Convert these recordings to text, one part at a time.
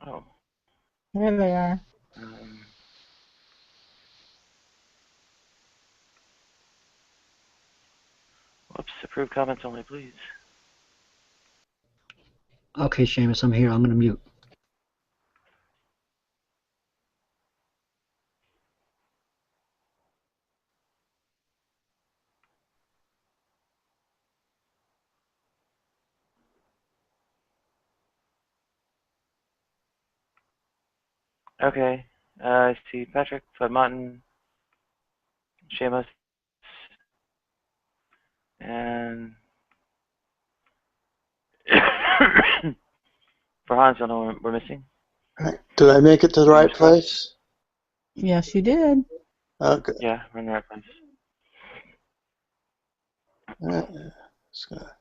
Oh. There they are. Um, whoops. Approved comments only, please. Okay, Seamus, I'm here. I'm going to mute. Okay. I see Patrick, Fud Martin, Seamus, and Farhan's the only one we're missing. Did I make it to the right place? Yes, you did. Okay. Yeah, we're in the right place. Just gonna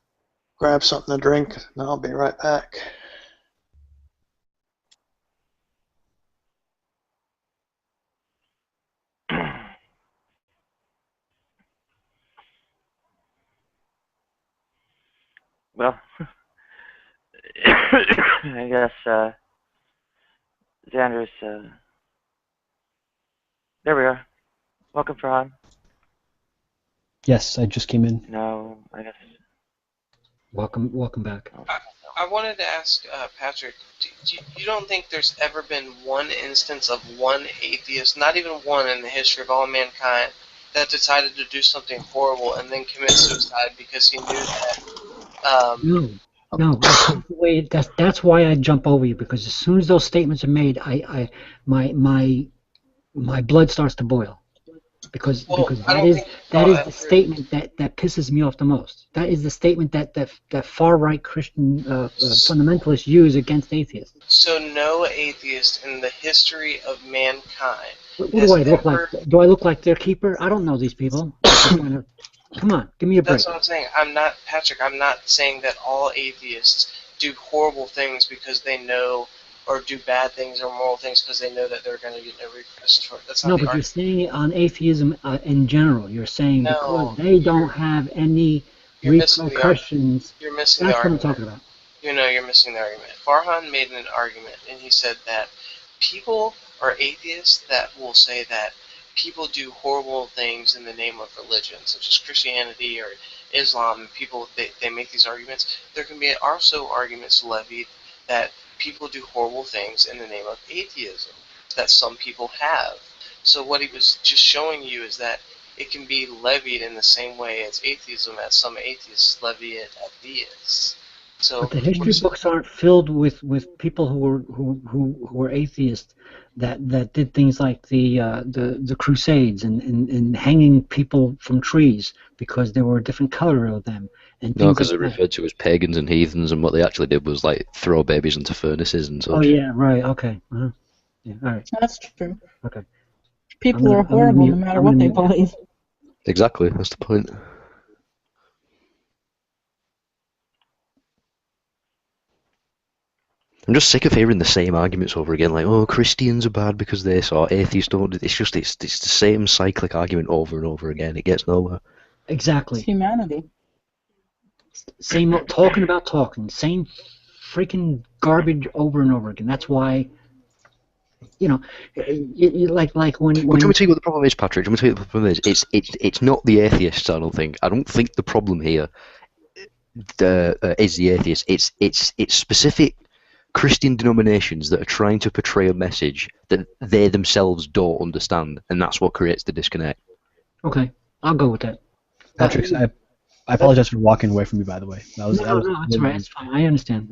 grab something to drink, and I'll be right back. Well, I guess Xander's. There we are. Welcome, Farhan. Yes, I just came in. No, I guess. Welcome back. I wanted to ask Patrick, you don't think there's ever been one instance of one atheist, not even one in the history of all mankind, that decided to do something horrible and then commit suicide because he knew that... No. That's why I jump over you, because as soon as those statements are made, my blood starts to boil. Because that is the statement that pisses me off the most. That is the statement that far right Christian fundamentalists use against atheists. So no atheist in the history of mankind. What do I look like? Do I look like their keeper? I don't know these people. Come on, give me a break. That's what I'm saying. I'm not, Patrick, I'm not saying that all atheists do horrible things because they know, or do bad things or moral things because they know that they're going to get no repercussions for it. That's not no, the but argument. You're saying it on atheism in general. You're saying because they don't have any repercussions. You're missing the argument. That's what I'm talking about. You know, you're missing the argument. Farhan made an argument, and he said that people are atheists that will say that people do horrible things in the name of religion, such as Christianity or Islam, and people, they make these arguments. There can be also arguments levied that people do horrible things in the name of atheism, that some people have. So what he was just showing you is that it can be levied in the same way as atheism, as some atheists levy it at theists. So, but the history books aren't filled with people who were atheists that did things like the Crusades and hanging people from trees because there were a different color of them. And no, because they're referred to as pagans and heathens, and what they actually did was like throw babies into furnaces and such. Oh yeah, right. Okay. Yeah, all right. That's true. Okay. People are horrible no matter what they believe. Exactly, that's the point. I'm just sick of hearing the same arguments over again, like, oh, Christians are bad because they saw atheists don't. It's the same cyclic argument over and over again. It gets nowhere. Exactly. It's humanity. Same talking about talking. Same freaking garbage over and over again. That's why, like when. But let me tell you what the problem is, Patrick. Let me tell you what the problem is. It's not the atheists. I don't think. I don't think the problem here is the atheists. It's specific Christian denominations that are trying to portray a message that they themselves don't understand, and that's what creates the disconnect. Okay, I'll go with that. Patrick, I apologize for walking away from you, by the way. No, that's right. It's fine. I understand.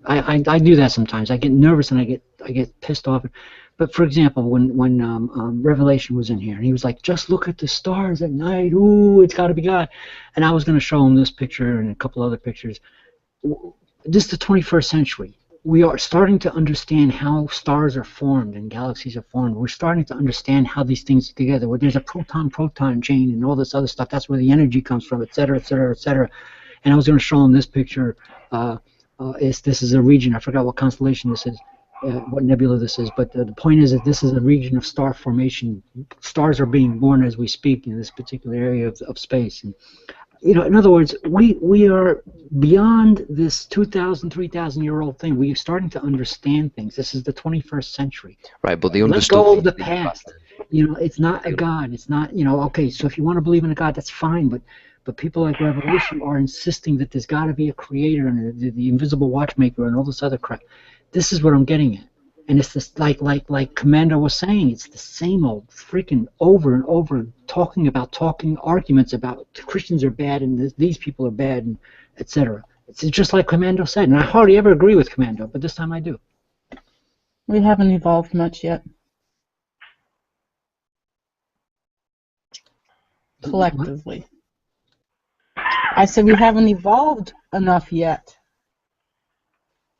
I do that sometimes. I get nervous and I get pissed off. But for example, when Revelation was in here, and he was like, "Just look at the stars at night. Ooh, it's got to be God." And I was going to show him this picture and a couple other pictures. This is the 21st century. We are starting to understand how stars are formed and galaxies are formed. We're starting to understand how these things are together. Where there's a proton-proton chain and all this other stuff. That's where the energy comes from, et cetera, et cetera, et cetera. And I was going to show him this picture. This is a region. I forgot what constellation this is, what nebula this is. But the point is that this is a region of star formation. Stars are being born as we speak in this particular area of space. And you know, in other words, we are beyond this 2,000, 3,000-year-old thing. We are starting to understand things. This is the 21st century. Right, but they Let understood go of the things past. back You know, it's not a God. It's not, you know, okay, so if you want to believe in a God, that's fine, but people like Revelation are insisting that there's got to be a creator and the invisible watchmaker and all this other crap. This is what I'm getting at. And it's this, like Commander was saying, it's the same old freaking over and over talking arguments about Christians are bad and these people are bad and etc. It's just like Commando said, and I hardly ever agree with Commando, but this time I do. We haven't evolved much yet. Collectively. I said we haven't evolved enough yet.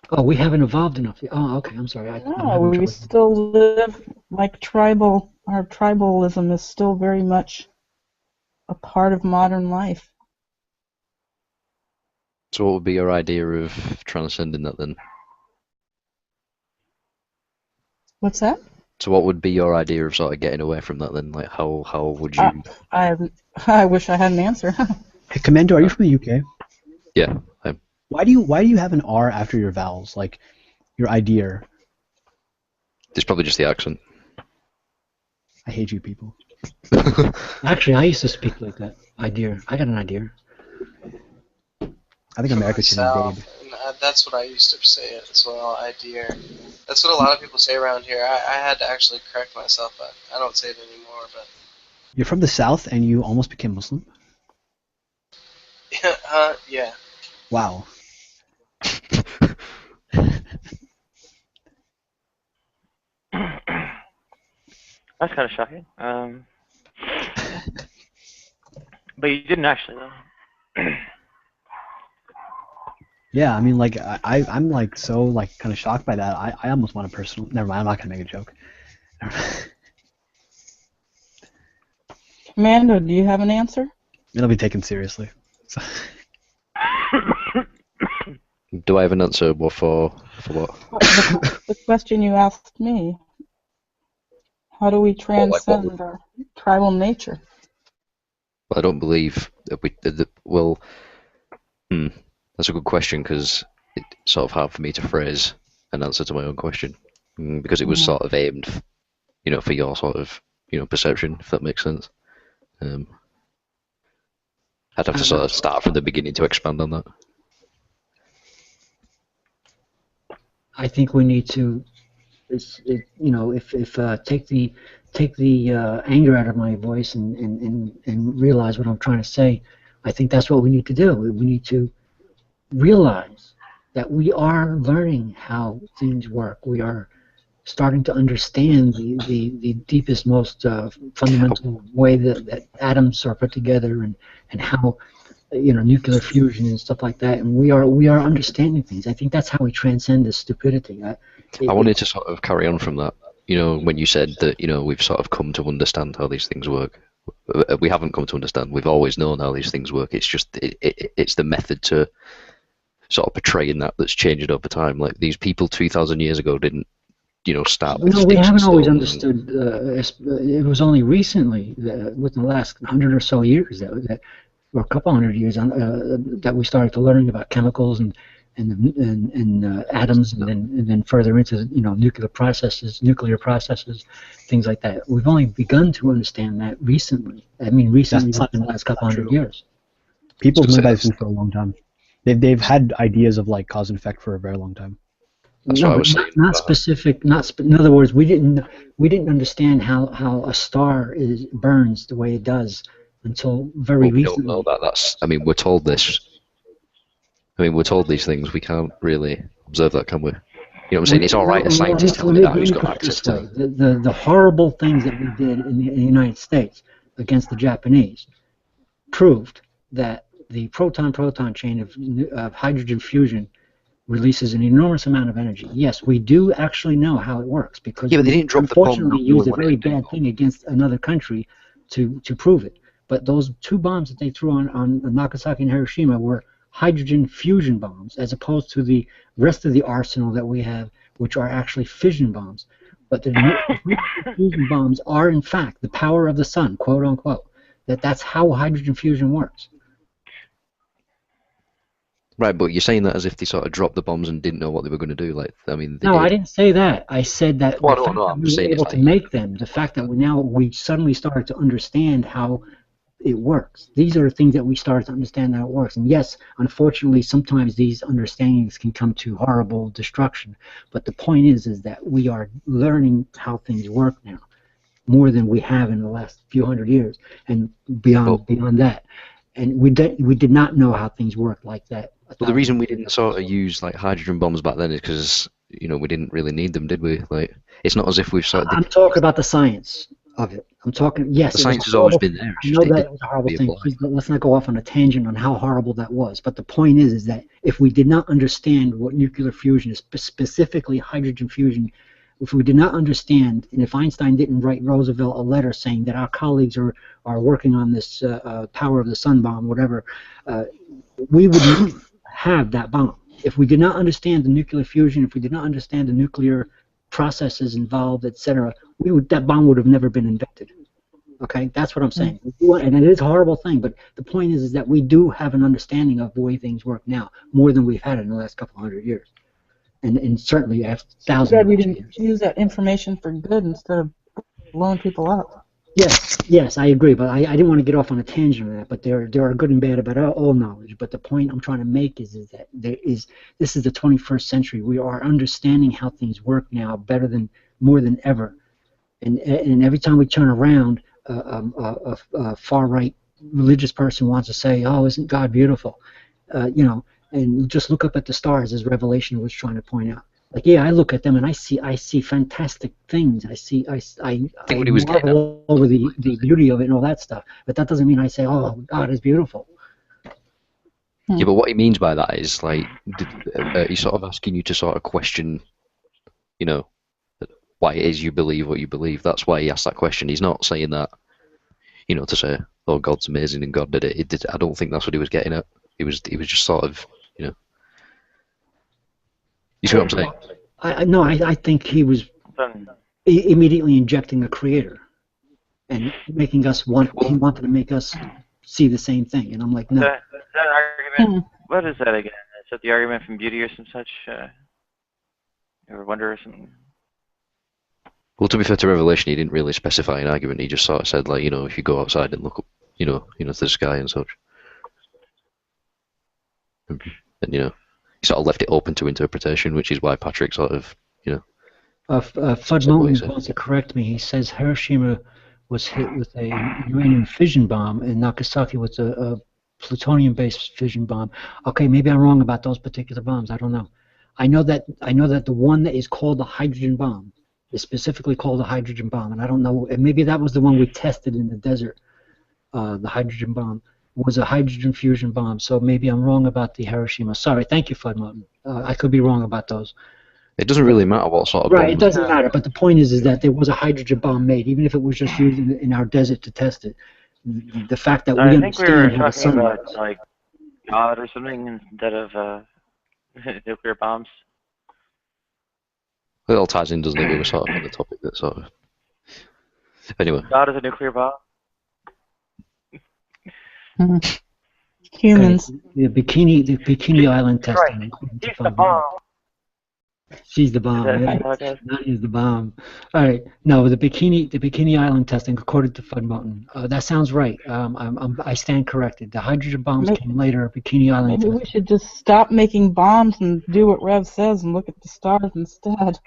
Oh, we haven't evolved enough. Oh, okay. I'm sorry. No, we still live like tribal. Our tribalism is still very much a part of modern life. So what would be your idea of transcending that then? What's that? So what would be your idea of sort of getting away from that then? Like how would you? I wish I had an answer. Hey, Commando, are you from the UK? Yeah. Why do you have an R after your vowels, like your idea? It's probably just the accent. I hate you people. Actually, I used to speak like that. Idea. I got an idea. I think America should invade. That's what I used to say as well, idea. That's what a lot of people say around here. I had to actually correct myself, but I don't say it anymore. But You're from the South and you almost became Muslim? yeah. Wow. That's kind of shocking. But you didn't actually, though. Yeah, I mean, like, I'm like so like kind of shocked by that. I almost want a personal. Never mind. I'm not gonna make a joke. Amanda, do you have an answer? It'll be taken seriously. So. Do I have an answer for what? The question you asked me. How do we transcend our tribal nature? Well, I don't believe that that's a good question because it's sort of hard for me to phrase an answer to my own question because it was sort of aimed, for your sort of, perception, if that makes sense. I'd have to sort of start from the beginning to expand on that. I think we need to, take the anger out of my voice and realize what I'm trying to say. I think that's what we need to do. We need to realize that we are learning how things work. We are starting to understand the deepest, most fundamental way that atoms are put together and how nuclear fusion and stuff like that, and we are understanding things. I think that's how we transcend this stupidity. I wanted to sort of carry on from that. When you said that we've sort of come to understand how these things work. We haven't come to understand. We've always known how these things work. It's just it's the method to sort of portraying that's changed over time. Like these people 2,000 years ago didn't start. No, we haven't always understood. It was only recently, within the last 100 or so years, that or a couple hundred years that we started to learning about chemicals and atoms, and then further into nuclear processes, things like that. We've only begun to understand that recently. I mean, recently within the last couple hundred years. People have known about this for a long time. They've had ideas of like cause and effect for a very long time. That's what I was saying. Not specific. In other words, we didn't understand how a star burns the way it does until very recently. We don't know that. I mean, we're told this. I mean, we're told these things. We can't really observe that, can we? You know what I'm saying? It's all right, a scientist telling me that who's got access to it. The horrible things that we did in the United States against the Japanese proved that the proton-proton chain of hydrogen fusion releases an enormous amount of energy. Yes, we do actually know how it works because but they didn't drop the bomb. Unfortunately, used a very bad thing against another country to prove it. But those two bombs that they threw on Nagasaki and Hiroshima were hydrogen fusion bombs, as opposed to the rest of the arsenal that we have, which are actually fission bombs. But the fusion bombs are, in fact, the power of the sun, quote unquote. That's how hydrogen fusion works. Right, but you're saying that as if they sort of dropped the bombs and didn't know what they were going to do. Like, I mean, they No, I did. didn't say that. I said that the Well, no, fact no, that I'm we just were saying it's able to like, make them, the fact that we suddenly started to understand how it works. These are the things that we started to understand how it works. And yes, unfortunately, sometimes these understandings can come to horrible destruction. But the point is that we are learning how things work now, more than we have in the last few hundred years, and well, beyond that. And we did not know how things worked like that. well, the reason we didn't sort of use like hydrogen bombs back then is because we didn't really need them, did we? Like, it's not as if we've sort of I'm talking about the science of it. I'm talking. the Yes, it was science has always horrible. been there. I It's just know it that didn't it was a horrible be thing. applied. Please, let's not go off on a tangent on how horrible that was. But the point is that if we did not understand what nuclear fusion is, specifically hydrogen fusion, if we did not understand, and if Einstein didn't write Roosevelt a letter saying that our colleagues are working on this power of the sun bomb, whatever, we would not have that bomb. If we did not understand the nuclear fusion, if we did not understand the nuclear processes involved, etc., that bomb would have never been invented. Okay, that's what I'm saying. And it is a horrible thing, but the point is that we do have an understanding of the way things work now, more than we've had in the last couple hundred years, and certainly after thousands Glad we of didn't years. use that information for good instead of blowing people up. Yes, I agree, but I didn't want to get off on a tangent on that. But there are good and bad about all knowledge. But the point I'm trying to make is that this is the 21st century. We are understanding how things work now more than ever. And every time we turn around, a far right religious person wants to say, "Oh, isn't God beautiful?" And just look up at the stars, as Revelation was trying to point out. Like, yeah, I look at them and I see fantastic things. I think what he was getting at. marvel over the beauty of it and all that stuff. But that doesn't mean I say, "Oh, God is beautiful." Yeah, but what he means by that is like he's sort of asking you to sort of question, you know, why it is you believe what you believe. That's why he asked that question. He's not saying that, to say, "Oh, God's amazing and God did it." I don't think that's what he was getting at. He was just sort of, You see what I'm saying? I think he was immediately injecting a creator and making us he wanted to make us see the same thing, and I'm like, no. Is that an argument? What is that again? Is that the argument from beauty or some such? Or wonder or something? Well, to be fair to Revelation, he didn't really specify an argument. He just sort of said, like, if you go outside and look up, to the sky and such. And, he sort of left it open to interpretation, which is why Patrick sort of, Fudd Mountain wants to correct me. He says Hiroshima was hit with a uranium fission bomb, and Nagasaki was a plutonium-based fission bomb. Okay, maybe I'm wrong about those particular bombs. I don't know. I know that the one that is called the hydrogen bomb is specifically called a hydrogen bomb, and I don't know. And maybe that was the one we tested in the desert. The hydrogen bomb was a hydrogen fusion bomb. So maybe I'm wrong about the Hiroshima. Sorry. Thank you, Fudd Mountain. I could be wrong about those. It doesn't really matter what sort of right, bomb. It doesn't matter. But the point is that there was a hydrogen bomb made, even if it was just used in our desert to test it. The fact that we understand how the sun works. I think we were talking about like God or something instead of nuclear bombs. It all ties in, doesn't it? We were sort of on the topic that sort of. Anyway. God is a nuclear bomb. Humans. The Bikini Island testing. She's the bomb. She's the bomb. Yeah. Not is the bomb. All right. No, the Bikini Island testing, according to Fudd Mountain. That sounds right. I stand corrected. The hydrogen bombs came later. Bikini Island. Maybe we should just stop making bombs and do what Rev says and look at the stars instead.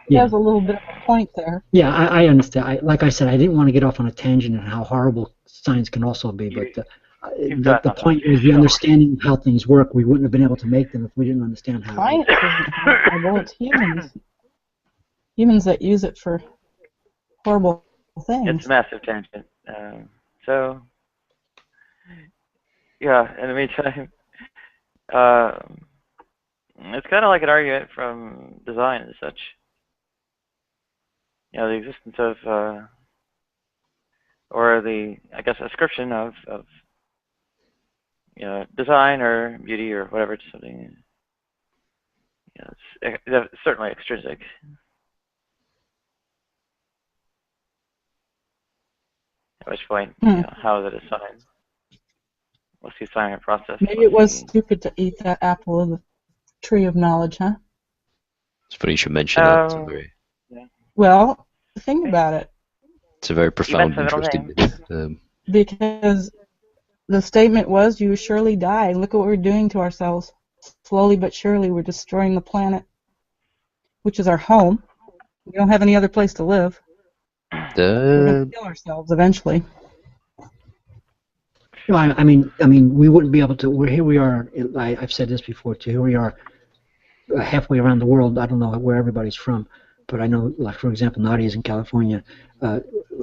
He has a little bit of a point there. Yeah, I understand. Like I said, I didn't want to get off on a tangent on how horrible science can also be, but the point is the understanding of how things work. We wouldn't have been able to make them if we didn't understand how. Science isn't horrible. It's humans. Humans that use it for horrible things. It's a massive tangent. So, yeah, in the meantime, it's kind of like an argument from design and such. The existence of, or the, I guess, ascription of design or beauty or whatever to something. It's certainly extrinsic. At which point, how is it assigned? What's the assignment process? Maybe it was stupid to eat that apple of the tree of knowledge, huh? It's funny you should mention that. Yeah. Well, think about it. It's a very profound, That's the middle interesting. Because the statement was, you surely die. Look at what we're doing to ourselves. Slowly but surely, we're destroying the planet, which is our home. We don't have any other place to live. We're going to kill ourselves eventually. No, I mean, we wouldn't be able to. Here we are. I've said this before too. Here we are, halfway around the world. I don't know where everybody's from, but I know, like for example, Nadia's in California.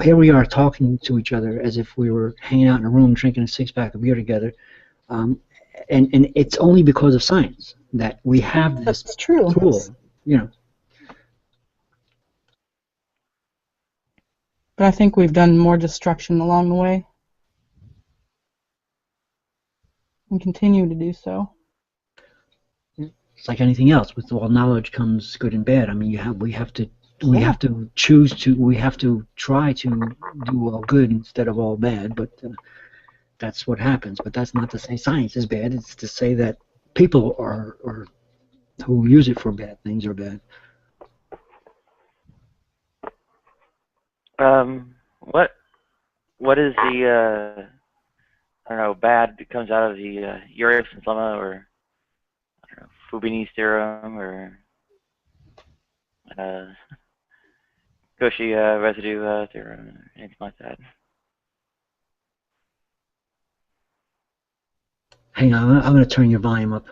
Here we are talking to each other as if we were hanging out in a room drinking a six-pack of beer together, and it's only because of science that we have this tool. You know. But I think we've done more destruction along the way. And continue to do so. It's like anything else. With all knowledge comes good and bad. I mean, we have to choose to. We have to try to do all good instead of all bad. But that's what happens. But that's not to say science is bad. It's to say that people are who use it for bad things are bad. What is the I don't know, bad that comes out of the Urias's lemma, or I don't know, Fubini's theorem, or Cauchy residue theorem, or anything like that? Hang on, I'm going to turn your volume up.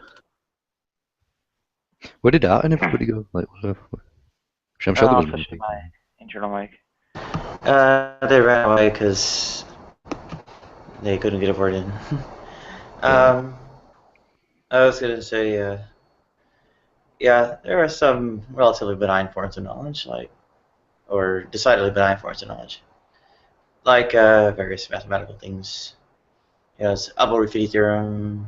Where did Art and everybody go? Like, I'm sure there was one. My internal mic. They ran away because they couldn't get a word in. I was going to say, yeah, there are some relatively benign forms of knowledge, or decidedly benign forms of knowledge, like various mathematical things. It's Abel-Rafidi theorem,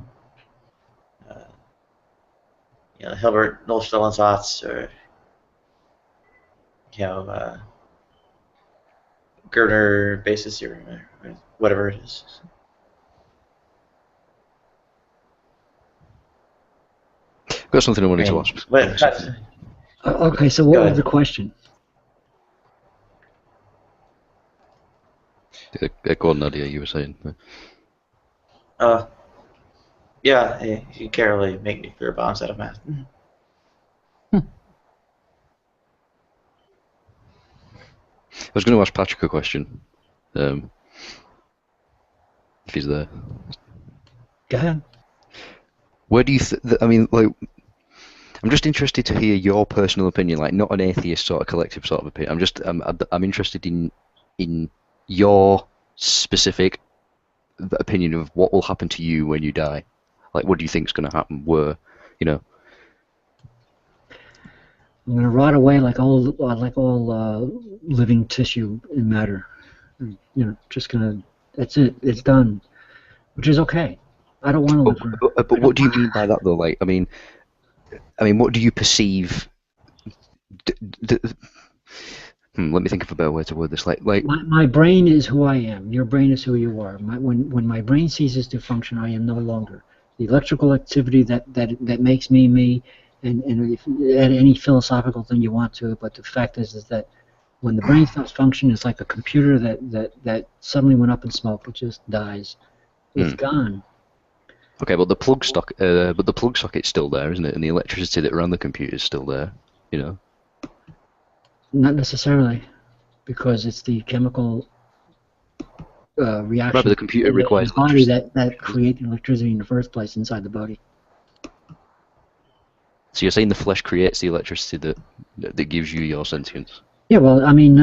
Hilbert Nullstellensatz, or Gerner basis theorem, or whatever it is. I've got something I wanted to ask. Okay, so what was the question? Go on, Nadia, you were saying. Yeah, you can't really make nuclear bombs out of math. I was going to ask Patrick a question, if he's there. Go ahead. Where do you I mean, like, I'm just interested to hear your personal opinion, like not an atheist sort of collective sort of opinion. I'm interested in your specific opinion of what will happen to you when you die. Like, what do you think is going to happen? I'm going to rot away like all living tissue and matter. Just gonna. That's it. It's done. Which is okay. I don't want to live forever. But what do you mean by that, though? Like, I mean, what do you perceive? Let me think of a better way to word this. Like my brain is who I am. Your brain is who you are. When my brain ceases to function, I am no longer. The electrical activity that makes me me, and if add any philosophical thing you want to it, but the fact is that when the brain stops functioning, it's like a computer that suddenly went up in smoke. It just dies. It's gone. Okay, but the plug socket's still there, isn't it? And the electricity that ran the computer is still there. Not necessarily, because it's the chemical reaction. Right, but the computer requires the body that create the electricity in the first place inside the body. So you're saying the flesh creates the electricity that gives you your sentience? Yeah, well, I mean,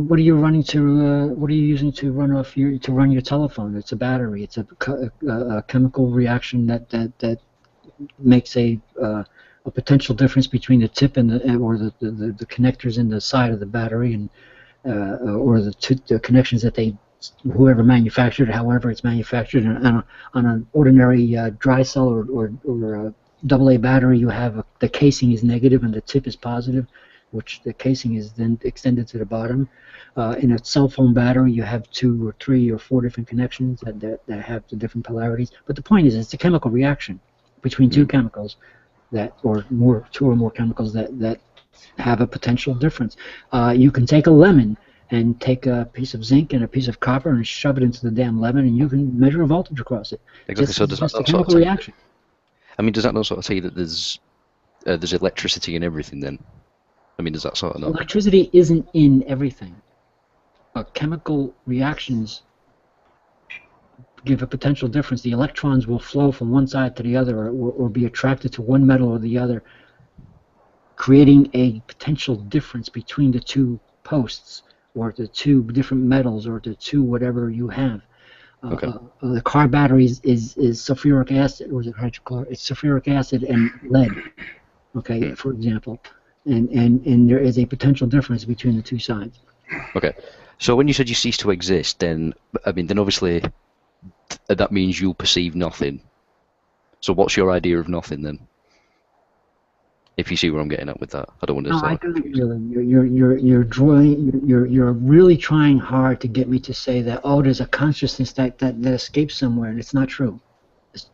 what are you running to? What are you using to run your telephone? It's a battery. It's a chemical reaction that makes a potential difference between the tip and the connectors in the side of the battery, and or the connections that whoever manufactured it, however it's manufactured. On an ordinary dry cell or AA battery, you have the casing is negative and the tip is positive. which the casing is then extended to the bottom. In a cell phone battery, you have 2 or 3 or 4 different connections that have the different polarities. But the point is, it's a chemical reaction between two chemicals or more, 2 or more chemicals that have a potential difference. You can take a lemon and take a piece of zinc and a piece of copper and shove it into the damn lemon, and you can measure a voltage across it. Exactly. So does that just a not sort of chemical tell you? reaction. I mean, does that not sort of tell you that there's electricity in everything then? I mean, does that sort of not? Electricity isn't in everything. Chemical reactions give a potential difference. The electrons will flow from one side to the other, or be attracted to one metal or the other, creating a potential difference between the 2 posts, or the 2 different metals, or the 2 whatever you have. Okay. The car batteries is sulfuric acid, or is it hydrochloric? It's sulfuric acid and lead. Okay, for example, and there is a potential difference between the 2 sides. Okay. So when you said you cease to exist, then I mean, then obviously that means you'll perceive nothing. So what's your idea of nothing then? If you see where I'm getting at with that, I don't want to. No, I don't really. You're really trying hard to get me to say that, oh, there's a consciousness that escapes somewhere, and it's not true.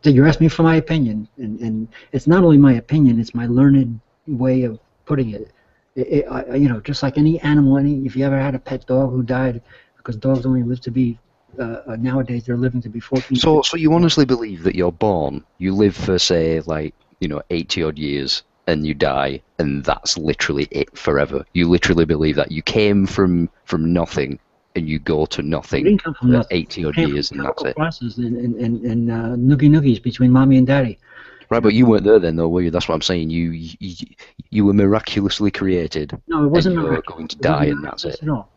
You're asking me for my opinion, and it's not only my opinion; it's my learned way of putting it. You know, just like any animal, if you ever had a pet dog who died, because dogs only live to be nowadays they're living to be 14. So you honestly believe that you're born, you live for say 80 odd years, and you die, and that's literally it forever. You literally believe that you came from nothing, and you go to nothing You didn't come from for nothing. 80 odd You came years, from and that's chemical it. process and noogie noogies between mommy and daddy. Right, but you weren't there then, though, were you? That's what I'm saying. You were miraculously created. No, it wasn't and you're miraculous. going to It wasn't die, and that's miraculous it. at all.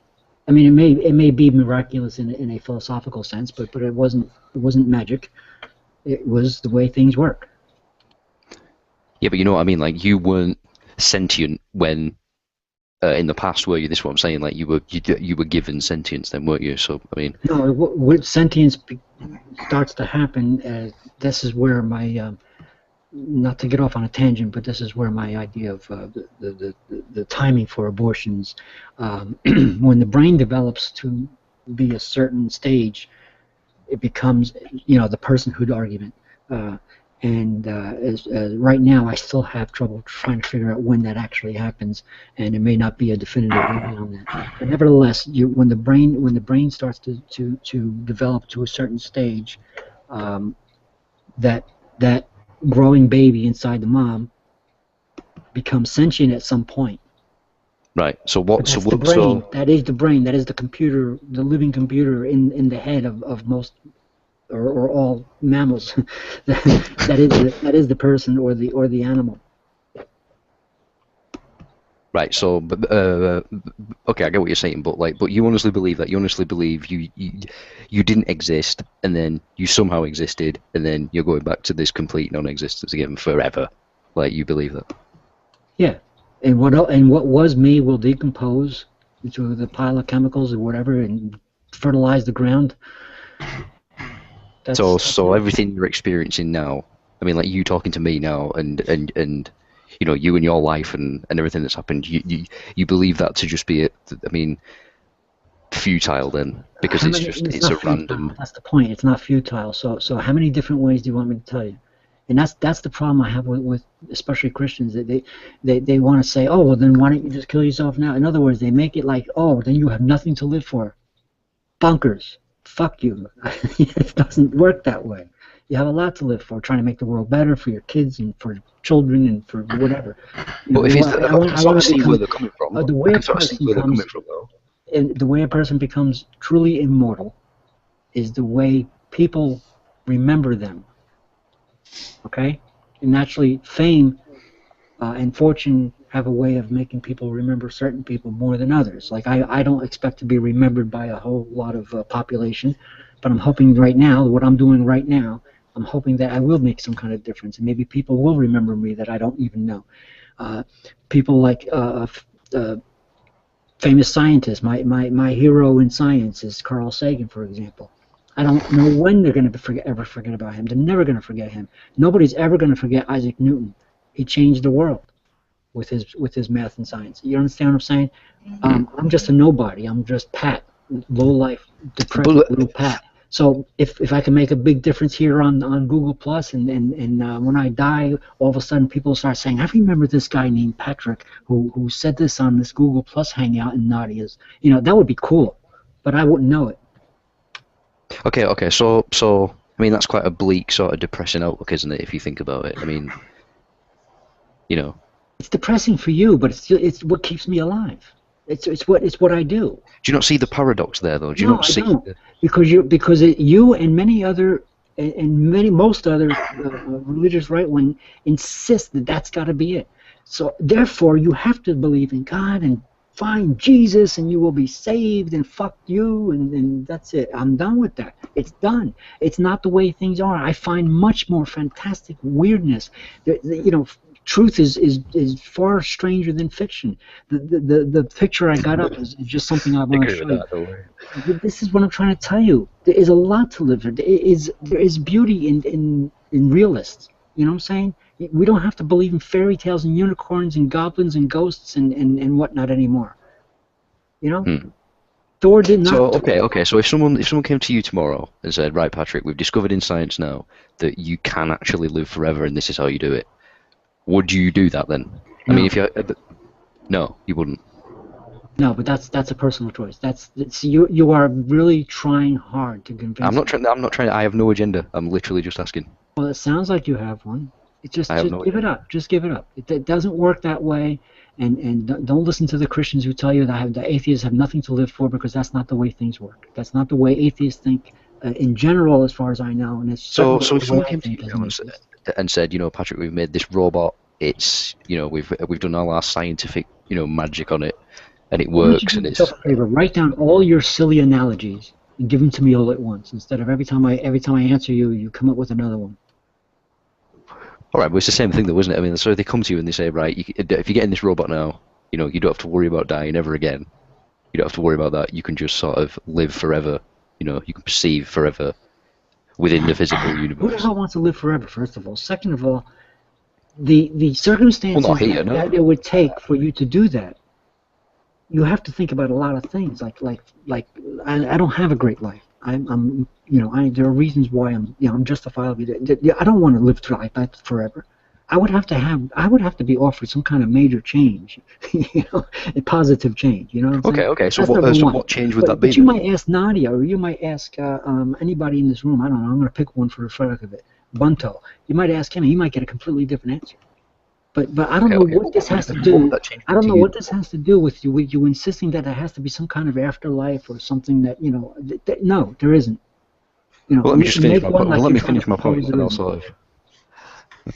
I mean, it may be miraculous in a philosophical sense, but it wasn't magic. It was the way things work. Yeah, but you know what I mean. Like, you weren't sentient when in the past, were you? This is what I'm saying. Like, you were given sentience, then, weren't you? So I mean, No, what sentience starts to happen. This is where my not to get off on a tangent, but this is where my idea of the timing for abortions, when the brain develops to be a certain stage, it becomes, the personhood argument. Right now, I still have trouble trying to figure out when that actually happens, and it may not be a definitive answer on that. But nevertheless, when the brain starts to develop to a certain stage, that growing baby inside the mom becomes sentient at some point. right. So what? That's the brain. That is the brain. That is the computer, the living computer in the head of most or all mammals. that is the person or the animal. Right. So, okay, I get what you're saying, but you honestly believe that? You honestly believe you didn't exist, and then you somehow existed, and then you're going back to this complete non-existence again forever? Like, you believe that? Yeah. And what was me will decompose into the pile of chemicals or whatever and fertilize the ground. So everything you're experiencing now, I mean, like you talking to me now, and you and your life and everything that's happened, you believe that to just be futile then, because it's a random. That's the point. It's not futile. So how many different ways do you want me to tell you? And that's the problem I have with especially Christians, that they want to say, oh, well, then why don't you just kill yourself now? In other words, they make it like, oh, then you have nothing to live for. Bunkers. Fuck you. It doesn't work that way. You have a lot to live for, trying to make the world better for your kids and for children and for whatever. But if I sort of see where they're coming from. The way a person becomes truly immortal is the way people remember them. Okay? And naturally, fame and fortune have a way of making people remember certain people more than others. Like, I don't expect to be remembered by a whole lot of population, but I'm hoping right now, what I'm doing right now, I'm hoping that I will make some kind of difference, and maybe people will remember me that I don't even know. People like famous scientists. My hero in science is Carl Sagan, for example. I don't know when they're going to ever forget about him. They're never going to forget him. Nobody's ever going to forget Isaac Newton. He changed the world. with his math and science. You understand what I'm saying? I'm just a nobody. I'm just Pat, low life, depressed little Pat. So if I can make a big difference here on Google Plus, and when I die, all of a sudden people start saying, I remember this guy named Patrick who said this on this Google Plus hangout in Nadia's. That would be cool, but I wouldn't know it. Okay. So I mean, that's quite a bleak sort of depressing outlook, isn't it? If you think about it, I mean, it's depressing for you, but it's what keeps me alive. It's what I do. Do you not see the paradox there, though? Do you No, not see? I don't. Because you and many other most other religious right wing insist that that's got to be it. So therefore, you have to believe in God and find Jesus, and you will be saved. And fuck you, and that's it. I'm done with that. It's done. It's not the way things are. I find much more fantastic weirdness. Truth is far stranger than fiction. The picture I got up is just something I want to show you. This is what I'm trying to tell you. There is a lot to live for. There is beauty in realists. You know what I'm saying? We don't have to believe in fairy tales and unicorns and goblins and ghosts and whatnot anymore. Thor did not. So okay. So if someone came to you tomorrow and said, right, Patrick, we've discovered in science now that you can actually live forever, and this is how you do it. Would you do that then? No. I mean, no, you wouldn't. No, but that's a personal choice. You are really trying hard to convince. I'm not trying. I have no agenda. I'm literally just asking. Well, it sounds like you have one. Just give it up. Just give it up. It doesn't work that way. And don't listen to the Christians who tell you that the atheists have nothing to live for, because that's not the way things work. That's not the way atheists think in general, as far as I know. And it's so if someone came to you and said, Patrick, we've made this robot. It's we've done all our scientific magic on it, and it works. And it's. Write down all your silly analogies and give them to me all at once, instead of every time I answer you, you come up with another one. All right, but it's the same thing, though, isn't it? I mean, so they come to you and they say, right, if you get in this robot now, you don't have to worry about dying ever again. You don't have to worry about that. You can just sort of live forever. You can perceive forever within the physical universe. Who the hell wants to live forever? First of all, second of all, the circumstances that it would take for you to do that, you have to think about a lot of things. Like I don't have a great life. There are reasons why I'm justifiably. I don't want to live through life forever. I would have to be offered some kind of major change, a positive change. You know what I'm saying? Okay. So what change would that be? But you might ask Nadia, or you might ask anybody in this room. I don't know. I'm going to pick one for the fuck of it. Bunto. You might ask him, and you might get a completely different answer. But I don't know what this has to do. I don't know what this has to do with you insisting that there has to be some kind of afterlife or something that no, there isn't. Well, let me just finish my point. Let me finish my point, and I'll sort of.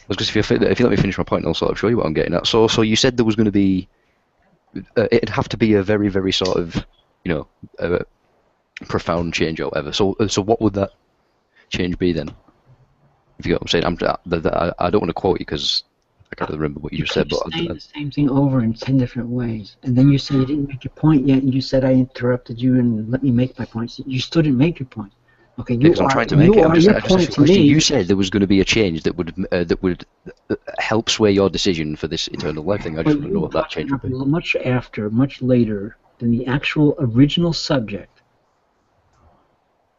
Because if you let me finish my point, I'll sort of show you what I'm getting at. So you said there was going to be. It'd have to be a very, very sort of, profound change or whatever. So what would that change be then? If you get what I'm saying, I don't want to quote you because I can't remember what you just said. But saying the same thing over in 10 different ways, and then you say you didn't make your point yet, and you said I interrupted you and let me make my point. You still didn't make your point. Okay, because I'm trying to make it. I'm just you said there was going to be a change that would help sway your decision for this eternal life thing. I just want to know what that change would be. Much later than the actual original subject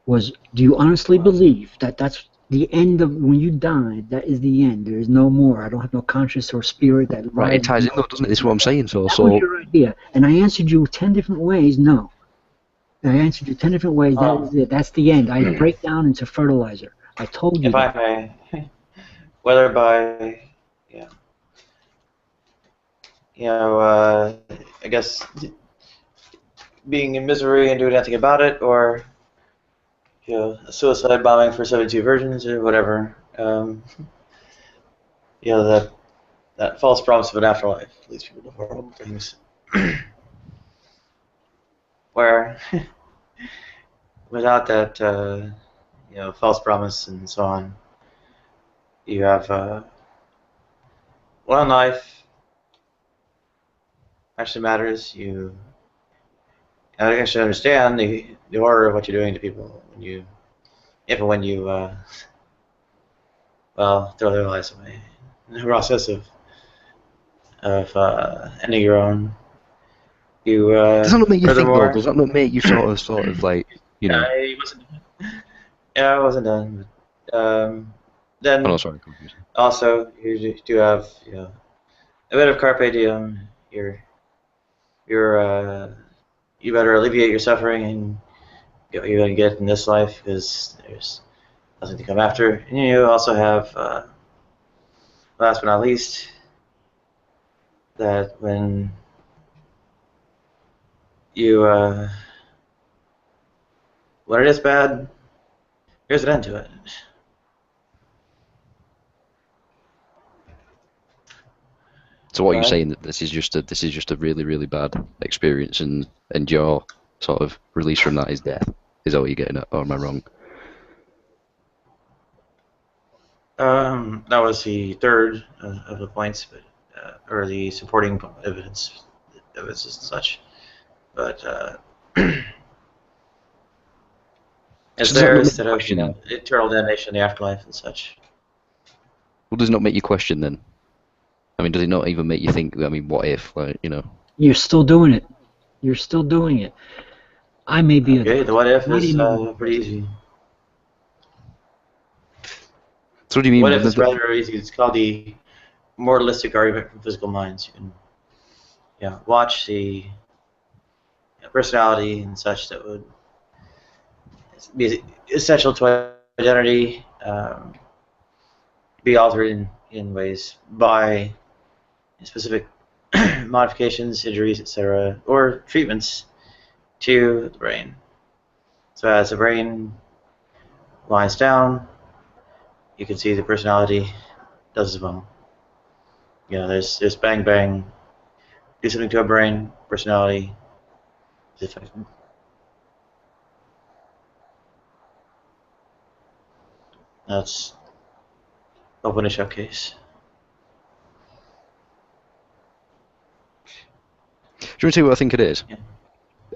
was. Do you honestly believe that that's the end of when you die? That is the end. There is no more. I don't have no conscience or spirit that. Right, it ties in, though, doesn't it? This is what I'm saying. So that was your idea, and I answered you 10 different ways. No. I answered you 10 different ways. That is it. That's the end. I break down into fertilizer. I told you. If I may, whether by, I guess being in misery and doing nothing about it, or a suicide bombing for 72 virgins or whatever. That false promise of an afterlife leads people to horrible things. Where without that false promise and so on, you have one life actually matters. You actually understand the horror of what you're doing to people when you throw their lives away in the process of of ending your own. You Does that not make you think, though? furthermore, Does that not make you sort of like, you know? I wasn't. Yeah, I wasn't done. But, Oh no, then sorry, confused. also you do have a bit of carpe diem. You better alleviate your suffering and get what you're gonna get in this life because there's nothing to come after. And you also have, last but not least, that when you when it is bad, there's an end to it. So what are you Right? saying, that this is just a really, really bad experience, and your sort of release from that is death? Is that what you're getting at, or am I wrong? That was the third of the points, but or the supporting evidence and such. But it's So does that there not make you instead of question then? eternal damnation in the afterlife and such. Well, does it not make you question then? I mean, does it not even make you think? I mean, what if, like, you know? You're still doing it. You're still doing it. I may be Okay, the what if not is even pretty easy. So what do you mean? What if is rather easy? It's called the moralistic argument from physical minds. You can watch the personality and such that would be essential to identity be altered in ways by specific modifications, injuries, etc., or treatments to the brain. So as the brain winds down, you can see the personality does as well. There's bang bang, do something to a brain, personality is affected. That's open a showcase. Do you want to see what I think it is? Yeah.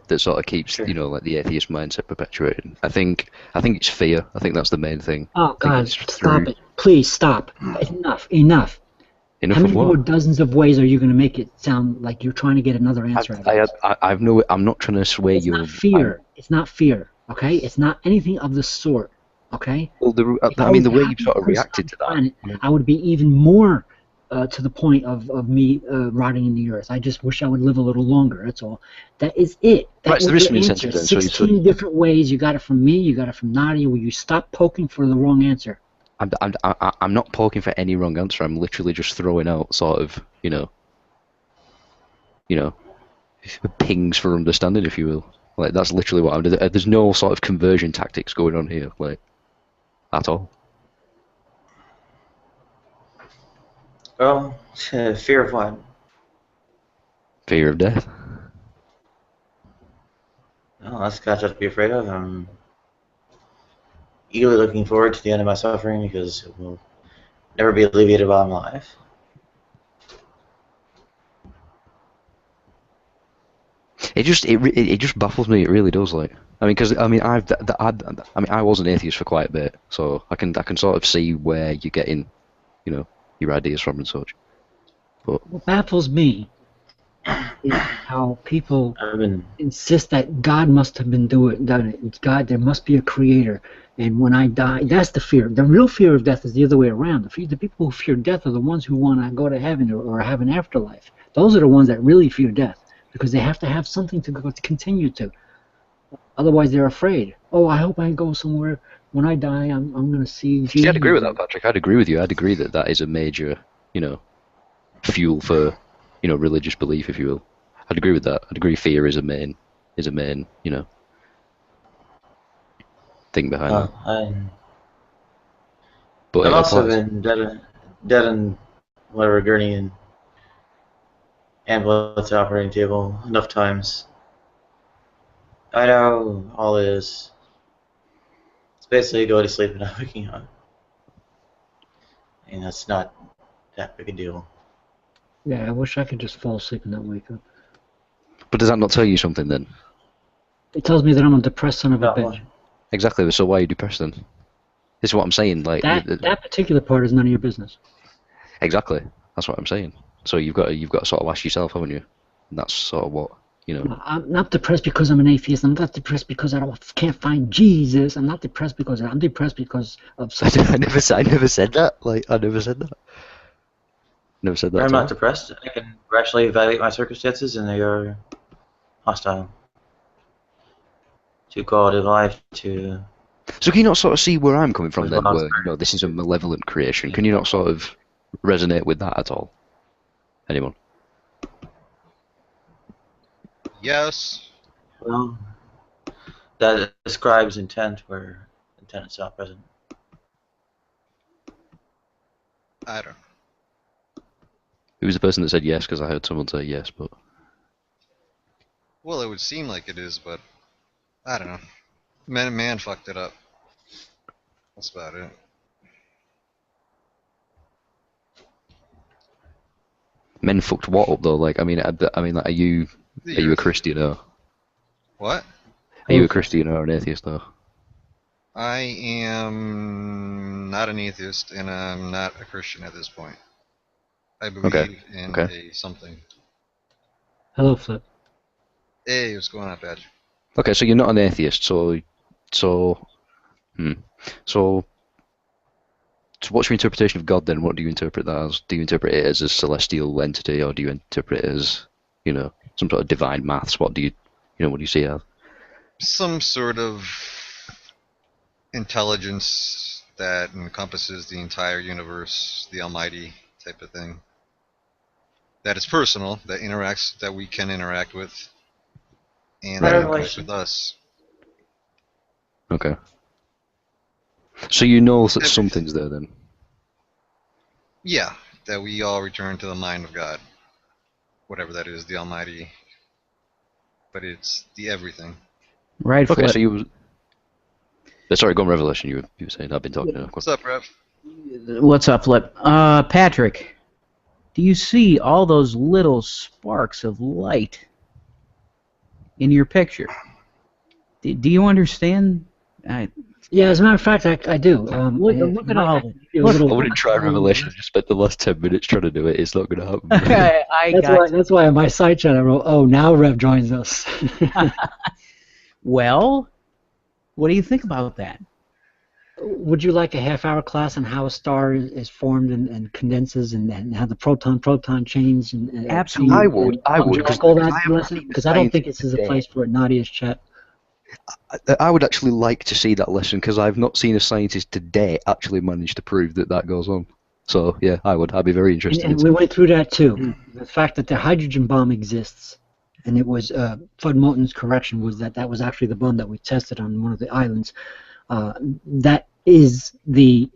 That sort of keeps, Sure. like the atheist mindset perpetuated. I think it's fear. I think that's the main thing. Oh I think God, it's stop through- it. Please stop. Enough. Enough. Enough How of many more what? dozens of ways are you going to make it sound like you're trying to get another answer out of this? I'm not trying to sway It's you. not fear. It's not fear. Okay? It's not anything of the sort. Okay? Well, If I I mean, was the a way you've happy sort of person reacted on to the that. planet, I would be even more to the point of me rotting in the earth. I just wish I would live a little longer. That's all. That is it. That Right, so was there is your some answer. incentive then. So 16 different ways. You got it from me. You got it from Nadia. Will you stop poking for the wrong answer? I'm not poking for any wrong answer. I'm literally just throwing out sort of, pings for understanding, if you will. Like, that's literally what I'm doing. There's no sort of conversion tactics going on here, like, at all. Well, fear of what? Fear of death. Well, that's got to be afraid of. I'm eagerly looking forward to the end of my suffering because it will never be alleviated while I'm alive. It just baffles me. It really does. Like, I mean, because I mean, I was an atheist for quite a bit, so I can sort of see where you're getting, your ideas from and such. But What baffles me is how people I've been insist that God must have been done it. It's God, there must be a creator. And when I die, that's the fear. The real fear of death is the other way around. The people who fear death are the ones who want to go to heaven or have an afterlife. Those are the ones that really fear death because they have to have something to go to continue to. Otherwise, they're afraid. Oh, I hope I go somewhere. When I die, I'm going to see Jesus. see, I'd agree with that, Patrick. I'd agree with you. I'd agree that that is a major, fuel for, religious belief, if you will. I'd agree with that. I'd agree fear is a main, thing behind that. But I've it also applies. been dead in whatever gurney and ambulance operating table enough times. I know all it is. It's basically go to sleep and not waking up. And that's not that big a deal. Yeah, I wish I could just fall asleep and not wake up. But does that not tell you something then? It tells me that I'm a depressed son of a Not bitch. much. Exactly. So why are you depressed then? This is what I'm saying. Like That particular part is none of your business. exactly. That's what I'm saying. So you've got to sort of ask yourself, haven't you? And that's sort of what, you know. I'm not depressed because I'm an atheist. I'm not depressed because can't find Jesus. I'm not depressed because I'm depressed because of something. I never said that. Like, I never said that. Never said that I'm at not all. depressed. I can rationally evaluate my circumstances, and they are hostile to quality of life, to... So can you not sort of see where I'm coming from With then, what where, you know, this is a malevolent creation? Can you not sort of resonate with that at all? Anyone? Yes. Well, that describes intent where intent is not present. I don't know. Who was the person that said yes? Because I heard someone say yes, but... Well, it would seem like it is, but I don't know. Man fucked it up. That's about it. Men fucked what up, though? Like, I mean, like, are you a Christian, or... What? Are you a Christian or an atheist, though? I am not an atheist, and I'm not a Christian at this point. I believe in a something. Hello, Flip. Hey, what's going on, Badge? Okay, so you're not an atheist, so what's your interpretation of God then? What do you interpret that as? Do you interpret it as a celestial entity, or do you interpret it as, you know, some sort of divine maths? What do you see it as? Some sort of intelligence that encompasses the entire universe, the Almighty type of thing. That is personal, that we can interact with, and that interacts with us. Okay. So you know that something's there then? Yeah, that we all return to the mind of God. Whatever that is, the Almighty. But it's the everything. Right, Okay, Flip. so you... Sorry, go on, Revelation. You were saying. I've been talking. What's up, Rev? What's up, Flip? Patrick, do you see all those little sparks of light in your picture? Do you understand? Yeah, as a matter of fact, I do. Look at all. I wouldn't try Revelation. I just spent the last 10 minutes trying to do it. It's not going to happen. That's why on my side chat I wrote, "Oh, now Rev joins us." Well, what do you think about that? Would you like a half-hour class on how a star is formed and condenses, and how the proton chains and absolutely, I would because I don't think this is a place for it. Nadia's chat. I would actually like to see that lesson, because I've not seen a scientist today actually manage to prove that goes on. So yeah, I'd be very interested. And we went through that too. The fact that the hydrogen bomb exists, and it was Fudd Moulton's correction was that was actually the bomb that we tested on one of the islands. That is the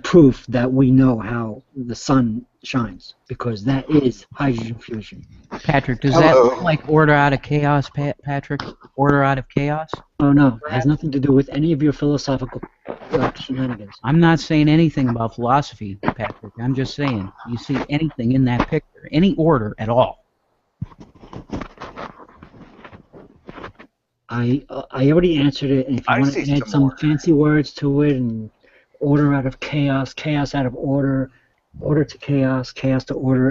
proof that we know how the sun shines, because that is hydrogen fusion. Patrick, does that look like order out of chaos, Patrick? Order out of chaos? Oh no, it has nothing to do with any of your philosophical shenanigans. I'm not saying anything about philosophy, Patrick. I'm just saying, you see anything in that picture, any order at all? I already answered it, and if you want to add some fancy words to it, and order out of chaos, chaos out of order, order to chaos, chaos to order,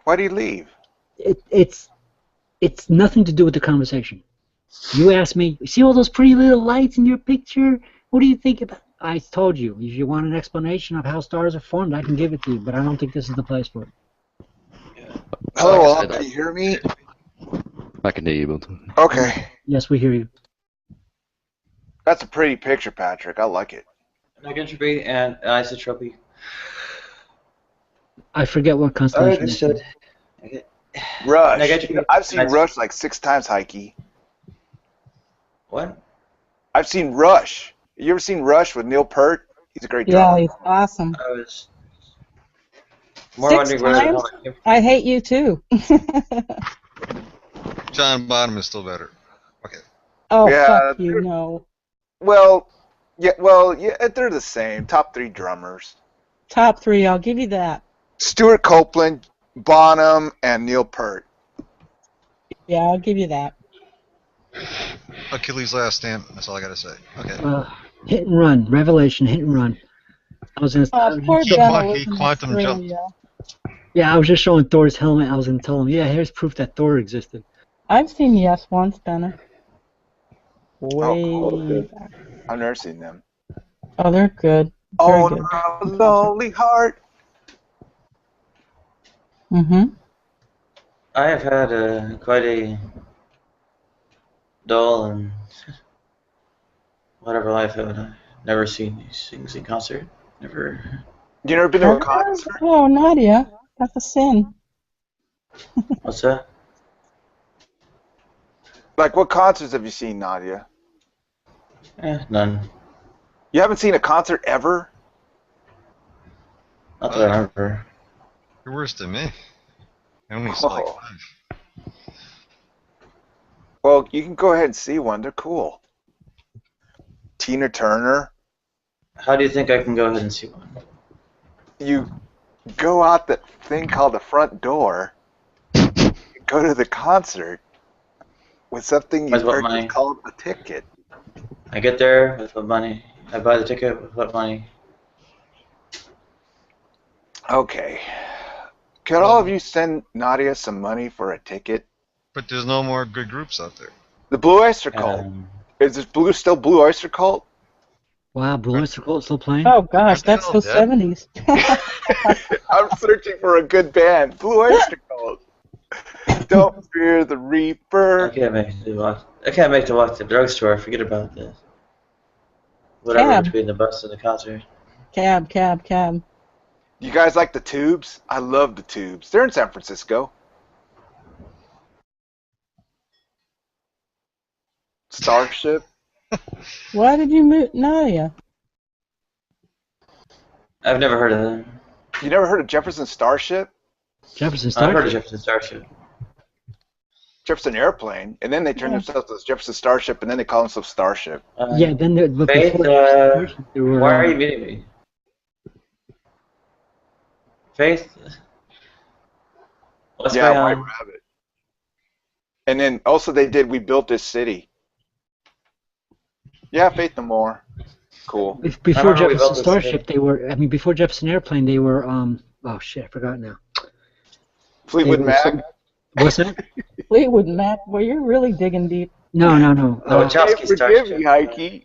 why do you leave? It's nothing to do with the conversation. You asked me, see all those pretty little lights in your picture? What do you think about? I told you, if you want an explanation of how stars are formed, I can give it to you, but I don't think this is the place for it. Hello, can you hear me? I can hear you, but... Okay. Yes, we hear you. That's a pretty picture, Patrick. I like it. Negentropy and isotropy. I forget what constellation. Understood. Rush. I've seen Rush like 6 times, Heike. What? I've seen Rush. You ever seen Rush with Neil Peart? He's a great drummer. Yeah, he's awesome. I was more 6 wondering where times? I hate you too. John Bottom is still better. Okay. Oh, yeah, fuck you, no. Well, yeah, they're the same. Top 3 drummers. Top 3, I'll give you that. Stuart Copeland, Bonham, and Neil Peart. Yeah, I'll give you that. Achilles' last stand. That's all I gotta say. Okay. Hit and run. Revelation. Hit and run. I was gonna. I was Poor just Benna showing, lives He in quantum jumped. Australia. yeah, I was just showing Thor's helmet. I was gonna tell him, yeah, here's proof that Thor existed. I've seen Yes once, Benna. Oh, cool. Way back. I've never seen them. Oh, they're good. Very Oh, good. no, lonely heart. Mm-hmm. I have had quite a dull and whatever life I've never seen these things in concert. Never. You never been to a concert? Oh, Nadia, that's a sin. What's that? Like, what concerts have you seen, Nadia? None. You haven't seen a concert ever? Not that I remember. You're worse than me. I only saw like Oh. 5. Well, you can go ahead and see one. They're cool. Tina Turner. How do you think I can go ahead and see one? You go out that thing called the front door, go to the concert with something you With what purchase money? called a ticket. I get there with what money? I buy the ticket with what money? Okay. Could all of you send Nadia some money for a ticket? But there's no more good groups out there. The Blue Oyster Cult. Is this still Blue Oyster Cult? Wow, Blue Oyster Cult still playing? Oh gosh, that's all the dead? 70s. I'm searching for a good band. Blue Oyster Cult. Don't fear the I Reaper. can't make to walk to the drugstore. Forget about this. Whatever Cab. between the bus and the concert. Cab. You guys like the Tubes? I love the Tubes. They're in San Francisco. Starship. Why did you mute Nadia? I've never heard of them. You never heard of Jefferson Starship? Jefferson I've Starship. heard of Jefferson Starship. Jefferson Airplane, and then they turned themselves to Jefferson Starship, and then they call themselves Starship. Yeah, then but Faith, before Starship, there were. why are you muting me? Faith? What's Yeah, going White on? Rabbit. And then also they did We Built This City. Yeah, Faith No More. Cool. Before remember we Jefferson built this Starship, thing. they were. I mean, before Jefferson Airplane, they were. Oh shit, I forgot now. Fleetwood They were Mac. What's that? Fleetwood Mac, well, you're really digging deep. No. The Wachowski Forgive Starship. me, Heike. I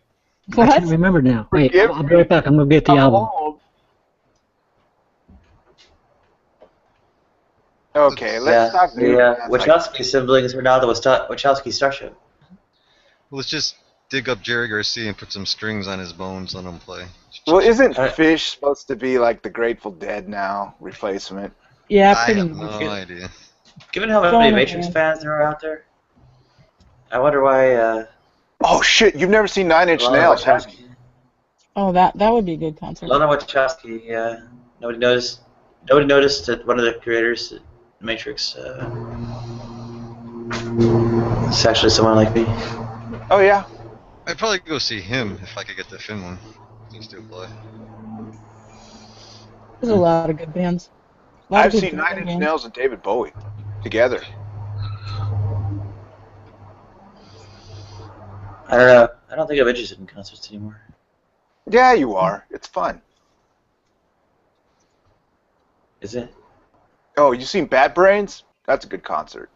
What? can't remember now. Wait, Forgive I'll be right back. I'm gonna get the I'm album. old. Okay, let's Yeah, talk the new bands like- Wachowski siblings are now the Wachowski Starship. Well, let's just dig up Jerry Garcia and put some strings on his bones, let him play. Well, isn't Alright. Fish supposed to be like the Grateful Dead now replacement? Yeah, I pretty have much. no idea. Given how Phone many a Matrix band. fans there are out there, I wonder why Oh shit! You've never seen Nine Inch Lana Nails, have you? Wachowski. Oh, that would be a good concert. Lana Wachowski. Nobody noticed. Nobody noticed that one of the creators of Matrix. It's actually someone like me. Oh yeah. I'd probably go see him if I could get the Finn one. He still play. There's a lot of good bands. A lot of I've good seen good Nine Inch bands. Nails and David Bowie together. I don't know. I don't think I'm interested in concerts anymore. Yeah, you are. It's fun. Is it? Oh, you seen Bad Brains? That's a good concert.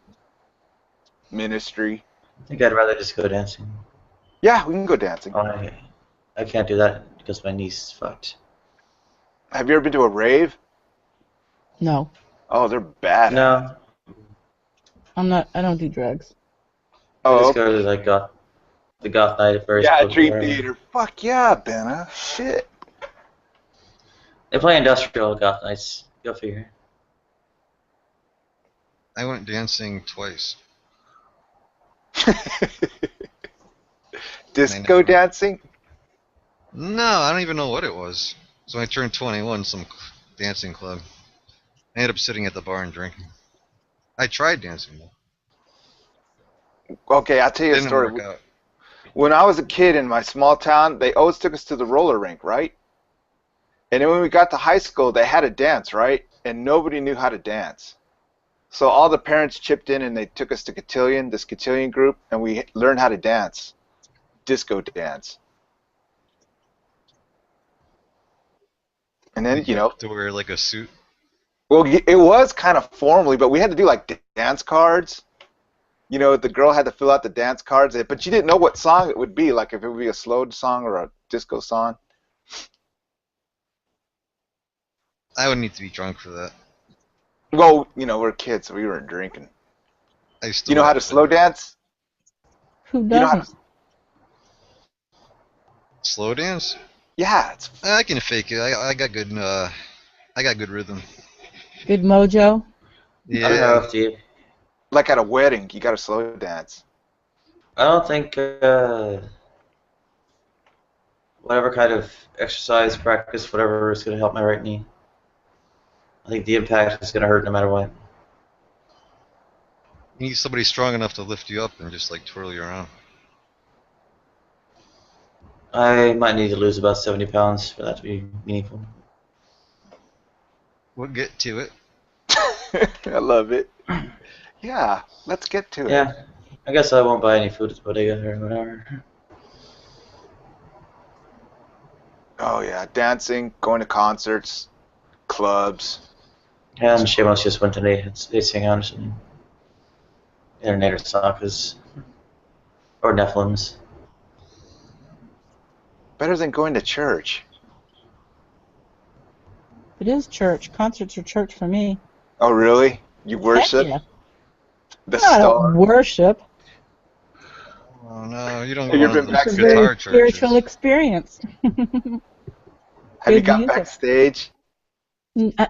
Ministry. I think I'd rather just go dancing. Yeah, we can go dancing. Oh, I can't do that because my knee's is fucked. Have you ever been to a rave? No, Oh, they're bad. No, I don't do drugs. I Oh, just go to like the goth night at first. yeah, go Dream wherever. Theater. Fuck yeah, Benna. Shit. They play industrial goth nights. Go figure. I went dancing twice. Disco dancing? No, I don't even know what it was. So when I turned 21, some dancing club. I ended up sitting at the bar and drinking. I tried dancing though. Okay, I'll tell you a Didn't story. work out. When I was a kid in my small town, they always took us to the roller rink, right? And then when we got to high school, they had a dance, right? And nobody knew how to dance. So all the parents chipped in and they took us to Cotillion, this Cotillion group, and we learned how to dance. Disco dance. And then, you know, To wear like a suit. well, it was kind of formally, but we had to do like dance cards. You know, the girl had to fill out the dance cards, but you didn't know what song it would be, like if it would be a slow song or a disco song. I would need to be drunk for that. Well, you know, we're kids, so we weren't drinking. I still You know how to have slow dance? Who You know how to, doesn't? slow dance. yeah, it's I can fake it. I got good. I got good rhythm. Good mojo. I don't know Yeah. if you. like at a wedding, you got to slow dance. I don't think whatever kind of exercise, practice, whatever is going to help my right knee. I think the impact is going to hurt no matter what. You need somebody strong enough to lift you up and just like twirl you around. I might need to lose about 70 pounds for that to be meaningful. We'll get to it. I love it. Yeah, let's get to it. Yeah, I guess I won't buy any food at the bodega or whatever. Oh yeah, dancing, going to concerts, clubs. And Shamos just went to they sing on some Internet or Sakas or Nephilims. Better than going to church. It is church. Concerts are church for me. Oh really? You worship Heck yeah. the No, I star? don't worship. Oh no, you don't Have go you to been those It's a backstage? guitar very churches. spiritual experience. Have you Good got music. backstage?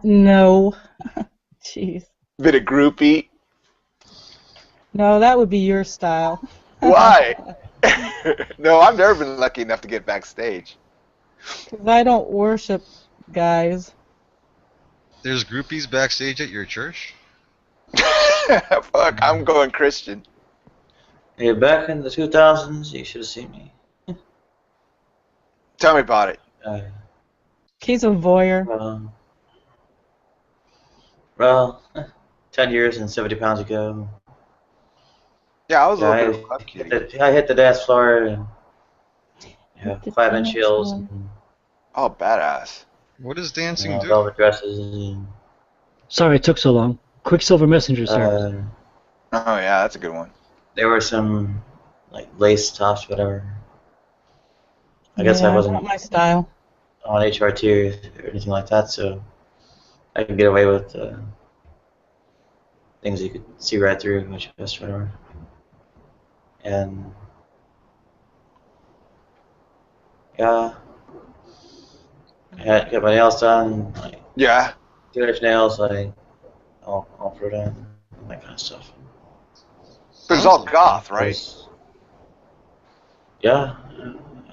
No. Jeez. Been a groupie? No, that would be your style. Why? No, I've never been lucky enough to get backstage. Because I don't worship guys. There's groupies backstage at your church? Fuck, I'm going Christian. Yeah, back in the 2000s, you should have seen me. Tell me about it. He's a voyeur. Well, 10 years and 70 pounds ago. Yeah, I was a Yeah, little bit of a club kitty. I hit the dance floor and The 5-inch dance heels floor. and Oh, badass. What does dancing do? velvet dresses and Sorry it took so long. Quicksilver Messenger service. Oh yeah, that's a good one. there were some like lace tops, whatever. I guess Yeah, I wasn't not my style. on HRT or anything like that, so I could get away with things you could see right through, which is whatever. And yeah, I had got my nails done, like Yeah. 2-inch nails, like all for done, and that kind of stuff. But it's all goth, right? Yeah,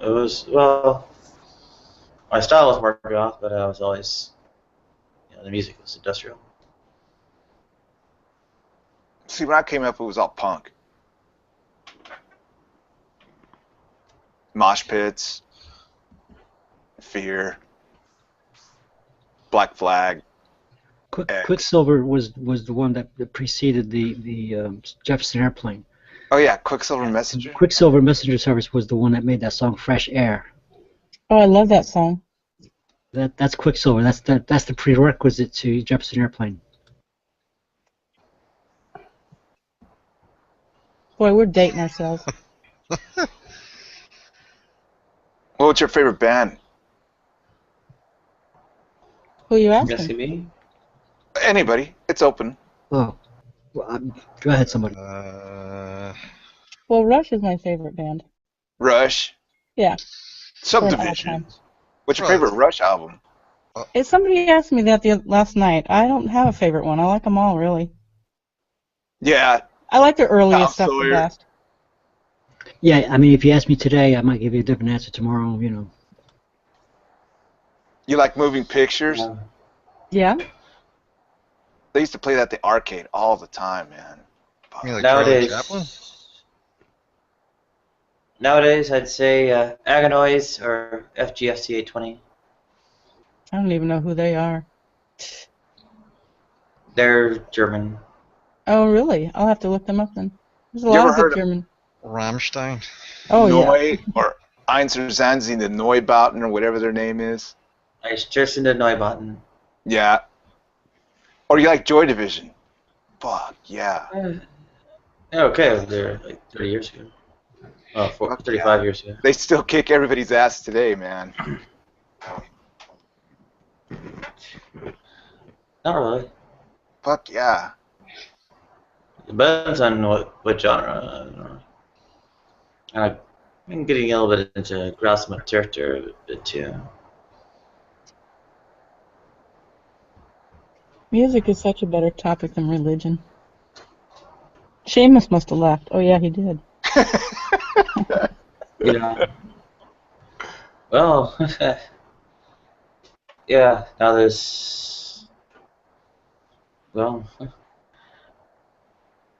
it was, well, my style was more goth, but I was always, the music was industrial. See, when I came up, it was all punk. Mosh pits, Fear, Black Flag. Quicksilver was the one that preceded the Jefferson Airplane. Oh yeah, Quicksilver Messenger. Quicksilver Messenger Service was the one that made that song "Fresh Air." Oh, I love that song. That's Quicksilver. That's the prerequisite to Jefferson Airplane. Boy, we're dating ourselves. What's your favorite band? Who are you Asking asking? me? Anybody. It's open. Oh, well, go ahead, somebody. Well, Rush is my favorite band. Rush. Yeah. Subdivisions. What's your favorite Rush album? Somebody asked me that last night. I don't have a favorite one. I like them all, really. Yeah. I like their earliest stuff Sawyer. the best. Yeah, I mean, if you ask me today, I might give you a different answer tomorrow. You like Moving Pictures? Yeah. They used to play that at the arcade all the time, man. You mean like Charlie Nowadays, Chaplin? nowadays I'd say Aganoids or FGFC 820. I don't even know who they are. They're German. Oh, really? I'll have to look them up then. There's a You lot ever of good heard of German. Rammstein? Oh, yeah. Neu or Einzelzanzi, the Neubauten or whatever their name is. Nice. Tristan to Neubauten. Yeah. Or you like Joy Division? Fuck yeah. Yeah, okay, I was there like 30 years ago. Oh, Fuck 35 yeah. years ago. They still kick everybody's ass today, man. Not really. Fuck yeah. It depends on what genre. I don't know. I'm getting a little bit into Grouse Maturter a bit too. Music is such a better topic than religion. Seamus must have left. Oh yeah, he did. Yeah. Well, yeah. Now there's. Well,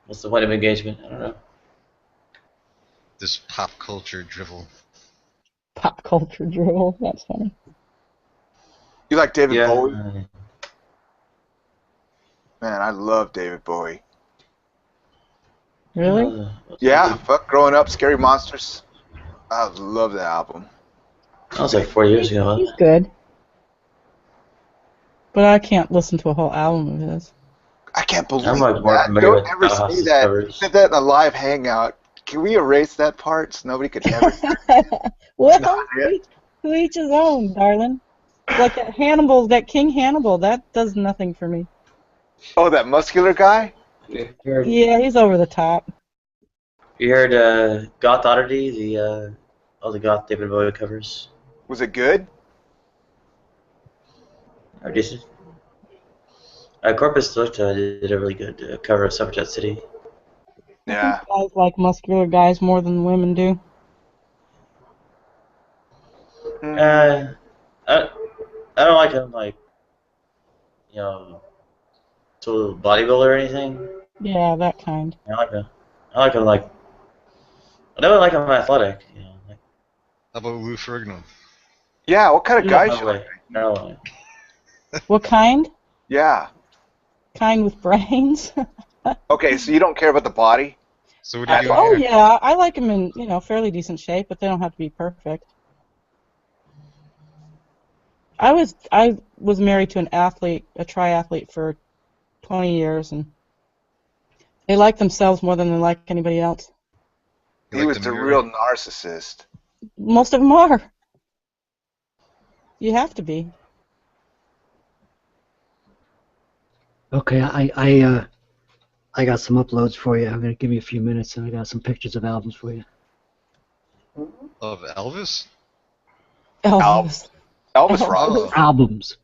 what's the point of engagement? I don't know. This pop culture drivel. Pop culture drivel. That's funny. You like David Yeah. Bowie? Man, I love David Bowie. Really? Yeah, fuck growing up, Scary Monsters. I love that album. That was like 4 years ago. He's good. But I can't listen to a whole album of his. I can't believe I'm like more that. familiar Don't with ever say Bauhaus's that. You covers. said that in a live hangout. Can we erase that part so nobody could ever Well, not it. to each his own, darling. Like that Hannibal, that King Hannibal, that does nothing for me. Oh, that muscular guy? You heard, Yeah, he's over the top. you heard Goth Oddity, all the Goth David Bowie covers Was it good? are decent. Corpus Delicti did a really good cover of Suffragette City. Yeah. Guys like muscular guys more than women do. I don't like him like, you know, total bodybuilder or anything. Yeah, that kind. I like him like, I never like him athletic. You know, like, How about Lou Ferrigno? Yeah, what kind of guy no should way, no way. What kind? Yeah. Kind with brains? Okay, so you don't care about the body? So what do you do Oh here? yeah, I like them in, fairly decent shape, but they don't have to be perfect. I was married to an athlete, a triathlete for 20 years, and they like themselves more than they like anybody else. He was the real narcissist. Most of them are. You have to be. Okay, I got some uploads for you. I'm gonna give you a few minutes, and I got some pictures of albums for you. Of Elvis? Elvis. Elvis rocks. Albums,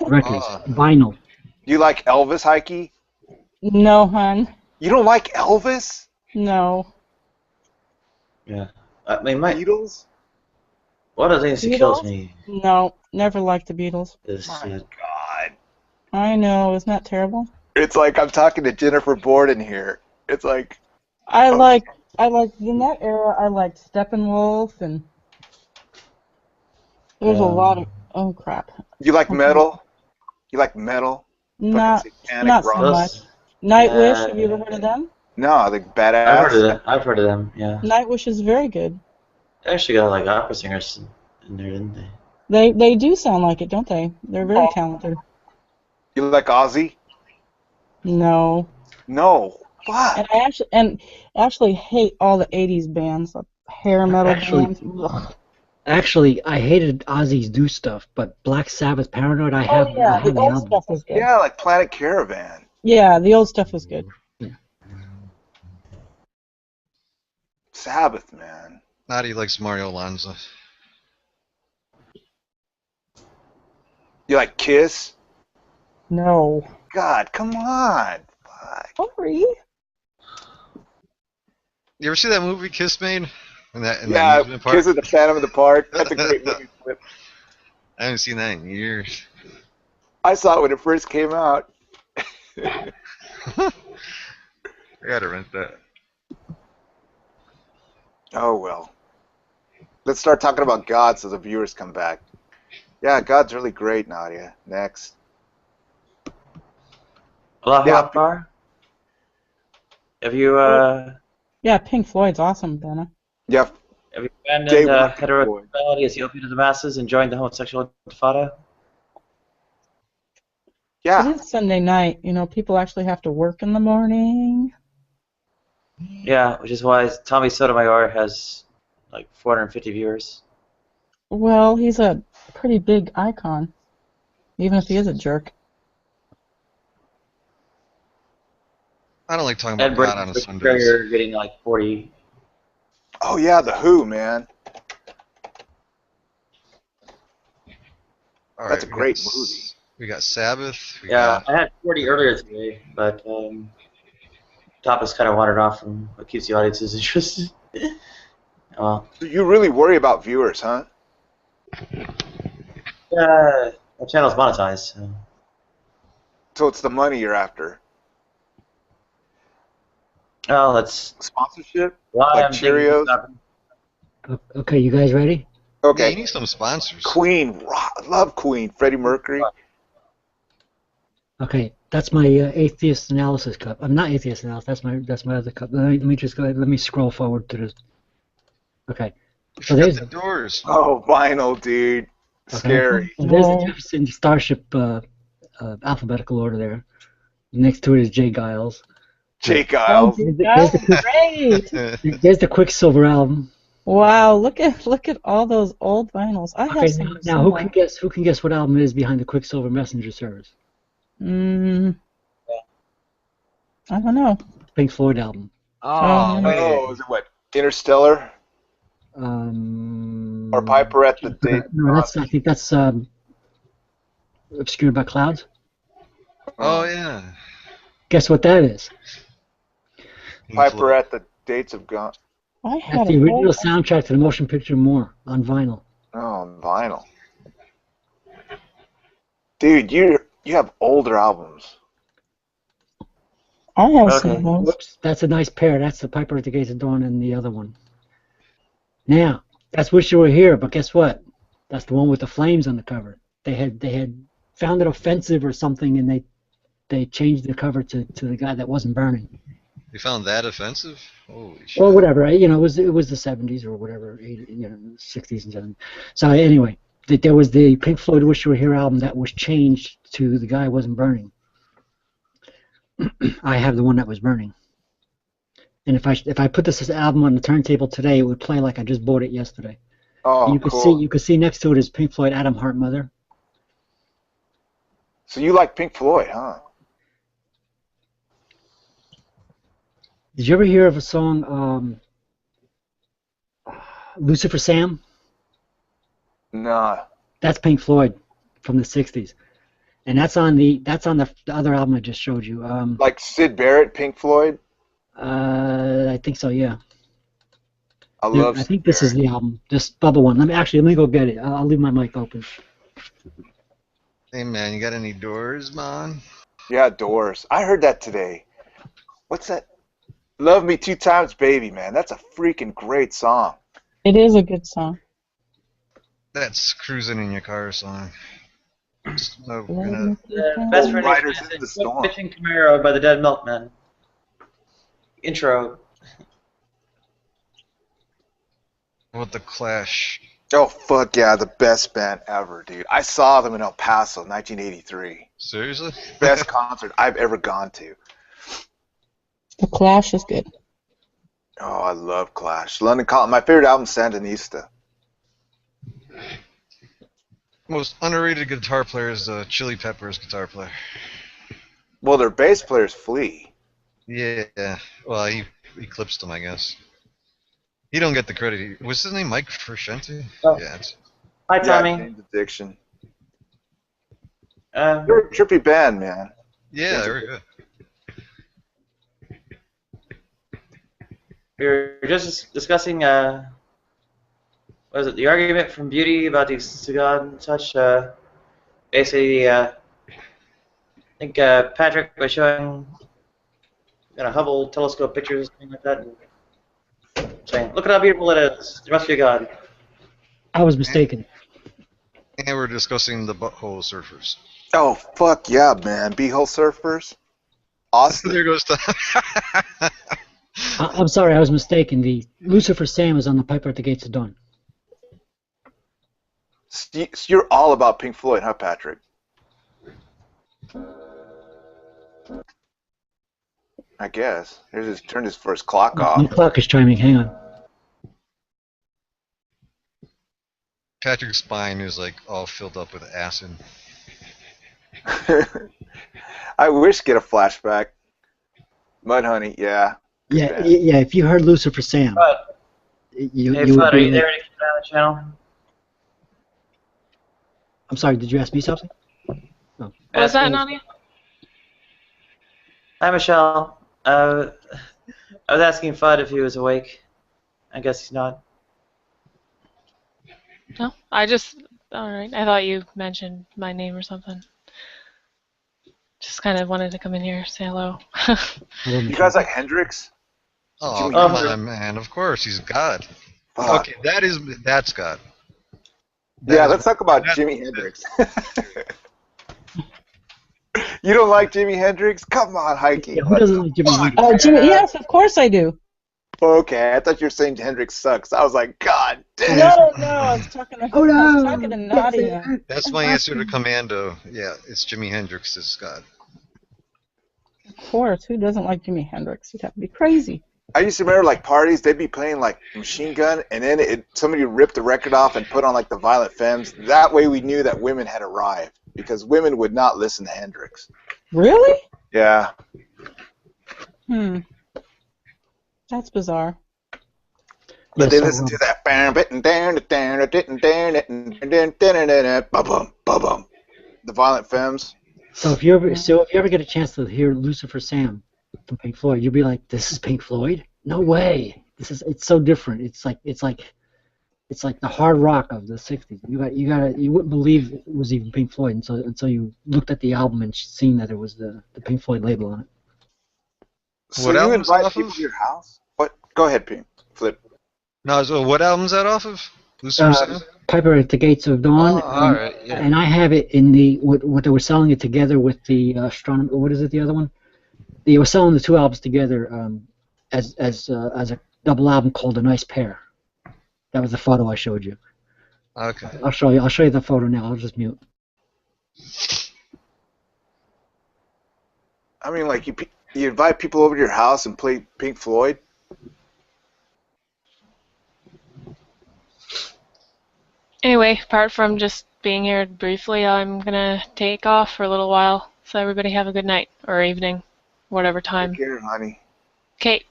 records, vinyl. You like Elvis, Heike? No, hun. You don't like Elvis? No. Yeah, I mean, Beatles? one of the things that kills me No, never liked the Beatles. is God. I know, isn't that terrible? It's like I'm talking to Jennifer Borden here. It's like I like in that era. I liked Steppenwolf, and there's a lot of crap. you like metal? You like metal? Not Fucking satanic not so rock? much. Nightwish. Have you ever heard of them? No, like badass. I've heard of them. Yeah, Nightwish is very good. they actually got like opera singers in there, didn't they? They do sound like it, don't they? They're very talented. You like Ozzy? No. No. Fuck. And I actually hate all the '80s bands, like hair metal bands. Ugh. Actually, I hated Ozzy's do stuff, but Black Sabbath, Paranoid, I have Yeah, the the old album. stuff was good. Yeah, like Planet Caravan. Yeah, the old stuff was good. Sabbath, man. Nadi likes Mario Lanza. You like Kiss? No. God, come on. Fuck. Sorry. You ever see that movie Kiss made? In that Yeah, amusement park? Kiss at the Phantom of the Park. That's a great movie clip. I haven't seen that in years. I saw it when it first came out. I gotta rent that. Oh, well. Let's start talking about God so the viewers come back. Yeah, God's really great, Nadia. Next. Allahu Yeah. Akbar? Have you Yeah, Pink Floyd's awesome, Dana. Yeah. have you Day abandoned one, heterosexuality as the opiate of the masses and joined the homosexual intifada? Yeah. It is Sunday night. You know, people actually have to work in the morning. Yeah, which is why Tommy Sotomayor has like 450 viewers. Well, he's a pretty big icon, even if he is a jerk. I don't like talking Ed about God Brady on a Rick Sundays. Carrier getting like 40. Oh yeah, the Who, man. All That's right, a great movie. We got Sabbath. We Yeah, got I had 40 earlier today, but topics kind of wandered off from what keeps the audience's interested. Well, You really worry about viewers, huh? yeah, my channel's monetized. So. So it's the money you're after. Well, that's Sponsorship? why Like I'm thinking of Cheerios? stopping. Okay, you guys ready? Yeah, Okay. you need some sponsors. Queen. Love Queen. Freddie Mercury. Okay, that's my atheist analysis cup. I'm not atheist analysis. That's my other cup. Let me just go ahead. Let me scroll forward to this. Okay. You So forgot there's the Doors. Oh, vinyl, dude. okay. Scary. So there's the Jefferson Starship alphabetical order there. Next to it is Jay Giles. Jay Oh, Giles. There's great! There's the Quicksilver album. Wow, look at all those old vinyls. I have Okay, some now who somewhere. can guess what album is behind the Quicksilver Messenger service? I don't know. Pink Floyd album. Oh, is it what? Interstellar? Or Piper at the Date? No, I think that's Obscured by Clouds. Oh yeah. Guess what that is? Piper at the Dates of Gone. I That's had the a original whole. soundtrack to the motion picture More on vinyl. Oh, vinyl. Dude, you have older albums. I have some of those. Whoops, that's a nice pair. That's the Piper at the Gates of Dawn and the other one. Now, that's Wish You Were Here, but guess what? That's the one with the flames on the cover. They had found it offensive or something, and they changed the cover to the guy that wasn't burning. You found that offensive? Holy shit. Well, whatever. You know, it was the 70s or whatever, 60s and 70s. So anyway, there was the Pink Floyd Wish You Were Here album that was changed to the guy wasn't burning. I have the one that was burning. And if I put this album on the turntable today, it would play like I just bought it yesterday. Oh, You could see next to it is Pink Floyd Atom Heart Mother. So you like Pink Floyd, huh? Did you ever hear of a song Lucifer Sam? Nah. That's Pink Floyd from the 60s. And that's on the other album I just showed you. Like Sid Barrett, Pink Floyd? I think so, yeah. I think this is the album. Just Bubba One. Let me go get it. I'll leave my mic open. Hey man, you got any Doors, man? Yeah, Doors. I heard that today. What's that? Love Me Two Times, Baby, man. That's a freaking great song. It is a good song. That's Cruising in Your Car song. Best friend Riders is in the Storm. Fishing Camaro by the Dead Milkmen. Intro. What the Clash? Oh, fuck yeah, the best band ever, dude. I saw them in El Paso, 1983. Seriously? Best concert I've ever gone to. The Clash is good. Oh, I love Clash. London Calling. My favorite album, Sandinista. Most underrated guitar player is the Chili Peppers guitar player. Well, their bass player's Flea. Yeah. Well, he eclipsed him, I guess. He don't get the credit. What's his name? Mike Frusciante? Oh. Yeah. Hi, Tommy. James Addiction. They're They're a trippy band, man. Yeah, very good. We were just discussing, what was it, the argument from Beauty about the God and such. Basically, I think Patrick was showing Hubble telescope pictures, something like that, and saying, "Look at how beautiful it is. There must be a God." I was mistaken. And we're discussing the Butthole Surfers. Oh, fuck yeah, man. Beehole Surfers. Austin. There goes the... I'm sorry, I was mistaken. The Lucifer Sam is on the Piper at the Gates of Dawn. So you're all about Pink Floyd, huh, Patrick? I guess. Here's his turned his first clock My off. clock is chiming. Hang on. Patrick's spine is like all filled up with acid. I wish to get a flashback. Mudhoney, yeah. good Yeah, band. yeah. If you heard Lucifer Sam, But you hey, you would Flood, are be you like, there to keep an eye on the channel? I'm sorry. Did you ask me something? What was that, Asking- Nadia? Hi, Michelle. I was asking Fudd if he was awake. I guess he's not. No, I just. All right. I thought you mentioned my name or something. Just kind of wanted to come in here, say hello. You guys like Hendrix? Oh, Jimi come Hendrix? on, man. Of course, he's God. Fuck. Okay, that's God. Yeah, is- let's talk about that- Jimi Hendrix. You don't like Jimi Hendrix? Come on, Heike. Yeah, who doesn't like Jimi Hendrix? Jimmy, yes, of course I do. Okay, I thought you were saying Hendrix sucks. I was like, God damn. No, I was talking to, I was talking to Don't Nadia. say that. That's my answer to Commando. Yeah, it's Jimi Hendrix is God. Of course, who doesn't like Jimi Hendrix? You'd have to be crazy. I used to remember like parties, they'd be playing like Machine Gun, and then somebody ripped the record off and put on like the Violent Femmes. That way we knew that women had arrived, because women would not listen to Hendrix. Really? Yeah. That's bizarre. But Yeah, they so, listen to that. The Violent Femmes. So if you ever get a chance to hear Lucifer Sam from Pink Floyd, you'll be like, "This is Pink Floyd? No way! It's so different. It's like the hard rock of the '60s. You wouldn't believe it was even Pink Floyd until you looked at the album and seen that it was the Pink Floyd label on it. So What you album's invite off people of? to your house? What? Go ahead, Pink. Flip. No, so what album's that off of? Lucifer Sam? Piper at the Gates of Dawn. Oh, all right, yeah. And I have it in the what they were selling it together with the astronomy. What is it? The other one? They were selling the two albums together as a double album called A Nice Pair. That was the photo I showed you. Okay. I'll show you the photo now. I'll just mute. I mean, like you invite people over to your house and play Pink Floyd. Anyway, apart from just being here briefly, I'm gonna take off for a little while. So everybody have a good night or evening, whatever time. Take care, honey. Okay,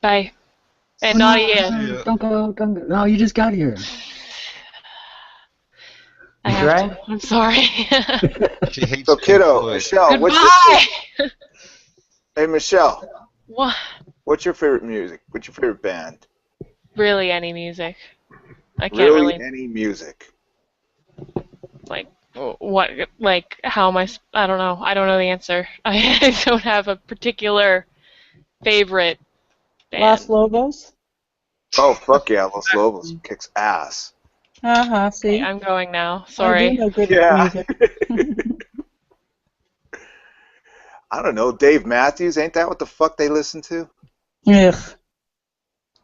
bye. And Nadia. Yeah. Don't go. No, you just got here. I have drank? to. I'm sorry. She hates So, Pink kiddo, Floyd. Michelle, Goodbye. Hey, Michelle, What? what's your favorite music? What's your favorite band? Really, any music? I can't Really, really any music? like what like how am I don't know. I don't know the answer. I don't have a particular favorite band. Los Lobos? Oh, fuck yeah, Los Lobos kicks ass. See? Okay, I'm going now. I Sorry. do know good Yeah. music. I don't know, Dave Matthews, ain't that what the fuck they listen to? Ugh.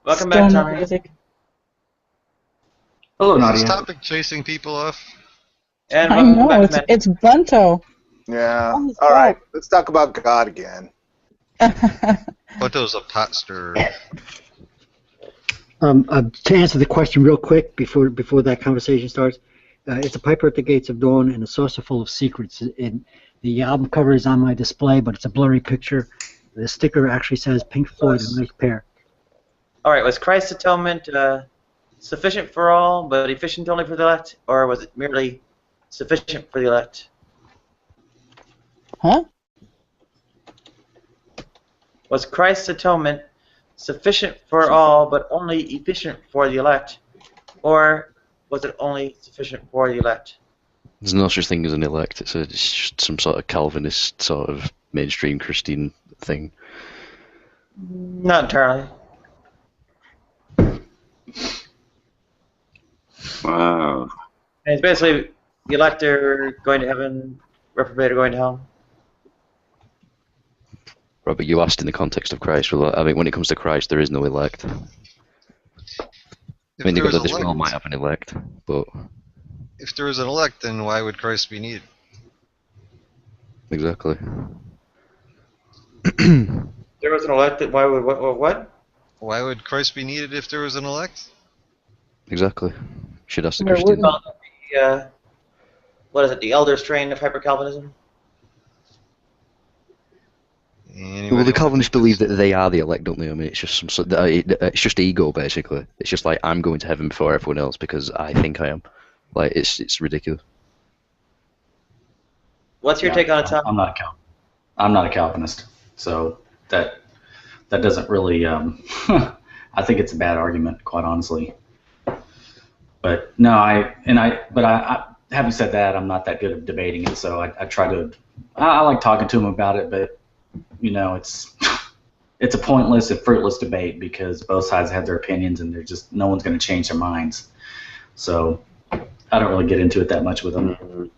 Welcome back, Stoner Tommy. music. Hello, Is Nadia. this topic chasing people off? And I welcome know, back, Matt. it's Bunto. Yeah. Oh, his All right, let's talk about God again. Bunto's a pot stirrer. To answer the question real quick before that conversation starts, it's a Piper at the Gates of Dawn and a Saucer Full of Secrets. And the album cover is on my display, but it's a blurry picture. The sticker actually says Pink Floyd, A Nice Pair. All right, was Christ's atonement sufficient for all, but efficient only for the elect, or was it merely sufficient for the elect? Huh? Was Christ's atonement sufficient for all, but only efficient for the elect, or was it only sufficient for the elect? There's no such thing as an elect. It's just some sort of Calvinist sort of mainstream Christian thing. Not entirely. Wow. And it's basically the elect are going to heaven, reprobate are going to hell. Right, but you asked in the context of Christ. Well, I mean, when it comes to Christ, there is no elect. I mean, there was this elect- world might have an elect, but If there was an elect, then why would Christ be needed? Exactly. There was an elected. Why would what? Why would Christ be needed if there was an elect? Exactly. Should ask the There Christian. wouldn't. What is it? The elder strain of hyper Calvinism. Well, the Calvinists believe that they are the elect, don't they? I mean, it's just it's just ego, basically. It's just like, I'm going to heaven before everyone else because I think I am. Like, it's ridiculous. What's your take on it, Tom? I'm not a Calvinist, so that doesn't really. I think it's a bad argument, quite honestly. But no, having said that, I'm not that good at debating it. So I try to. I like talking to him about it, but you know, it's a pointless and fruitless debate because both sides have their opinions, and they're just no one's going to change their minds. So I don't really get into it that much with them.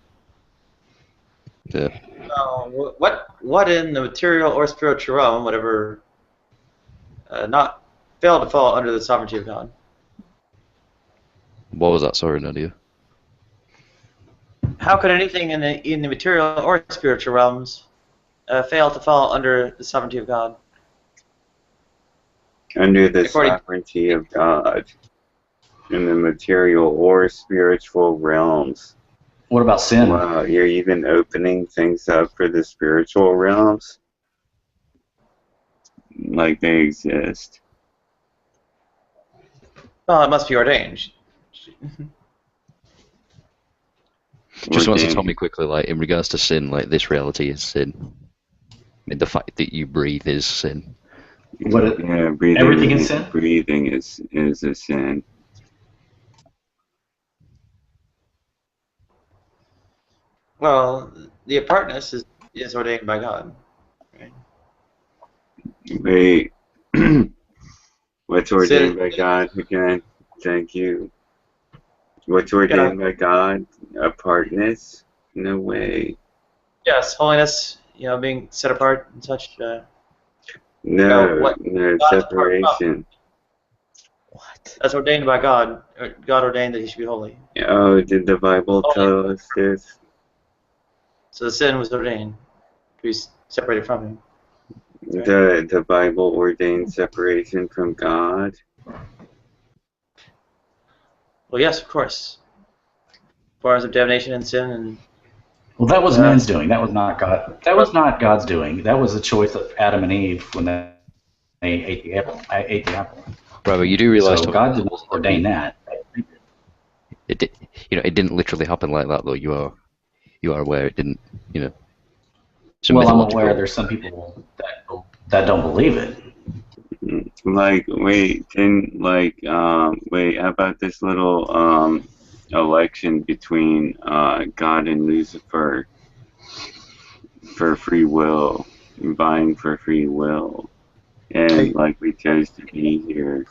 Yeah. What in the material or spiritual realm, whatever, not fail to fall under the sovereignty of God? What was that? Sorry, Nadia. How could anything in the material or spiritual realms fail to fall under the sovereignty of God? Under the sovereignty of God, in the material or spiritual realms. What about sin? Wow, you're even opening things up for the spiritual realms? Like they exist. Well, it must be ordained. Just want to tell me quickly, like, in regards to sin, like, this reality is sin. I mean, the fact that you breathe is sin. Yeah, breathing, everything is sin? Breathing is a sin. Well, the apartness is ordained by God. Right? Wait, what's ordained by God again? Thank you. What's ordained by God? Apartness? No way. Yes, holiness, being set apart and such. No, separation. What? That's ordained by God. God ordained that he should be holy. Oh, did the Bible tell us this? So the sin was ordained to be separated from him. The Bible ordained separation from God? Well, yes, of course. As far as of damnation and sin and... Well, that was man's doing. That was not God. That was not God's doing. That was the choice of Adam and Eve when they ate the apple. Right, but you do realize... So God didn't ordain that. It did, it didn't literally happen like that, though. You are aware it didn't, Well, I'm aware there's some people that don't believe it. Like, wait, how about this little election between God and Lucifer for free will, vying for free will, and we chose to be here.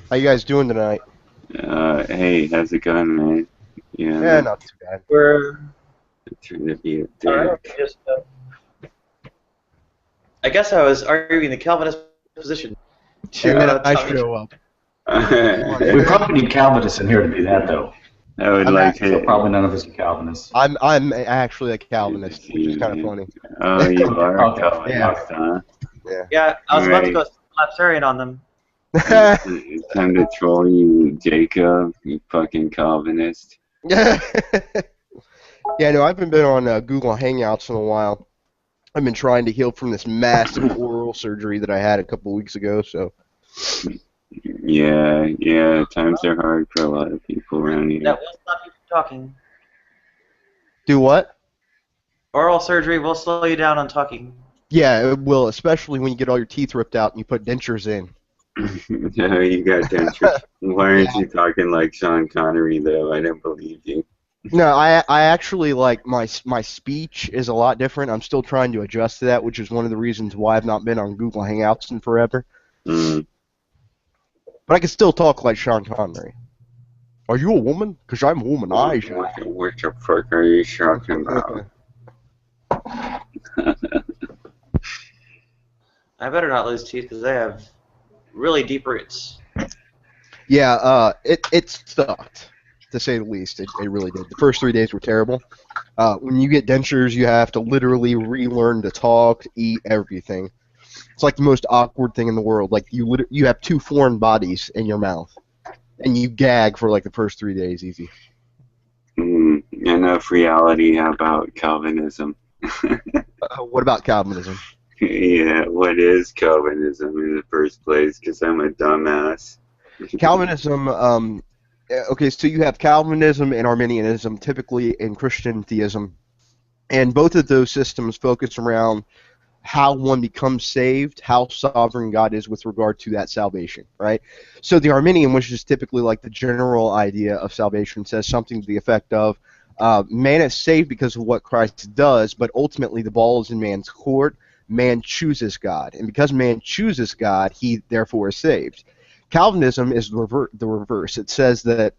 How you guys doing tonight? Hey, how's it going, man? Yeah, not too bad. We're trying to be a dick. I guess I was arguing the Calvinist position. Yeah, I show up. We probably need Calvinists in here to do that, though. I would So probably none of us are Calvinists. I'm actually a Calvinist, which is kind of funny. Oh, you are a Calvinist, yeah. huh? Yeah, I was about to go Lapsarian on them. It's time to troll you, Jacob, you fucking Calvinist. Yeah, no, I haven't been on Google Hangouts in a while. I've been trying to heal from this massive oral surgery that I had a couple weeks ago, so... Yeah, times are hard for a lot of people around here. That will stop you from talking. Do what? Oral surgery will slow you down on talking. Yeah, it will, especially when you get all your teeth ripped out and you put dentures in. No, you got dentures. Why aren't you talking like Sean Connery, though? I don't believe you. No, I actually, my speech is a lot different. I'm still trying to adjust to that, which is one of the reasons why I've not been on Google Hangouts in forever. Mm. But I can still talk like Sean Connery. Are you a woman? Because I'm womanized. What the fuck are you talking about? I better not lose teeth because they have really deep roots. Yeah, it sucked. to say the least. It really did. The first 3 days were terrible. When you get dentures, you have to literally relearn to talk, to eat, everything. It's like the most awkward thing in the world. Like you have two foreign bodies in your mouth, and you gag for like the first 3 days easy. Enough reality. How about Calvinism? What about Calvinism? Yeah, what is Calvinism in the first place? Because I'm a dumbass. Calvinism, okay, so you have Calvinism and Arminianism, typically in Christian theism, and both of those systems focus around how one becomes saved, how sovereign God is with regard to that salvation, right? So the Arminian, which is typically like the general idea of salvation, says something to the effect of, man is saved because of what Christ does, but ultimately the ball is in man's court. Man chooses God, and because man chooses God, he therefore is saved. Calvinism is the reverse. It says that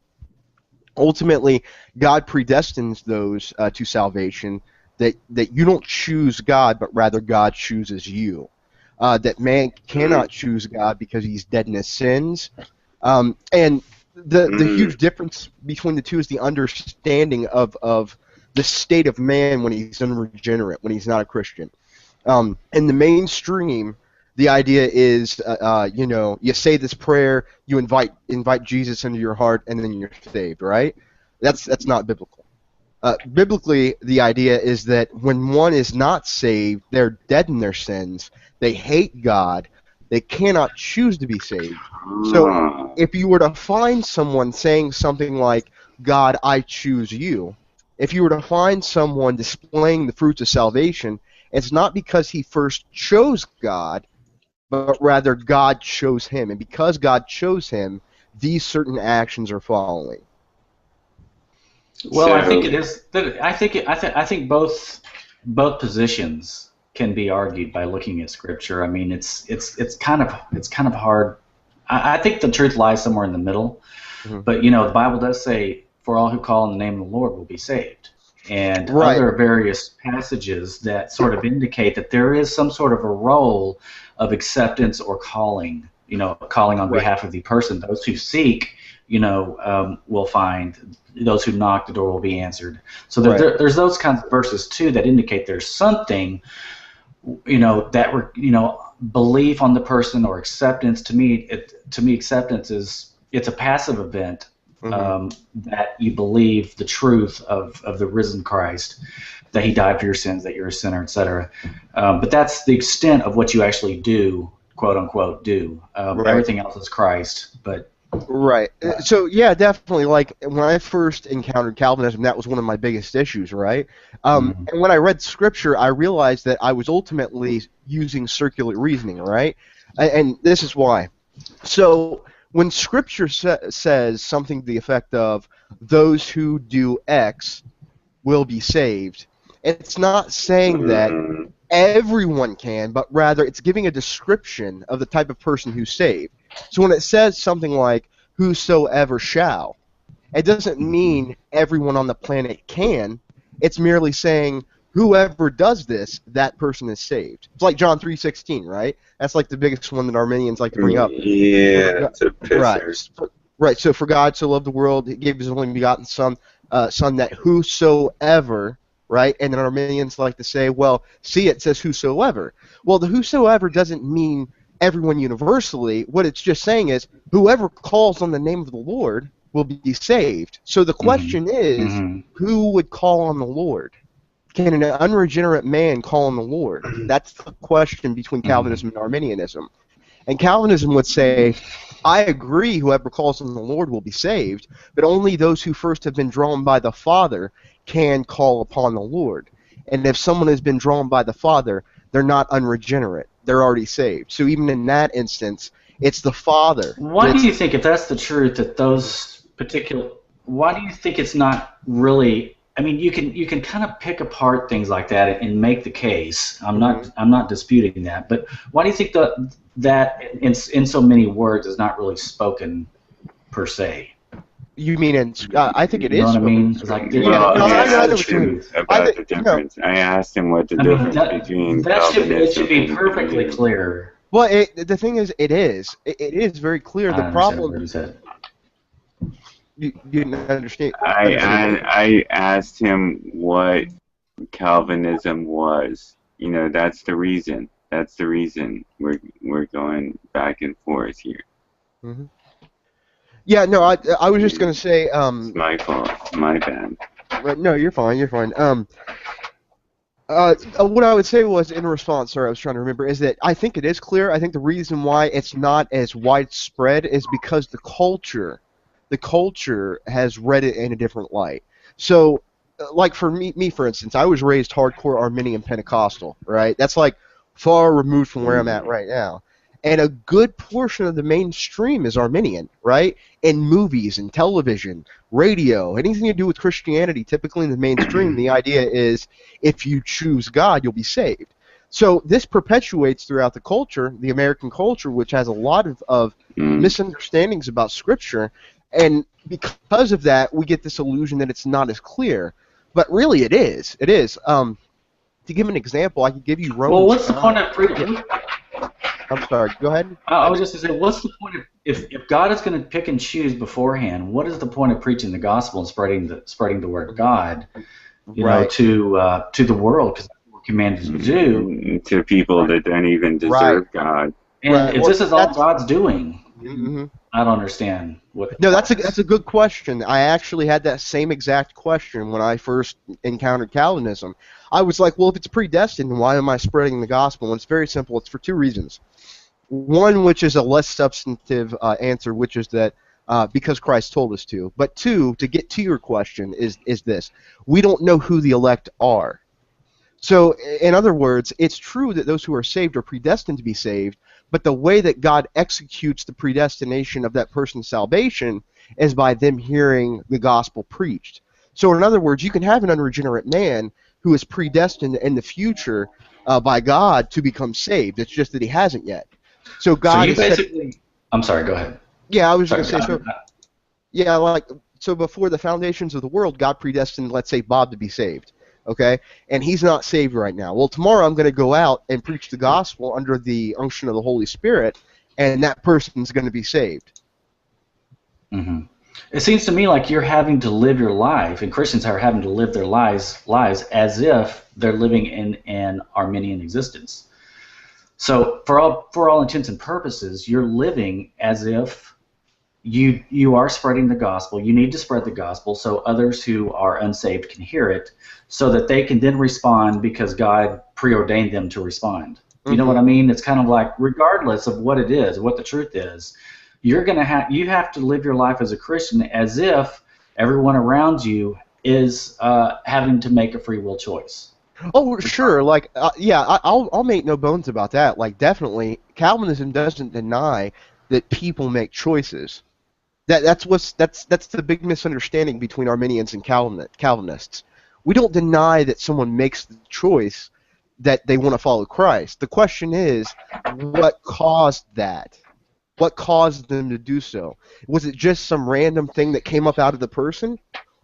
ultimately God predestines those to salvation, that you don't choose God, but rather God chooses you. That man cannot choose God because he's dead in his sins. And the huge difference between the two is the understanding of the state of man when he's unregenerate, when he's not a Christian. In the mainstream, the idea is, you say this prayer, you invite Jesus into your heart, and then you're saved, right? That's not biblical. Biblically, the idea is that when one is not saved, they're dead in their sins, they hate God, they cannot choose to be saved. So if you were to find someone saying something like, God, I choose you, if you were to find someone displaying the fruits of salvation, it's not because he first chose God, but rather God chose him. And because God chose him, these certain actions are following. Well, I think it is. I think both positions can be argued by looking at Scripture. I mean, it's kind of hard. I think the truth lies somewhere in the middle. Mm-hmm. But the Bible does say, "For all who call on the name of the Lord will be saved." And other various passages that sort of indicate that there is some sort of a role of acceptance or calling, calling on behalf of the person. Those who seek, will find. Those who knock, the door will be answered. So there's those kinds of verses too that indicate there's something, belief on the person or acceptance. To me, acceptance is it's a passive event. That you believe the truth of the risen Christ, that he died for your sins, that you're a sinner, etc. But that's the extent of what you actually do, quote unquote, do. Everything else is Christ, but. Right. So yeah, definitely. Like when I first encountered Calvinism, that was one of my biggest issues, right? And when I read Scripture, I realized that I was ultimately using circular reasoning, right? And this is why. So when Scripture says something to the effect of "those who do X will be saved," it's not saying that everyone can, but rather it's giving a description of the type of person who's saved. So when it says something like "whosoever shall," it doesn't mean everyone on the planet can. It's merely saying whoever does this, that person is saved. It's like John 3:16, right? That's like the biggest one that Arminians like to bring up. Yeah, it's a pisser. Right. So for God so loved the world, he gave his only begotten Son, that whosoever, right? And then Arminians like to say, well, see, it says whosoever. Well, the whosoever doesn't mean everyone universally. What it's just saying is whoever calls on the name of the Lord will be saved. So the question is, who would call on the Lord? Can an unregenerate man call on the Lord? That's the question between Calvinism and Arminianism. And Calvinism would say, I agree whoever calls on the Lord will be saved, but only those who first have been drawn by the Father can call upon the Lord. And if someone has been drawn by the Father, they're not unregenerate. They're already saved. So even in that instance, it's the Father. Why do you think, if that's the truth, that those particular... Why do you think it's not really... I mean, you can kind of pick apart things like that and make the case. I'm not disputing that, but why do you think that in so many words is not really spoken per se? You mean I think it is. You know what I mean? Like, the difference. I asked him what the difference between it should be perfectly clear. Well, the thing is, it is very clear. The problem. You didn't understand. I asked him what Calvinism was. You know, that's the reason. That's the reason we're going back and forth here. Mm-hmm. Yeah, no, I was just gonna say. It's my fault. My bad. No, you're fine. You're fine. What I would say was in response, sorry, I was trying to remember, is that I think it is clear. I think the reason why it's not as widespread is because the culture has read it in a different light. So, like for me, for instance, I was raised hardcore Arminian Pentecostal, right? That's like far removed from where I'm at right now. And a good portion of the mainstream is Arminian, right? In movies and television, radio, anything to do with Christianity, typically in the mainstream, the idea is if you choose God, you'll be saved. So this perpetuates throughout the culture, the American culture, which has a lot of misunderstandings about Scripture, and because of that, we get this illusion that it's not as clear. But really, it is. It is. To give an example, I could give you Romans. Well, what's the point of preaching? I'm sorry. Go ahead. I was just going to say, what's the point of if God is going to pick and choose beforehand? What is the point of preaching the gospel and spreading the word of God, you know, to the world? Because that's what we're commanded to do. To people that don't even deserve God. And if this is all God's doing, mm-hmm. I don't understand what. No, that's a good question. I actually had that same exact question when I first encountered Calvinism. I was like, well, if it's predestined, why am I spreading the gospel? And it's very simple. It's for two reasons. One, which is a less substantive answer, which is that because Christ told us to. But two, to get to your question, is this. We don't know who the elect are. So, in other words, it's true that those who are saved are predestined to be saved, but the way that God executes the predestination of that person's salvation is by them hearing the gospel preached. So, in other words, you can have an unregenerate man who is predestined in the future by God to become saved. It's just that he hasn't yet. So God you basically. I'm sorry. Go ahead. Yeah, I was going to say so. Yeah, so before the foundations of the world, God predestined, let's say, Bob to be saved. Okay, and he's not saved right now. Well, tomorrow I'm going to go out and preach the gospel under the unction of the Holy Spirit, and that person's going to be saved. Mm-hmm. It seems to me like you're having to live your life, and Christians are having to live their lives as if they're living in an Arminian existence. So for all intents and purposes, you're living as if you are spreading the gospel. You need to spread the gospel so others who are unsaved can hear it, so that they can then respond because God preordained them to respond. You know what I mean? It's kind of like, regardless of what it is, what the truth is, you have to live your life as a Christian as if everyone around you is having to make a free will choice. Oh, sure. Like, I'll make no bones about that. Like, definitely, Calvinism doesn't deny that people make choices. That's the big misunderstanding between Arminians and Calvinists. We don't deny that someone makes the choice that they want to follow Christ. The question is, what caused that? What caused them to do so? Was it just some random thing that came up out of the person?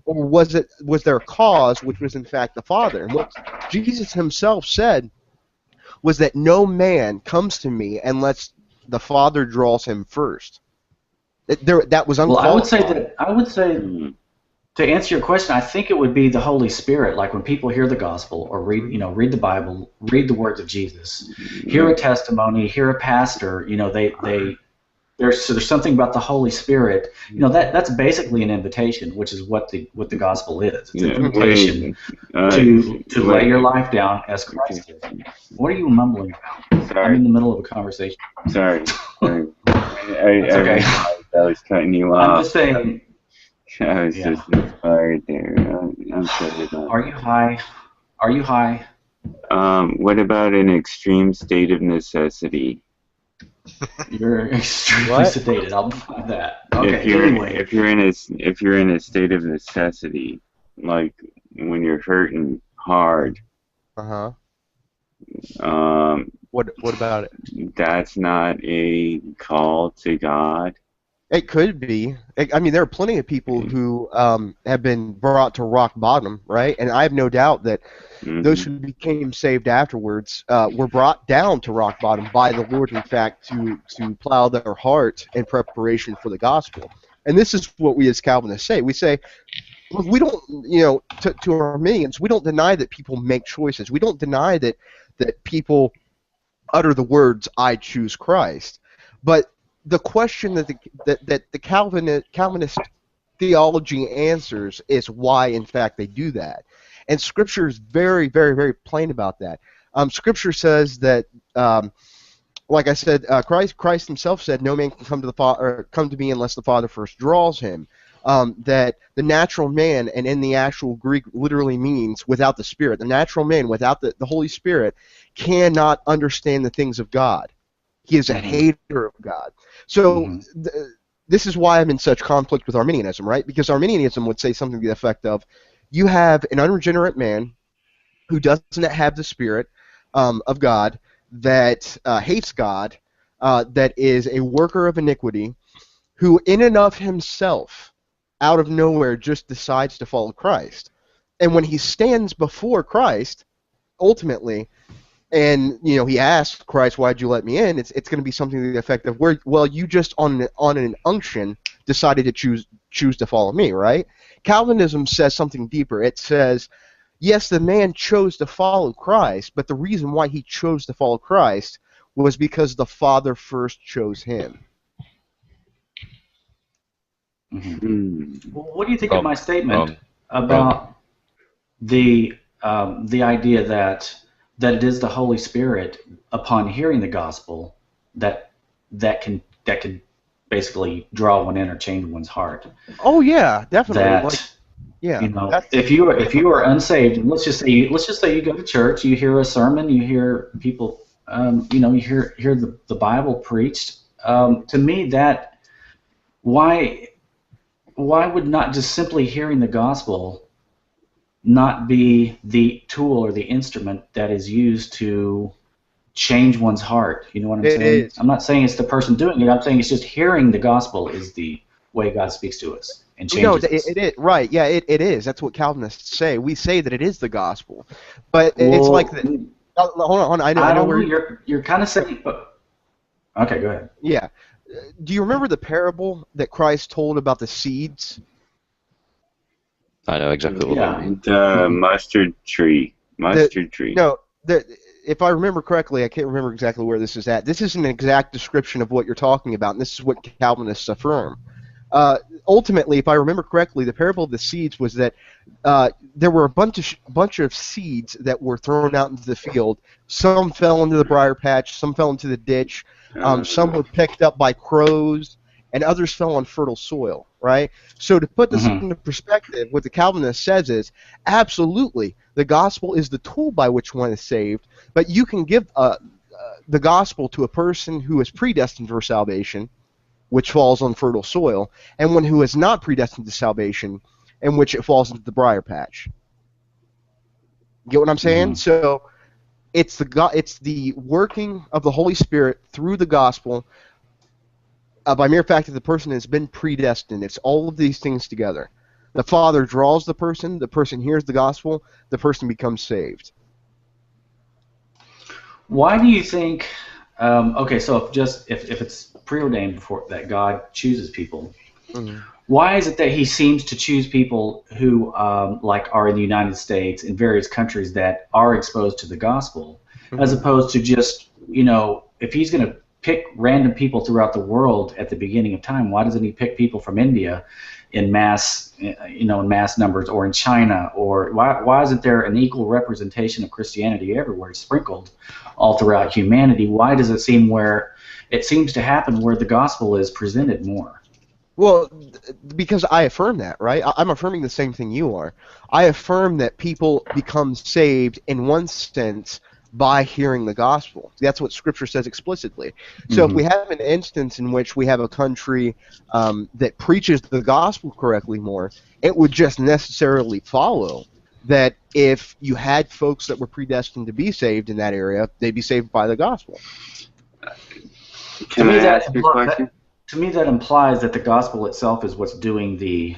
Or was there a cause, which was in fact the Father? And what Jesus himself said was that no man comes to me unless the Father draws him first. That was unqualified. Well, I would say to answer your question, I think it would be the Holy Spirit. Like when people hear the gospel or read the Bible, read the words of Jesus, hear a testimony, hear a pastor, there's something about the Holy Spirit. That's basically an invitation, which is what the gospel is. It's an invitation to lay your life down as Christ did. What are you mumbling about? Sorry. I'm in the middle of a conversation. Sorry. It's okay. I was cutting you off. I'm just saying. I was just inspired there. I'm sorry about Are you high? Are you high? What about an extreme state of necessity? You're extremely sedated. I'll find that. Okay. If you're in a state of necessity, like when you're hurting hard. What about it? That's not a call to God. It could be. I mean, there are plenty of people who have been brought to rock bottom, right? And I have no doubt that those who became saved afterwards were brought down to rock bottom by the Lord, in fact, to plow their heart in preparation for the gospel. And this is what we as Calvinists say. We say, look, we don't, to Arminians, we don't deny that people make choices. We don't deny that people utter the words, I choose Christ. But the question that the Calvinist theology answers is why, in fact, they do that. And Scripture is very, very, very plain about that. Scripture says that, like I said, Christ himself said, no man can come to the Father, come to me unless the Father first draws him. That the natural man, and in the actual Greek literally means without the Spirit. The natural man without the Holy Spirit cannot understand the things of God. He is a hater of God. So this is why I'm in such conflict with Arminianism, right? Because Arminianism would say something to the effect of, you have an unregenerate man who doesn't have the Spirit of God, that hates God, that is a worker of iniquity, who in and of himself, out of nowhere, just decides to follow Christ. And when he stands before Christ, ultimately, and he asks Christ, "Why'd you let me in?" It's going to be something to the effect of, "Well, you just on an unction decided to choose to follow me," right? Calvinism says something deeper. It says, yes, the man chose to follow Christ, but the reason why he chose to follow Christ was because the Father first chose him. Well, what do you think of my statement about the idea that it is the Holy Spirit, upon hearing the gospel, that can basically draw one in or change one's heart? Oh yeah, definitely. That if you are unsaved, and let's just say you go to church, you hear a sermon, you hear people, you hear the Bible preached. To me, that why would not just simply hearing the gospel not be the tool or the instrument that is used to change one's heart? You know what I'm saying? I'm not saying it's the person doing it. I'm saying it's just hearing the gospel is the way God speaks to us and changes us. It is right. Yeah, it is. That's what Calvinists say. We say that it is the gospel, but it's like the. Hold on. I know where you're kind of saying. But okay, go ahead. Yeah. Do you remember the parable that Christ told about the seeds? I know exactly what that means. The mustard tree. No, if I remember correctly, I can't remember exactly where this is at. This is an exact description of what you're talking about, and this is what Calvinists affirm. Ultimately, if I remember correctly, the parable of the seeds was that there were a bunch of seeds that were thrown out into the field. Some fell into the briar patch, some fell into the ditch, some were picked up by crows, and others fell on fertile soil, right? So to put this into perspective, what the Calvinist says is, absolutely, the gospel is the tool by which one is saved, but you can give the gospel to a person who is predestined for salvation, which falls on fertile soil, and one who is not predestined to salvation, in which it falls into the briar patch. Get what I'm saying? So it's the working of the Holy Spirit through the gospel by mere fact that the person has been predestined. It's all of these things together. The Father draws the person hears the gospel, the person becomes saved. Why do you think? Okay, so if it's preordained before that God chooses people, why is it that He seems to choose people who like are in the United States, in various countries that are exposed to the gospel, as opposed to just if He's going to pick random people throughout the world at the beginning of time, why doesn't He pick people from India in mass numbers, or in China, or why isn't there an equal representation of Christianity everywhere, sprinkled all throughout humanity? Why does it seem to happen where the gospel is presented more? Well, because I affirm that, right? I'm affirming the same thing you are. I affirm that people become saved in one sense by hearing the gospel. That's what Scripture says explicitly. So if we have an instance in which we have a country that preaches the gospel correctly more, it would just necessarily follow that if you had folks that were predestined to be saved in that area, they'd be saved by the gospel. Can I ask you a question? To me, that implies that the gospel itself is what's doing is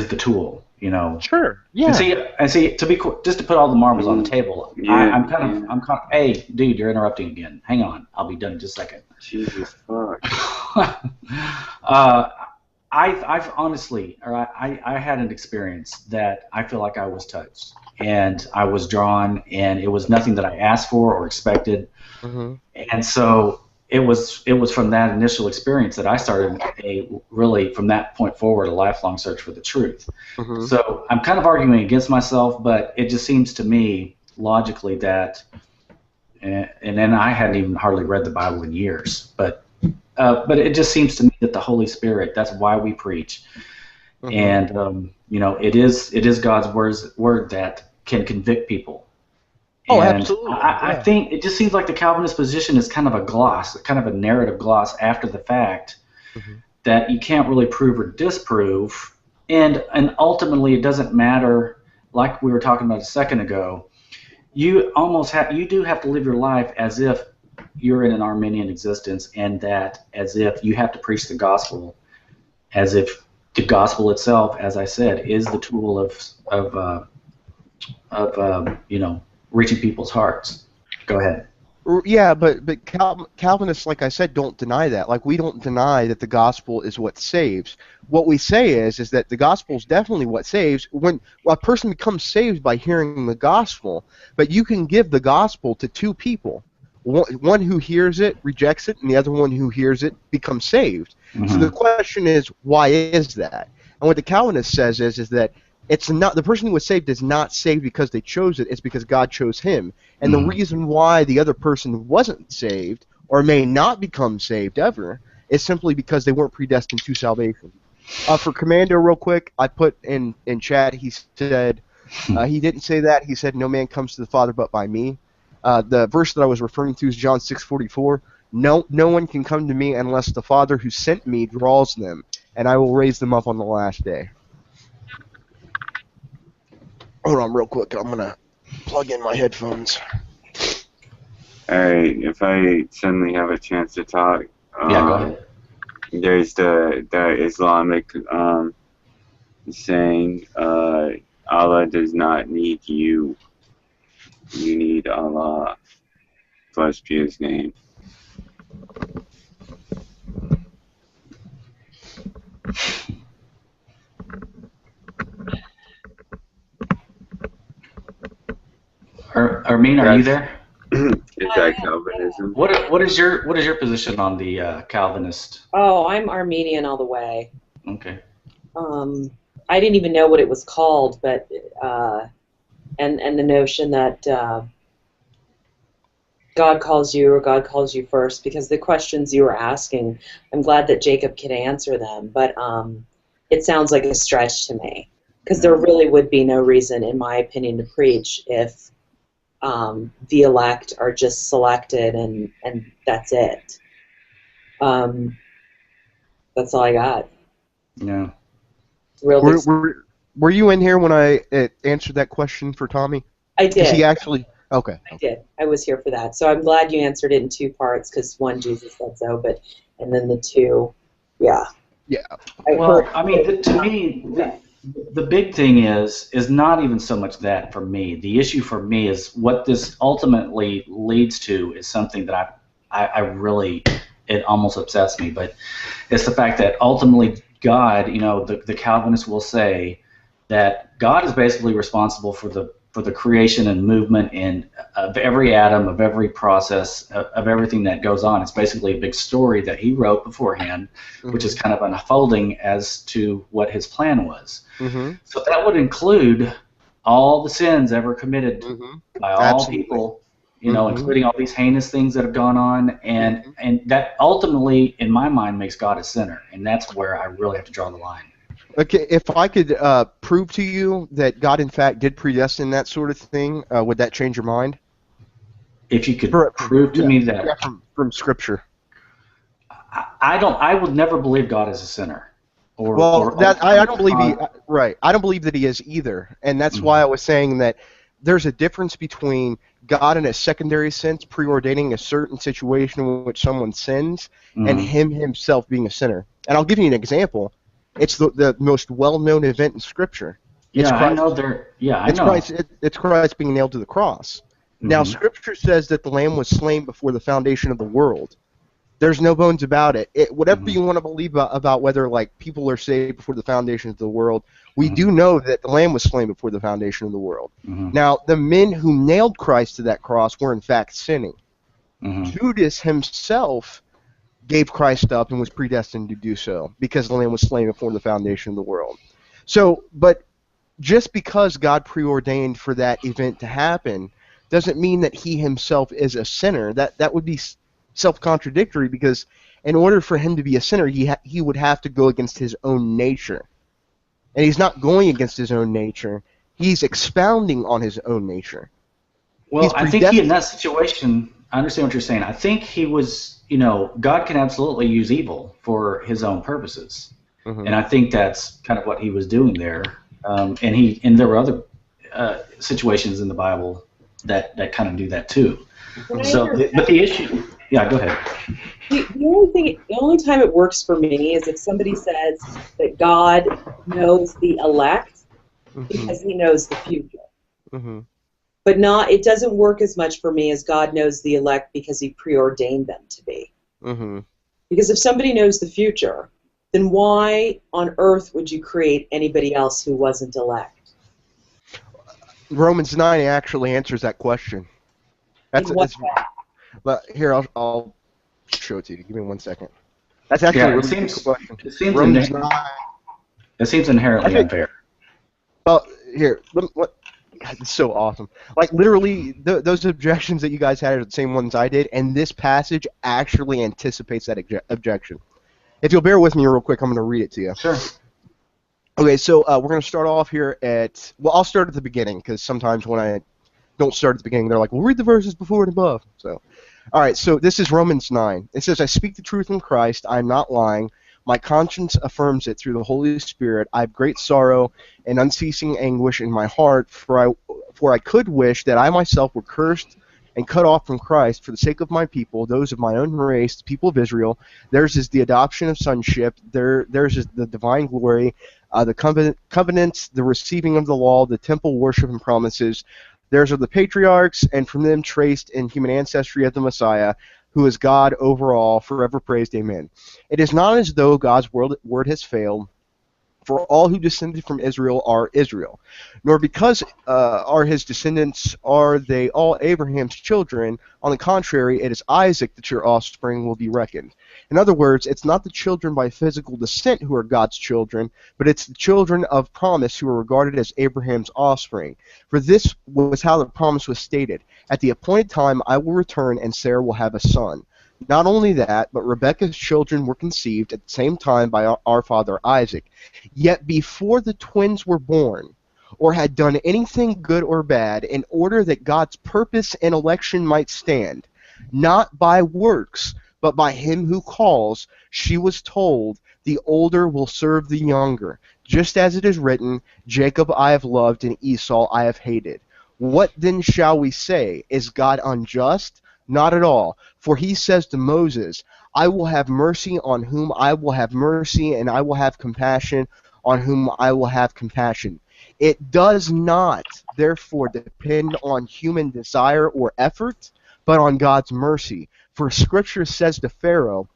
the tool. you know. Sure. Yeah. And see, just to put all the marbles on the table, Yeah, I'm kind of, hey, dude, you're interrupting again. Hang on, I'll be done in just a second. Jesus fuck. I've honestly, I had an experience that I feel like I was touched and I was drawn, and it was nothing that I asked for or expected, and so it was from that initial experience that I started really from that point forward a lifelong search for the truth. So I'm kind of arguing against myself, but it just seems to me logically that, and then I hadn't even hardly read the Bible in years, but it just seems to me that the Holy Spirit, that's why we preach. And, you know, it is God's word that can convict people. Oh, and absolutely. I think it just seems like the Calvinist position is kind of a gloss, kind of a narrative gloss after the fact that you can't really prove or disprove. And ultimately it doesn't matter, like we were talking about a second ago, you do have to live your life as if you're in an Arminian existence, and that as if you have to preach the gospel, as if the gospel itself, as I said, is the tool of you know, reaching people's hearts. Go ahead. Yeah, but Calvinists, like I said, don't deny that. Like, we don't deny that the gospel is what saves. What we say is that the gospel is definitely what saves. When a person becomes saved by hearing the gospel, but you can give the gospel to two people. One who hears it rejects it, and the other one who hears it becomes saved. So the question is, why is that? And what the Calvinist says is that it's not, the person who was saved is not saved because they chose it, it's because God chose him. And the reason why the other person wasn't saved, or may not become saved ever, is simply because they weren't predestined to salvation. For Commando, real quick, I put in chat, he said, he didn't say that, he said, no man comes to the Father but by me. The verse that I was referring to is John 6:44. No one can come to me unless the Father who sent me draws them, and I will raise them up on the last day. Hold on real quick, I'm going to plug in my headphones. Alright, if I suddenly have a chance to talk, yeah, go ahead. There's the Islamic saying, Allah does not need you, you need Allah. Blessed be his name. Armin, are you there? Is that Calvinism? What is your position on the Calvinist? Oh, I'm Armenian all the way. Okay. I didn't even know what it was called, but and the notion that God calls you or God calls you first, because the questions you were asking, I'm glad that Jacob could answer them, but it sounds like a stretch to me, because there really would be no reason, in my opinion, to preach if the elect are just selected and that's it. That's all I got. Yeah. Were you in here when I answered that question for Tommy? I did. He actually... Okay. I did. I was here for that. So I'm glad you answered it in two parts, because one, Jesus said so, and then the two, yeah. Yeah. Well, I mean, to me, the big thing is not even so much that for me. The issue for me is what this ultimately leads to is something that I really, it almost upsets me, but it's the fact that ultimately God, you know, the Calvinists will say that God is basically responsible for the creation and movement of every atom, of every process, of everything that goes on. It's basically a big story that he wrote beforehand, which is kind of unfolding as to what his plan was. So that would include all the sins ever committed by all people, you know, including all these heinous things that have gone on, and that ultimately, in my mind, makes God a sinner, and that's where I really have to draw the line. Okay, if I could prove to you that God, in fact, did predestine that sort of thing, would that change your mind? If you could prove to me that... Yeah, from Scripture. I would never believe God is a sinner. I don't believe right. I don't believe that he is either, and that's why I was saying that there's a difference between God in a secondary sense preordaining a certain situation in which someone sins, and him himself being a sinner. And I'll give you an example. It's the most well-known event in Scripture. It's Yeah, I Christ. know they're. Yeah, I It's know. Christ. It's Christ being nailed to the cross. Now, Mhm. Scripture says that the Lamb was slain before the foundation of the world. There's no bones about it. Whatever Mhm. you want to believe about whether like people are saved before the foundation of the world, we Mhm. do know that the Lamb was slain before the foundation of the world. Mhm. Now, the men who nailed Christ to that cross were in fact sinning. Mhm. Judas himself gave Christ up and was predestined to do so because the Lamb was slain before the foundation of the world. So, but just because God preordained for that event to happen doesn't mean that he himself is a sinner. That would be self-contradictory, because in order for him to be a sinner, he would have to go against his own nature. And he's not going against his own nature. He's expounding on his own nature. Well, He's I think he, in predestined. that situation, I understand what you're saying. I think he was, God can absolutely use evil for his own purposes. Mhm. And I think that's kind of what he was doing there. And there were other situations in the Bible that kind of do that too. Can I So, interject? but the issue, yeah, go ahead. The only time it works for me is if somebody says that God knows the elect because he knows the future. Mm-hmm. But it doesn't work as much for me as God knows the elect because he preordained them to be. Mm-hmm. Because if somebody knows the future, then why on earth would you create anybody else who wasn't elect? Romans 9 actually answers that question. In what way? But here, I'll show it to you. Give me 1 second. That's actually Yeah, a really good question. It seems Romans 9. It seems inherently unfair. Well, here, God, it's so awesome. Like, literally, those objections that you guys had are the same ones I did, and this passage actually anticipates that objection. If you'll bear with me real quick, I'm going to read it to you. Sure. Okay, so we're going to start off here at, well, I'll start at the beginning, because sometimes when I don't start at the beginning, they're like, well, read the verses before and above. So, all right, so this is Romans 9. It says, I speak the truth in Christ. I am not lying. My conscience affirms it through the Holy Spirit. I have great sorrow and unceasing anguish in my heart, for I could wish that I myself were cursed and cut off from Christ for the sake of my people, those of my own race, the people of Israel. Theirs is the adoption of sonship. Theirs is the divine glory, the covenants, the receiving of the law, the temple worship and promises. Theirs are the patriarchs, and from them traced in human ancestry of the Messiah, who is God over all, forever praised. Amen. It is not as though God's word has failed, for all who descended from Israel are Israel, nor because are his descendants are they all Abraham's children. On the contrary, it is Isaac that your offspring will be reckoned. In other words, it's not the children by physical descent who are God's children, but it's the children of promise who are regarded as Abraham's offspring. For this was how the promise was stated: at the appointed time I will return, and Sarah will have a son. Not only that, but Rebekah's children were conceived at the same time by our father Isaac. Yet before the twins were born, or had done anything good or bad, in order that God's purpose and election might stand, not by works, but by him who calls, she was told, the older will serve the younger. Just as it is written, Jacob I have loved, and Esau I have hated. What then shall we say? Is God unjust? Not at all. For he says to Moses, I will have mercy on whom I will have mercy, and I will have compassion on whom I will have compassion. It does not, therefore, depend on human desire or effort, but on God's mercy. For Scripture says to Pharaoh,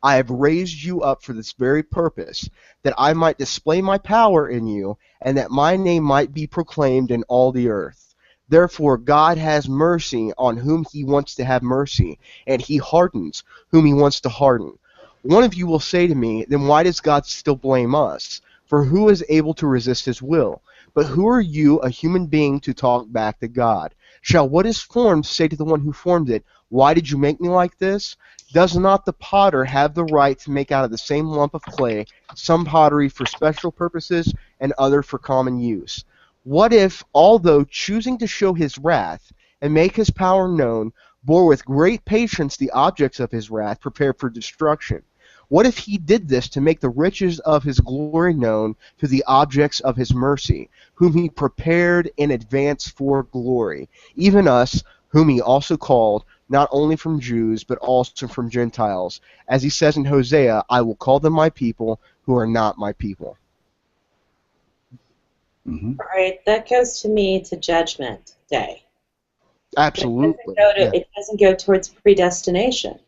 I have raised you up for this very purpose, that I might display my power in you, and that my name might be proclaimed in all the earth. Therefore, God has mercy on whom he wants to have mercy, and he hardens whom he wants to harden. One of you will say to me, then why does God still blame us? For who is able to resist his will? But who are you, a human being, to talk back to God? Shall what is formed say to the one who formed it, why did you make me like this? Does not the potter have the right to make out of the same lump of clay some pottery for special purposes and other for common use? What if, although choosing to show his wrath and make his power known, bore with great patience the objects of his wrath prepared for destruction? What if he did this to make the riches of his glory known to the objects of his mercy, whom he prepared in advance for glory, even us, whom he also called, not only from Jews, but also from Gentiles? As he says in Hosea, I will call them my people who are not my people. Mm-hmm. All right, that goes to me to Judgment Day. Absolutely. It doesn't go towards predestination.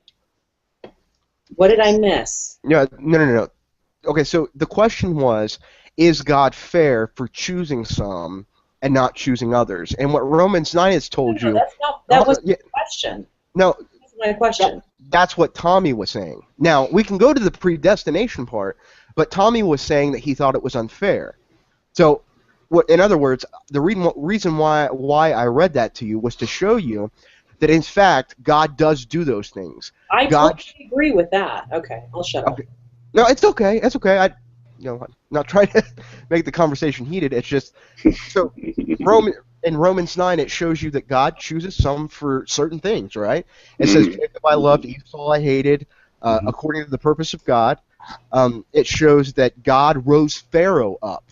What did I miss? No. Okay, so the question was, is God fair for choosing some and not choosing others? And what Romans 9 has told you... That was the question. No. That's my question. That's what Tommy was saying. Now, we can go to the predestination part, but Tommy was saying that he thought it was unfair. So, in other words, the reason why I read that to you was to show you that, in fact, God does do those things. I totally agree with that. Okay, I'll shut up. No, it's okay. It's okay. I'm not trying to make the conversation heated. It's just so in Romans 9 it shows you that God chooses some for certain things, right? It says, Jacob I loved, Esau I hated, according to the purpose of God. It shows that God rose Pharaoh up.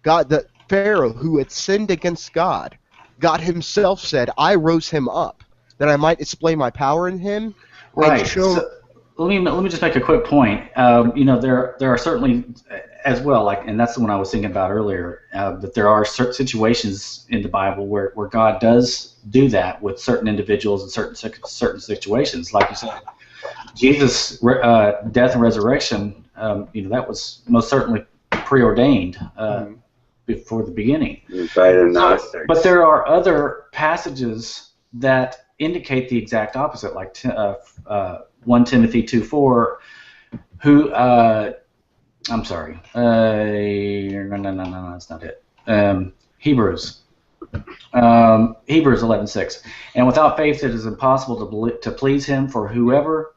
The Pharaoh who had sinned against God, God himself said, I rose him up that I might display my power in him. Right. And show, So, let me just make a quick point. There are certainly as well, and that's the one I was thinking about earlier, that there are certain situations in the Bible where God does do that with certain individuals in certain situations. Like you said, Jesus' death and resurrection, that was most certainly preordained before the beginning. By the Gnostics. But there are other passages that indicate the exact opposite, like 1 Timothy 2:4, who, I'm sorry, no, that's not it. Hebrews 11:6, and without faith it is impossible to please him, for whoever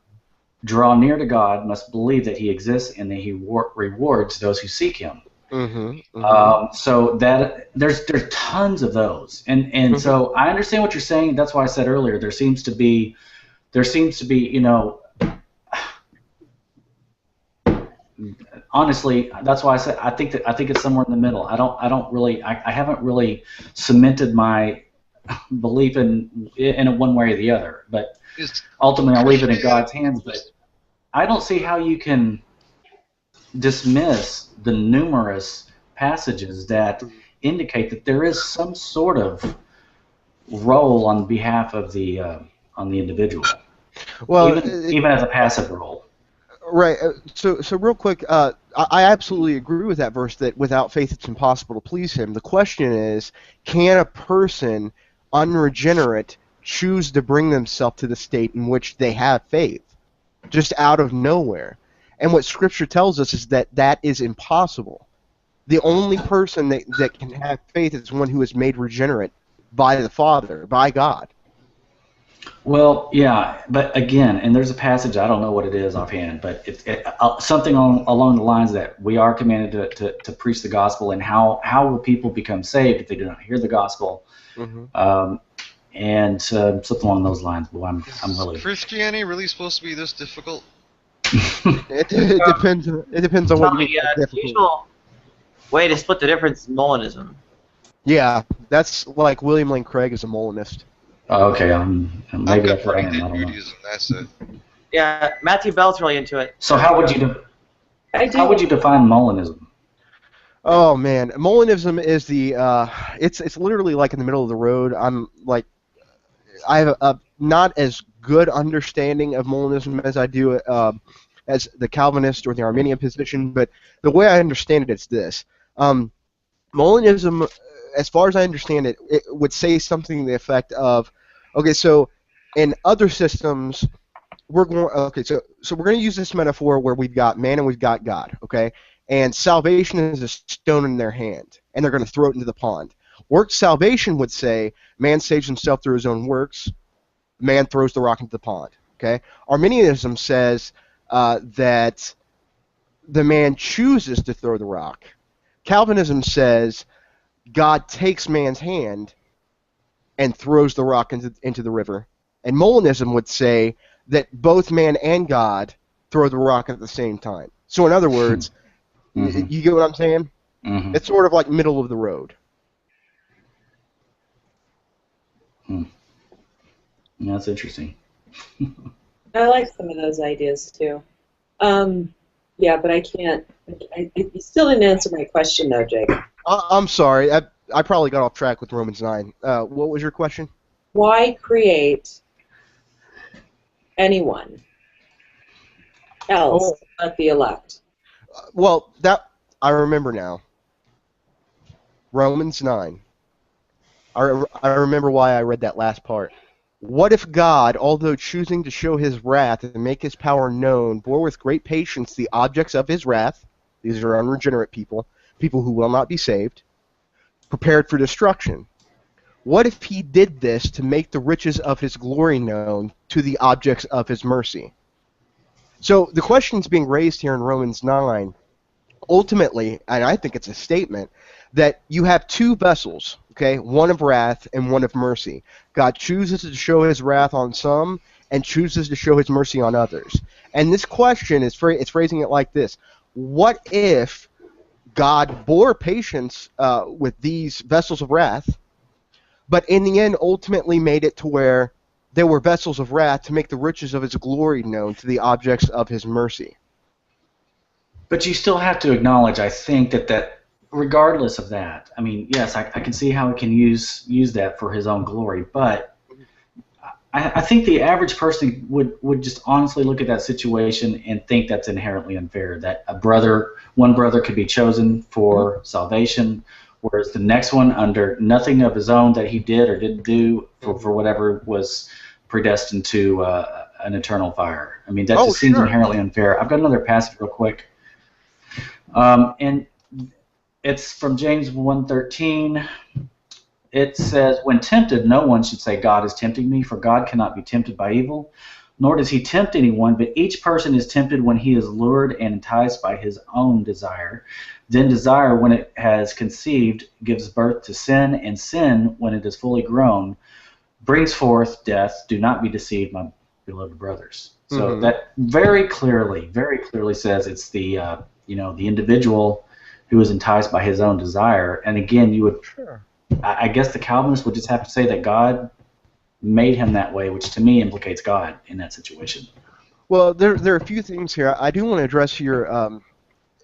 draw near to God must believe that he exists and that he rewards those who seek him. So that there's tons of those, and so I understand what you're saying. That's why I said earlier there seems to be honestly, that's why I said I think it's somewhere in the middle. I haven't really cemented my belief in it one way or the other, but ultimately I'll leave it in God's hands. But I don't see how you can dismiss the numerous passages that indicate that there is some sort of role on behalf of the individual. Well, even as a passive role. Right. So real quick, I absolutely agree with that verse that without faith it's impossible to please him. The question is, can a person unregenerate choose to bring themselves to the state in which they have faith, just out of nowhere? And what Scripture tells us is that is impossible. The only person that can have faith is one who is made regenerate by the Father, by God. Well, yeah, but again, and there's a passage, I don't know what it is offhand, but it's something along the lines that we are commanded to preach the gospel, and how will people become saved if they do not hear the gospel? And something along those lines. Well, I'm really... Christianity really supposed to be this difficult? It depends. It depends on what you mean. The usual way to split the difference is Molinism. Yeah, that's like William Lane Craig is a Molinist. Oh, okay, maybe that's what I am. I don't know. That's it. Yeah, Matthew Bell's really into it. So how would you define Molinism? Oh man, Molinism is the it's literally like in the middle of the road. I have a not as good understanding of Molinism as I do as the Calvinist or the Arminian position, but the way I understand it, it's this. Molinism, as far as I understand it, it would say something to the effect of, okay, so in other systems, we're going to use this metaphor where we've got man and we've got God, okay? And salvation is a stone in their hand, and they're going to throw it into the pond. Works salvation would say man saves himself through his own works, man throws the rock into the pond, okay? Arminianism says that the man chooses to throw the rock. Calvinism says God takes man's hand and throws the rock into the river. And Molinism would say that both man and God throw the rock at the same time. So in other words, you get what I'm saying? It's sort of like middle of the road. That's interesting. I like some of those ideas too. Yeah, but I can't. You still didn't answer my question though, Jake. I'm sorry. I probably got off track with Romans 9. What was your question? Why create anyone else but the elect? Well, that I remember now. Romans 9. I remember why I read that last part. What if God, although choosing to show his wrath and make his power known, bore with great patience the objects of his wrath, these are unregenerate people, people who will not be saved, prepared for destruction? What if he did this to make the riches of his glory known to the objects of his mercy? So the question's being raised here in Romans 9, ultimately, and I think it's a statement, that you have two vessels, okay, one of wrath and one of mercy. God chooses to show his wrath on some and chooses to show his mercy on others. And this question is it's phrasing it like this: what if God bore patience with these vessels of wrath, but in the end ultimately made it to where there were vessels of wrath to make the riches of his glory known to the objects of his mercy? But you still have to acknowledge, I think, that regardless of that, I mean, yes, I can see how he can use that for his own glory, but I think the average person would just honestly look at that situation and think that's inherently unfair, that one brother could be chosen for salvation, whereas the next one, under nothing of his own that he did or didn't do for whatever, was predestined to an eternal fire. I mean, that just seems inherently unfair. I've got another passage real quick. And it's from James 1:13. It says, when tempted, no one should say, God is tempting me, for God cannot be tempted by evil, nor does he tempt anyone, but each person is tempted when he is lured and enticed by his own desire. Then desire, when it has conceived, gives birth to sin, and sin, when it is fully grown, brings forth death. Do not be deceived, my beloved brothers. So that very clearly says it's the the individual who is enticed by his own desire. And again, you would, I guess the Calvinists would just have to say that God made him that way, which to me implicates God in that situation. Well, there are a few things here. I do want to address your,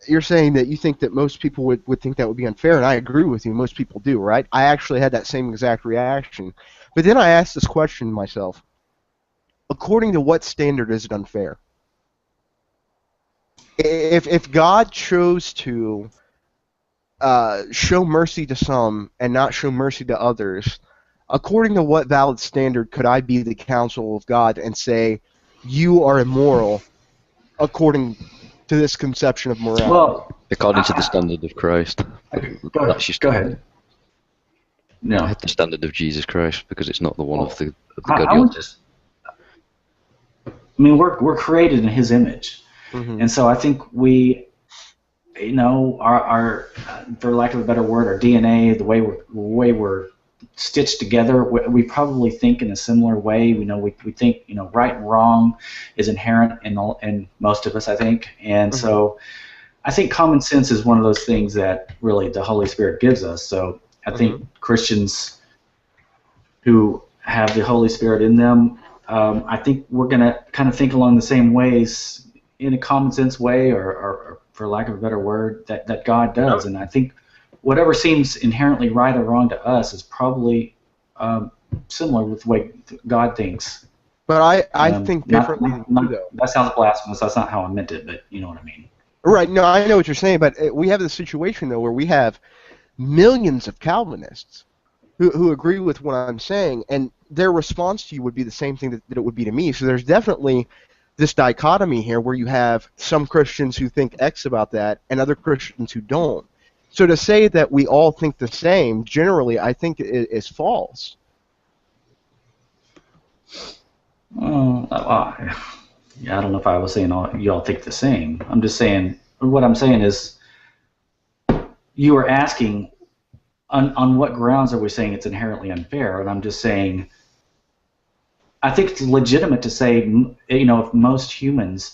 you're saying that you think that most people would think that would be unfair, and I agree with you. Most people do, right? I actually had that same exact reaction. But then I asked this question to myself: according to what standard is it unfair? If God chose to show mercy to some and not show mercy to others, according to what valid standard could I be the counsel of God and say, you are immoral according to this conception of morality? Well, according to the standard of Christ. Go ahead. No. The standard of Jesus Christ, because it's not the one of the God I would just, I mean, we're created in his image. And so I think we, our for lack of a better word, our DNA, the way we're stitched together, we probably think in a similar way. We think right and wrong is inherent in most of us, I think. And so I think common sense is one of those things that really the Holy Spirit gives us. So I think Christians who have the Holy Spirit in them, I think we're going to kind of think along the same ways, in a common sense way, or for lack of a better word, that God does. And I think whatever seems inherently right or wrong to us is probably similar with the way God thinks. But I think differently than you, though. That sounds blasphemous. That's not how I meant it, but you know what I mean. Right. No, I know what you're saying, but we have this situation, though, where we have millions of Calvinists who agree with what I'm saying, and their response to you would be the same thing that it would be to me. So there's definitely this dichotomy here where you have some Christians who think X about that and other Christians who don't. So to say that we all think the same, generally, I think is false. Yeah, I don't know if I was saying you all think the same. I'm just saying, what I'm saying is, you are asking, on what grounds are we saying it's inherently unfair? And I'm just saying, I think it's legitimate to say, if most humans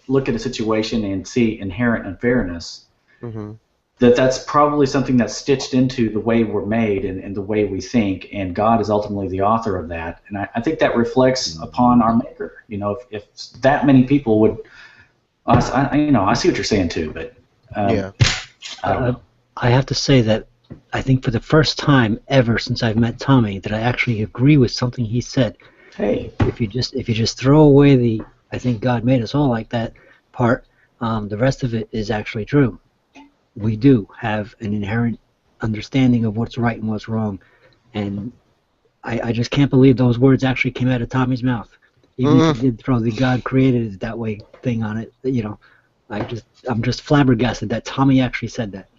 look at a situation and see inherent unfairness, that's probably something that's stitched into the way we're made and the way we think, and God is ultimately the author of that. And I think that reflects upon our Maker. If that many people would, I see what you're saying too, but I have to say that I think for the first time ever since I've met Tommy that I actually agree with something he said. Hey, if you just throw away the "I think God made us all like that" part, the rest of it is actually true. We do have an inherent understanding of what's right and what's wrong, and I just can't believe those words actually came out of Tommy's mouth. Even if he did throw the "God created it that way" thing on it, I'm just flabbergasted that Tommy actually said that.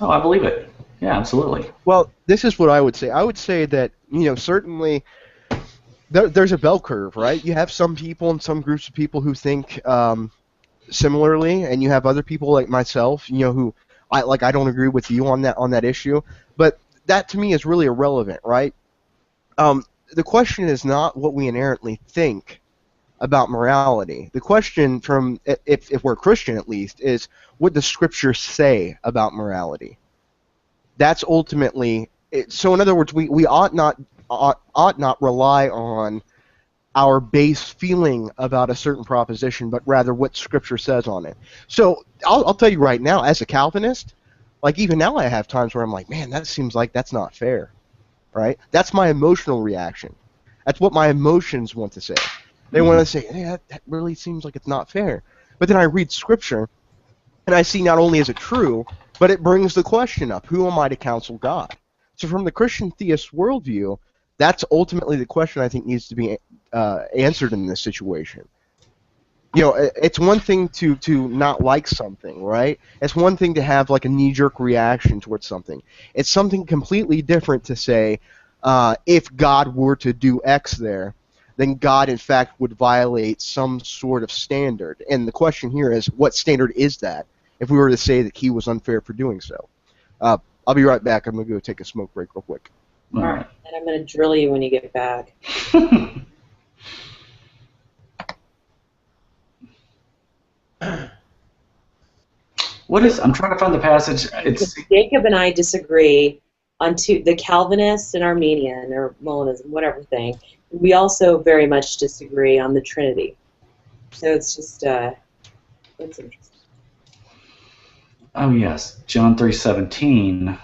Oh, I believe it. Yeah, absolutely. Well, this is what I would say. I would say that, certainly there's a bell curve, right? You have some people and some groups of people who think similarly, and you have other people like myself, who I don't agree with you on that issue. But that to me is really irrelevant, right? The question is not what we inherently think about morality. The question, from if we're Christian at least, is what does Scripture say about morality? That's ultimately it. So in other words, we ought not rely on our base feeling about a certain proposition, but rather what Scripture says on it. So I'll tell you right now, as a Calvinist, like even now I have times where I'm like, man, that seems like that's not fair, right? That's my emotional reaction. That's what my emotions want to say. They want to say, hey, that really seems like it's not fair. But then I read Scripture, and I see not only is it true, but it brings the question up, who am I to counsel God? So from the Christian theist worldview, that's ultimately the question I think needs to be answered in this situation. It's one thing to not like something, right? It's one thing to have like a knee-jerk reaction towards something. It's something completely different to say, if God were to do X there, then God in fact would violate some sort of standard. And the question here is, what standard is that? If we were to say that he was unfair for doing so. I'll be right back. I'm going to go take a smoke break real quick. All right. And I'm going to drill you when you get back. I'm trying to find the passage. Jacob and I disagree on the Calvinist and Armenian, or Molinism, whatever thing. We also very much disagree on the Trinity. So it's just, it's interesting. Oh yes, John 3:17.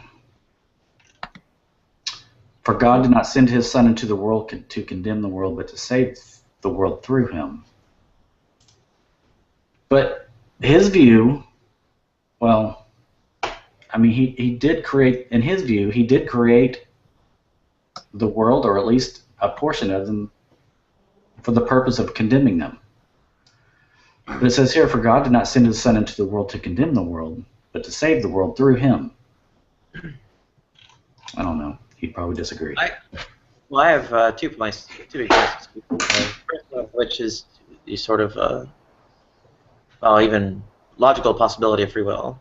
For God did not send his Son into the world to condemn the world, but to save the world through him. But his view, well, I mean, he did create, in his view, he did create the world, or at least a portion of them, for the purpose of condemning them. But it says here, for God did not send his Son into the world to condemn the world, but to save the world through him. I don't know. He'd probably disagree. I have 2 big points. First of which is the sort of, even logical possibility of free will.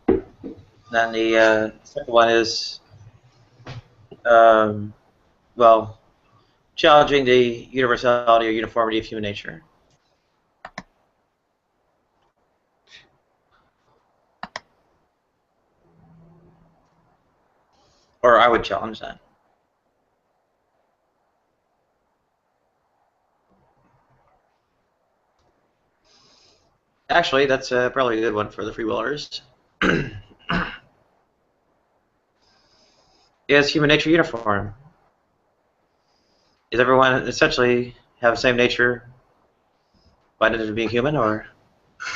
Then the second one is, challenging the universality or uniformity of human nature. Or I would challenge that. Actually, that's probably a good one for the free willers. Is human nature uniform? Is everyone essentially have the same nature by nature of being human, or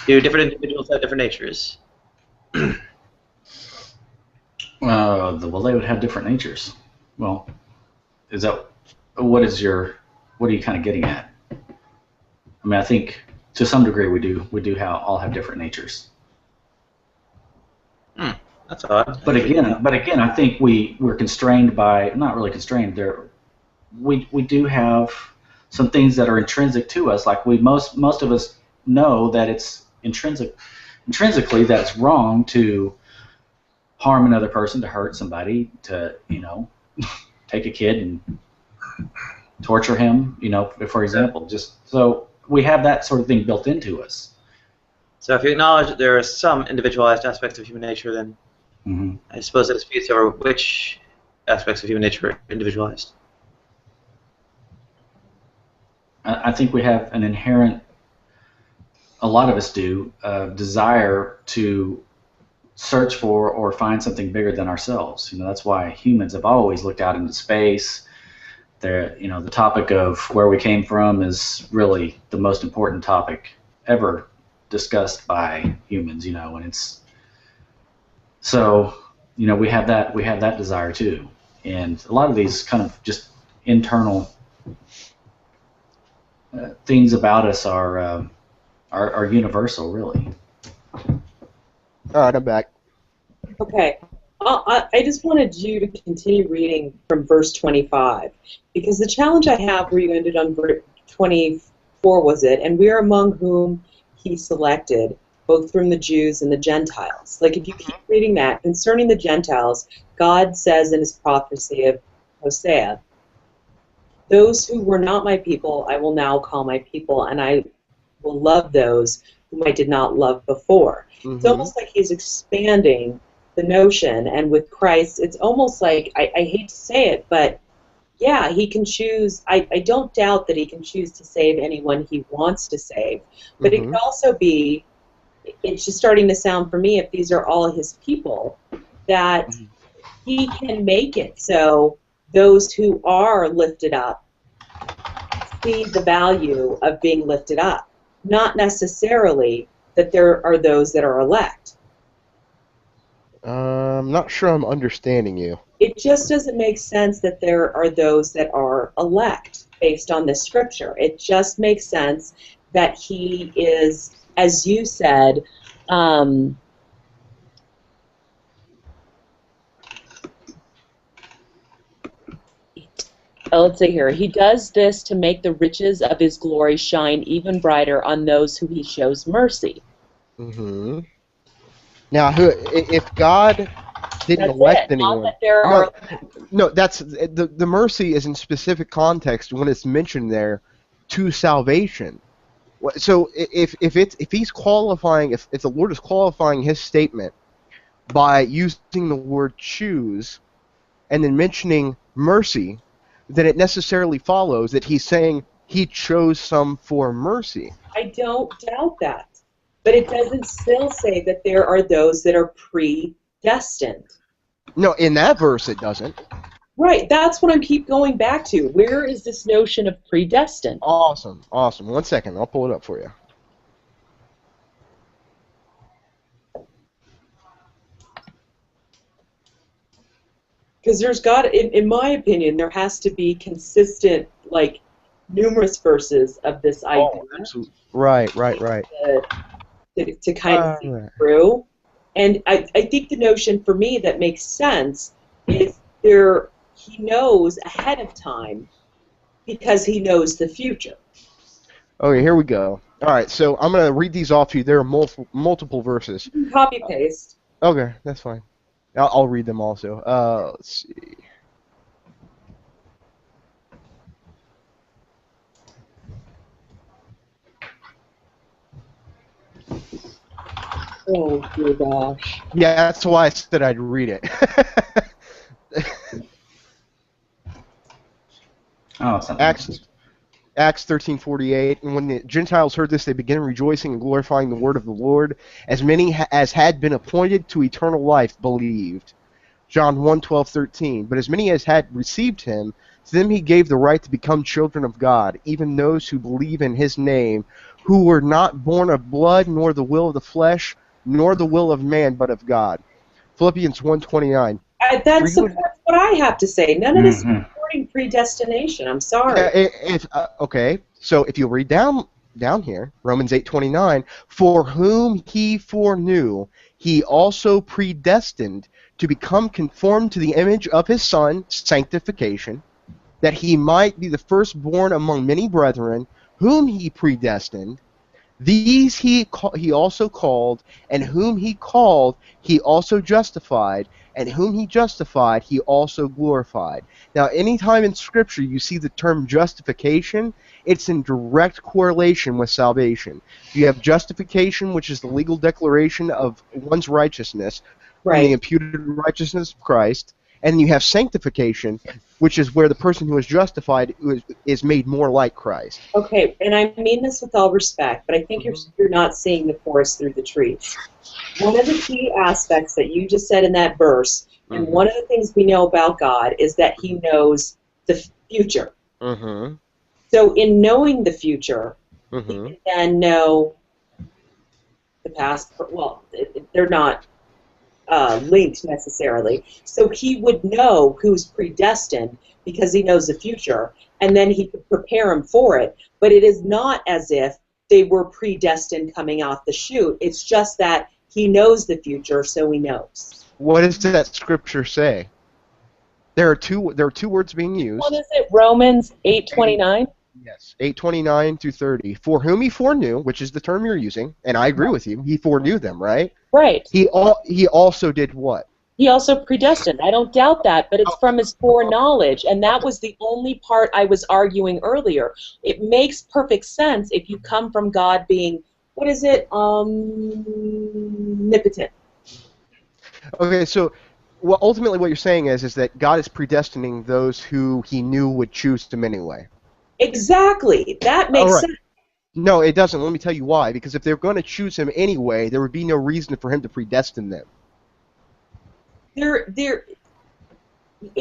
do different individuals have different natures? Well, they would have different natures. Well, what are you kind of getting at? I mean, I think to some degree we do all have different natures. That's odd. But again, I think we're constrained by, not really constrained. We do have some things that are intrinsic to us. Like most of us know that it's intrinsically that's wrong to harm another person, to hurt somebody, to take a kid and torture him. For example, just so we have that sort of thing built into us. So if you acknowledge that there are some individualized aspects of human nature, then I suppose it disputes over which aspects of human nature are individualized. I think we have an inherent, a lot of us do, desire to search for or find something bigger than ourselves. That's why humans have always looked out into space. The topic of where we came from is really the most important topic ever discussed by humans. And it's so we have that desire too, and a lot of these kind of just internal things about us are universal, really. All right, I'm back. Okay. I just wanted you to continue reading from verse 25, because the challenge I have where you ended on verse 24 was it, and we are among whom he selected, both from the Jews and the Gentiles. Like, if you keep reading that, concerning the Gentiles, God says in his prophecy of Hosea, those who were not my people, I will now call my people, and I will love those whom I did not love before. It's almost like he's expanding the notion, and with Christ, it's almost like, I hate to say it, but yeah, he can choose. I don't doubt that he can choose to save anyone he wants to save, but it could also be, it's just starting to sound for me, if these are all his people, that he can make it so those who are lifted up see the value of being lifted up, not necessarily that there are those that are elect. I'm not sure I'm understanding you. It just doesn't make sense that there are those that are elect based on this scripture. It just makes sense that he is, as you said, let's see here. He does this to make the riches of his glory shine even brighter on those who he shows mercy. Now, if God didn't elect anyone, not that there are. No, that's the mercy is in specific context when it's mentioned there to salvation. So if he's qualifying, if the Lord is qualifying his statement by using the word choose and then mentioning mercy, then it necessarily follows that he's saying he chose some for mercy. I don't doubt that. But it doesn't still say that there are those that are predestined. No, in that verse it doesn't. Right, that's what I keep going back to. Where is this notion of predestined? Awesome. 1 second, I'll pull it up for you. Because there's got, in my opinion, there has to be consistent, like, numerous verses of this idea. Oh, absolutely. Right. To kind of see through. And I think the notion for me that makes sense is he knows ahead of time because he knows the future. Okay, here we go. All right, so I'm going to read these off to you. There are multiple verses. You can copy paste. Okay, that's fine. I'll read them also. Let's see. Oh, dear gosh. Yeah, that's why I said I'd read it. Acts 13:48, and when the Gentiles heard this, they began rejoicing and glorifying the word of the Lord. As many as had been appointed to eternal life believed. John 1:12-13. But as many as had received him, to them he gave the right to become children of God, even those who believe in his name, who were not born of blood, nor the will of the flesh, nor the will of man, but of God. Philippians 1:29. That supports what I have to say. None of this is supporting predestination. I'm sorry. Okay, so if you read down here, Romans 8:29, for whom he foreknew, he also predestined to become conformed to the image of his Son, sanctification, that he might be the firstborn among many brethren, whom he predestined. These he also called, and whom he called, he also justified, and whom he justified, he also glorified. Now, anytime in Scripture you see the term justification, it's in direct correlation with salvation. You have justification, which is the legal declaration of one's righteousness, from the imputed righteousness of Christ, And then you have sanctification, which is where the person who is justified is made more like Christ. Okay, and I mean this with all respect, but I think you're not seeing the forest through the trees. One of the key aspects that you just said in that verse, and one of the things we know about God is that He knows the future. Mm-hmm. So in knowing the future, Mm-hmm. He can then know the past. Well, they're not linked necessarily. So He would know who's predestined because He knows the future, and then He could prepare them for it. But it is not as if they were predestined coming off the chute. It's just that He knows the future, so He knows. What does that scripture say? There are two words being used. What is it? Romans 8:29. Yes, 8:29 through 30. For whom He foreknew, which is the term you're using, and I agree with you. He foreknew them, right? Right. He also did what? He also predestined. I don't doubt that, but it's from His foreknowledge, and that was the only part I was arguing earlier. It makes perfect sense if you come from God being, what is it, omnipotent. Okay, so ultimately what you're saying is that God is predestining those who He knew would choose Him anyway. Exactly. That makes sense. No, it doesn't. Let me tell you why. Because if they're going to choose Him anyway, there would be no reason for Him to predestine them. It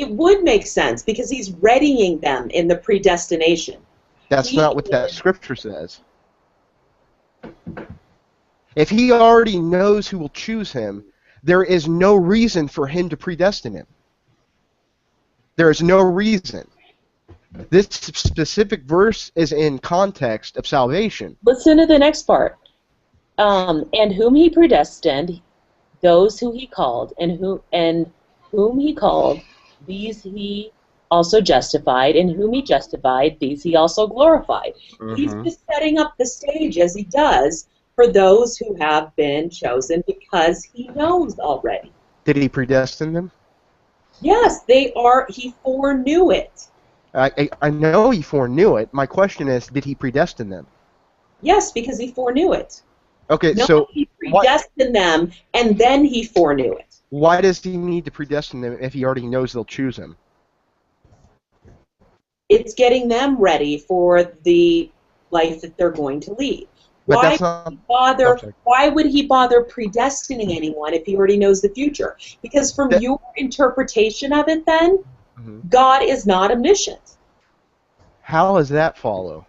would make sense because He's readying them in the predestination. That's not what that scripture says. If He already knows who will choose Him, there is no reason for Him to predestine him. There is no reason. This specific verse is in context of salvation. Listen to the next part. And whom He predestined, those who He called, and whom He called, these He also justified, and whom He justified, these He also glorified. He's just setting up the stage as He does for those who have been chosen because He knows already. Did He predestine them? Yes, they are. He foreknew it. I know He foreknew it. My question is, did He predestine them? Yes, because He foreknew it. Okay, No, so He predestined them, and then He foreknew it. Why does He need to predestine them if He already knows they'll choose Him? It's getting them ready for the life that they're going to lead. But Why that's not. Why would He bother predestining anyone if He already knows the future? Because from your interpretation of it, then God is not omniscient. How does that follow?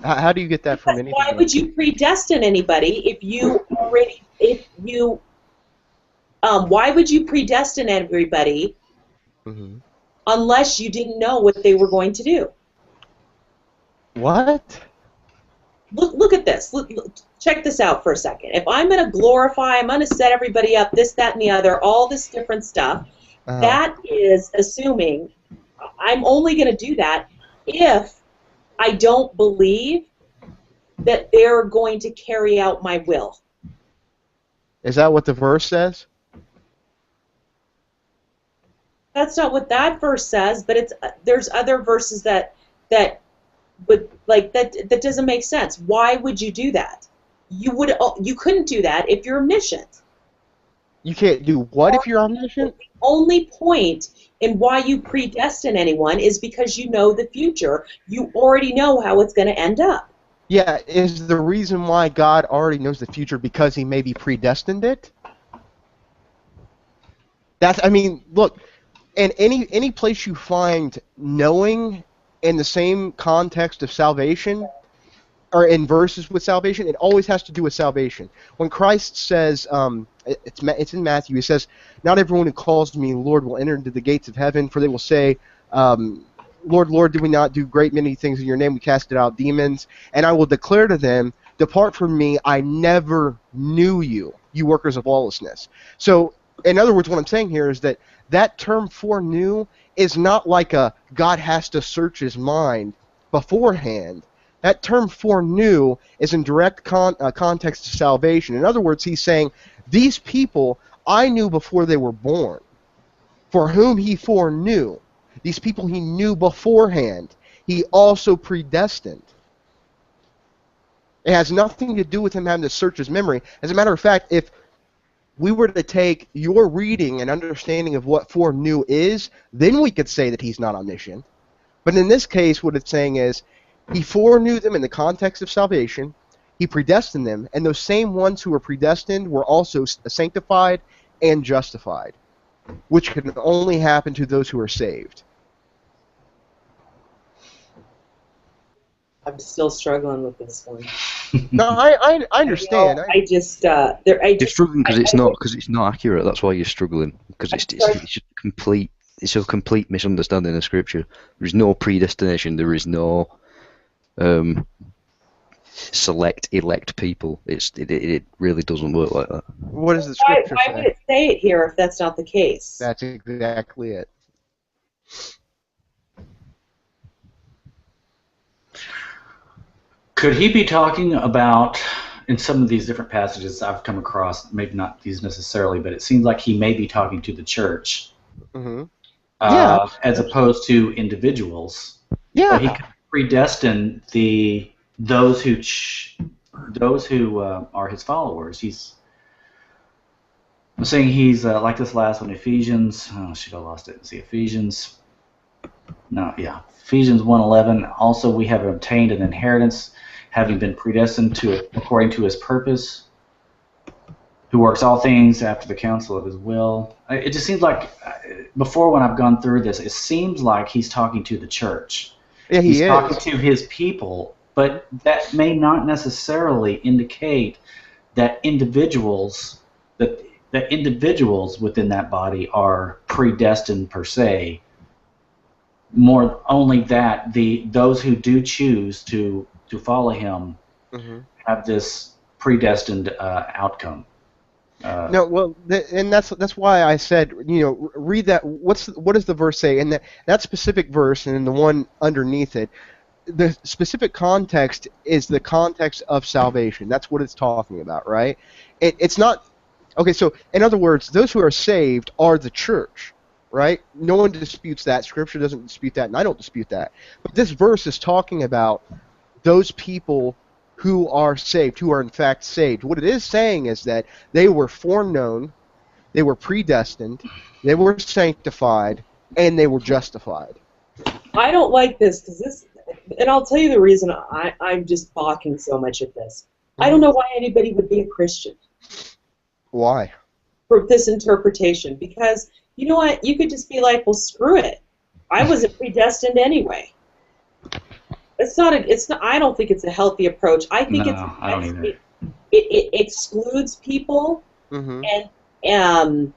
How do you get that from anything? Why would you predestine anybody if you already why would you predestine everybody unless you didn't know what they were going to do? What? Look at this. Look, check this out for a second. If I'm going to glorify, I'm going to set everybody up, this, that, and the other, all this different stuff, that is assuming I'm only going to do that if I don't believe that they're going to carry out my will. Is that what the verse says? That's not what that verse says, but there's other verses that would that doesn't make sense. Why would you do that? You couldn't do that if you're omniscient. You can't do what if you're omniscient? The only point in why you predestine anyone is because you know the future. You already know how it's going to end up. Yeah, is the reason why God already knows the future because He maybe predestined it? Look, in any place you find knowing in the same context of salvation, or in verses with salvation, it always has to do with salvation. When Christ says, it's in Matthew, He says, "Not everyone who calls me Lord will enter into the gates of heaven, for they will say, Lord, Lord, did we not do great many things in your name? We casted out demons. And I will declare to them, depart from me, I never knew you, you workers of lawlessness." So, in other words, what I'm saying here is that term foreknew is not like God has to search His mind beforehand. That term foreknew is in direct context to salvation. In other words, He's saying, these people I knew before they were born, for whom He foreknew. These people He knew beforehand. He also predestined. It has nothing to do with Him having to search His memory. As a matter of fact, if we were to take your reading and understanding of what foreknew is, then we could say that he's not omniscient. But in this case, what it's saying is, he foreknew them in the context of salvation, he predestined them, and those same ones who were predestined were also sanctified and justified, which can only happen to those who are saved. I'm still struggling with this one. No, I understand. You're struggling because it's not accurate. That's why you're struggling, because it's just complete. It's a complete misunderstanding of Scripture. There is no predestination. There is no select, elect people. It really doesn't work like that. What does the Scripture why say? would it say it here if that's not the case? That's exactly it. Could he be talking about, in some of these different passages I've come across, maybe not these necessarily, but it seems like he may be talking to the church, as opposed to individuals. Yeah. But he could predestine those who are his followers. I'm saying he's like this last one, Ephesians. Oh, shoot, I lost it. Let's see, Ephesians 1:11. Also, we have obtained an inheritance, having been predestined to it according to his purpose, who works all things after the counsel of his will. It just seems like, before when I've gone through this, it seems like he's talking to the church. Yeah, he's talking to his people, but that may not necessarily indicate that individuals within that body are predestined per se. More only that those who do choose to follow him have this predestined outcome. No, well, and that's why I said, read that. What does the verse say? And that specific verse, and then the one underneath it, the specific context is the context of salvation. That's what it's talking about, right? It's not. Okay, so in other words, those who are saved are the church, right? No one disputes that. Scripture doesn't dispute that, and I don't dispute that. But this verse is talking about those people who are saved, who are in fact saved. What it is saying is that they were foreknown, they were predestined, they were sanctified, and they were justified. I don't like this because and I'll tell you the reason I'm just balking so much at this. I don't know why anybody would be a Christian. Why? For this interpretation, because you know what, you could just be like, well, screw it. I wasn't predestined anyway. It's not. I don't think it's a healthy approach. I think I don't either. It excludes people and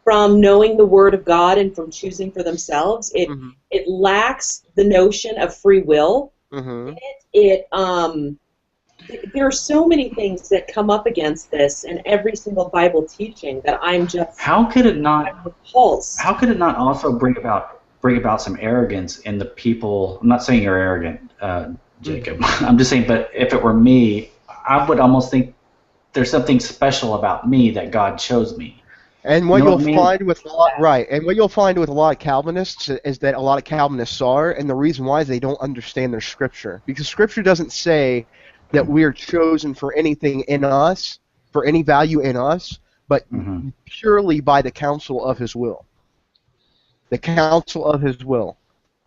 from knowing the Word of God and from choosing for themselves. It lacks the notion of free will. There are so many things that come up against this in every single Bible teaching that I'm just. How could it not? Repulsed. How could it not also bring about some arrogance in the people? I'm not saying you're arrogant, Jacob. I'm just saying, but if it were me, I would almost think there's something special about me that God chose me. And what you'll find with a lot, and what you'll find with a lot of Calvinists is that a lot of Calvinists are, and the reason why is they don't understand their Scripture, because Scripture doesn't say that we are chosen for anything in us, for any value in us, but purely by the counsel of His will. The counsel of His will.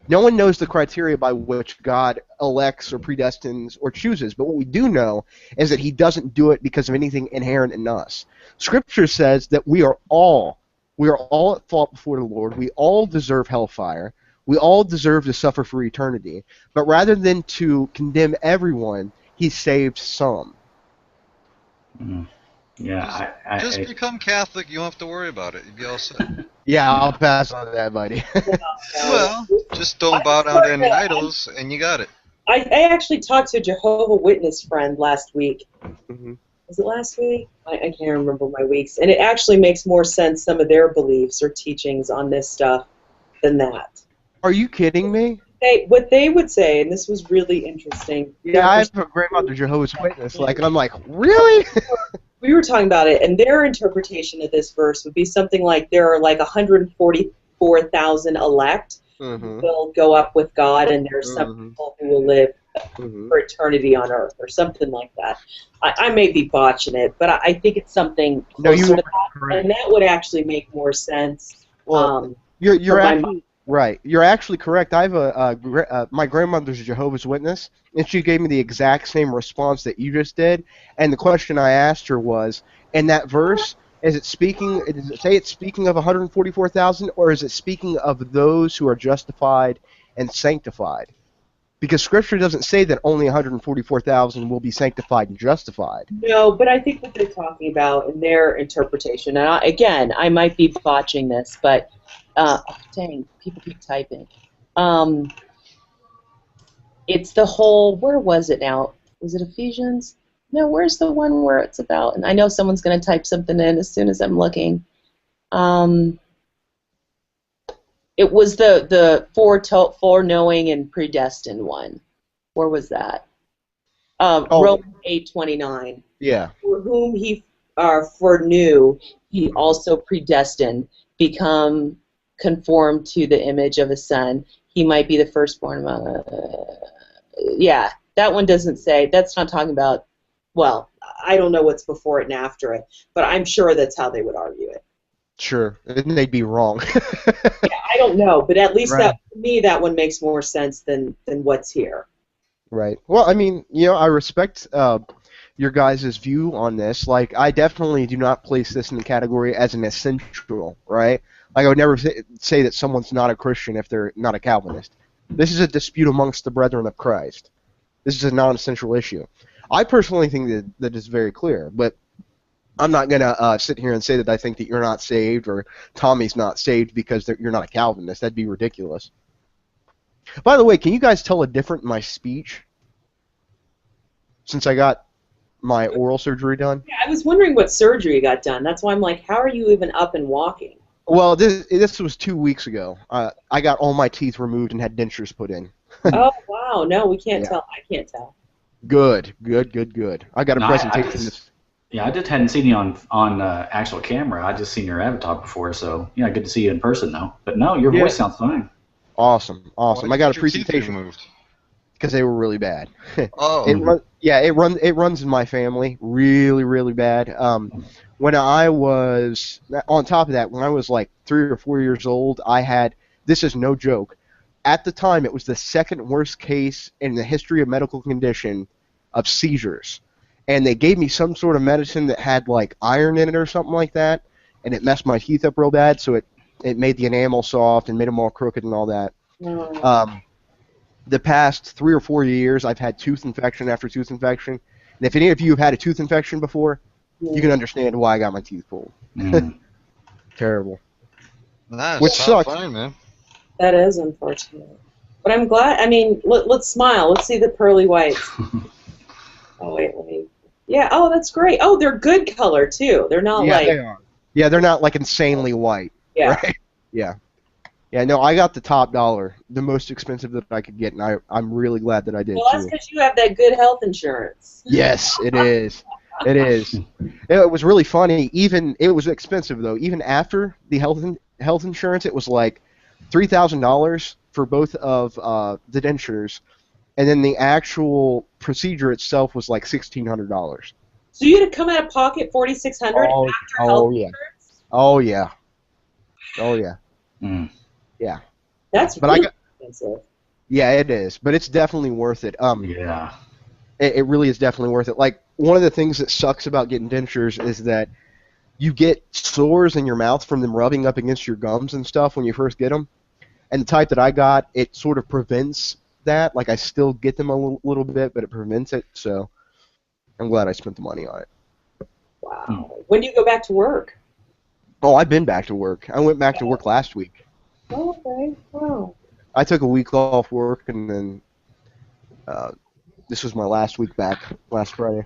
No one knows the criteria by which God elects or predestines or chooses, but what we do know is that He doesn't do it because of anything inherent in us. Scripture says that we are all at fault before the Lord. We all deserve hellfire. We all deserve to suffer for eternity. But rather than to condemn everyone, He saved some. Yeah, just become Catholic. You don't have to worry about it. You'll be all set. Yeah, I'll pass on that, buddy. Well, just don't bow down to any idols, and you got it. I actually talked to a Jehovah's Witness friend last week. Was it last week? I can't remember my weeks. And it actually makes more sense, some of their beliefs or teachings on this stuff, than that. Are you kidding me? What they would say, and this was really interesting. Yeah, I have a grandmother Jehovah's Witness. I'm like, really? We were talking about it, and their interpretation of this verse would be something like there are like 144,000 elect, will go up with God, and there's some people who will live for eternity on earth, or something like that. I may be botching it, but I think it's something closer to that, and that would actually make more sense. Well, you're actually right. You're actually correct. I have my grandmother's a Jehovah's Witness, and she gave me the exact same response that you just did. And the question I asked her was, in that verse, does it say it's speaking of 144,000, or is it speaking of those who are justified and sanctified? Because Scripture doesn't say that only 144,000 will be sanctified and justified. No, but I think what they're talking about in their interpretation, and again, I might be botching this, but dang, people keep typing. It's the whole, where was it now? Was it Ephesians? No, where's the one where it's about? And I know someone's going to type something in as soon as I'm looking. It was the foreknowing and predestined one. Where was that? Romans 8:29. Yeah. For whom he foreknew, he also predestined, become conformed to the image of his son. He might be the firstborn among. Yeah, that one doesn't say. That's not talking about. Well, I don't know what's before it and after it, but I'm sure that's how they would argue it. Sure, and they'd be wrong. Yeah, I don't know, but at least that for me, that one makes more sense than what's here. Right. Well, I mean, I respect your guys' view on this. Like, I definitely do not place this in the category as an essential, right? Like, I would never say that someone's not a Christian if they're not a Calvinist. This is a dispute amongst the brethren of Christ. This is a non-essential issue. I personally think that is very clear, but I'm not going to sit here and say that I think that you're not saved or Tommy's not saved because you're not a Calvinist. That'd be ridiculous. By the way, can you guys tell a difference in my speech since I got my oral surgery done? Yeah, I was wondering what surgery got done. That's why I'm like, how are you even up and walking? Well, this was 2 weeks ago. I got all my teeth removed and had dentures put in. Oh, wow. No, we can't tell. I can't tell. Good. I got a presentation. I just hadn't seen you on actual camera. I just seen your avatar before, so yeah, good to see you in person though. But no, your voice sounds fine. Awesome. I got a presentation because they were really bad. Oh. It runs in my family really, really bad. When I was on top of that, when I was like 3 or 4 years old, I had, this is no joke, at the time it was the second worst case in the history of medical condition of seizures. And they gave me some sort of medicine that had like iron in it or something like that, and it messed my teeth up real bad, so it made the enamel soft and made them all crooked and all that. The past 3 or 4 years, I've had tooth infection after tooth infection. And if any of you have had a tooth infection before, you can understand why I got my teeth pulled. Terrible. Nice. Which sucks. Fine, man. That is unfortunate. But I'm glad. I mean, let's smile. Let's see the pearly whites. Oh, wait, let me. Yeah, oh, that's great. Oh, they're good color, too. They're not like. They are. Yeah, they're not like insanely white. Yeah. Right? Yeah. Yeah, no, I got the top dollar, the most expensive that I could get, and I'm really glad that I did, well, that's too. because you have that good health insurance. Yes, it is. It is. It was really funny. It was expensive, though. Even after the health insurance, it was like $3,000 for both of the dentures, and then the actual procedure itself was like $1,600. So you had to come out of pocket $4,600 after health insurance? Oh yeah. Oh yeah. Yeah. That's really expensive. Yeah, it is, but it's definitely worth it. Yeah. It really is definitely worth it. Like, one of the things that sucks about getting dentures is that you get sores in your mouth from them rubbing up against your gums and stuff when you first get them. And the type that I got, it sort of prevents that. Like, I still get them a little bit, but it prevents it. So I'm glad I spent the money on it. Wow. When do you go back to work? Oh, I've been back to work. I went back to work last week. Oh, okay. Wow. I took a week off work, and then this was my last week back, last Friday.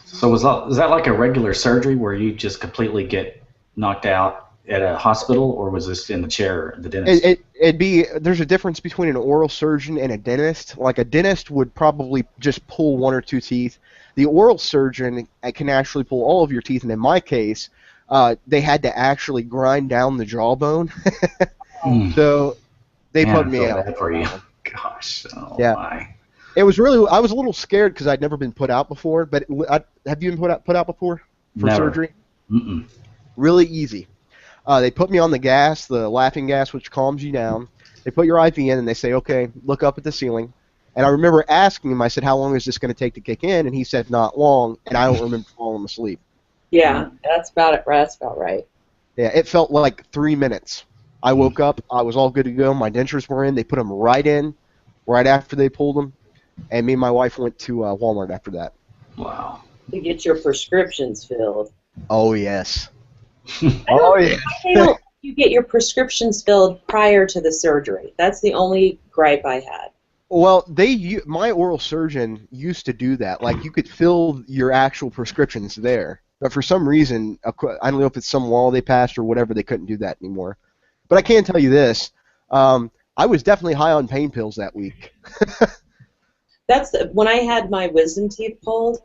So is that like a regular surgery where you just completely get knocked out at a hospital, or was this in the chair at the dentist? There's a difference between an oral surgeon and a dentist. Like, a dentist would probably just pull 1 or 2 teeth. The oral surgeon can actually pull all of your teeth, and in my case, they had to actually grind down the jawbone. So They Man, put I me feel out. bad for you. Gosh, oh Yeah. my. It was really. I was a little scared because I'd never been put out before. But have you been put out before for Never. surgery? Mm-mm. Really easy. They put me on the gas, the laughing gas, which calms you down. They put your IV in, and they say, "Okay, look up at the ceiling." And I remember asking him. I said, "How long is this going to take to kick in?" And he said, "Not long." And I don't remember falling asleep. Yeah, that's about it. That's about right. Yeah, it felt like 3 minutes. I woke up. I was all good to go. My dentures were in. They put them right in, right after they pulled them. And me and my wife went to Walmart after that. Wow. To get your prescriptions filled. Oh yes. Oh yeah. Why don't you get your prescriptions filled prior to the surgery? That's the only gripe I had. Well, my oral surgeon used to do that. Like you could fill your actual prescriptions there, but for some reason, I don't know if it's some law they passed or whatever, they couldn't do that anymore. But I can tell you this: I was definitely high on pain pills that week. That's when I had my wisdom teeth pulled,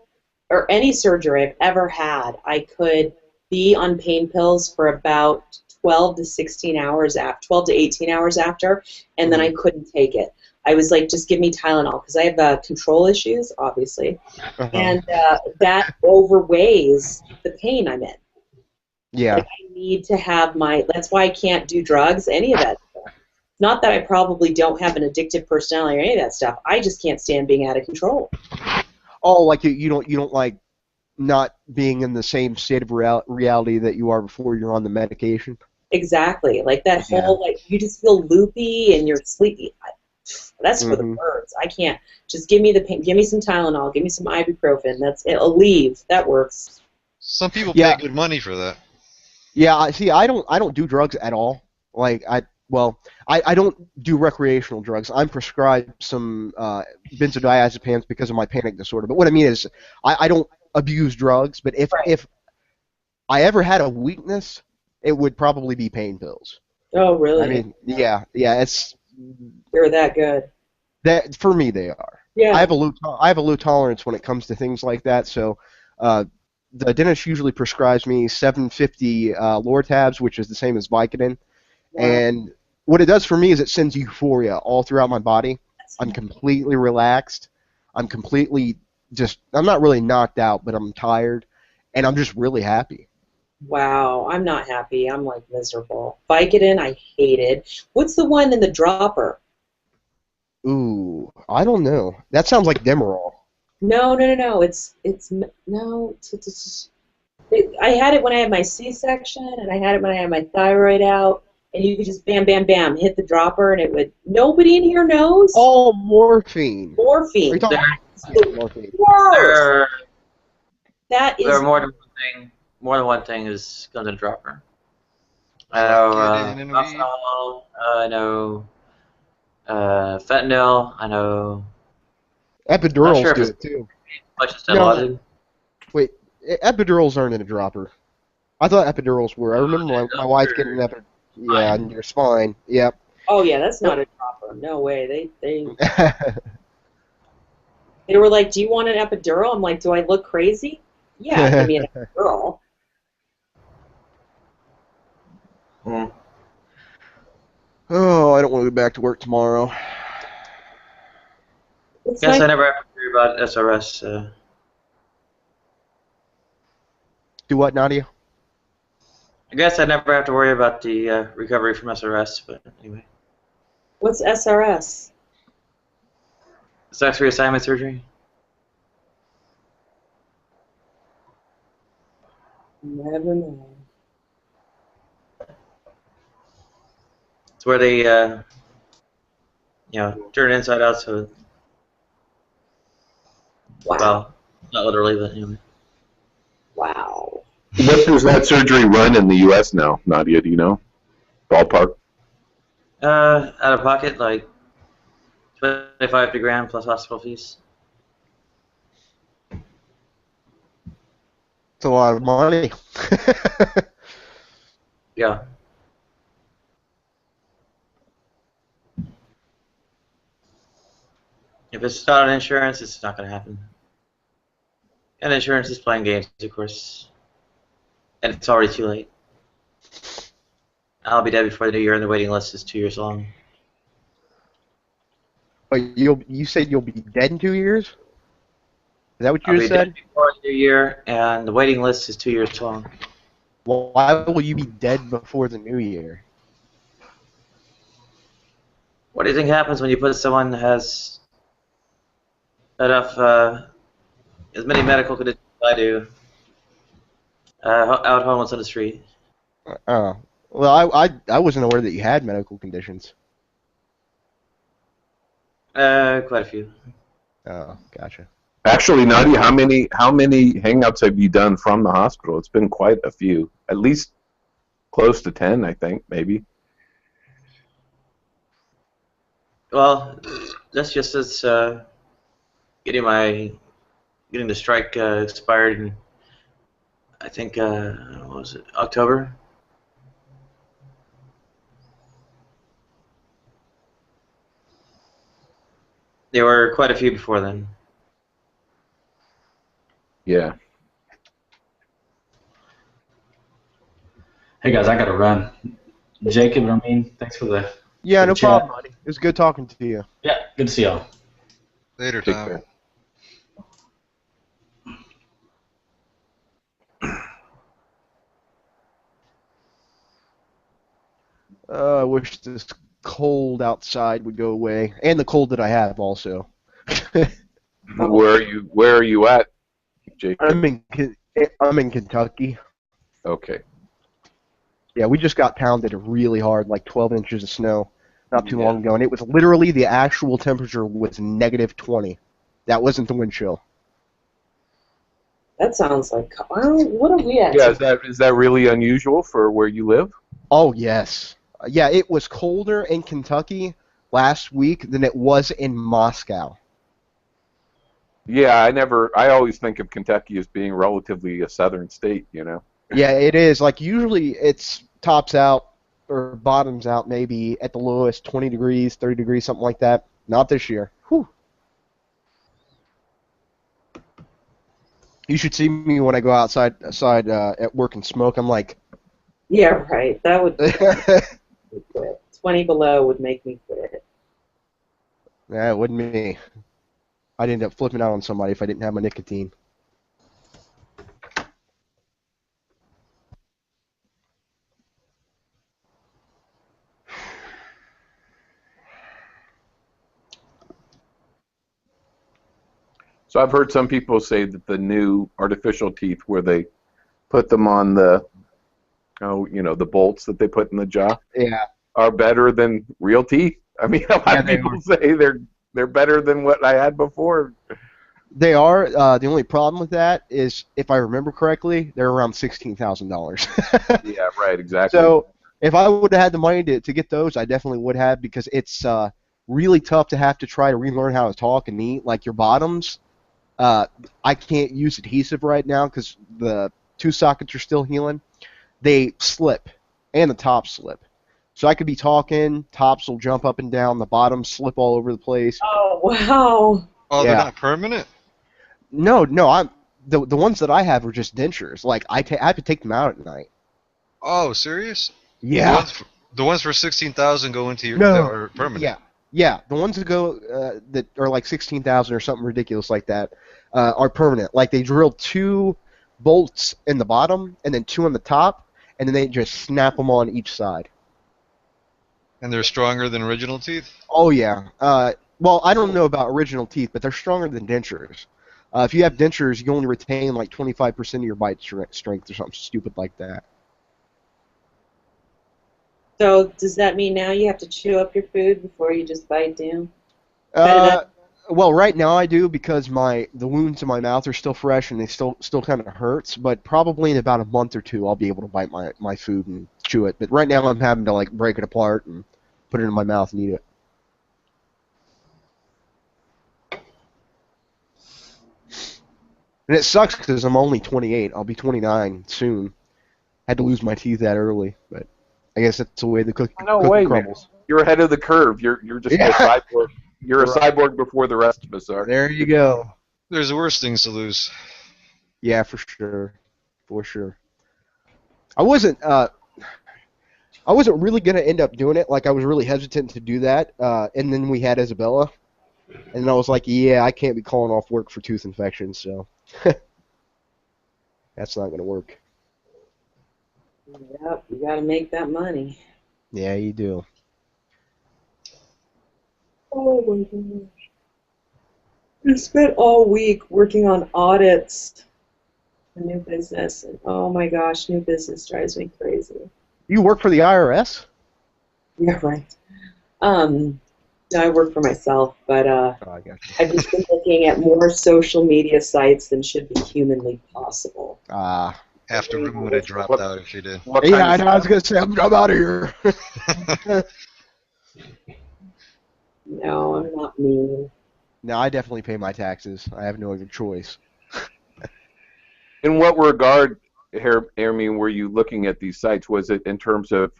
or any surgery I've ever had. I could be on pain pills for about 12 to 16 hours after, 12 to 18 hours after, and then I couldn't take it. I was like, just give me Tylenol, because I have control issues, obviously, and that overweighs the pain I'm in. Yeah. Like, I need to have that's why I can't do drugs, any of that stuff. Not that I probably don't have an addictive personality or any of that stuff. I just can't stand being out of control. Oh, like you don't like not being in the same state of reality that you are before you're on the medication. Exactly. Like that whole, like, you just feel loopy and you're sleepy. That's for the birds. I can't. Just give me the pain. Give me some Tylenol. Give me some ibuprofen. It'll leave. That works. Some people pay good money for that. Yeah, I don't do drugs at all. Like I don't do recreational drugs. I'm prescribed some benzodiazepines because of my panic disorder. But what I mean is, I don't abuse drugs. But if I ever had a weakness, it would probably be pain pills. Oh, really? I mean, yeah, it's. They're that good. That for me, they are. Yeah. I have a low tolerance when it comes to things like that. So, the dentist usually prescribes me 750 Lortabs, which is the same as Vicodin. Wow. And what it does for me is it sends euphoria all throughout my body. I'm completely relaxed. I'm not really knocked out, but I'm tired, and I'm just really happy. Wow, I'm not happy. I'm like miserable. Vicodin, I hated. What's the one in the dropper? Ooh, I don't know. That sounds like Demerol. No. I had it when I had my C-section, and I had it when I had my thyroid out, and you could just bam, bam, bam, hit the dropper, and it would. Nobody in here knows. Oh, morphine. Morphine. Morphine. That is. There are more than one thing. More than one thing is comes in a dropper. I know methanol. I know fentanyl. I know. Epidurals Sure do it too. Much is dilaudid. Wait, epidurals aren't in a dropper. I thought epidurals were. I remember my wife getting an epidural. Yeah, in your spine. Yep. Oh yeah, that's not a dropper. No way. They They were like, "Do you want an epidural?" I'm like, "Do I look crazy?" Yeah, give me an epidural. Oh, I don't want to go back to work tomorrow. Guess I never have to worry about SRS. Do what, Nadia? I guess I never have to worry about the recovery from SRS, but anyway. What's SRS? Sex reassignment surgery. Never know. It's where they, turn it inside out, so. Wow. Well, not literally, but anyway. Wow. What does that surgery run in the U.S. now, Nadia? Do you know? Ballpark? Out of pocket, like $25 grand plus hospital fees. It's a lot of money. Yeah. If it's not on insurance, it's not going to happen. And insurance is playing games, of course. And it's already too late. I'll be dead before the new year, and the waiting list is 2 years long. But you said you'll be dead in 2 years? Is that what you I'll just be dead said? before the new year, and the waiting list is 2 years long. Why will you be dead before the new year? What do you think happens when you put someone that has enough, as many medical conditions as I do, out homeless on the street? Oh. Well, I wasn't aware that you had medical conditions. Quite a few. Oh, gotcha. Actually, Nadia, how many hangouts have you done from the hospital? It's been quite a few, at least close to 10, I think, maybe. Well, that's just as getting the strike expired in, I think, what was it, October? There were quite a few before then. Yeah. Hey guys, I gotta run. Jacob, Ramin, thanks for the Yeah, no chat. problem, buddy. It was good talking to you. Yeah, good to see y'all. Later, Take Tom. care. I wish this cold outside would go away, and the cold that I have also. Where are you at, Jacob? I'm in Kentucky. Okay. Yeah, we just got pounded really hard, like 12 inches of snow, not too long ago, and it was literally the actual temperature was -20. That wasn't the wind chill. That sounds like, what are we at? Yeah, is that really unusual for where you live? Oh yes, yeah. It was colder in Kentucky last week than it was in Moscow. Yeah, I always think of Kentucky as being relatively a southern state, you know. Yeah, it is. Like usually, it's tops out or bottoms out maybe at the lowest 20 degrees, 30 degrees, something like that. Not this year. Whew. You should see me when I go outside at work and smoke. I'm like, Yeah, right. That would make me quit. 20 below would make me quit. nah, it wouldn't me. I'd end up flipping out on somebody if I didn't have my nicotine. So I've heard some people say that the new artificial teeth, where they put them on the the bolts that they put in the jaw, Yeah. are better than real teeth. I mean, a lot of they people say they're better than what I had before. They are. The only problem with that is, if I remember correctly, they're around $16,000. Yeah, right, exactly. So if I would have had the money to get those, I definitely would have, because it's really tough to have to try to relearn how to talk and eat. Like your bottoms, I can't use adhesive right now because the two sockets are still healing. They slip, and the tops slip. So I could be talking, tops will jump up and down, the bottoms slip all over the place. Oh, wow. Oh, Yeah. they're not permanent? No, the ones that I have are just dentures. Like I have to take them out at night. Oh, serious? Yeah. The ones for 16,000 go into your No. that are permanent. Yeah. The ones that go that are like 16,000 or something ridiculous like that are permanent. Like they drill 2 bolts in the bottom and then 2 on the top, and then they just snap them on each side. And they're stronger than original teeth? Oh yeah. Well, I don't know about original teeth, but they're stronger than dentures. If you have dentures, you only retain like 25% of your bite strength or something stupid like that. So does that mean now you have to chew up your food before you just bite down? Cut it up? Well, right now I do, because the wounds in my mouth are still fresh and they still kind of hurts. But probably in about a month or 2, I'll be able to bite my food and chew it. But right now I'm having to like break it apart and put it in my mouth and eat it. And it sucks because I'm only 28. I'll be 29 soon. Had to lose my teeth that early, but I guess that's the way the cookie crumbles. You're ahead of the curve. You're just a cyborg. You're a cyborg before the rest of us are. There you go. There's worse things to lose. Yeah, for sure. For sure. I wasn't really gonna end up doing it. Like I was really hesitant to do that. And then we had Isabella, And I was like, yeah, I can't be calling off work for tooth infections, so that's not going to work. Yep, you got to make that money. Yeah, you do. Oh my gosh. I spent all week working on audits for new business, and oh my gosh, new business drives me crazy. You work for the IRS? Yeah, right. No, I work for myself, but Oh, I got you. I've just been looking at more social media sites than should be humanly possible. After Moon would have dropped out if you did. Yeah, I know. I was going to say, I'm out of here. No, I'm not mean. No, I definitely pay my taxes. I have no other choice. In what regard, Hermine, were you looking at these sites? Was it in terms of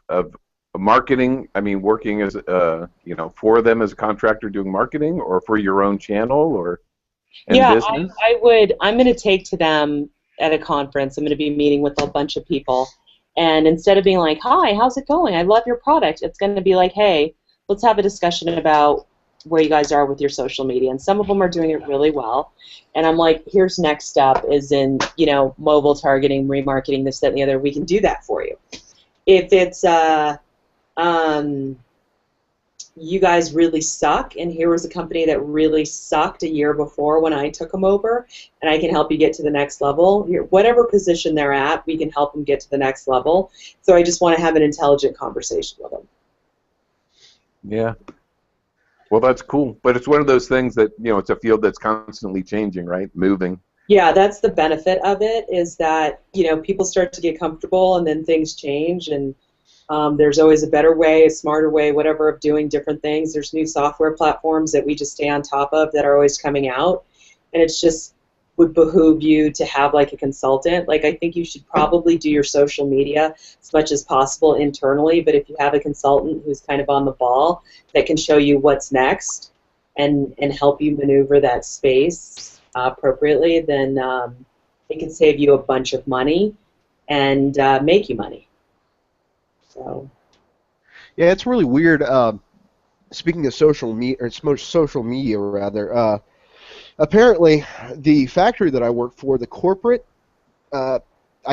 marketing? I mean, working as for them as a contractor doing marketing, or for your own channel, or business? I'm going to take to them at a conference. I'm going to be meeting with a bunch of people, and instead of being like, "Hi, how's it going? I love your product," it's going to be like, "Hey, let's have a discussion about where you guys are with your social media." And some of them are doing it really well. And I'm like, here's next step is in, mobile targeting, remarketing, this, that, and the other. We can do that for you. If it's, you guys really suck, and here was a company that really sucked a year before when I took them over, and I can help you get to the next level. Whatever position they're at, we can help them get to the next level. So I just want to have an intelligent conversation with them. Yeah. Well, that's cool, but it's one of those things that it's a field that's constantly changing, right? Moving. Yeah, that's the benefit of it, is that people start to get comfortable, and then things change, and there's always a better way, a smarter way, whatever, of doing different things. There's new software platforms that we just stay on top of that are always coming out, and it's just would behoove you to have like a consultant. Like, I think you should probably do your social media as much as possible internally, but if you have a consultant who's kind of on the ball that can show you what's next and help you maneuver that space appropriately, then it can save you a bunch of money and make you money. So. Yeah, it's really weird. Speaking of social media, rather, apparently the factory that I work for, the corporate, I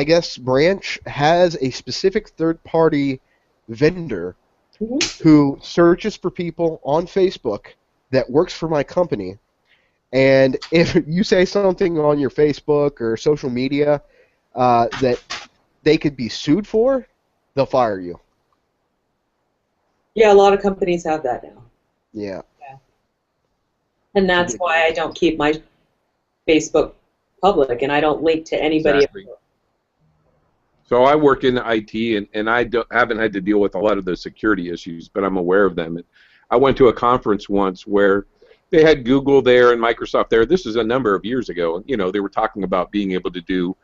guess, branch, has a specific third-party vendor who searches for people on Facebook that works for my company. And if you say something on your Facebook or social media that they could be sued for, they'll fire you. Yeah, a lot of companies have that now. Yeah. And that's why I don't keep my Facebook public, and I don't link to anybody. Exactly. So I work in IT, and I haven't had to deal with a lot of those security issues, but I'm aware of them. And I went to a conference once where they had Google there and Microsoft there. This is a number of years ago. They were talking about being able to do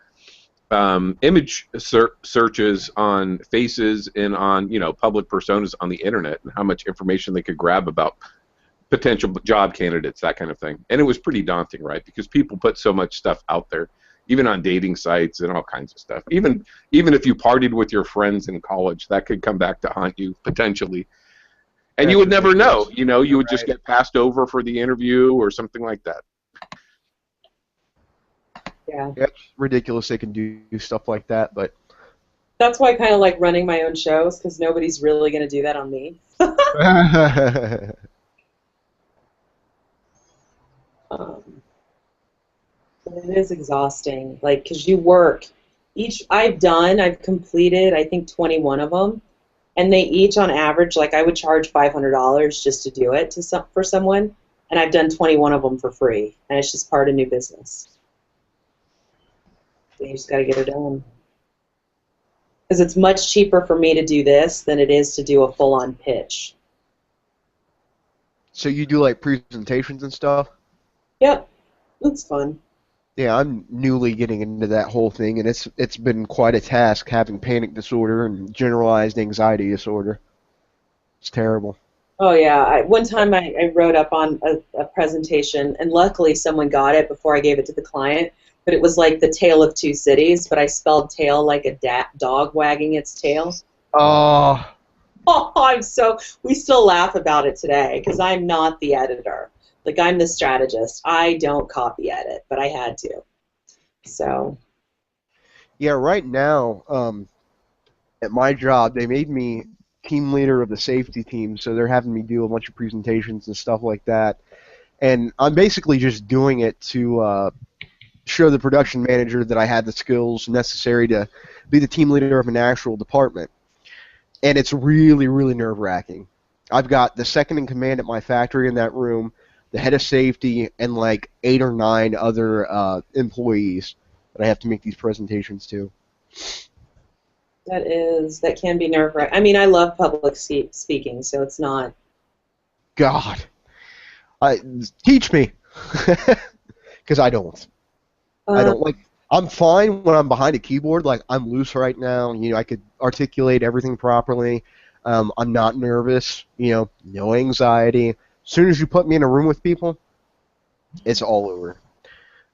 image searches on faces and on public personas on the internet, and how much information they could grab about potential job candidates, that kind of thing. And it was pretty daunting, right? Because people put so much stuff out there, even on dating sites and all kinds of stuff. Even if you partied with your friends in college, that could come back to haunt you potentially. And you would never know. You would just get passed over for the interview or something like that. Yeah. It's ridiculous they can do stuff like that, but that's why I kind of like running my own shows, because nobody's really going to do that on me. It is exhausting, like, because you work. I've completed, I think, 21 of them, and they each, on average, like, I would charge $500 just to do it for someone, and I've done 21 of them for free, and it's just part of new business. So you just got to get it done. Because it's much cheaper for me to do this than it is to do a full-on pitch. So you do like presentations and stuff? Yep, it's fun. Yeah, I'm newly getting into that whole thing, and it's been quite a task having panic disorder and generalized anxiety disorder. It's terrible. Oh yeah, one time I wrote up on a presentation, and luckily someone got it before I gave it to the client. But it was like the Tale of Two Cities, but I spelled tail like a dog wagging its tail. Oh. Oh, we still laugh about it today because I'm not the editor. Like, I'm the strategist. I don't copy edit, but I had to. So. Yeah, right now, at my job, they made me team leader of the safety team, so they're having me do a bunch of presentations and stuff like that. And I'm basically just doing it to show the production manager that I had the skills necessary to be the team leader of an actual department. And it's really, really nerve-wracking. I've got the second in command at my factory in that room, the head of safety, and like 8 or 9 other employees that I have to make these presentations to. That can be nerve-wracking. I mean, I love public speaking, so it's not. God. Teach me. Because I don't. I don't like. I'm fine when I'm behind a keyboard. Like, I'm loose right now. You know, I could articulate everything properly. I'm not nervous. You know, no anxiety. As soon as you put me in a room with people, it's all over.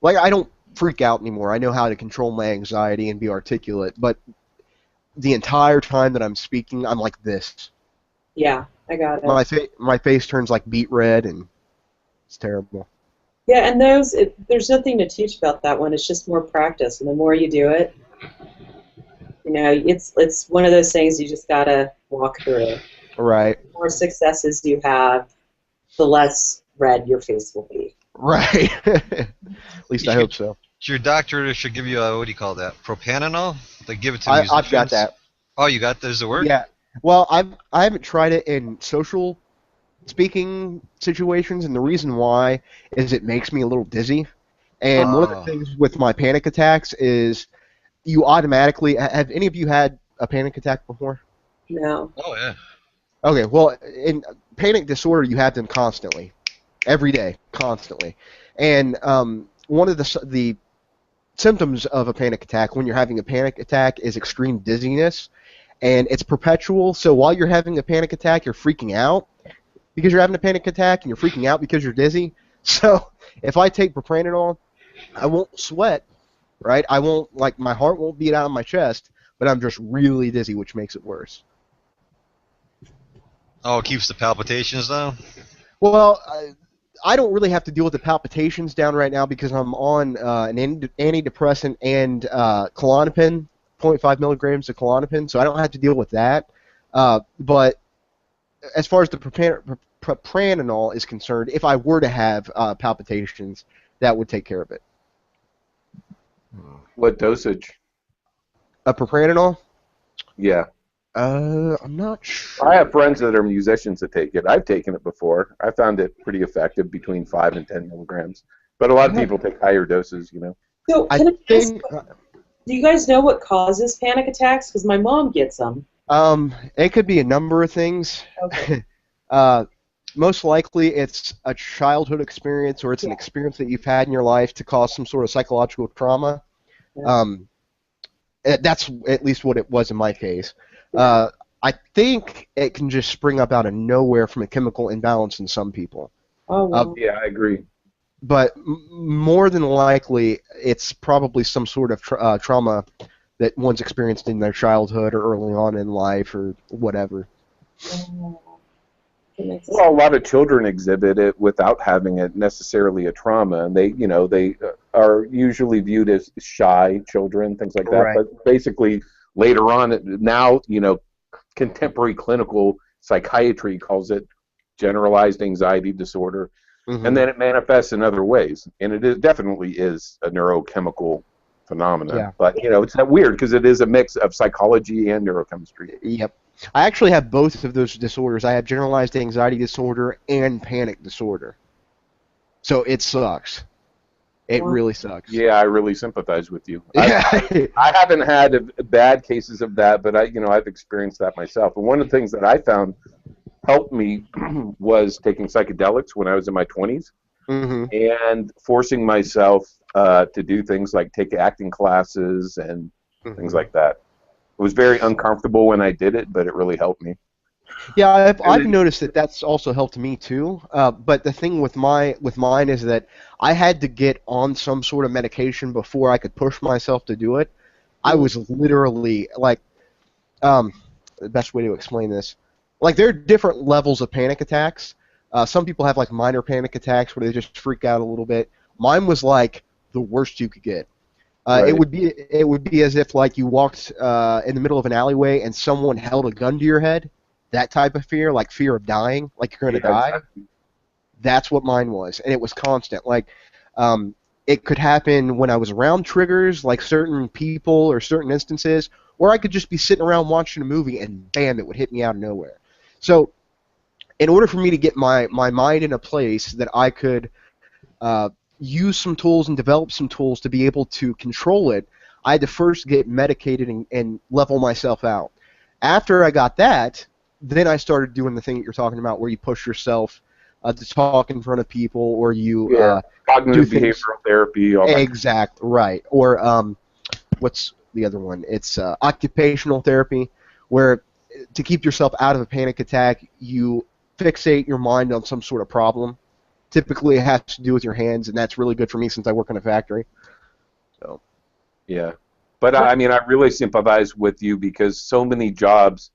Like, I don't freak out anymore. I know how to control my anxiety and be articulate. But the entire time that I'm speaking, I'm like this. Yeah, I got it. My face turns like beet red, and it's terrible. Yeah, and there's nothing to teach about that one. It's just more practice, and the more you do it, you know, it's one of those things you just gotta walk through. Right. The more successes you have, the less red your face will be. Right. At least I hope so. Your doctor should give you a, what do you call that? Propanol? They give it to I've musicians. got that. Oh, you got? Does it work? Yeah. Well, I haven't tried it in social speaking situations, and the reason why is it makes me a little dizzy. And one of the things with my panic attacks is you automatically have any of you had a panic attack before? No. Oh yeah. Okay. Well, in panic disorder, you have them constantly, every day, constantly, and one of the symptoms of a panic attack when you're having a panic attack is extreme dizziness, and it's perpetual. So while you're having a panic attack, you're freaking out because you're having a panic attack, and you're freaking out because you're dizzy. So if I take propranolol, I won't sweat, right? I won't, like, my heart won't beat out of my chest, but I'm just really dizzy, which makes it worse. Oh, it keeps the palpitations down? Well, I don't really have to deal with the palpitations down right now because I'm on an antidepressant and Klonopin, 0.5 milligrams of Klonopin, so I don't have to deal with that. But as far as the propranolol is concerned, if I were to have palpitations, that would take care of it. What dosage? A propranolol? Yeah. I'm not sure. I have friends that are musicians that take it. I've taken it before. I found it pretty effective, between 5 and 10 milligrams. But a lot of people take higher doses, you know. So, can I ask, do you guys know what causes panic attacks? Because my mom gets them. It could be a number of things. Okay. Most likely it's a childhood experience, or it's an experience that you've had in your life to cause some sort of psychological trauma. Yeah. That's at least what it was in my case. I think it can just spring up out of nowhere from a chemical imbalance in some people. Oh, wow. Yeah, I agree. But more than likely, it's probably some sort of trauma that one's experienced in their childhood or early on in life or whatever. Well, a lot of children exhibit it without having it necessarily a trauma, and they are usually viewed as shy children, things like that. Right. But basically, later on, now, contemporary clinical psychiatry calls it generalized anxiety disorder, and then it manifests in other ways, and it definitely is a neurochemical phenomenon. Yeah. But it's that weird because it is a mix of psychology and neurochemistry. Yep. I actually have both of those disorders. I have generalized anxiety disorder and panic disorder. So it sucks. It really sucks. Yeah, I really sympathize with you. I haven't had bad cases of that, but I've experienced that myself. And one of the things that I found helped me was taking psychedelics when I was in my 20s, and forcing myself to do things like take acting classes and things like that. It was very uncomfortable when I did it, but it really helped me. Yeah, I've noticed that that's also helped me too. But the thing with mine is that I had to get on some sort of medication before I could push myself to do it. I was literally like, the best way to explain this, like there are different levels of panic attacks. Some people have like minor panic attacks where they just freak out a little bit. Mine was like the worst you could get. Right. It would be as if like you walked in the middle of an alleyway and someone held a gun to your head. That type of fear, like fear of dying, like you're going to die. Exactly. That's what mine was, and it was constant. Like, it could happen when I was around triggers, like certain people or certain instances, or I could just be sitting around watching a movie and bam, it would hit me out of nowhere. So, in order for me to get my mind in a place that I could use some tools and develop some tools to be able to control it, I had to first get medicated and level myself out. After I got that, then I started doing the thing that you're talking about, where you push yourself to talk in front of people, or you Cognitive do things. behavioral therapy. All that. Exact, right. Or what's the other one? It's occupational therapy, where to keep yourself out of a panic attack, you fixate your mind on some sort of problem. Typically, it has to do with your hands, and that's really good for me since I work in a factory. So. Yeah, but I mean, I really sympathize with you because so many jobs,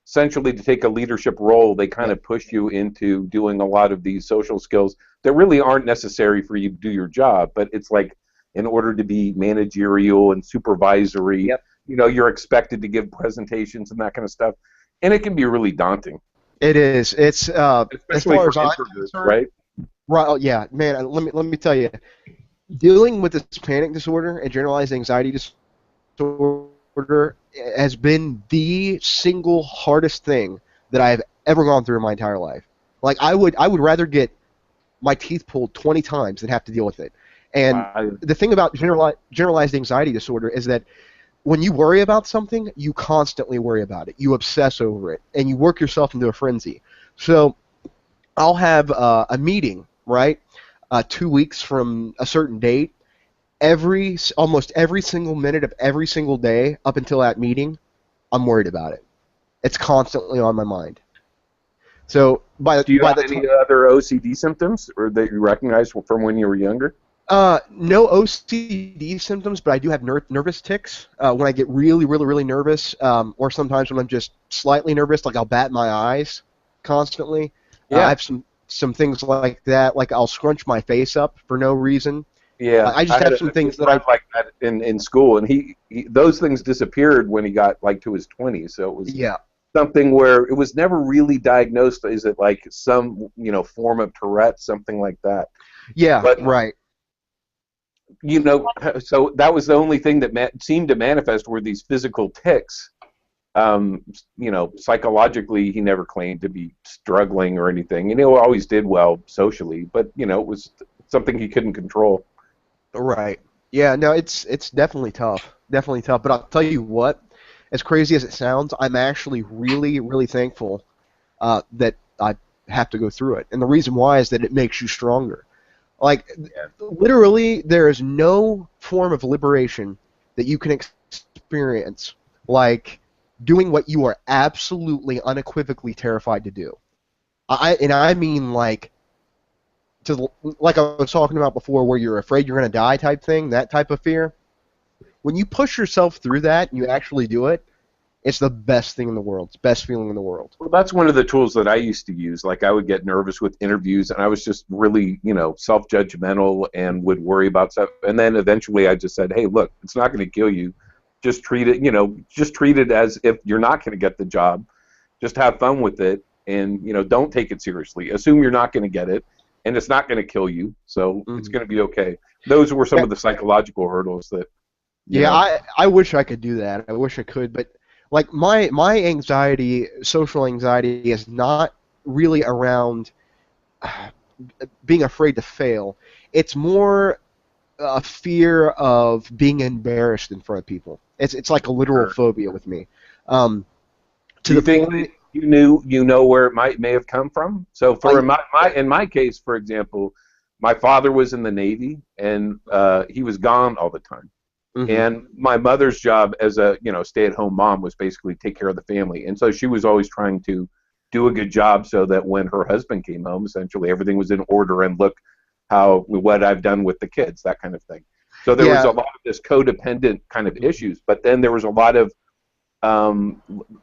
essentially to take a leadership role, they kind of push you into doing a lot of these social skills that really aren't necessary for you to do your job. But it's like, in order to be managerial and supervisory, you know, you're expected to give presentations and that kind of stuff, and it can be really daunting. It is. It's as Especially far for as I'm introverts, concerned, right? Right. Oh, yeah, man. Let me tell you, dealing with this panic disorder and generalized anxiety disorder has been the single hardest thing that I have ever gone through in my entire life. Like I would rather get my teeth pulled 20 times than have to deal with it. And the thing about generalized anxiety disorder is that when you worry about something, you constantly worry about it. You obsess over it, and you work yourself into a frenzy. So I'll have a meeting, right, 2 weeks from a certain date. Almost every single minute of every single day up until that meeting, I'm worried about it. It's constantly on my mind. So do you have any other OCD symptoms, or that you recognize from when you were younger? No OCD symptoms, but I do have nervous tics when I get really, really, really nervous, or sometimes when I'm just slightly nervous, like I'll bat my eyes constantly. I have some things like that, like I'll scrunch my face up for no reason. Yeah, I just have some things that I like that in school, and he those things disappeared when he got like to his 20s. So it was something where it was never really diagnosed. Is it like some form of Tourette, something like that? Yeah, but, right. You know, so that was the only thing that seemed to manifest were these physical tics. Psychologically, he never claimed to be struggling or anything. And he always did well socially, but it was something he couldn't control. Right. Yeah. No, it's definitely tough. Definitely tough. But I'll tell you what, as crazy as it sounds, I'm actually really, really thankful that I have to go through it. And the reason why is that it makes you stronger. Like, literally, there is no form of liberation that you can experience like doing what you are absolutely, unequivocally terrified to do. I mean, like I was talking about before, where you're afraid you're going to die type thing, that type of fear. When you push yourself through that and you actually do it, it's the best thing in the world. It's the best feeling in the world. Well, that's one of the tools that I used to use. Like, I would get nervous with interviews, and I was just really, self-judgmental and would worry about stuff. And then eventually I just said, hey, look, it's not going to kill you. Just treat it as if you're not going to get the job. Just have fun with it, and, don't take it seriously. Assume you're not going to get it, and it's not going to kill you, so it's going to be okay. Those were some of the psychological hurdles that... I wish I could do that. I wish I could, but... Like, my anxiety, social anxiety, is not really around being afraid to fail. It's more a fear of being embarrassed in front of people. It's like a literal phobia with me. Do you think that you know where it may have come from? So in my case, for example, my father was in the Navy, and he was gone all the time. Mm-hmm. And my mother's job as a stay-at-home mom was basically take care of the family, and so she was always trying to do a good job so that when her husband came home, essentially everything was in order, and look what I've done with the kids, that kind of thing. So there was a lot of this codependent kind of issues, but then there was a lot of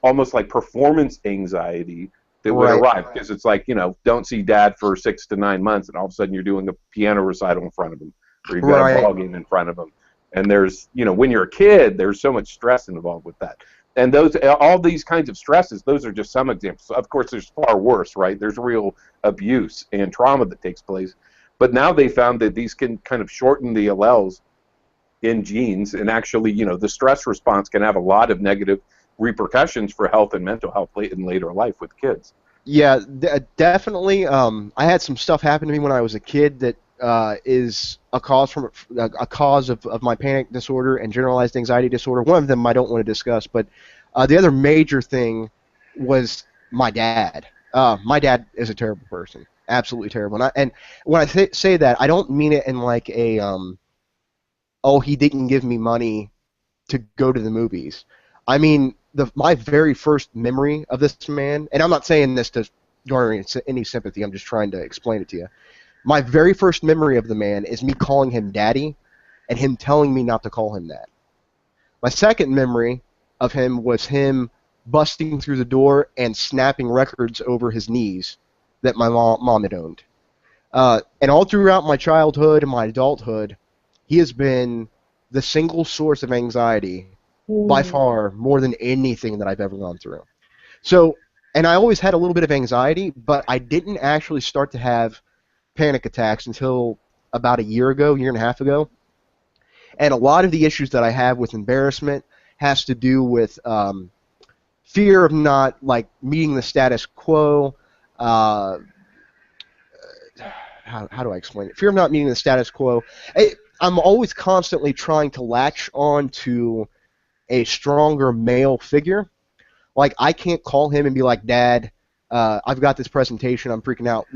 almost like performance anxiety that would Right. arrive, because it's like, don't see dad for 6 to 9 months, and all of a sudden you're doing a piano recital in front of him, or you've got a Right. ball game in front of him. And there's, when you're a kid, there's so much stress involved with that. And all these kinds of stresses, those are just some examples. Of course, there's far worse, right? There's real abuse and trauma that takes place. But now they found that these can kind of shorten the alleles in genes, and actually, the stress response can have a lot of negative repercussions for health and mental health in later life with kids. Yeah, definitely. I had some stuff happen to me when I was a kid that is a cause of my panic disorder and generalized anxiety disorder. One of them I don't want to discuss, but the other major thing was my dad. My dad is a terrible person, absolutely terrible. And when I say that, I don't mean it in like a oh, he didn't give me money to go to the movies. I mean, my very first memory of this man, and I'm not saying this to garner any sympathy, I'm just trying to explain it to you. My very first memory of the man is me calling him daddy and him telling me not to call him that. My second memory of him was him busting through the door and snapping records over his knees that my mom had owned. And all throughout my childhood and my adulthood, he has been the single source of anxiety by far more than anything that I've ever gone through. So, and I always had a little bit of anxiety, but I didn't actually start to have panic attacks until about a year and a half ago. And a lot of the issues that I have with embarrassment has to do with fear of not meeting the status quo. How do I explain it? Fear of not meeting the status quo. I'm always constantly trying to latch on to a stronger male figure. Like, I can't call him and be like, Dad, I've got this presentation, I'm freaking out,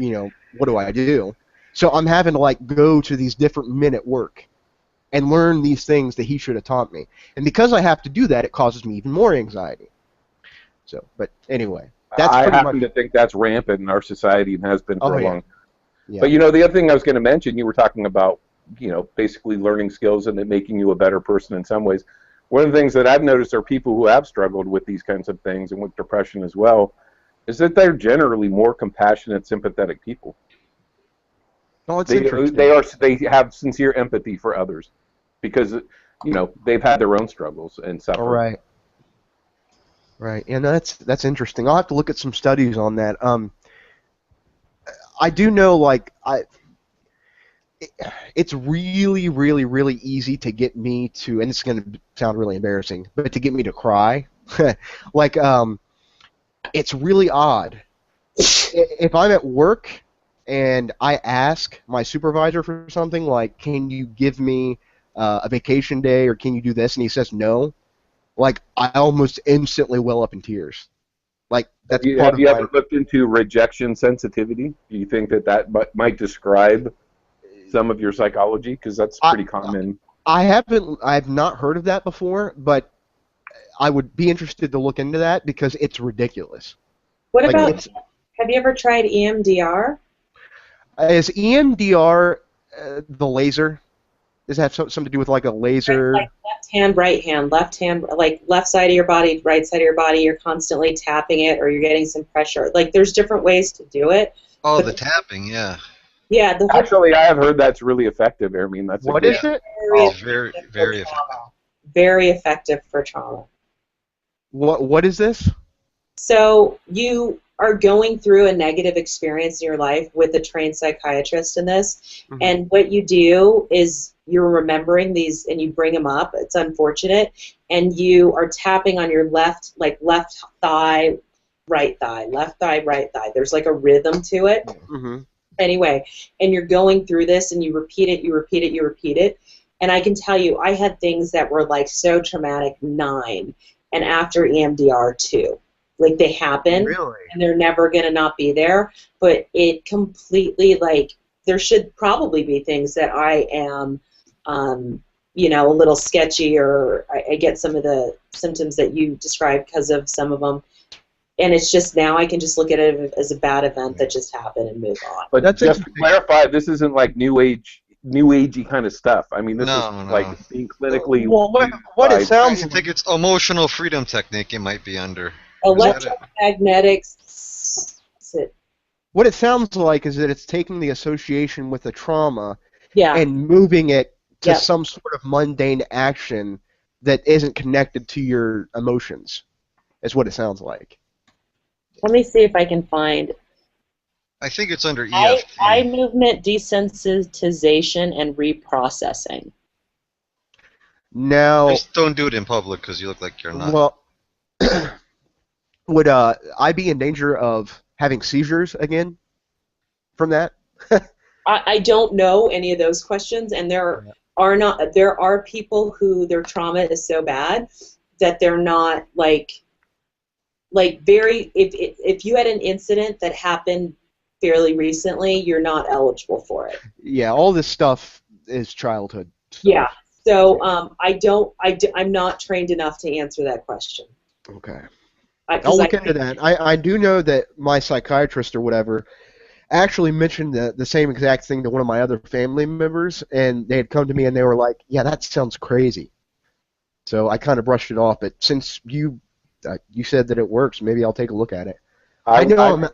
what do I do? So I'm having to go to these different men at work and learn these things that he should have taught me. And because I have to do that, it causes me even more anxiety. So, but anyway, that's I pretty happen much. to think that's rampant in our society and has been for a yeah. long time. Yeah. But the other thing I was going to mention, you were talking about, basically learning skills and it making you a better person in some ways. One of the things that I've noticed are people who have struggled with these kinds of things and with depression as well, is that they're generally more compassionate, sympathetic people. Oh, it's interesting. They have sincere empathy for others because they've had their own struggles and suffer. All right. Right, and that's interesting. I'll have to look at some studies on that. I do know, it's really, really, really easy to get me to, and it's going to sound really embarrassing, but to get me to cry. It's really odd. If I'm at work and I ask my supervisor for something, like, can you give me a vacation day, or can you do this, and he says no, I almost instantly well up in tears. That's Have you ever looked into rejection sensitivity? Do you think that might describe some of your psychology? Because that's pretty common. I've not heard of that before, but I would be interested to look into that because it's ridiculous. What about, have you ever tried EMDR? Is EMDR the laser? Does it have something to do with a laser? Like left hand, right hand, left hand, left side of your body, right side of your body, you're constantly tapping it or you're getting some pressure. There's different ways to do it. Oh, the tapping, yeah. Yeah. Actually, I have heard that's really effective. I mean, that's what is it? Very, very effective. Very effective for trauma. What is this? So you are going through a negative experience in your life with a trained psychiatrist in this, and what you do is you're remembering these and you bring them up. It's unfortunate, and you are tapping on your left thigh, right thigh, left thigh, right thigh. There's a rhythm to it. Mm-hmm. Anyway, and you're going through this and you repeat it, you repeat it, you repeat it. And I can tell you, I had things that were so traumatic, 9, and after EMDR 2. They happen, really? And they're never going to not be there, but it completely, there should probably be things that I am, a little sketchy, or I get some of the symptoms that you described because of some of them, and it's just now I can just look at it as a bad event that just happened and move on. But just to clarify, this isn't new agey kind of stuff. I mean, this is being clinically. Well, what it sounds I think it's emotional freedom technique it might be under. Electromagnetic What it sounds like is that it's taking the association with the trauma Yeah. and moving it to Yep. some sort of mundane action that isn't connected to your emotions. Is what it sounds like. Let me see if I can find I think it's under eye EFT. movement desensitization and reprocessing. Now, Just don't do it in public because you look like you're not. well, would I be in danger of having seizures again from that? I don't know any of those questions, and there are people who their trauma is so bad that they're not like very if you had an incident that happened fairly recently, you're not eligible for it. Yeah, all this stuff is childhood stuff. Yeah. So I'm not trained enough to answer that question. Okay. 'Cause I'll look into that. I do know that my psychiatrist or whatever actually mentioned the same exact thing to one of my other family members, and they had come to me and they were like, "Yeah, that sounds crazy." So I kind of brushed it off. But since you said that it works, maybe I'll take a look at it. I know I'm at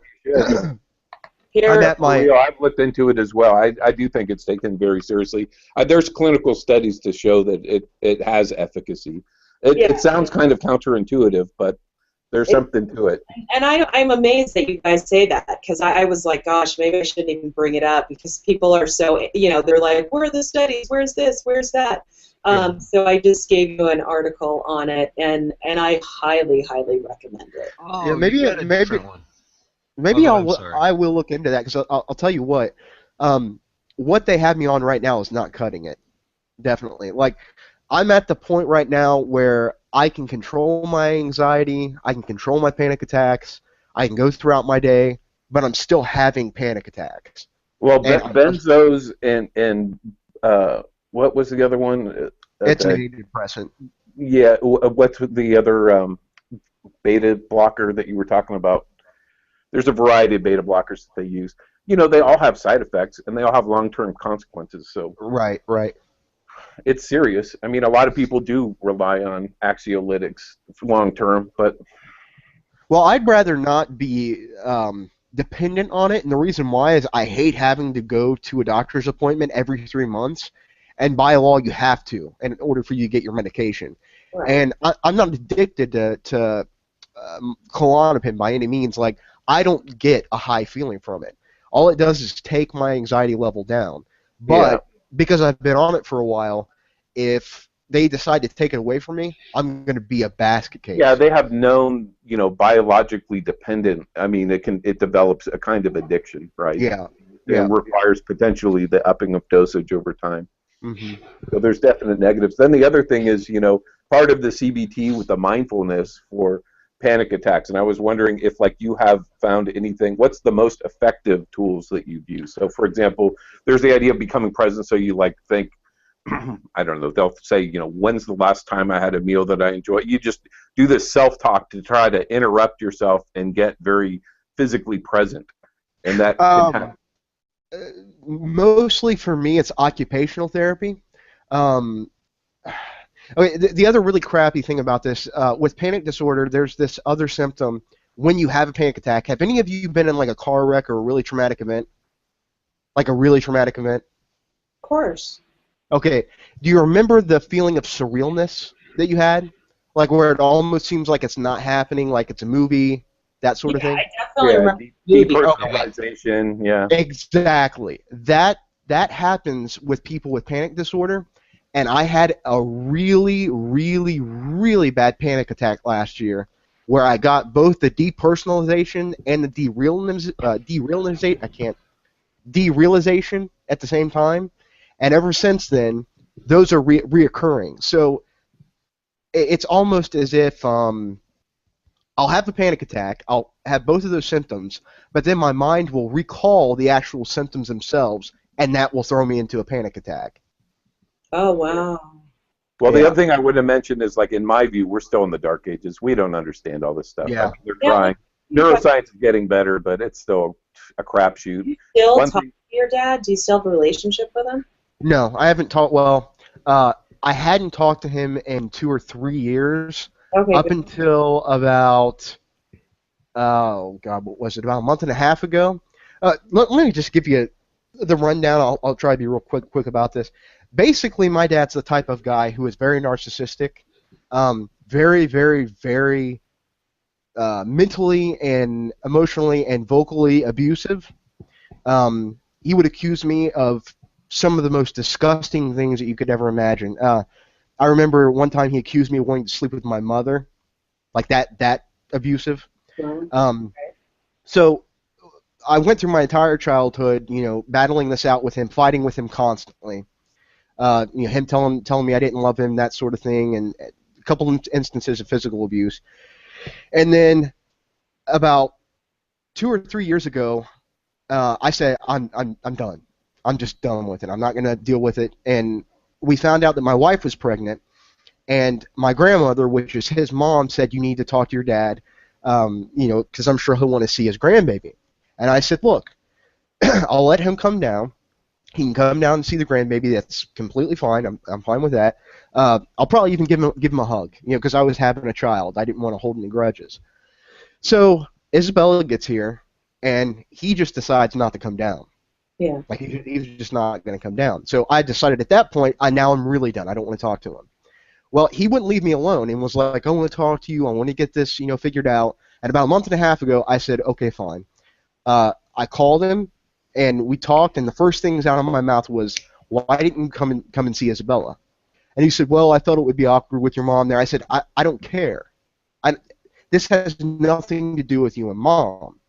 my. For real, I've looked into it as well. I do think it's taken very seriously. There's clinical studies to show that it has efficacy. It sounds kind of counterintuitive, but there's something to it. And I'm amazed that you guys say that, because I was like, gosh, maybe I shouldn't even bring it up, because people are so, they're like, where are the studies? Where's this? Where's that? So I just gave you an article on it, and I highly, highly recommend it. Oh, Yeah, maybe I will look into that, because I'll tell you what they have me on right now is not cutting it. Definitely. Like, I'm at the point right now where I can control my anxiety, I can control my panic attacks, I can go throughout my day, but I'm still having panic attacks. Well, benzos and what was the other one? It's an antidepressant. Yeah, what's the other beta blocker that you were talking about? There's a variety of beta blockers that they use. They all have side effects, and they all have long-term consequences. So Right. it's serious. I mean, a lot of people do rely on anxiolytics long-term, but... Well, I'd rather not be dependent on it, and the reason why is I hate having to go to a doctor's appointment every 3 months, and by law you have to in order for you to get your medication. Right. And I'm not addicted to Klonopin by any means. Like, I don't get a high feeling from it. All it does is take my anxiety level down. But because I've been on it for a while, if they decide to take it away from me, I'm going to be a basket case. Yeah, they have known, biologically dependent. I mean, it develops a kind of addiction, right? Yeah. It requires potentially the upping of dosage over time. Mm-hmm. So there's definite negatives. Then the other thing is, part of the CBT with the mindfulness for panic attacks, and I was wondering if, you have found anything. What's the most effective tools that you've used? So, for example, there's the idea of becoming present. So you think, I don't know. They'll say, when's the last time I had a meal that I enjoyed? You just do this self-talk to try to interrupt yourself and get very physically present, and that can happen. Mostly for me, it's occupational therapy. Okay, the other really crappy thing about this, with panic disorder, there's this other symptom when you have a panic attack. Have any of you been in a car wreck or a really traumatic event? Like a really traumatic event? Of course. Okay, do you remember the feeling of surrealness that you had? Like where it almost seems like it's not happening, like it's a movie, that sort of thing? I definitely remember depersonalization, yeah. Exactly. That happens with people with panic disorder. And I had a really, really, really bad panic attack last year where I got both the depersonalization and the derealization at the same time. And ever since then, those are reoccurring. So it's almost as if I'll have a panic attack, I'll have both of those symptoms, but then my mind will recall the actual symptoms themselves, and that will throw me into a panic attack. Oh, wow. Well, the other thing I would have mentioned is, in my view, we're still in the dark ages. We don't understand all this stuff. Yeah. They're trying. Neuroscience is getting better, but it's still a crapshoot. Do you still talk to your dad? Do you still have a relationship with him? No, I haven't talked. Well, I hadn't talked to him in 2 or 3 years. Okay. Up until about oh God, what was it, about a month and a half ago? Let me just give you the rundown. I'll try to be real quick about this. Basically, my dad's the type of guy who is very narcissistic, very, very, very mentally and emotionally and vocally abusive. He would accuse me of some of the most disgusting things that you could ever imagine. I remember one time he accused me of wanting to sleep with my mother, like that abusive. So I went through my entire childhood, battling this out with him, fighting with him constantly. Him telling me I didn't love him, that sort of thing, and a couple instances of physical abuse. And then about 2 or 3 years ago, I said I'm done. I'm just done with it. I'm not going to deal with it. And we found out that my wife was pregnant, and my grandmother, which is his mom, said, you need to talk to your dad, because I'm sure he'll want to see his grandbaby. And I said, look, I'll let him come down. He can come down and see the grandbaby. That's completely fine. I'm fine with that. I'll probably even give him a hug, because I was having a child. I didn't want to hold any grudges. So Isabella gets here, and he just decides not to come down. Yeah. Like he's just not going to come down. So I decided at that point, now I'm really done. I don't want to talk to him. Well, he wouldn't leave me alone and was like, I want to talk to you. I want to get this, figured out. And about a month and a half ago, I said, okay, fine. I called him, and we talked, and the first things out of my mouth was, why didn't you come and see Isabella? And he said, well, I thought it would be awkward with your mom there. I said, I don't care. This has nothing to do with you and Mom.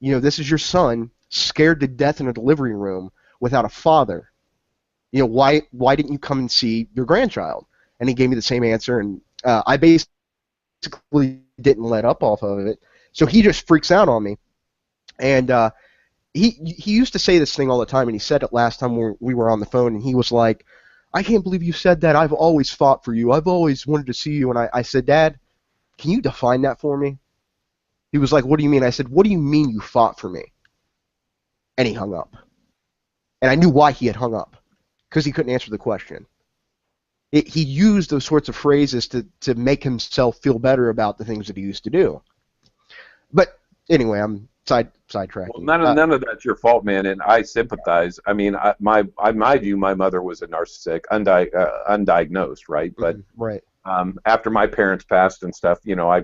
This is your son scared to death in a delivery room without a father. Why didn't you come and see your grandchild? And he gave me the same answer, and I basically didn't let up off of it. So he just freaks out on me. And he used to say this thing all the time, and he said it last time we were on the phone, and he was like, I can't believe you said that. I've always fought for you. I've always wanted to see you. And I said, Dad, can you define that for me? He was like, what do you mean? I said, what do you mean you fought for me? And he hung up. And I knew why he had hung up, because he couldn't answer the question. He used those sorts of phrases to make himself feel better about the things that he used to do. But anyway, I'm sidetracking. Well, none of that's your fault, man, and I sympathize. I mean, my view, my mother was a narcissistic, undiagnosed, right? But right. After my parents passed and stuff, I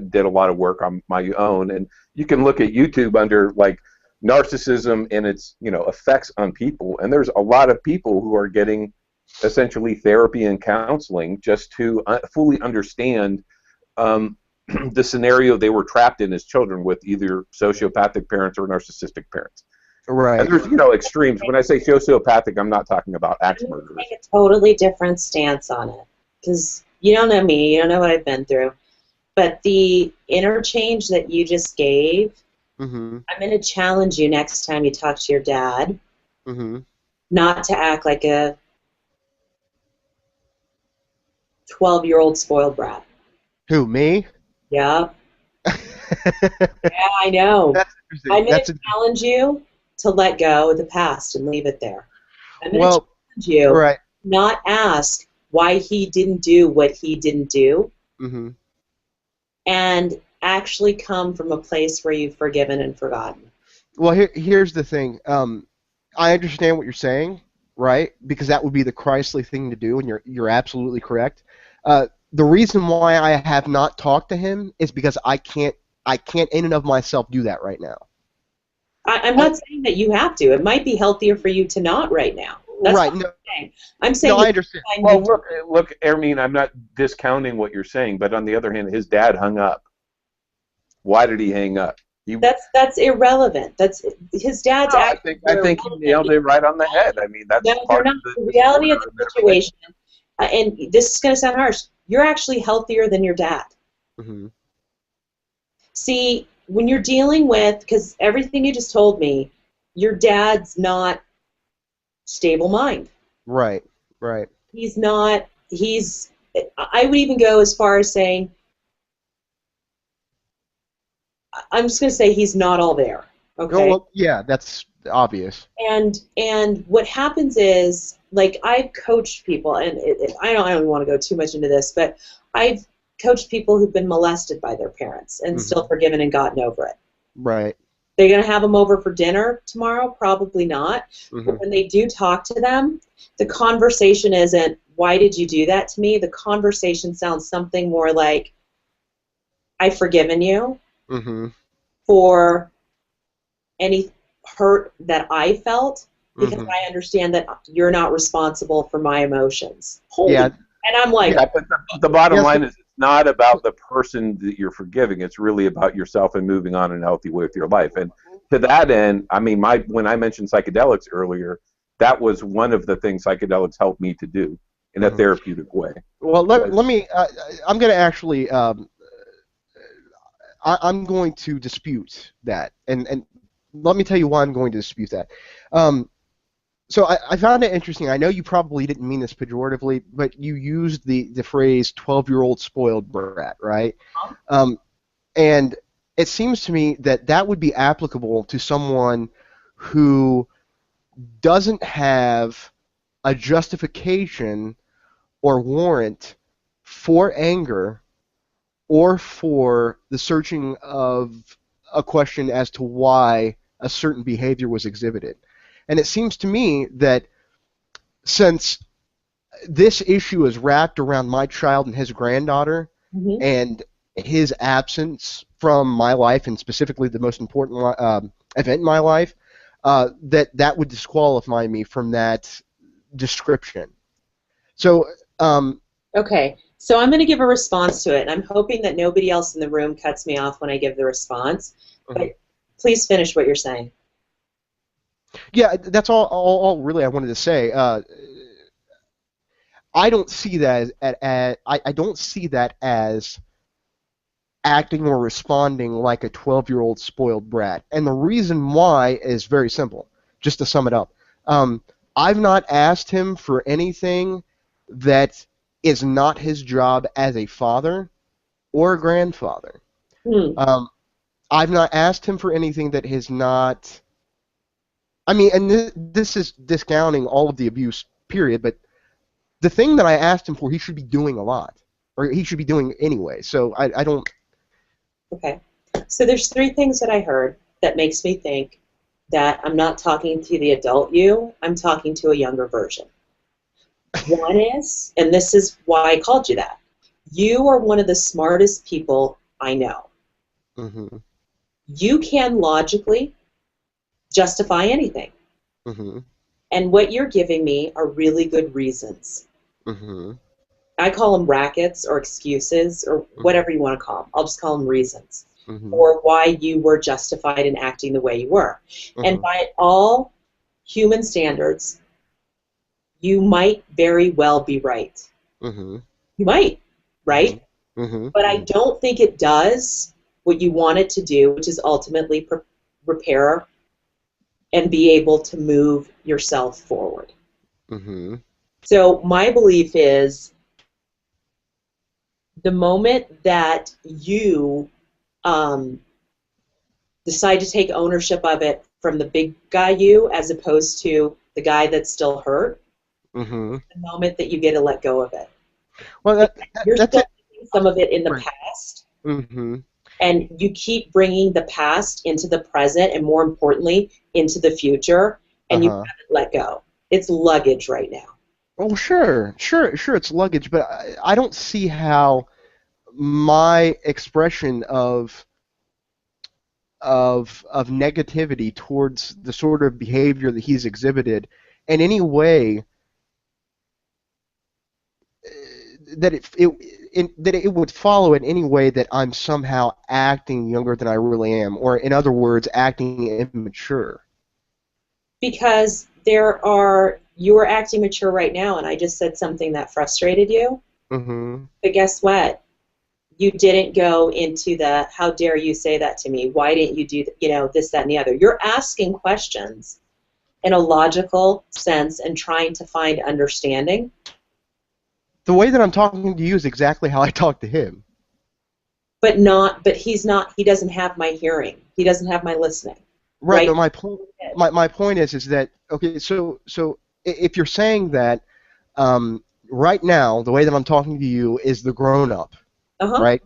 did a lot of work on my own, and you can look at YouTube under like narcissism and its effects on people, and there's a lot of people who are getting essentially therapy and counseling just to fully understand the scenario they were trapped in as children with either sociopathic parents or narcissistic parents. Right. And there's extremes. When I say sociopathic, I'm not talking about axe murderers. Take a totally different stance on it, because you don't know me, you don't know what I've been through. But the interchange that you just gave, I'm going to challenge you next time you talk to your dad, not to act like a 12-year-old spoiled brat. Who, me? Yeah. Yeah, I know. I'm going to challenge you to let go of the past and leave it there. I'm going to challenge you not ask why he didn't do what he didn't do, and actually come from a place where you've forgiven and forgotten. Well, here's the thing. I understand what you're saying, right? Because that would be the Christly thing to do, and you're absolutely correct. The reason why I have not talked to him is because I can't in and of myself do that right now. I'm not saying that you have to. It might be healthier for you to not right now. That's right. What I'm saying. I'm saying. No, I understand. Well, look, Ermine, I'm not discounting what you're saying, but on the other hand, his dad hung up. Why did he hang up? That's irrelevant. That's his dad's. No, I think he nailed it right on the head. I mean, that's part of the reality of the situation. And this is going to sound harsh. You're actually healthier than your dad. See, when you're dealing with, because everything you just told me, your dad's not stable mind. Right, right. He's not, I would even go as far as saying, I'm just going to say he's not all there. Okay? Well, yeah, that's obvious. And what happens is, like, I've coached people, and I don't want to go too much into this, but I've coached people who've been molested by their parents and still forgiven and gotten over it. Right. They're going to have them over for dinner tomorrow? Probably not. But when they do talk to them, the conversation isn't, why did you do that to me? The conversation sounds something more like, I've forgiven you for any hurt that I felt because I understand that you're not responsible for my emotions. Holy. And I'm like, yeah, but the bottom line is it's not about the person that you're forgiving. It's really about yourself and moving on in a healthy way with your life. And to that end, I mean, when I mentioned psychedelics earlier, that was one of the things psychedelics helped me to do in a therapeutic way. Well, let me. I'm going to actually. I'm going to dispute that, and let me tell you why I'm going to dispute that. So I found it interesting. I know you probably didn't mean this pejoratively, but you used the phrase 12-year-old spoiled brat, right? And it seems to me that that would be applicable to someone who doesn't have a justification or warrant for anger or for the searching of a question as to why a certain behavior was exhibited. And it seems to me that since this issue is wrapped around my child and his granddaughter and his absence from my life, and specifically the most important event in my life, that would disqualify me from that description. So, okay, so I'm going to give a response to it, and I'm hoping that nobody else in the room cuts me off when I give the response. But please finish what you're saying. Yeah, that's all really I wanted to say. I don't see that I don't see that as acting or responding like a 12-year-old spoiled brat. And the reason why is very simple. Just to sum it up, I've not asked him for anything that is not his job as a father or a grandfather. I've not asked him for anything that is not. I mean, and this is discounting all of the abuse, period, but the thing that I asked him for, he should be doing a lot. Or he should be doing anyway, so I don't. Okay. So there's three things that I heard that makes me think that I'm not talking to the adult you, I'm talking to a younger version. One is, and this is why I called you that, you are one of the smartest people I know. You can logically justify anything. And what you're giving me are really good reasons. I call them rackets or excuses or whatever you want to call them. I'll just call them reasons for why you were justified in acting the way you were. And by all human standards, you might very well be right. You might, right? But I don't think it does what you want it to do, which is ultimately repair and be able to move yourself forward. So my belief is the moment that you decide to take ownership of it from the big guy you as opposed to the guy that's still hurt, the moment that you get to let go of it. Well, you're still doing some of it in the past, and you keep bringing the past into the present, and more importantly, into the future, and you haven't let go. It's luggage right now. Oh, sure, it's luggage, but I don't see how my expression of negativity towards the sort of behavior that he's exhibited in any way that it would follow in any way that I'm somehow acting younger than I really am, or in other words, acting immature. Because you are acting mature right now, and I just said something that frustrated you. But guess what? You didn't go into the, how dare you say that to me? Why didn't you do, this, that, and the other? You're asking questions in a logical sense and trying to find understanding. The way that I'm talking to you is exactly how I talk to him. But he doesn't have my hearing. He doesn't have my listening. Right, but my point is that, okay, so if you're saying that right now, the way that I'm talking to you is the grown-up, Uh-huh. right?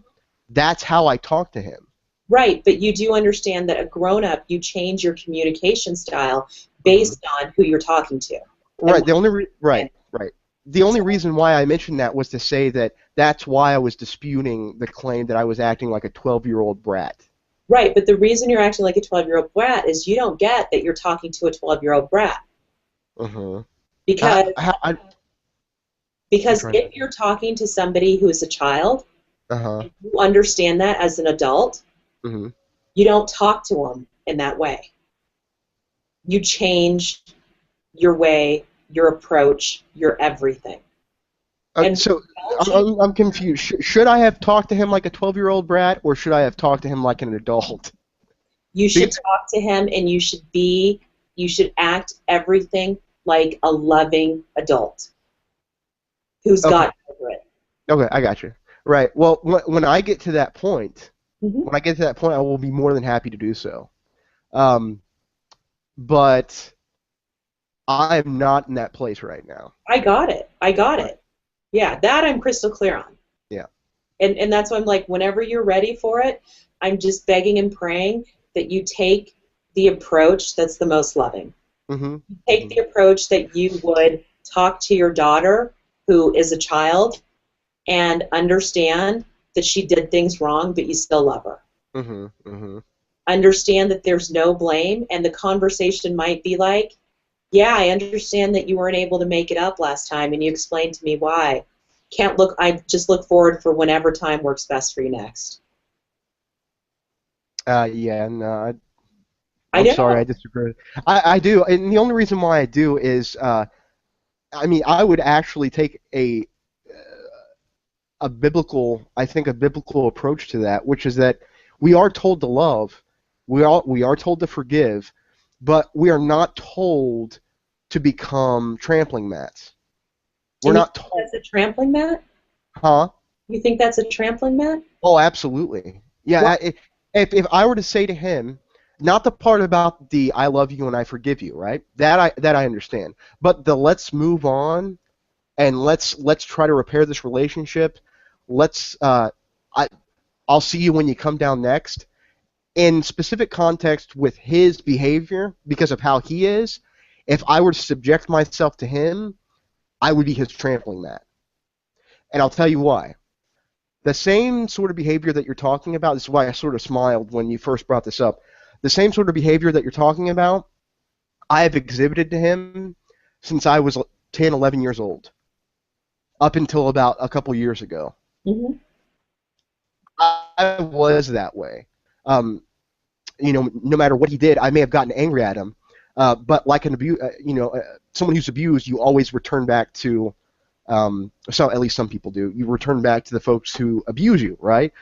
That's how I talk to him. Right, but you do understand that a grown-up, you change your communication style based on who you're talking to. Right. Right. The only reason why I mentioned that was to say that that's why I was disputing the claim that I was acting like a 12-year-old brat. Right, but the reason you're acting like a 12-year-old brat is you don't get that you're talking to a 12-year-old brat. Uh-huh. Because I because if you're talking to somebody who is a child, Uh-huh. you understand that as an adult, Mm-hmm. you don't talk to them in that way. You change your way, your approach, your everything. So I'm confused. Should I have talked to him like a 12-year-old brat, or should I have talked to him like an adult? You should talk to him, and you should act everything like a loving adult who's got over it. Okay, I got you. Right. Well, when I get to that point, Mm-hmm. when I get to that point, I will be more than happy to do so. But I'm not in that place right now. I got it. Yeah, that I'm crystal clear on. Yeah. And that's why I'm like, whenever you're ready for it, I'm just begging and praying that you take the approach that's the most loving. Mm-hmm. Take the approach that you would talk to your daughter, who is a child, and understand that she did things wrong, but you still love her. Mm-hmm. Mm-hmm. Understand that there's no blame, and the conversation might be like, yeah, I understand that you weren't able to make it up last time, and you explained to me why. I just look forward for whenever time works best for you next. Yeah, no, I I'm know. sorry, I disagree. I do, and the only reason why I do is, I mean, I would actually take a biblical approach to that, which is that we are told to love, we are told to forgive, but we are not told to become trampling mats. We're not told. That's a trampling mat? Huh? You think that's a trampling mat? Oh, absolutely. Yeah. If I were to say to him, not the part about the "I love you and I forgive you," right? That I understand. But the let's move on, and let's try to repair this relationship. I'll see you when you come down next. In specific context with his behavior, because of how he is, if I were to subject myself to him, I would be his trampling mat. And I'll tell you why. The same sort of behavior that you're talking about, this is why I sort of smiled when you first brought this up, the same sort of behavior that you're talking about, I have exhibited to him since I was 10, 11 years old, up until about a couple years ago. Mm-hmm. I was that way. No matter what he did, I may have gotten angry at him, but like someone who's abused, you always return back to, so at least some people do. You return back to the folks who abuse you, right?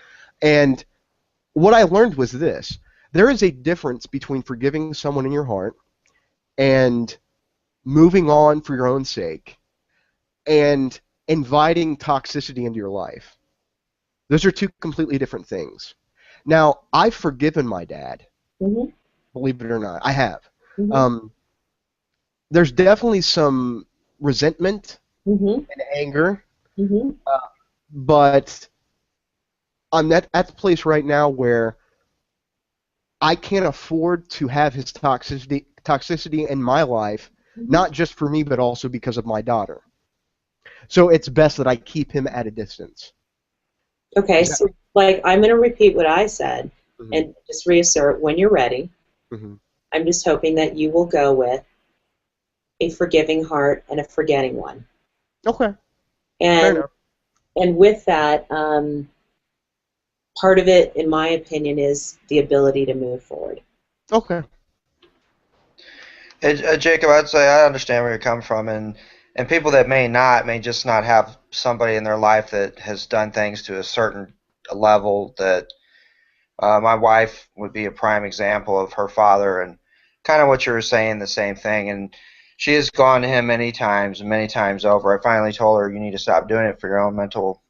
And what I learned was this: there is a difference between forgiving someone in your heart and moving on for your own sake, and inviting toxicity into your life. Those are two completely different things. Now, I've forgiven my dad. Mm-hmm. Believe it or not, I have. Mm-hmm. There's definitely some resentment Mm-hmm. and anger, Mm-hmm. but I'm at the place right now where I can't afford to have his toxicity in my life, not just for me, but also because of my daughter. So it's best that I keep him at a distance. Okay, so like I'm going to repeat what I said Mm-hmm. and just reassert when you're ready. Mm-hmm. I'm just hoping that you will go with a forgiving heart and a forgetting one. Okay. Fair And enough. and with that, part of it, in my opinion, is the ability to move forward. Okay. Jacob, I'd say I understand where you're coming from, and people that may just not have somebody in their life that has done things to a certain level that my wife would be a prime example of her father, and kind of what you were saying, the same thing. And she has gone to him many times over. I finally told her, you need to stop doing it for your own mental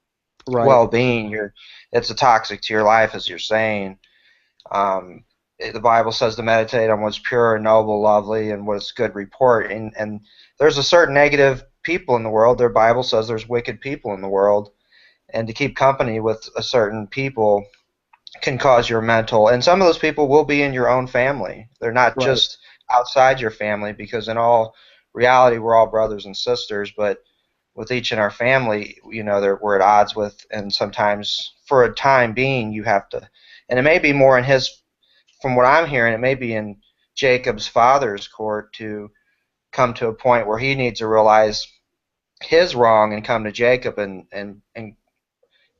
well-being. It's a toxic to your life, as you're saying. The Bible says to meditate on what's pure and noble, lovely, and what's good report. And there's a certain negative people in the world. Their Bible says there's wicked people in the world. and to keep company with a certain people can cause your mental, and some of those people will be in your own family. They're not Right. just outside your family, because in all reality we're all brothers and sisters, but with each in our family, we're at odds with, and sometimes for a time being you have to, and it may be more in his, from what I'm hearing, it may be in Jacob's father's court to come to a point where he needs to realize his wrong and come to Jacob and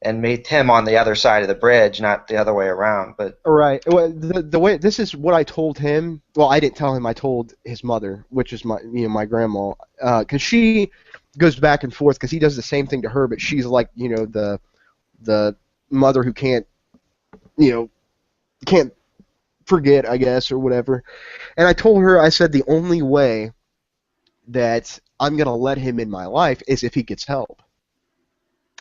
meet him on the other side of the bridge, not the other way around. But Right. Well, the way this is what I told him. Well, I didn't tell him. I told his mother, which is my grandma, because she goes back and forth because he does the same thing to her, but she's like the mother who can't forget, I guess, or whatever. And I told her, I said the only way that I'm gonna let him in my life is if he gets help,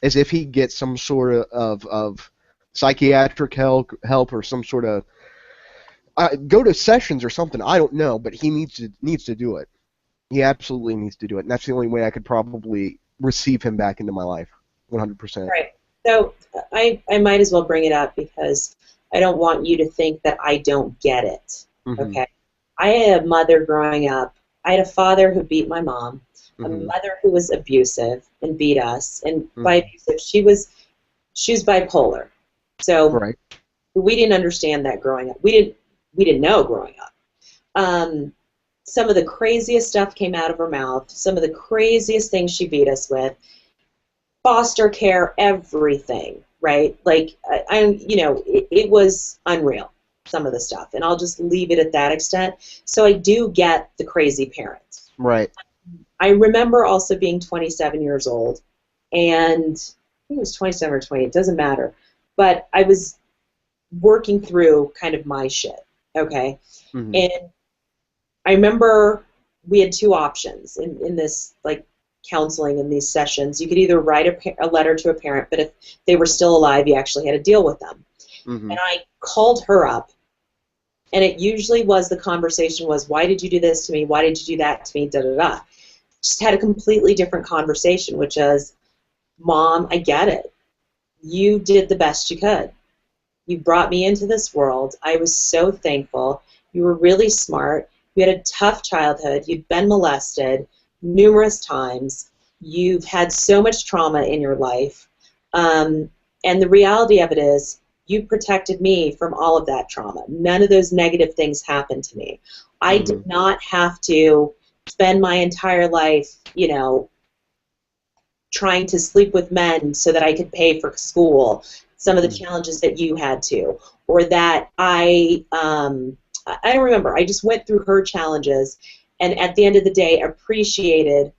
is if he gets some sort of psychiatric help or some sort of go to sessions or something. I don't know, but he needs to do it. He absolutely needs to do it, and that's the only way I could probably receive him back into my life, 100%. Right. So I might as well bring it up because I don't want you to think that I don't get it. Mm-hmm. Okay. I had a mother growing up. I had a father who beat my mom, a Mm-hmm. mother who was abusive and beat us, and Mm-hmm. by abusive she was bipolar. So Right. we didn't understand that growing up. We didn't know growing up. Some of the craziest stuff came out of her mouth. Some of the craziest things she beat us with. Foster care, everything, right? Like, it was unreal, some of the stuff. And I'll just leave it at that extent. So I do get the crazy parents. Right. I remember also being 27 years old, and I think it was 27 or 28, it doesn't matter. But I was working through kind of my shit, okay? Mm-hmm. And I remember we had two options in this, like, counseling in these sessions. You could either write a letter to a parent, but if they were still alive, you actually had to deal with them. Mm-hmm. And I called her up, and it usually was, the conversation was, why did you do this to me? Why did you do that to me? Da-da-da. Just had a completely different conversation, which is, Mom, I get it. You did the best you could. You brought me into this world. I was so thankful. You were really smart. You had a tough childhood. You'd been molested numerous times. You've had so much trauma in your life. And the reality of it is, you protected me from all of that trauma. None of those negative things happened to me. I did not have to spend my entire life, trying to sleep with men so that I could pay for school. Some of the challenges that you had to, or that I don't remember. I just went through her challenges, and at the end of the day, appreciated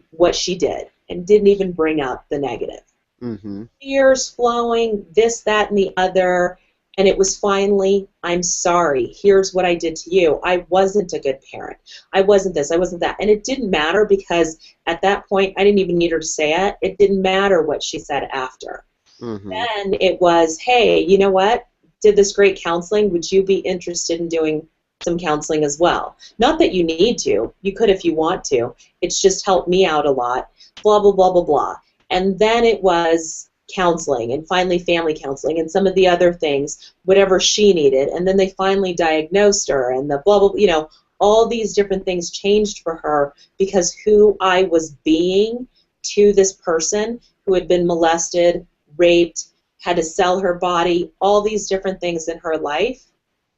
what she did, and didn't even bring up the negative. Mm-hmm. Tears flowing, this, that, and the other, and it was finally, I'm sorry, here's what I did to you. I wasn't a good parent. I wasn't this, I wasn't that. And it didn't matter, because at that point, I didn't even need her to say it. It didn't matter what she said after. Mm-hmm. Then it was, hey, you know what? Did this great counseling. Would you be interested in doing some counseling as well? Not that you need to. You could if you want to. It's just helped me out a lot. Blah, blah, blah, blah, blah. And then it was counseling, and finally family counseling, and some of the other things, whatever she needed. And then they finally diagnosed her, and the blah, blah, all these different things changed for her, because who I was being to this person who had been molested, raped, had to sell her body, all these different things in her life,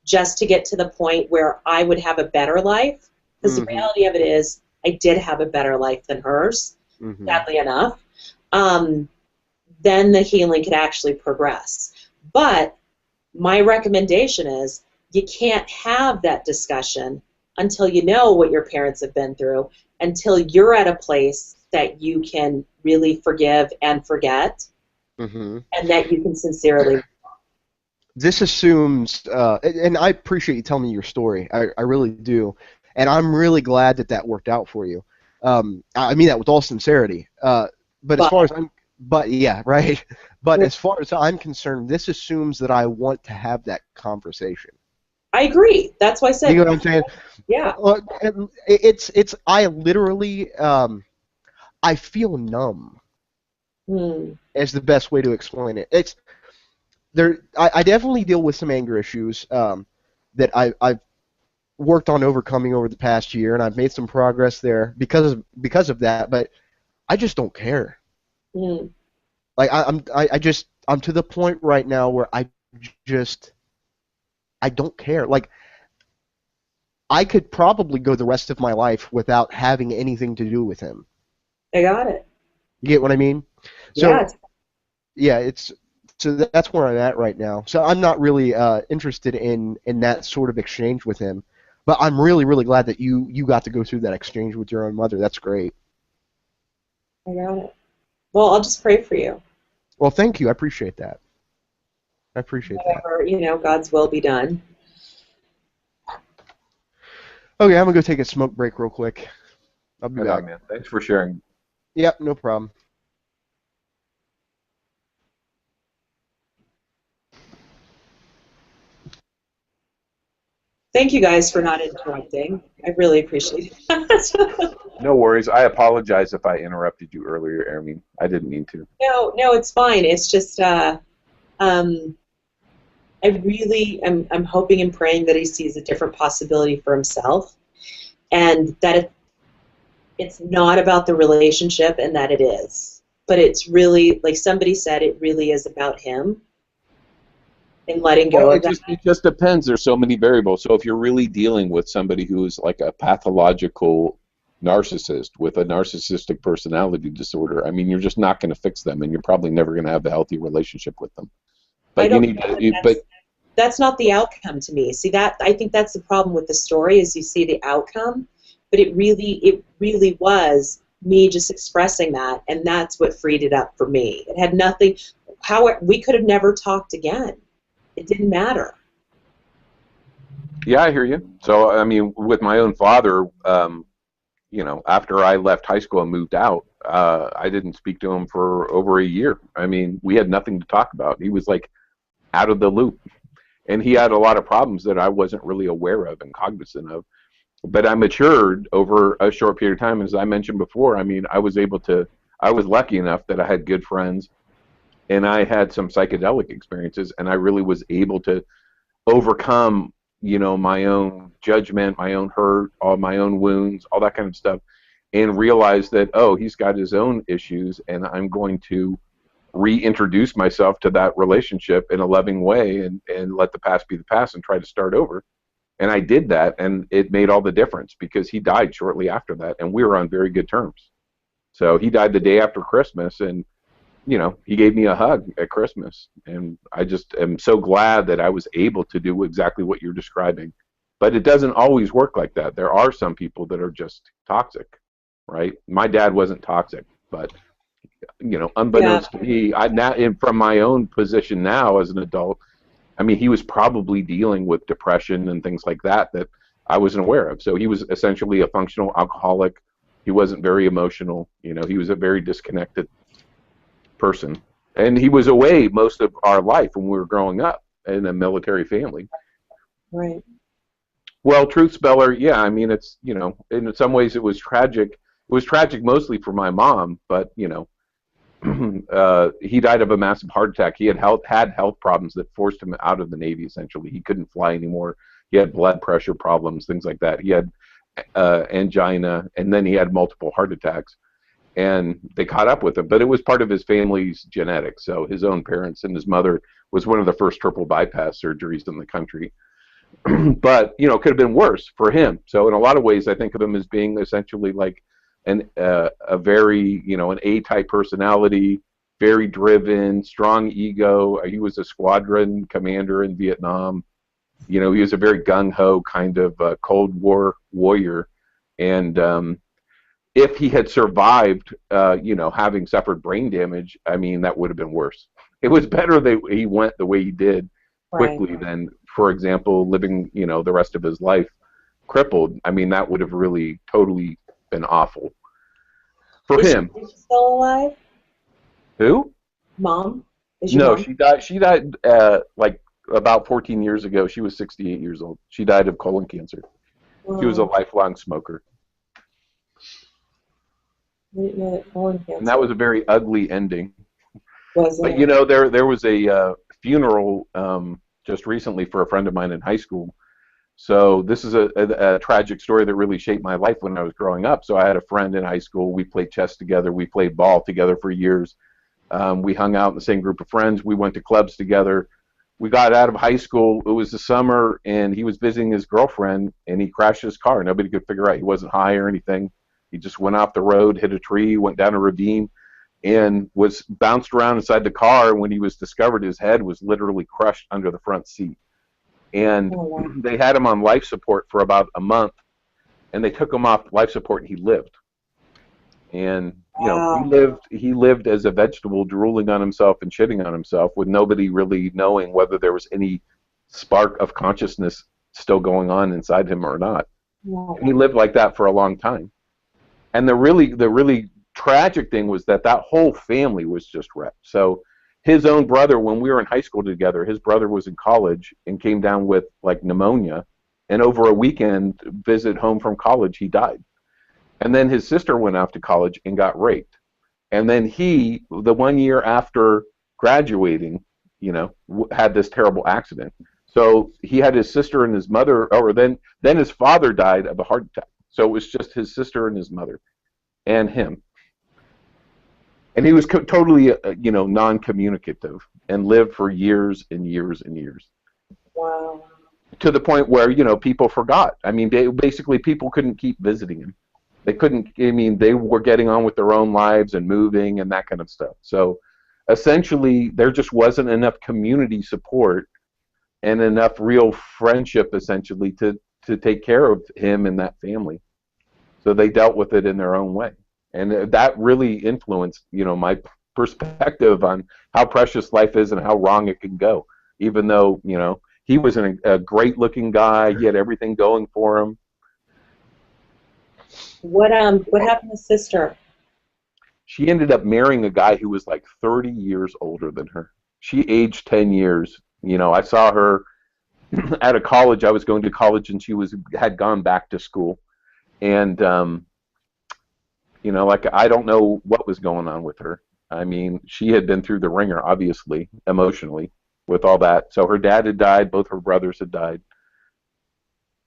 just to get to the point where I would have a better life. Because the reality of it is, I did have a better life than hers, sadly enough. Then the healing could actually progress. But my recommendation is, you can't have that discussion until you know what your parents have been through, until you're at a place that you can really forgive and forget, and that you can sincerely. This assumes, and I appreciate you telling me your story. I really do, and I'm really glad that worked out for you. I mean that with all sincerity. But as far as yeah, right. But as far as I'm concerned, this assumes that I want to have that conversation. I agree. That's why I said. You know what I'm saying? Yeah. It's I literally I feel numb. is the best way to explain it. It's there. I definitely deal with some anger issues that I've worked on overcoming over the past year, and I've made some progress there because of that. But I just don't care. Like I'm to the point right now where I don't care. Like I could probably go the rest of my life without having anything to do with him. I got it. You get what I mean? So Yeah. yeah, so that's where I'm at right now. So I'm not really interested in that sort of exchange with him. But I'm really, really glad that you got to go through that exchange with your own mother. That's great. I got it. Well, I'll just pray for you. Well, thank you. I appreciate that. I appreciate that. Whatever, God's will be done. Okay, I'm going to go take a smoke break real quick. I'll be back. Man. Thanks for sharing. Yep, no problem. Thank you guys for not interrupting. I really appreciate it. No worries. I apologize if I interrupted you earlier, Ermine. I didn't mean to. No, it's fine. It's just I really am hoping and praying that he sees a different possibility for himself, and that it's not about the relationship, and that it is. But it's really, like somebody said, it really is about him and letting go of that. It just depends. There's so many variables. So if you're really dealing with somebody who is like a pathological narcissist with a narcissistic personality disorder, I mean, you're just not going to fix them, and you're probably never going to have a healthy relationship with them. But that's not the outcome to me. See, that I think that's the problem with the story is you see the outcome, but it really was me just expressing that, and that's what freed it up for me. It had nothing. We could have never talked again. It didn't matter. Yeah, I hear you. So, I mean, with my own father, after I left high school and moved out, I didn't speak to him for over a year. I mean, we had nothing to talk about. He was like out of the loop. And he had a lot of problems that I wasn't really aware of and cognizant of. But I matured over a short period of time. As I mentioned before, I mean, I was lucky enough that I had good friends and I had some psychedelic experiences, and I really was able to overcome, my own judgment, my own hurt, all my own wounds, all that kind of stuff, and realize that, oh, he's got his own issues, and I'm going to reintroduce myself to that relationship in a loving way and let the past be the past and try to start over. And I did that, and it made all the difference because he died shortly after that, and we were on very good terms. So he died the day after Christmas, and he gave me a hug at Christmas, and I just am so glad that I was able to do exactly what you're describing. But it doesn't always work like that. There are some people that are just toxic, right? My dad wasn't toxic, but unbeknownst to me, from my own position now as an adult, I mean, he was probably dealing with depression and things like that I wasn't aware of. So he was essentially a functional alcoholic. He wasn't very emotional. He was a very disconnected person, and he was away most of our life when we were growing up in a military family. Right. Well, truth speller, yeah, I mean, it's in some ways it was tragic. It was tragic mostly for my mom, but he died of a massive heart attack. He had health problems that forced him out of the Navy. Essentially, he couldn't fly anymore. He had blood pressure problems, things like that. He had angina, and then he had multiple heart attacks. And they caught up with him, but it was part of his family's genetics. So his own parents and his mother was one of the first triple bypass surgeries in the country. But it could have been worse for him. So in a lot of ways, I think of him as being essentially like a very an A-type personality, very driven, strong ego. He was a squadron commander in Vietnam. He was a very gung-ho kind of Cold War warrior, and if he had survived, having suffered brain damage, I mean, that would have been worse. It was better that he went the way he did quickly than, for example, living, the rest of his life crippled. I mean, that would have really totally been awful for him. Is she still alive? Who? Mom? No, mom? she died. She died like about 14 years ago. She was 68 years old. She died of colon cancer. She was a lifelong smoker. I didn't know that colon And that cancer. was a very ugly ending. Wasn't But it? you know, there was a funeral just recently for a friend of mine in high school. So this is a tragic story that really shaped my life when I was growing up. So I had a friend in high school. We played chess together. We played ball together for years. We hung out in the same group of friends. We went to clubs together. We got out of high school. It was the summer, and he was visiting his girlfriend, and he crashed his car. Nobody could figure out he wasn't high or anything. He just went off the road, hit a tree, went down a ravine, and was bounced around inside the car. When he was discovered, his head was literally crushed under the front seat. And Oh, wow. they had him on life support for about a month, and they took him off life support, and he lived. And you know, Wow. he lived as a vegetable, drooling on himself and shitting on himself, with nobody really knowing whether there was any spark of consciousness still going on inside him or not. And he Wow. lived like that for a long time. And the really tragic thing was that that whole family was just wrecked. So his own brother, when we were in high school together, his brother was in college and came down with like pneumonia, and over a weekend visit home from college, he died. And then his sister went off to college and got raped. And then he, the 1 year after graduating, you know, had this terrible accident. So he had his sister and his mother, or then his father died of a heart attack. So it was just his sister and his mother and him. And he was totally, you know, non-communicative and lived for years and years and years, Wow. to the point where, you know, people forgot. I mean, basically people couldn't keep visiting him. They couldn't, I mean, they were getting on with their own lives and moving and that kind of stuff. So essentially, there just wasn't enough community support and enough real friendship, essentially, to take care of him and that family. So they dealt with it in their own way. And that really influenced, you know, my perspective on how precious life is and how wrong it can go. Even though, you know, he was a great-looking guy, he had everything going for him. What happened to sister? She ended up marrying a guy who was like 30 years older than her. She aged 10 years. You know, I saw her at a college. I was going to college, and she had gone back to school. And you know, like, I don't know what was going on with her. I mean, she had been through the ringer, obviously, emotionally, with all that. So her dad had died, both her brothers had died.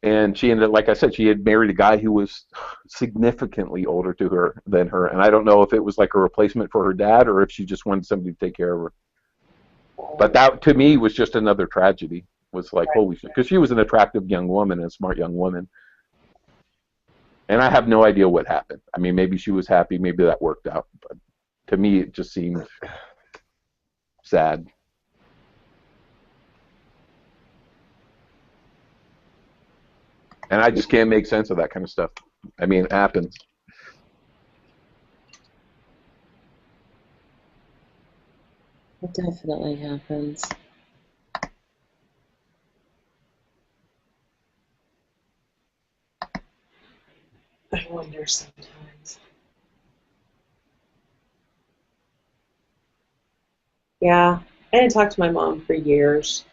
And she ended up, like I said, she had married a guy who was significantly older to her than her. And I don't know if it was like a replacement for her dad or if she just wanted somebody to take care of her. But that, to me, was just another tragedy. Was like, holy shit. Because she was an attractive young woman and a smart young woman. And I have no idea what happened. I mean, maybe she was happy. Maybe that worked out. But to me, it just seemed sad. And I just can't make sense of that kind of stuff. I mean, it happens. It definitely happens. I wonder sometimes. Yeah, I didn't talk to my mom for years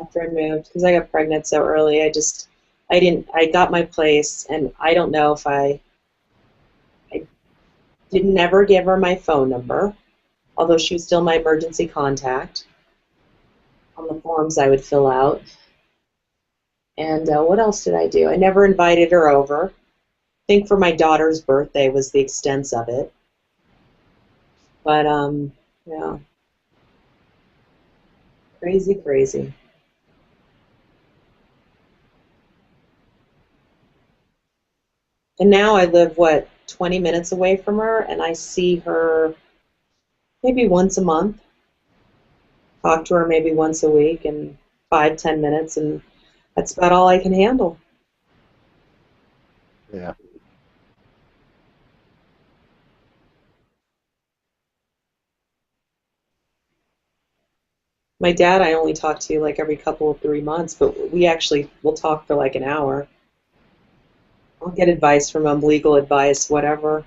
after I moved because I got pregnant so early. I got my place, and I don't know if I didn't never give her my phone number, although she was still my emergency contact on the forms I would fill out. And what else did I do? I never invited her over. I think for my daughter's birthday was the extent of it. But, yeah. Crazy, crazy. And now I live, 20 minutes away from her, and I see her maybe once a month. Talk to her maybe once a week and 5-10 minutes, and that's about all I can handle. Yeah. My dad I only talk to like every couple of 3 months, but we actually will talk for like an hour. I'll get advice from him, legal advice, whatever.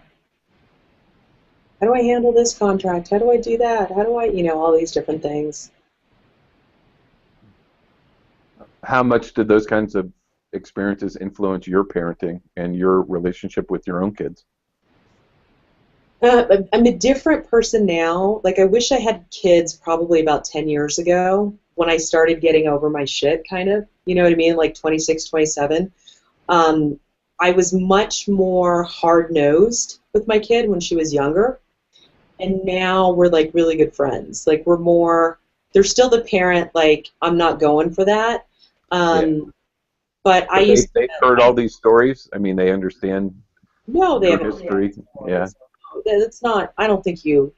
How do I handle this contract? How do I do that? How do I, all these different things. How much did those kinds of experiences influence your parenting and your relationship with your own kids? I'm a different person now. Like, I wish I had kids probably about 10 years ago when I started getting over my shit, kind of. You know what I mean? Like 26, 27. I was much more hard-nosed with my kid when she was younger. And now we're, like, really good friends. Like, we're more, they're still the parent, like, I'm not going for that. But I But used they've heard all these stories. I mean, they understand no, they your haven't. history. Yeah. It's not. I don't think you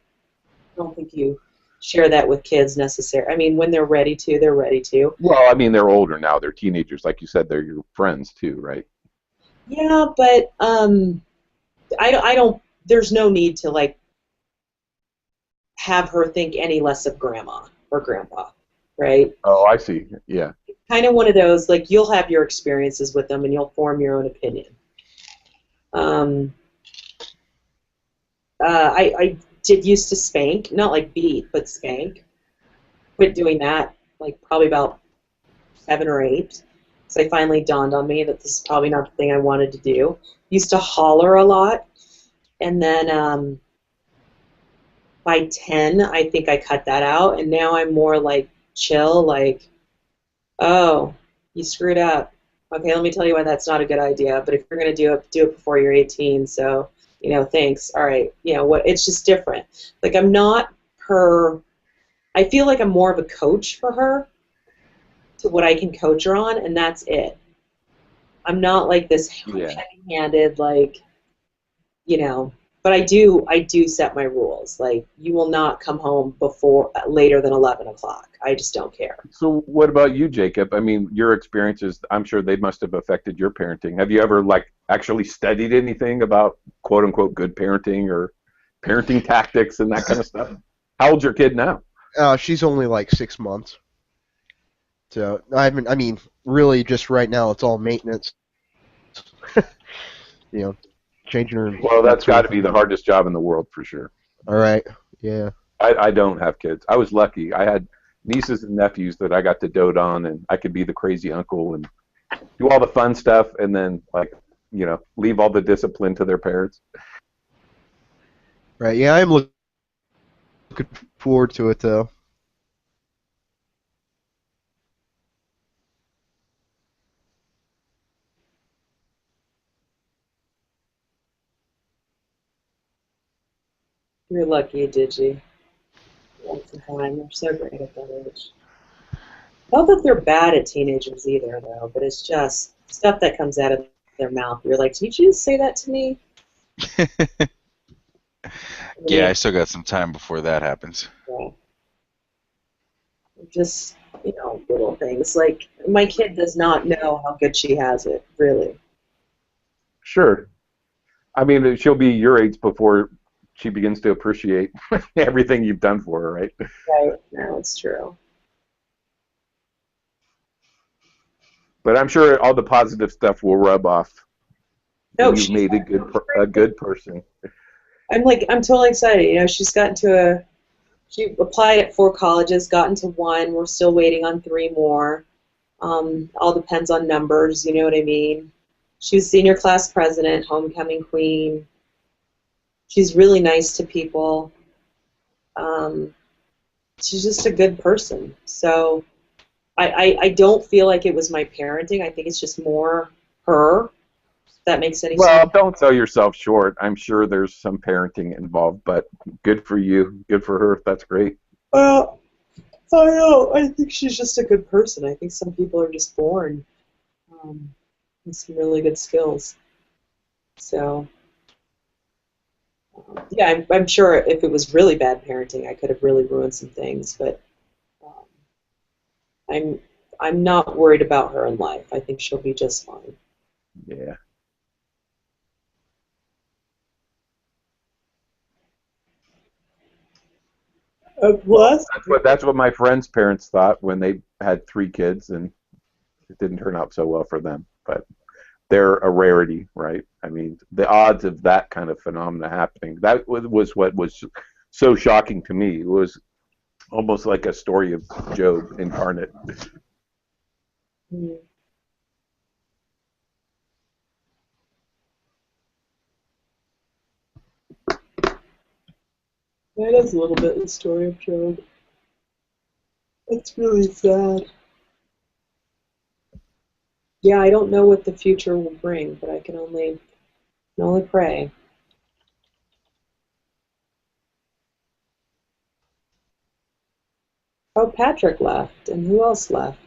share that with kids necessarily. I mean, when they're ready to, they're ready to. Well, I mean, they're older now. They're teenagers, like you said. They're your friends too, right? Yeah, but I don't. There's no need to like have her think any less of grandma or grandpa, right? Oh, I see. Yeah. Kind of one of those, like, you'll have your experiences with them and you'll form your own opinion. I did used to spank, not like beat, but spank. Quit doing that, like, probably about 7 or 8. So it finally dawned on me that this is probably not the thing I wanted to do. Used to holler a lot, and then by 10, I think I cut that out, and now I'm more like chill, like, oh, you screwed up. Okay, let me tell you why that's not a good idea. But if you're gonna do it before you're 18. So, thanks. All right, what? It's just different. Like, I'm not her. I feel like I'm more of a coach for her to what I can coach her on, and that's it. I'm not like this heavy-handed, like, but I do set my rules. Like, you will not come home before later than 11 o'clock. I just don't care. So what about you, Jacob? I mean, your experiences, I'm sure they must have affected your parenting. Have you ever, like, actually studied anything about quote-unquote good parenting or parenting tactics and that kind of stuff? How old's your kid now? She's only like 6 months. So I mean, really, just right now, it's all maintenance. Changing her. Well, that's got to be the hardest job in the world for sure. All right. Yeah. I don't have kids. I was lucky. I had nieces and nephews that I got to dote on, and I could be the crazy uncle and do all the fun stuff, and then, like, leave all the discipline to their parents. Right. Yeah, I'm looking forward to it though. You're lucky, Digi. Once in time, they're so great at that age. Not that they're bad at teenagers either, though, but it's just stuff that comes out of their mouth. You're like, did you just say that to me? Yeah, I still got some time before that happens. Yeah. Just, little things. Like, my kid does not know how good she has it, really. Sure. I mean, she'll be your age before she begins to appreciate everything you've done for her, right? Right. No, it's true. But I'm sure all the positive stuff will rub off. No, you've made a good person. I'm totally excited. She applied at 4 colleges, got into 1. We're still waiting on 3 more. All depends on numbers, you know what I mean? She was senior class president, homecoming queen. She's really nice to people. She's just a good person. So I don't feel like it was my parenting. I think it's just more her. If that makes any sense. Well, don't sell yourself short. I'm sure there's some parenting involved, but good for you. Good for her. That's great. Well, I know. I think she's just a good person. I think some people are just born with some really good skills. So, yeah, I'm sure if it was really bad parenting, I could have really ruined some things. But I'm not worried about her in life. I think she'll be just fine. Yeah. What? That's what my friends' parents thought when they had 3 kids, and it didn't turn out so well for them. But they're a rarity, right? I mean, the odds of that kind of phenomena happening, that was what was so shocking to me. It was almost like a story of Job incarnate. Mm. That is a little bit the story of Job. It's really sad. Yeah, I don't know what the future will bring, but I can only pray. Oh, Patrick left, and who else left?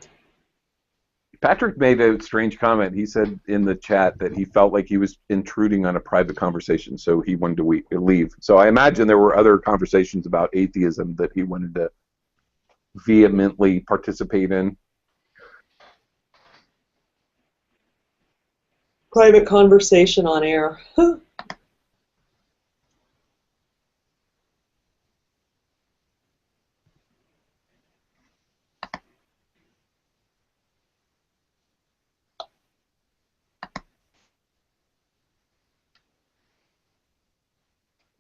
Patrick made a strange comment. He said in the chat that he felt like he was intruding on a private conversation, so he wanted to leave. So I imagine there were other conversations about atheism that he wanted to vehemently participate in. Private conversation on air.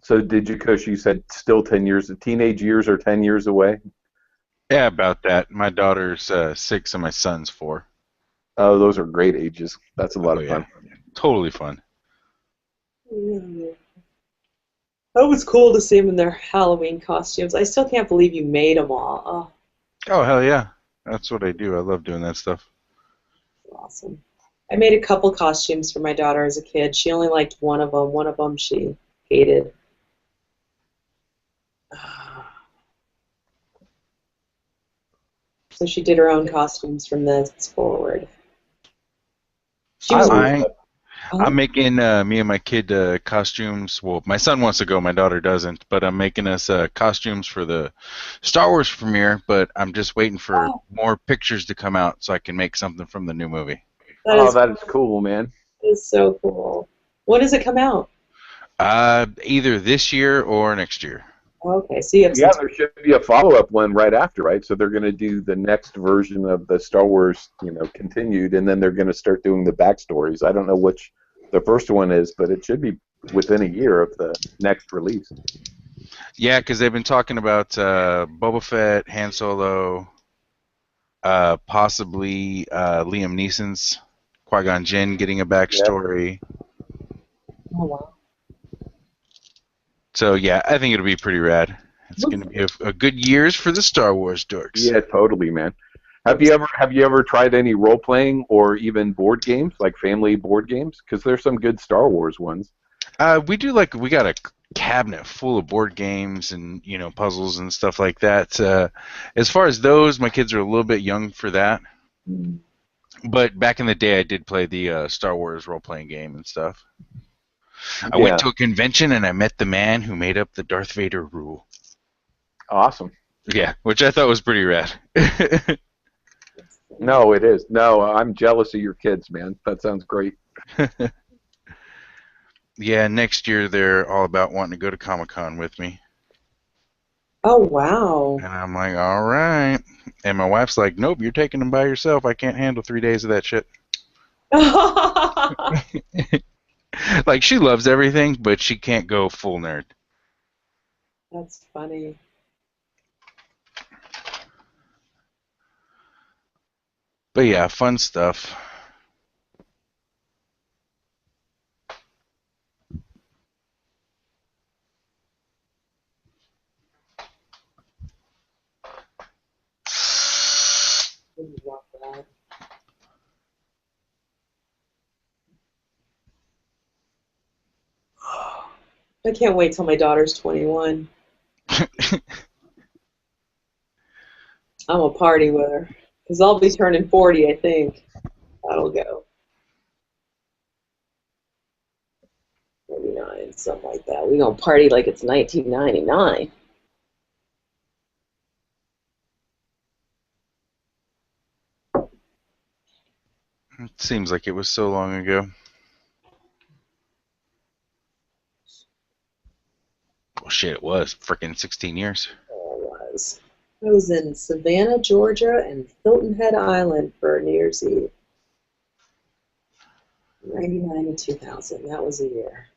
So did you, Kush, you said still 10 years, the teenage years are 10 years away? Yeah, about that. My daughter's 6 and my son's 4. Oh, those are great ages. That's a lot of fun. Yeah. Totally fun. That was cool to see them in their Halloween costumes. I still can't believe you made them all. Oh, hell yeah. That's what I do. I love doing that stuff. Oh, awesome. I made a couple costumes for my daughter as a kid. She only liked one of them. One of them she hated. So she did her own costumes from this forward. She was. I'm making me and my kid costumes. Well, my son wants to go, my daughter doesn't. But I'm making us costumes for the Star Wars premiere. But I'm just waiting for more pictures to come out so I can make something from the new movie. That is cool, man. That is so cool. When does it come out? Either this year or next year. Okay, so you have Yeah, there should be a follow-up one right after, right? So they're going to do the next version of the Star Wars, continued, and then they're going to start doing the backstories. I don't know which the first one is, but it should be within a year of the next release. Yeah, because they've been talking about Boba Fett, Han Solo, possibly Liam Neeson's Qui-Gon Jinn getting a backstory. Oh, wow. So yeah, I think it'll be pretty rad. It's going to be a good years for the Star Wars dorks. Yeah, totally, man. Have you ever tried any role playing or even board games, like family board games? Because there's some good Star Wars ones. We got a cabinet full of board games and puzzles and stuff like that. As far as those, my kids are a little bit young for that. But back in the day, I did play the Star Wars role playing game and stuff. I went to a convention and I met the man who made up the Darth Vader rule. Awesome. Yeah, which I thought was pretty rad. No, it is. No, I'm jealous of your kids, man. That sounds great. Yeah, next year they're all about wanting to go to Comic-Con with me. Oh, wow. And I'm like, all right. And my wife's like, nope, you're taking them by yourself. I can't handle 3 days of that shit. Like, she loves everything, but she can't go full nerd. That's funny. But yeah, fun stuff. I can't wait till my daughter's 21. I'm a party with her. Because I'll be turning 40, I think. That'll go. 39, something like that. We're going to party like it's 1999. It seems like it was so long ago. Well, shit, it was freaking 16 years. Oh, it was. I was in Savannah, Georgia, and Hilton Head Island for New Year's Eve. 99 and 2000. That was a year.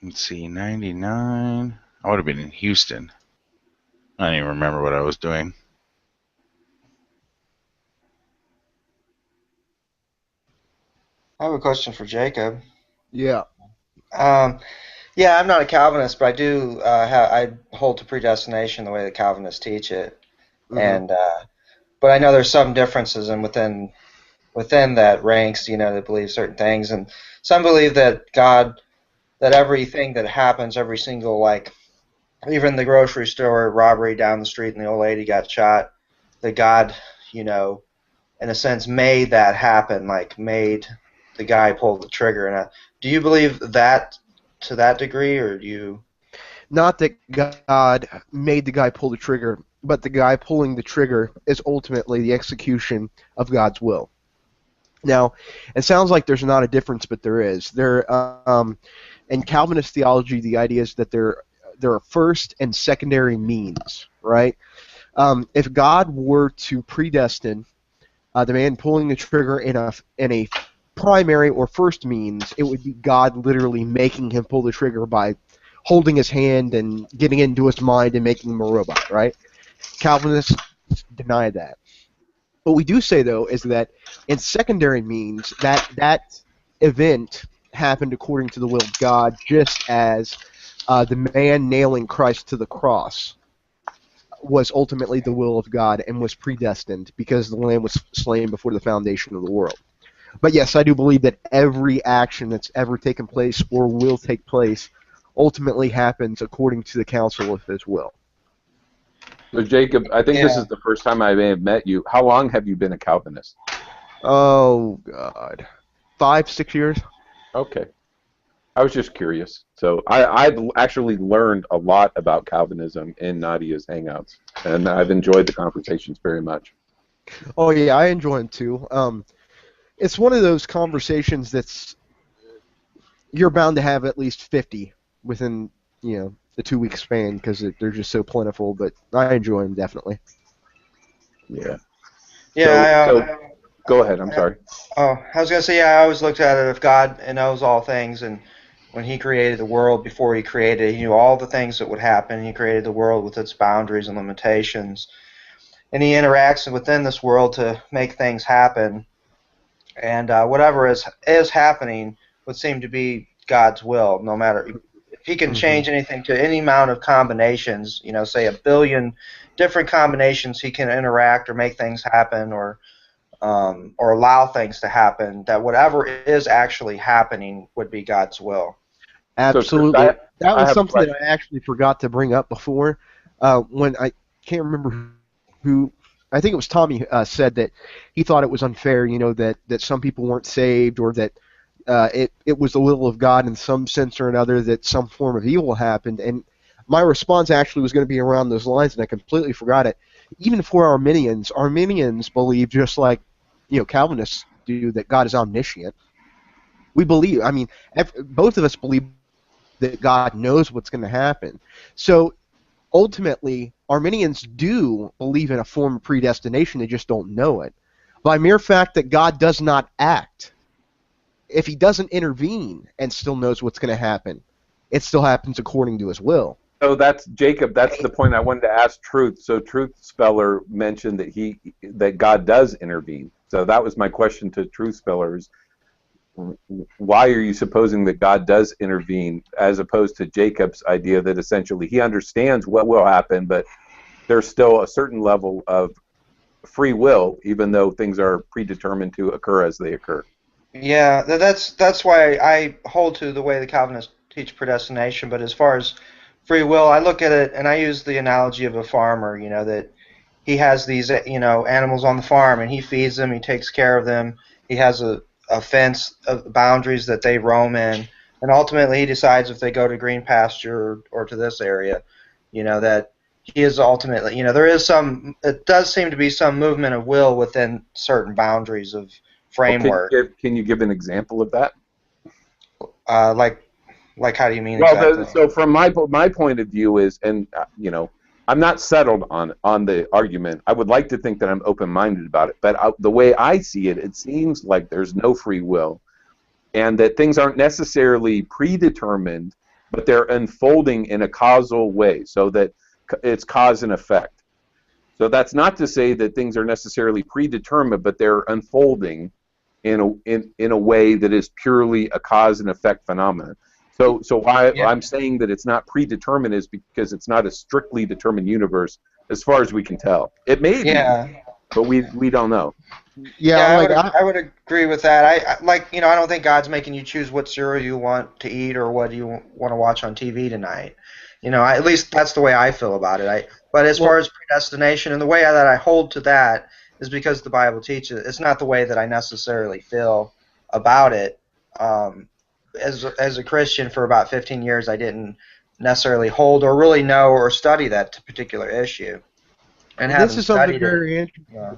Let's see, 99. I would have been in Houston. I don't even remember what I was doing. I have a question for Jacob. Yeah. Yeah, I'm not a Calvinist, but I do I hold to predestination the way the Calvinists teach it, Mhm. and but I know there's some differences in within that ranks, that believe certain things, and some believe that that everything that happens, every single, like, even the grocery store robbery down the street and the old lady got shot, that God, you know, in a sense, made that happen, like made the guy pull the trigger. And do you believe that to that degree, or do you? Not that God made the guy pull the trigger, but the guy pulling the trigger is ultimately the execution of God's will. Now, it sounds like there's not a difference, but there is. In Calvinist theology, the idea is that there are first and secondary means, right? If God were to predestine the man pulling the trigger in a primary or first means, it would be God literally making him pull the trigger by holding his hand and getting into his mind and making him a robot, right? Calvinists deny that. What we do say, though, is that in secondary means that event happened according to the will of God, just as the man nailing Christ to the cross was ultimately the will of God and was predestined because the Lamb was slain before the foundation of the world. But yes, I do believe that every action that's ever taken place or will take place ultimately happens according to the counsel of His will. So Jacob, I think this Yeah. is the first time I may have met you. How long have you been a Calvinist? Oh God, 5, 6 years. Okay. I was just curious. So I've actually learned a lot about Calvinism in Nadia's Hangouts, and I've enjoyed the conversations very much. Oh yeah, I enjoy them too. It's one of those conversations that's you're bound to have at least 50 within the 2 week span because they're just so plentiful. But I enjoy them definitely. Yeah. Yeah. So go ahead. I'm sorry. Oh, I was gonna say, yeah. I always looked at it, if God knows all things, and when He created the world, before He created it, He knew all the things that would happen. He created the world with its boundaries and limitations, and He interacts within this world to make things happen. And whatever is happening would seem to be God's will, no matter if He can change anything to any amount of combinations. Say 1 billion different combinations, He can interact or make things happen, or allow things to happen. That whatever is actually happening would be God's will. So Truth, Absolutely. That I was have a something that question. I actually forgot to bring up before. When I can't remember who, I think it was Tommy said that he thought it was unfair, that some people weren't saved or that it was the will of God in some sense or another that some form of evil happened. And my response actually was going to be around those lines, and I completely forgot it. Even for Arminians believe just like Calvinists do that God is omniscient. We believe, I mean, both of us believe that God knows what's going to happen. So ultimately, Arminians do believe in a form of predestination, they just don't know it. By mere fact that God does not act, if He doesn't intervene and still knows what's going to happen, it still happens according to His will. So that's Jacob. That's the point I wanted to ask Truth. So Truth Speller mentioned that God does intervene. So that was my question to Truth Spellers. Why are you supposing that God does intervene, as opposed to Jacob's idea that essentially he understands what will happen, but there's still a certain level of free will, even though things are predetermined to occur as they occur? Yeah, that's why I hold to the way the Calvinists teach predestination. But as far as free will, I look at it and I use the analogy of a farmer. That he has these animals on the farm and he feeds them, he takes care of them. He has a fence of boundaries that they roam in, and ultimately he decides if they go to green pasture or to this area. That he is ultimately, there is some. It does seem to be some movement of will within certain boundaries of Well, framework. can you give an example of that? Like how do you mean Well, exactly? so from my point of view is, and I'm not settled on the argument. I would like to think that I'm open-minded about it, but the way I see it, it seems like there's no free will, and that things aren't necessarily predetermined, but they're unfolding in a causal way, so that it's cause and effect. So that's not to say that things are necessarily predetermined, but they're unfolding in a way that is purely a cause and effect phenomenon. So why Yeah. I'm saying that it's not predetermined is because it's not a strictly determined universe as far as we can tell. It may be, Yeah. but we don't know. Yeah, I would agree with that. I don't think God's making you choose what cereal you want to eat or what you want to watch on TV tonight. At least that's the way I feel about it. But as far as predestination and the way that I hold to that is because the Bible teaches it's not the way that I necessarily feel about it. As a Christian for about 15 years, I didn't necessarily hold or really know or study that particular issue, and This having is something studied it. very interesting. Yeah.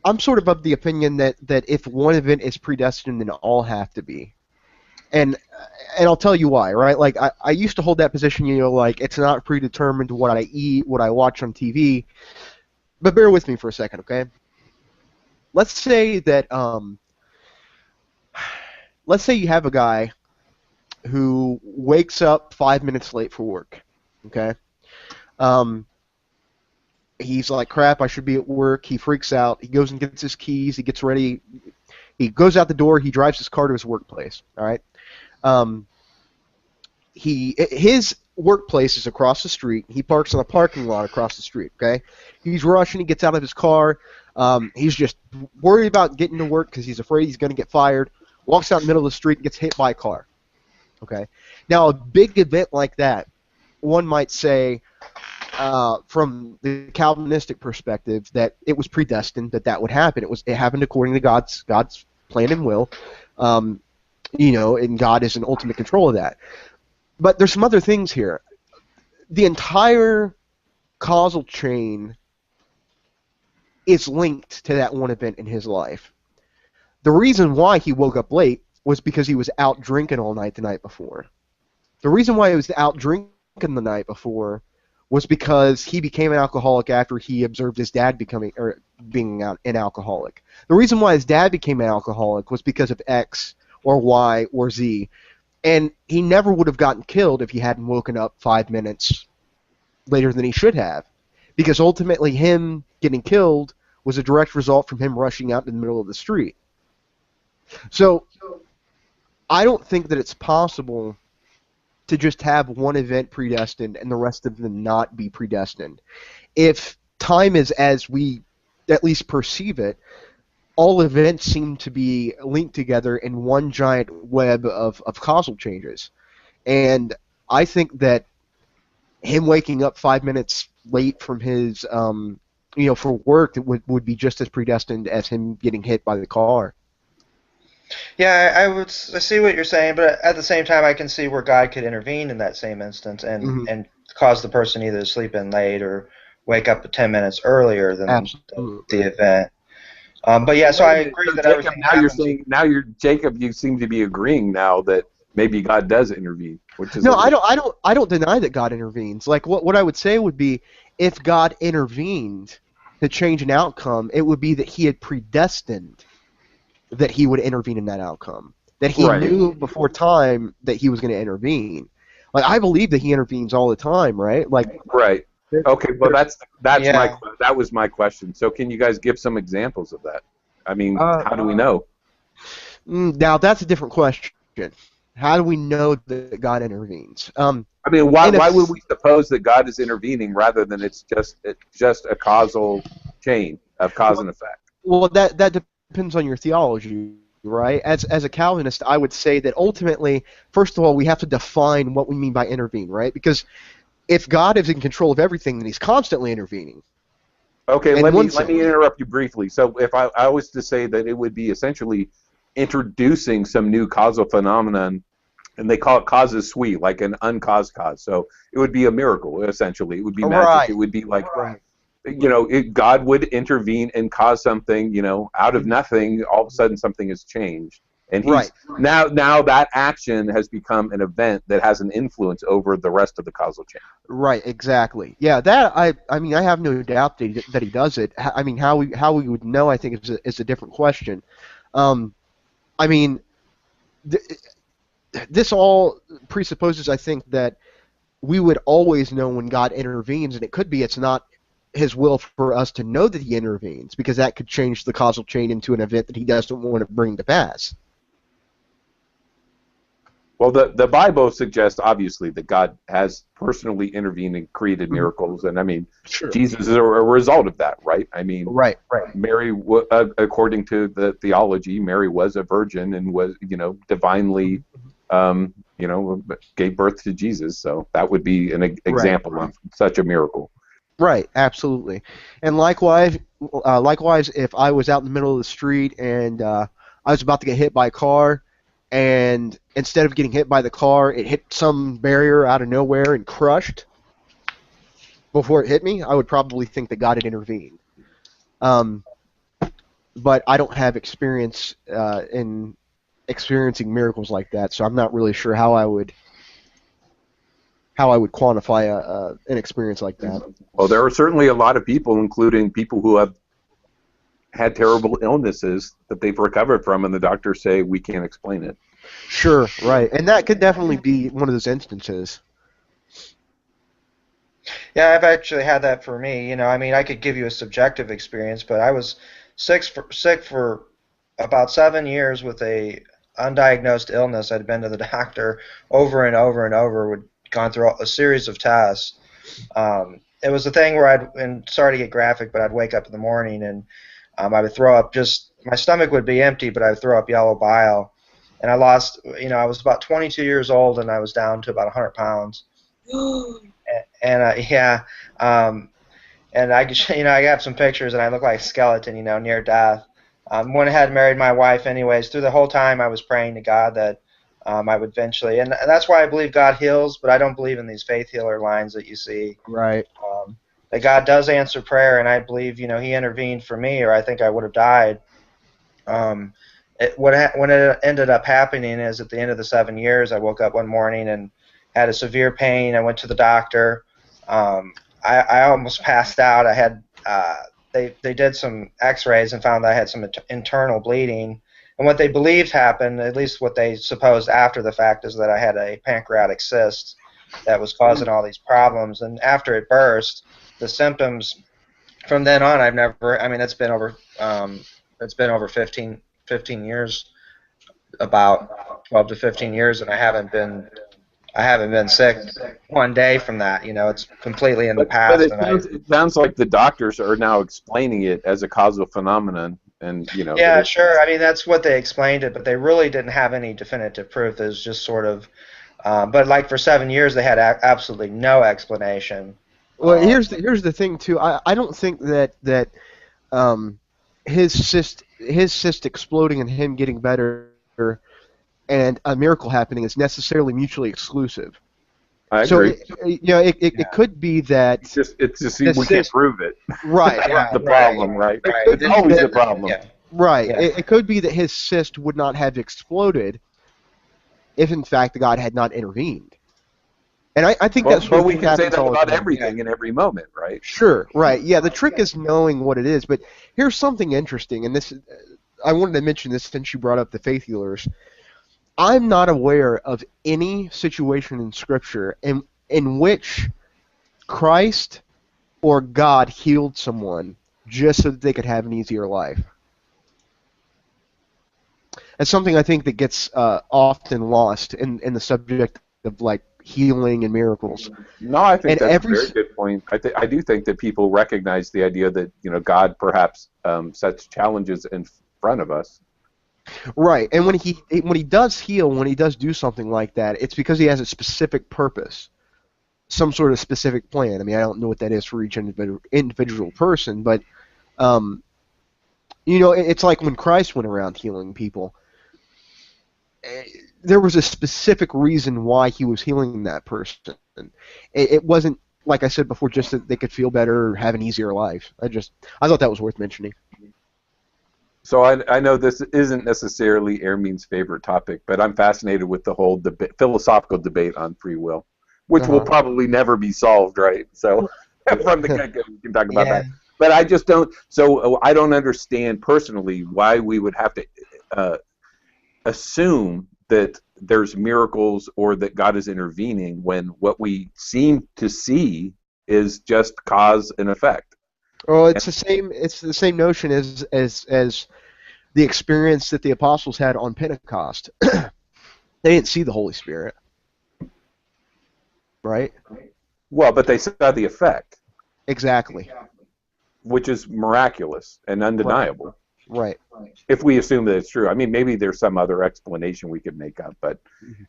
I'm sort of the opinion that if one event is predestined, then all have to be. And I'll tell you why, right? Like I used to hold that position, like it's not predetermined what I eat, what I watch on TV. But bear with me for a second, okay? Let's say that let's say you have a guy who wakes up 5 minutes late for work, okay? He's like, crap, I should be at work. He freaks out. He goes and gets his keys. He gets ready. He goes out the door. He drives his car to his workplace, all right? His workplace is across the street. He parks in a parking lot across the street, okay? He's rushing. He gets out of his car. He's just worried about getting to work because he's afraid he's going to get fired. Walks out in the middle of the street and gets hit by a car, okay? Now, a big event like that, one might say, from the Calvinistic perspective, that it was predestined that would happen. It happened according to God's plan and will, and God is in ultimate control of that. But there's some other things here. The entire causal chain is linked to that one event in his life. The reason why he woke up late was because he was out drinking all night the night before. The reason why he was out drinking the night before was because he became an alcoholic after he observed his dad being an alcoholic. The reason why his dad became an alcoholic was because of X or Y or Z. And he never would have gotten killed if he hadn't woken up 5 minutes later than he should have. Because ultimately him getting killed was a direct result from him rushing out in the middle of the street. So I don't think that it's possible to just have one event predestined and the rest of them not be predestined. If time is as we at least perceive it, all events seem to be linked together in one giant web of causal changes. And I think that him waking up 5 minutes late from his, for work would be just as predestined as him getting hit by the car. Yeah, I see what you're saying, but at the same time, I can see where God could intervene in that same instance and cause the person either to sleep in late or wake up 10 minutes earlier than the event. But yeah, so I agree that Jacob, everything happens. Jacob, you seem to be agreeing now that maybe God does intervene, which is no, I don't deny that God intervenes. Like what I would say would be, if God intervened to change an outcome, it would be that He had predestined that He would intervene in that outcome. That He knew before time that He was going to intervene. Like I believe that He intervenes all the time, right? Right. Okay, well that was my question. So can you guys give some examples of that? I mean, how do we know? Now that's a different question. How do we know that God intervenes? I mean, why would we suppose that God is intervening rather than it's just a causal chain of cause and effect? Well, that depends on your theology, right? As a Calvinist, I would say that ultimately, first of all, we have to define what we mean by intervene, right? Because if God is in control of everything, then He's constantly intervening. Okay, let me interrupt you briefly. So if I was to say that it would be essentially introducing some new causal phenomenon, and they call it causes sui, like an uncaused cause. So it would be a miracle, essentially. It would be magic. Right. It would be like, God would intervene and cause something, out of nothing, all of a sudden something has changed. And he's now that action has become an event that has an influence over the rest of the causal chain. Right, exactly. Yeah, that I mean I have no doubt that he does it. I mean how we would know, I think is a different question. I mean this all presupposes, I think, that we would always know when God intervenes, and it could be it's not His will for us to know that He intervenes, because that could change the causal chain into an event that He doesn't want to bring to pass. Well, the Bible suggests obviously that God has personally intervened and created miracles, and I mean, Sure. Jesus is a result of that, right? I mean, Right. Mary, according to the theology, Mary was a virgin and was, divinely, gave birth to Jesus. So that would be an example of such a miracle. Right, absolutely. And likewise, if I was out in the middle of the street and I was about to get hit by a car, and instead of getting hit by the car, it hit some barrier out of nowhere and crushed before it hit me, I would probably think that God had intervened. But I don't have experience in experiencing miracles like that, so I'm not really sure how I would quantify an experience like that. Well, there are certainly a lot of people, including people who have had terrible illnesses that they've recovered from, and the doctors say we can't explain it. Sure, right, and that could definitely be one of those instances. Yeah, I've actually had that for me. I mean, I could give you a subjective experience, but I was sick for about 7 years with a undiagnosed illness. I'd been to the doctor over and over and over, gone through a series of tests. It was a thing where and sorry to get graphic, but I'd wake up in the morning and I would throw up my stomach would be empty, but I would throw up yellow bile. And I lost, I was about 22 years old and I was down to about 100 pounds. And and I got some pictures and I look like a skeleton, near death. Went ahead and married my wife anyways. Through the whole time I was praying to God that I would eventually, and that's why I believe God heals, but I don't believe in these faith healer lines that you see. Right. That God does answer prayer, and I believe, He intervened for me, or I think I would have died. When it ended up happening is at the end of the 7 years, I woke up one morning and had a severe pain. I went to the doctor. I almost passed out. I had they did some X-rays and found that I had some internal bleeding. And what they believed happened, at least what they supposed after the fact, is that I had a pancreatic cyst that was causing all these problems. And after it burst, the symptoms from then on, I've never. I mean, it's been over 15 years, about 12 to 15 years, and I haven't been sick one day from that. It's completely in the past. But it sounds like the doctors are now explaining it as a causal phenomenon, and Yeah, sure. I mean, that's what they explained it, but they really didn't have any definitive proof. It was just sort of. But like for 7 years, they had absolutely no explanation. Well, here's the thing too. I don't think that his cyst exploding and him getting better and a miracle happening is necessarily mutually exclusive. I agree. So it could be that it's just we can't prove it. Right. That's the problem, right? It's always the problem. Yeah. Right. Yeah. It could be that his cyst would not have exploded if, in fact, God had not intervened. And I think that's what we can say that about time. everything in every moment, right? Sure. Right. Yeah. The trick is knowing what it is. But here's something interesting, and this I wanted to mention this since you brought up the faith healers. I'm not aware of any situation in Scripture in which Christ or God healed someone just so that they could have an easier life. That's something I think that gets often lost in the subject of like healing and miracles. No, I think that's a very good point. I do think that people recognize the idea that God perhaps sets challenges in front of us. Right, and when he does heal, when he does do something like that, it's because he has a specific purpose, some sort of specific plan. I mean, I don't know what that is for each individual person, but it's like when Christ went around healing people. There was a specific reason why he was healing that person. It wasn't, like I said before, just that they could feel better or have an easier life. I thought that was worth mentioning. So I know this isn't necessarily Airmean's favorite topic, but I'm fascinated with the whole philosophical debate on free will, which will probably never be solved, right? So from the get-go, we can talk about that. But I just don't. So I don't understand personally why we would have to assume that there's miracles or that God is intervening when what we seem to see is just cause and effect. Well, it's the same. It's the same notion as the experience that the apostles had on Pentecost. They didn't see the Holy Spirit, right? Well, but they saw the effect. Exactly. Which is miraculous and undeniable. Right. If we assume that it's true. I mean, maybe there's some other explanation we could make up, but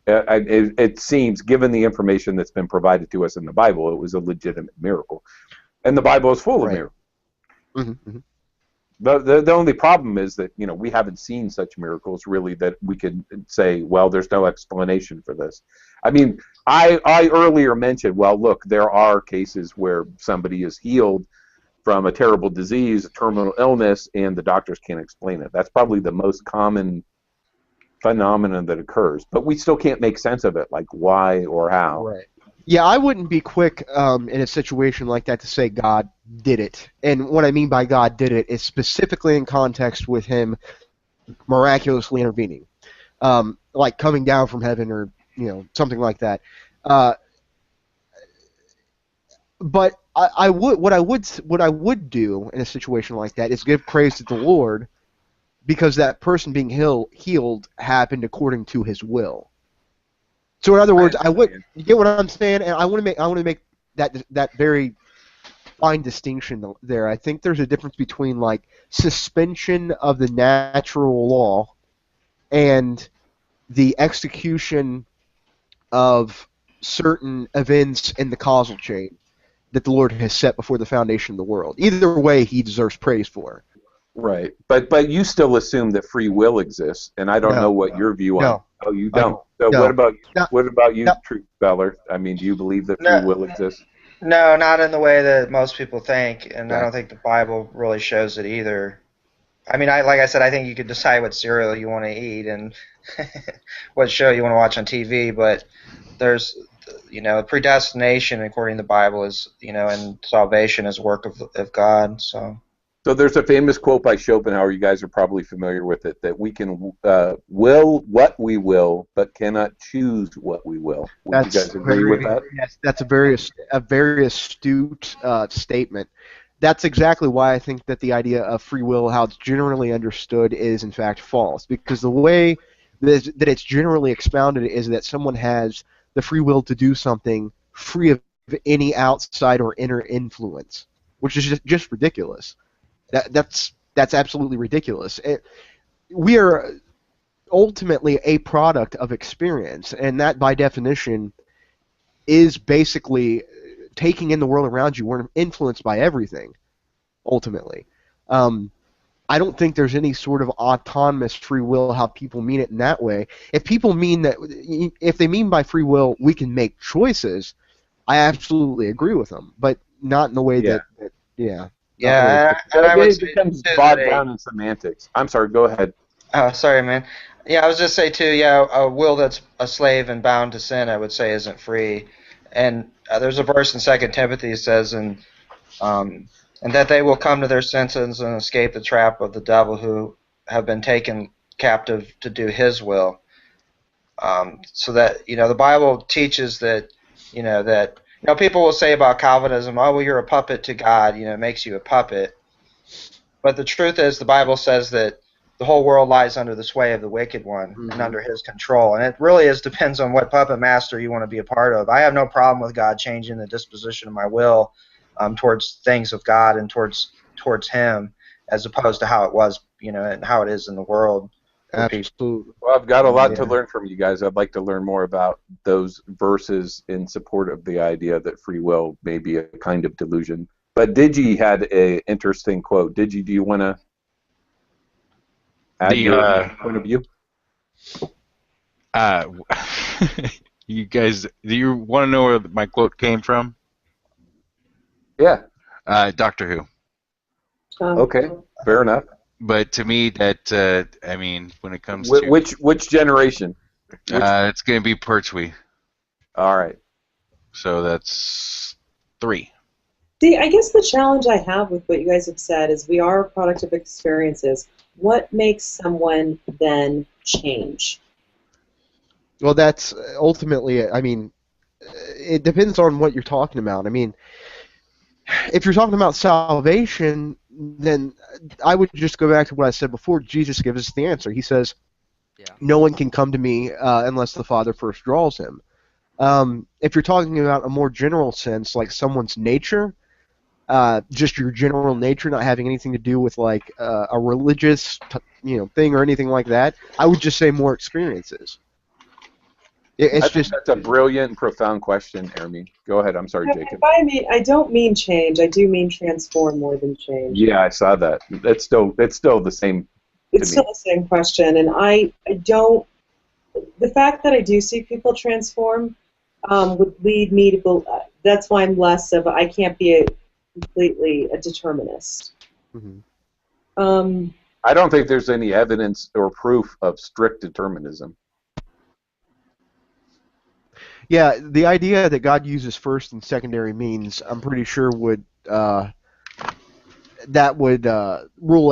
it seems, given the information that's been provided to us in the Bible, it was a legitimate miracle. And the Bible is full of miracles. Mm-hmm. The only problem is that, we haven't seen such miracles really that we could say, well, there's no explanation for this. I mean, I earlier mentioned, well, look, there are cases where somebody is healed from a terrible disease, a terminal illness, and the doctors can't explain it. That's probably the most common phenomenon that occurs. But we still can't make sense of it, like why or how. Right. Yeah, I wouldn't be quick in a situation like that to say God did it. And what I mean by God did it is specifically in context with him miraculously intervening. Like coming down from heaven or, something like that. But what I would do in a situation like that is give praise to the Lord because that person being healed happened according to his will. So in other words, you get what I'm saying, and I want to make that very fine distinction there. I think there's a difference between like suspension of the natural law and the execution of certain events in the causal chain that the Lord has set before the foundation of the world. Either way, he deserves praise for. Right, but you still assume that free will exists, and I don't know what your view on. No. Oh, you don't. So No. what about you, No. Truth Speller? I mean, do you believe that free will exists? No, not in the way that most people think, and I Okay. don't think the Bible really shows it either. I mean, like I said, I think you could decide what cereal you want to eat and what show you want to watch on TV, but there's, predestination according to the Bible is, and salvation is work of God. So There's a famous quote by Schopenhauer. You guys are probably familiar with it. That we can will what we will, but cannot choose what we will. Would you guys agree with that? Yes, that's a very astute statement. That's exactly why I think that the idea of free will, how it's generally understood, is in fact false. Because the way that it's generally expounded is that someone has the free will to do something free of any outside or inner influence, which is just ridiculous. That's absolutely ridiculous. We are ultimately a product of experience, and that by definition is basically taking in the world around you. We're influenced by everything, ultimately. I don't think there's any sort of autonomous free will how people mean it in that way. If people mean that, if they mean by free will we can make choices, I absolutely agree with them, but not in the way that yeah, So I would it say becomes too bogged that down in semantics. I'm sorry. Go ahead. Oh, sorry, man. Yeah, I was just say too. Yeah, a will that's a slave and bound to sin, I would say, isn't free. And there's a verse in 2 Timothy says, and that they will come to their senses and escape the trap of the devil, who have been taken captive to do his will. So that the Bible teaches that people will say about Calvinism, oh well, you're a puppet to God. It makes you a puppet. But the truth is, the Bible says that the whole world lies under the sway of the wicked one and under his control. And it really depends on what puppet master you want to be a part of. I have no problem with God changing the disposition of my will towards things of God and towards him, as opposed to how it was, and how it is in the world. Absolutely. Well, I've got a lot to learn from you guys. I'd like to learn more about those verses in support of the idea that free will may be a kind of delusion. But Digi had an interesting quote. Digi, do you want to add your point of view? You guys, do you want to know where my quote came from? Yeah. Doctor Who. Okay, fair enough. But to me, that I mean, when it comes to which generation? It's going to be Pertwee. All right. So that's 3. See, I guess the challenge I have with what you guys have said is we are a product of experiences. What makes someone then change? Well, that's ultimately, I mean, it depends on what you're talking about. I mean, if you're talking about salvation, then I would just go back to what I said before. Jesus gives us the answer. He says, no one can come to me unless the Father first draws him. If you're talking about a more general sense, like someone's nature, just your general nature, not having anything to do with like a religious, thing or anything like that, I would just say more experiences. It's I think just that's a brilliant and profound question, Ermi. Go ahead. I'm sorry, Jacob. I don't mean change. I do mean transform more than change. Yeah, I saw that. It's still the same. It's still the same question, and I don't. The fact that I do see people transform would lead me to believe. That's why I'm less of. I can't be completely a determinist. I don't think there's any evidence or proof of strict determinism. Yeah, the idea that God uses first and secondary means, I'm pretty sure would rule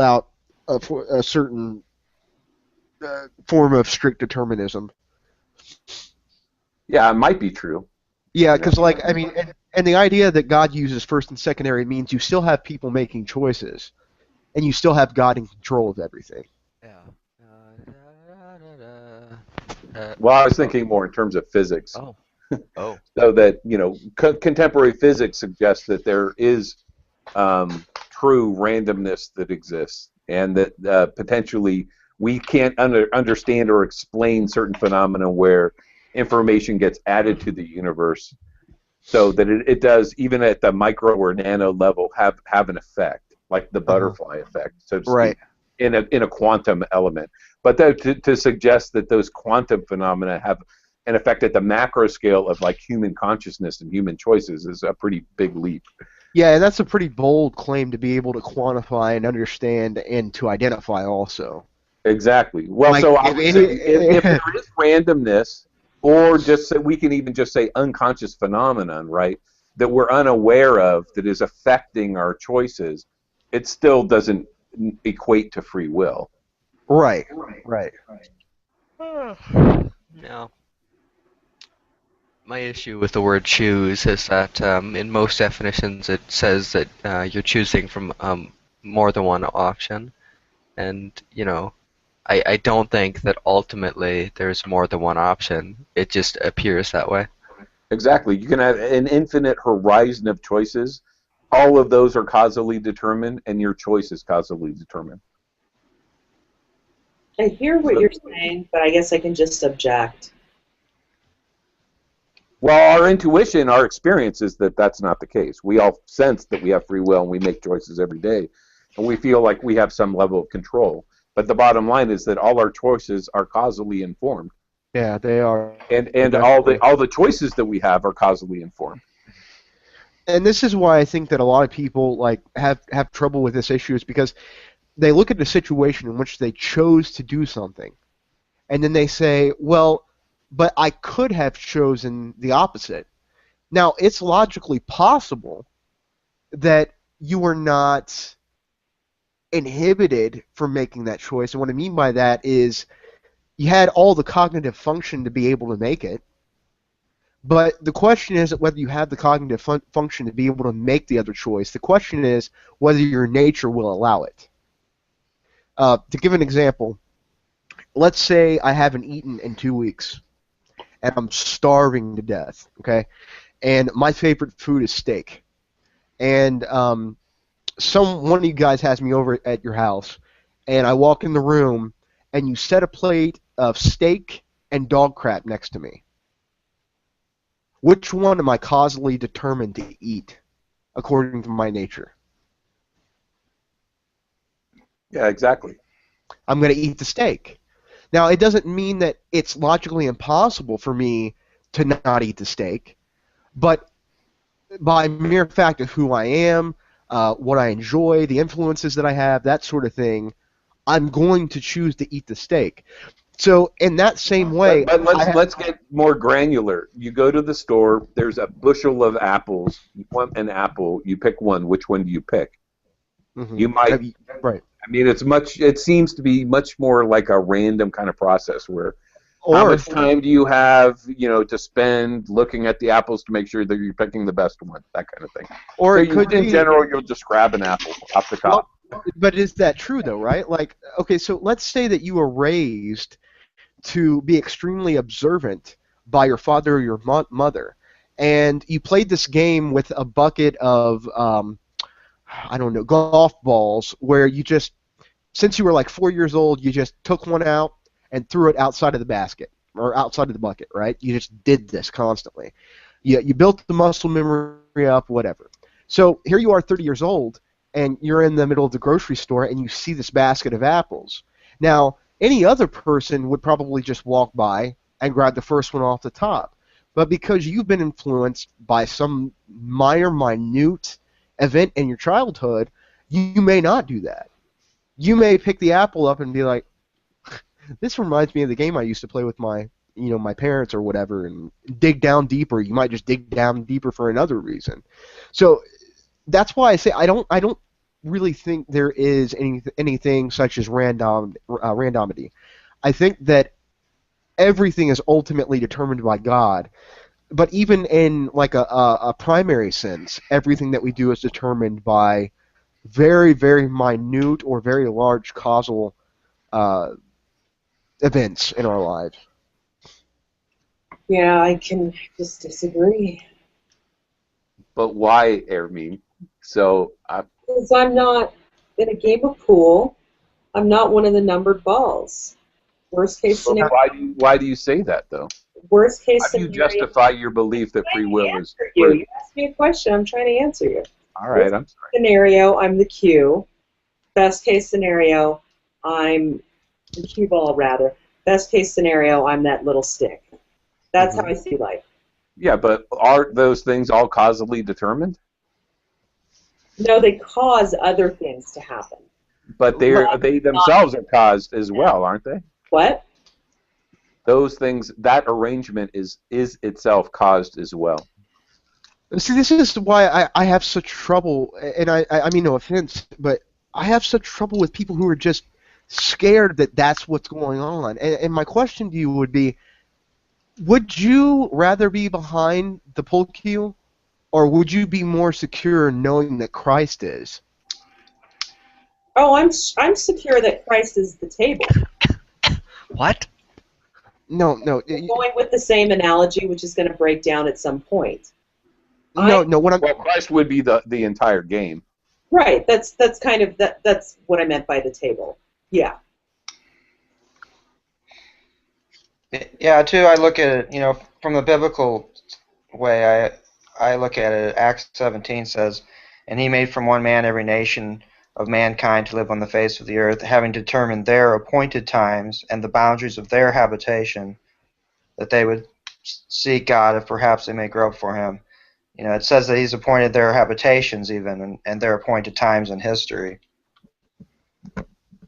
out a certain form of strict determinism. Yeah, it might be true. Yeah, because and the idea that God uses first and secondary means you still have people making choices, and you still have God in control of everything. Well, I was thinking more in terms of physics. Oh. So that, contemporary physics suggests that there is true randomness that exists, and that potentially we can't understand or explain certain phenomena where information gets added to the universe, so that it does, even at the micro or nano level, have an effect, like the butterfly effect, so to speak, in a quantum element. But to suggest that those quantum phenomena have an effect at the macro scale of like human consciousness and human choices is a pretty big leap. Yeah, and that's a pretty bold claim to be able to quantify and understand and to identify also. Exactly. Well, Like, so if there is randomness, or we can even just say unconscious phenomenon, right, that we're unaware of, that is affecting our choices, it still doesn't equate to free will. Right. No. My issue with the word choose is that in most definitions it says that you're choosing from more than one option, and I don't think that ultimately there's more than one option. It just appears that way. Exactly. You can have an infinite horizon of choices. All of those are causally determined, and your choice is causally determined. I hear what you're saying, but I guess I can just object. Well, our intuition, our experience is that that's not the case. We all sense that we have free will and we make choices every day, and we feel like we have some level of control. But the bottom line is that all our choices are causally informed. Yeah, they are. And all the choices that we have are causally informed. And this is why I think that a lot of people like have trouble with this issue, is because they look at a situation in which they chose to do something, and then they say, well, but I could have chosen the opposite. Now, it's logically possible that you were not inhibited from making that choice, and what I mean by that is you had all the cognitive function to be able to make it, but the question isn't whether you have the cognitive function to be able to make the other choice. The question is whether your nature will allow it. To give an example, let's say I haven't eaten in 2 weeks, and I'm starving to death, okay? And my favorite food is steak. And one of you guys has me over at your house, and I walk in the room, and you set a plate of steak and dog crap next to me. Which one am I causally determined to eat, according to my nature? Yeah, exactly. I'm going to eat the steak. Now, it doesn't mean that it's logically impossible for me to not eat the steak, but by mere fact of who I am, what I enjoy, the influences that I have, that sort of thing, I'm going to choose to eat the steak. So in that same way, but let's get more granular. You go to the store. There's a bushel of apples. You want an apple. You pick one. Which one do you pick? Mm-hmm. You might. Right. I mean, it seems to be much more like a random kind of process where how much time do you have, to spend looking at the apples to make sure that you're picking the best one, that kind of thing. Or so it could in be, general, you'll just grab an apple off the top. Well, but is that true though, right? Like, okay, so let's say that you were raised to be extremely observant by your father or your mother, and you played this game with a bucket of I don't know, golf balls, where you just, since you were like 4 years old, you just took one out and threw it outside of the basket or outside of the bucket, right? You just did this constantly. You built the muscle memory up, whatever. So here you are, 30 years old, and you're in the middle of the grocery store, and you see this basket of apples. Now, any other person would probably just walk by and grab the first one off the top. But because you've been influenced by some minute event in your childhood, you may not do that. You may pick the apple up and be like, this reminds me of the game I used to play with my parents or whatever, and dig down deeper. You might just dig down deeper for another reason. So that's why I say I don't really think there is anything such as randomity. I think that everything is ultimately determined by God. But even in like a primary sense, everything that we do is determined by very, very minute or very large causal events in our lives. Yeah, I can just disagree. But why, Ermine? So Because I'm not in a game of pool. I'm not one of the numbered balls. Worst case but scenario. why do you say that though? Worst case How do you scenario. justify your belief that free will is? You asked me a question. I'm trying to answer you. All right, I'm sorry. Scenario, I'm the cue. Best case scenario, I'm the cue ball rather. Best case scenario, I'm that little stick. That's how I see life. Yeah, but are those things all causally determined? No, they cause other things to happen. But they themselves are caused as well, aren't they? What? Those things, that arrangement is itself caused as well. See, this is why I have such trouble, and I mean no offense, but I have such trouble with people who are just scared that that's what's going on. And my question to you would be, would you rather be behind the pole cue, or would you be more secure knowing that Christ is? Oh, I'm secure that Christ is the table. What? No. We're going with the same analogy, which is going to break down at some point. No. What I'm well, Christ would be the entire game. Right. That's kind of that's what I meant by the table. Yeah. Yeah, too, I look at it, from the biblical way, I look at it, Acts 17 says, and he made from one man every nation of mankind to live on the face of the earth, having determined their appointed times and the boundaries of their habitation, that they would seek God if perhaps they may grope for him. It says that he's appointed their habitations even, and their appointed times in history.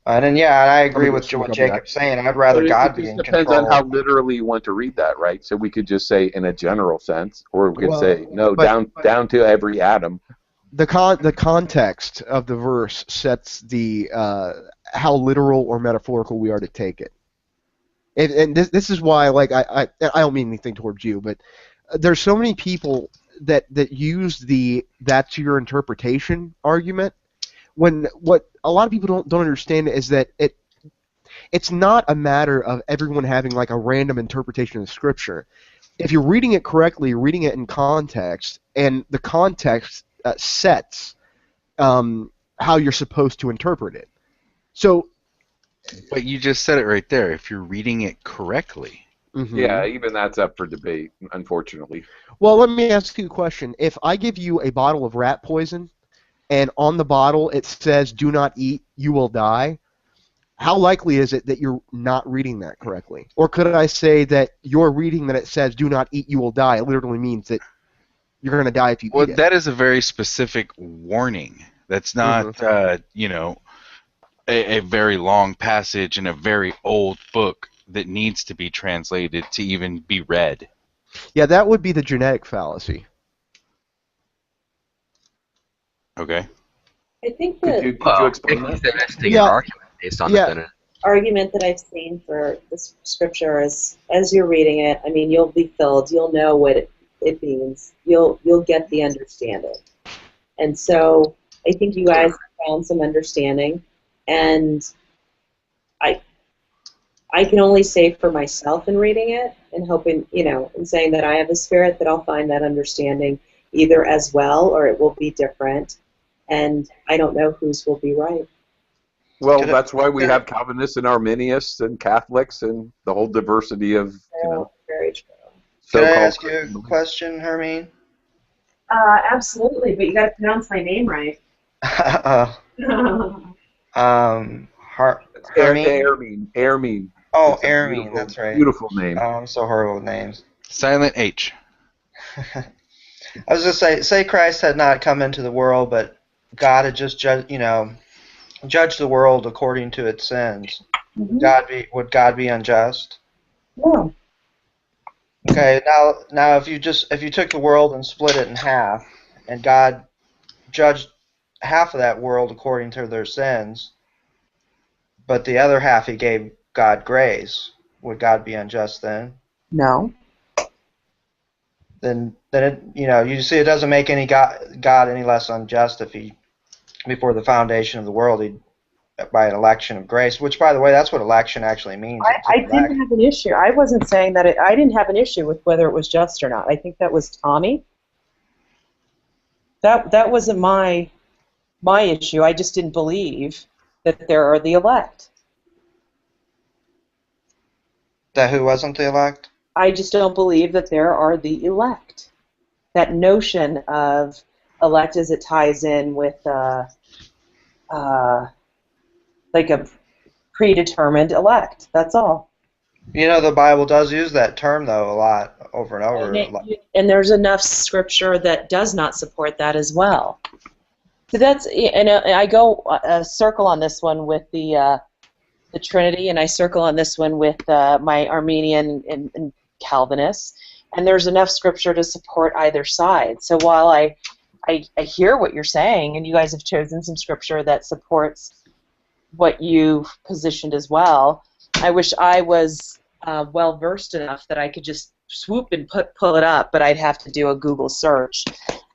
And then, I agree with what Jacob's saying. I'd rather God be in control. It depends on how literally you want to read that, right? So we could just say in a general sense, or we could say no, down to every atom. The context of the verse sets the how literal or metaphorical we are to take it. And this is why, like, I don't mean anything towards you, but there's so many people that use the that's your interpretation argument, when what a lot of people don't understand is that it's not a matter of everyone having like a random interpretation of Scripture. If you're reading it correctly, you're reading it in context, and the context sets how you're supposed to interpret it. So, but you just said it right there. If you're reading it correctly. Mm-hmm. Yeah, even that's up for debate, unfortunately. Well, let me ask you a question. If I give you a bottle of rat poison, and on the bottle it says, "Do not eat, you will die," how likely is it that you're not reading that correctly? Or could I say that your reading that it says, "Do not eat, you will die," literally means that you're going to die if you eat it? Well, that is a very specific warning. That's not, a very long passage in a very old book that needs to be translated to even be read. Yeah, that would be the genetic fallacy. Okay. I think that could you explain that? Interesting argument based on the argument that I've seen for this scripture is, as you're reading it, I mean, you'll be filled. You'll know what it means. You'll get the understanding. And so I think you guys found some understanding, and I can only say for myself in reading it and hoping, and saying that I have a spirit, that I'll find that understanding either as well or it will be different. And I don't know whose will be right. Well, that's why we have Calvinists and Arminians and Catholics and the whole diversity of, Very true. Could I so-called ask you a question, Hermine? Absolutely, but you got to pronounce my name right. Hermine? Hermine. Oh, It's a Hermine, that's right. beautiful name. I'm so horrible with names. Silent H. I was just say Christ had not come into the world, but God had just judged the world according to its sins. Mm-hmm. Would God be unjust? No. Okay, now if you took the world and split it in half, and God judged half of that world according to their sins, but the other half He gave God grace, would God be unjust then? No. Then you see, it doesn't make any God any less unjust if He, before the foundation of the world, He, by an election of grace, which, by the way, that's what election actually means. I didn't have an issue. I wasn't saying that I didn't have an issue with whether it was just or not. I think that was Tommy. That wasn't my issue. I just didn't believe that there are the elect. That who wasn't the elect? I just don't believe that there are the elect. That notion of elect as it ties in with like a predetermined elect. That's all. The Bible does use that term, though, a lot, over and over. And there's enough scripture that does not support that as well. So that's, and I go a circle on this one with the Trinity, and I circle on this one with my Armenian and Calvinists, and there's enough scripture to support either side. So while I hear what you're saying, and you guys have chosen some scripture that supports what you've positioned as well, I wish I was well versed enough that I could just swoop and pull it up, but I'd have to do a Google search.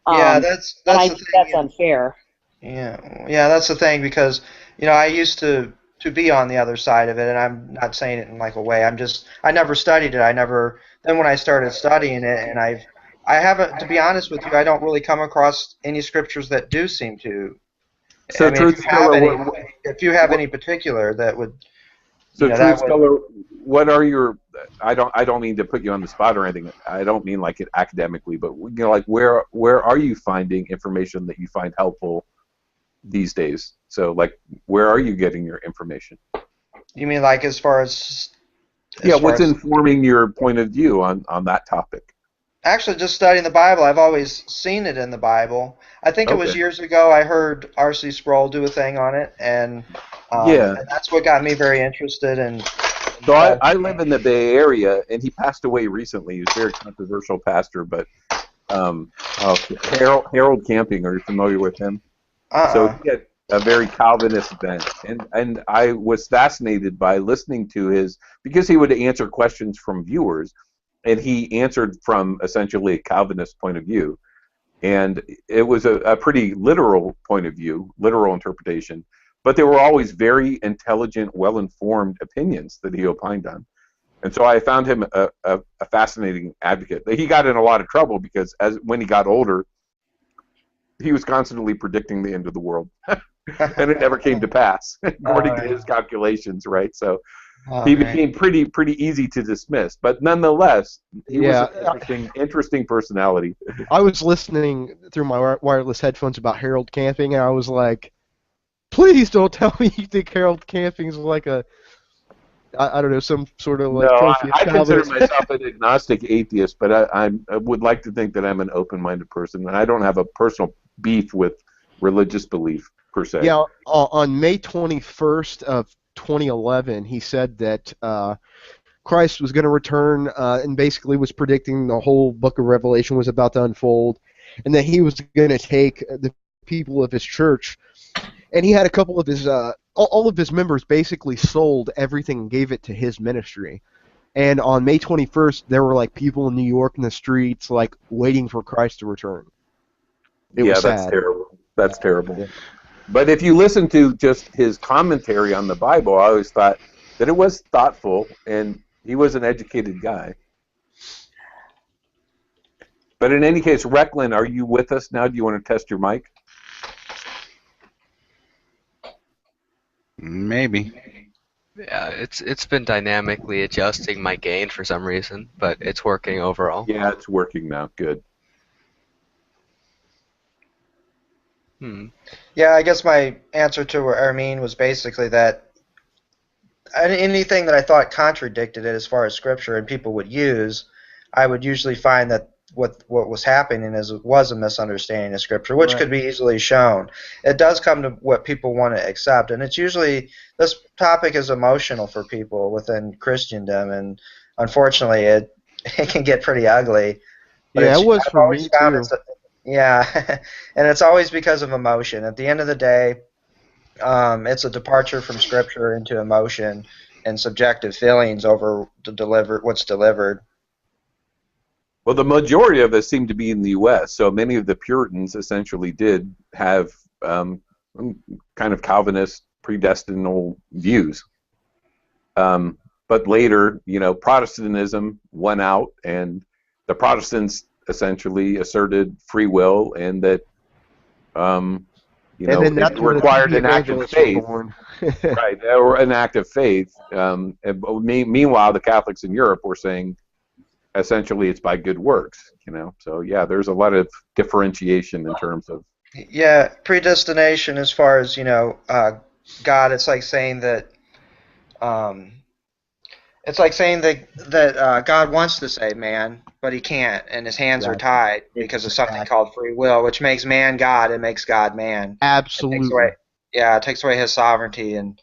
Yeah, that's and I the think thing. that's unfair. Yeah, that's the thing, because I used to be on the other side of it, and I'm not saying it in like a way. I never studied it. Then when I started studying it, and I haven't, to be honest with you, I don't really come across any scriptures that do seem to. So, I mean, if you have any particular that would. So, Truth Scholar, what are your? I don't mean to put you on the spot or anything. I don't mean like it academically, but like where are you finding information that you find helpful these days? So, like, where are you getting your information? You mean like as far as what's informing your point of view on that topic? Actually, just studying the Bible. I've always seen it in the Bible. I think it was years ago I heard R.C. Sproul do a thing on it, and that's what got me very interested in. So I live in the Bay Area, and he passed away recently. He was a very controversial pastor, but Harold Camping, are you familiar with him? So he had a very Calvinist bent, and I was fascinated by listening to because he would answer questions from viewers, and he answered from essentially a Calvinist point of view, and it was a pretty literal point of view, literal interpretation, but they were always very intelligent, well-informed opinions that he opined on. And so I found him a fascinating advocate. He got in a lot of trouble because when he got older, he was constantly predicting the end of the world, and it never came to pass, according to his calculations, right? So he became pretty easy to dismiss. But nonetheless, he was an interesting personality. I was listening through my wireless headphones about Harold Camping, and I was like, please don't tell me you think Harold Camping's like I don't know, some sort of like trophy of I consider Calvinist. myself an agnostic atheist, but I would like to think that I'm an open-minded person, and I don't have a personal beef with religious belief per se. Yeah, on May 21st of 2011, he said that Christ was going to return and basically was predicting the whole book of Revelation was about to unfold, and that he was going to take the people of his church, and he had a couple of his all of his members basically sold everything and gave it to his ministry. And on May 21st, there were like people in New York in the streets like waiting for Christ to return. It was sad. That's terrible. That's terrible. Yeah. But if you listen to just his commentary on the Bible, I always thought that it was thoughtful, and he was an educated guy. But in any case, Recklin, are you with us now? Do you want to test your mic? Maybe. Yeah, it's been dynamically adjusting my gain for some reason, but it's working overall. Yeah, it's working now. Good. Yeah, I guess my answer to Armin was basically that anything that I thought contradicted it as far as scripture and people would use, I would usually find that what was happening was a misunderstanding of scripture, which Right. could be easily shown. It does come to what people want to accept, and it's usually this topic is emotional for people within Christendom, and unfortunately, it can get pretty ugly. But Yeah, it's, it was I've for always me found too. yeah, and it's always because of emotion. At the end of the day, it's a departure from scripture into emotion and subjective feelings over what's delivered. Well, the majority of us seem to be in the U.S., so many of the Puritans essentially did have kind of Calvinist predestinal views. But later, Protestantism won out, and the Protestants essentially asserted free will, and that And then that's it where the required TV an act of evangelists were faith. born. Right, or an act of faith. Meanwhile, the Catholics in Europe were saying essentially it's by good works. So yeah, there's a lot of differentiation in terms of. Yeah, predestination as far as God. It's like saying that. It's like saying that God wants to save man, but he can't, and his hands are tied because of something called free will, which makes man God and makes God man. Absolutely. It takes away his sovereignty, and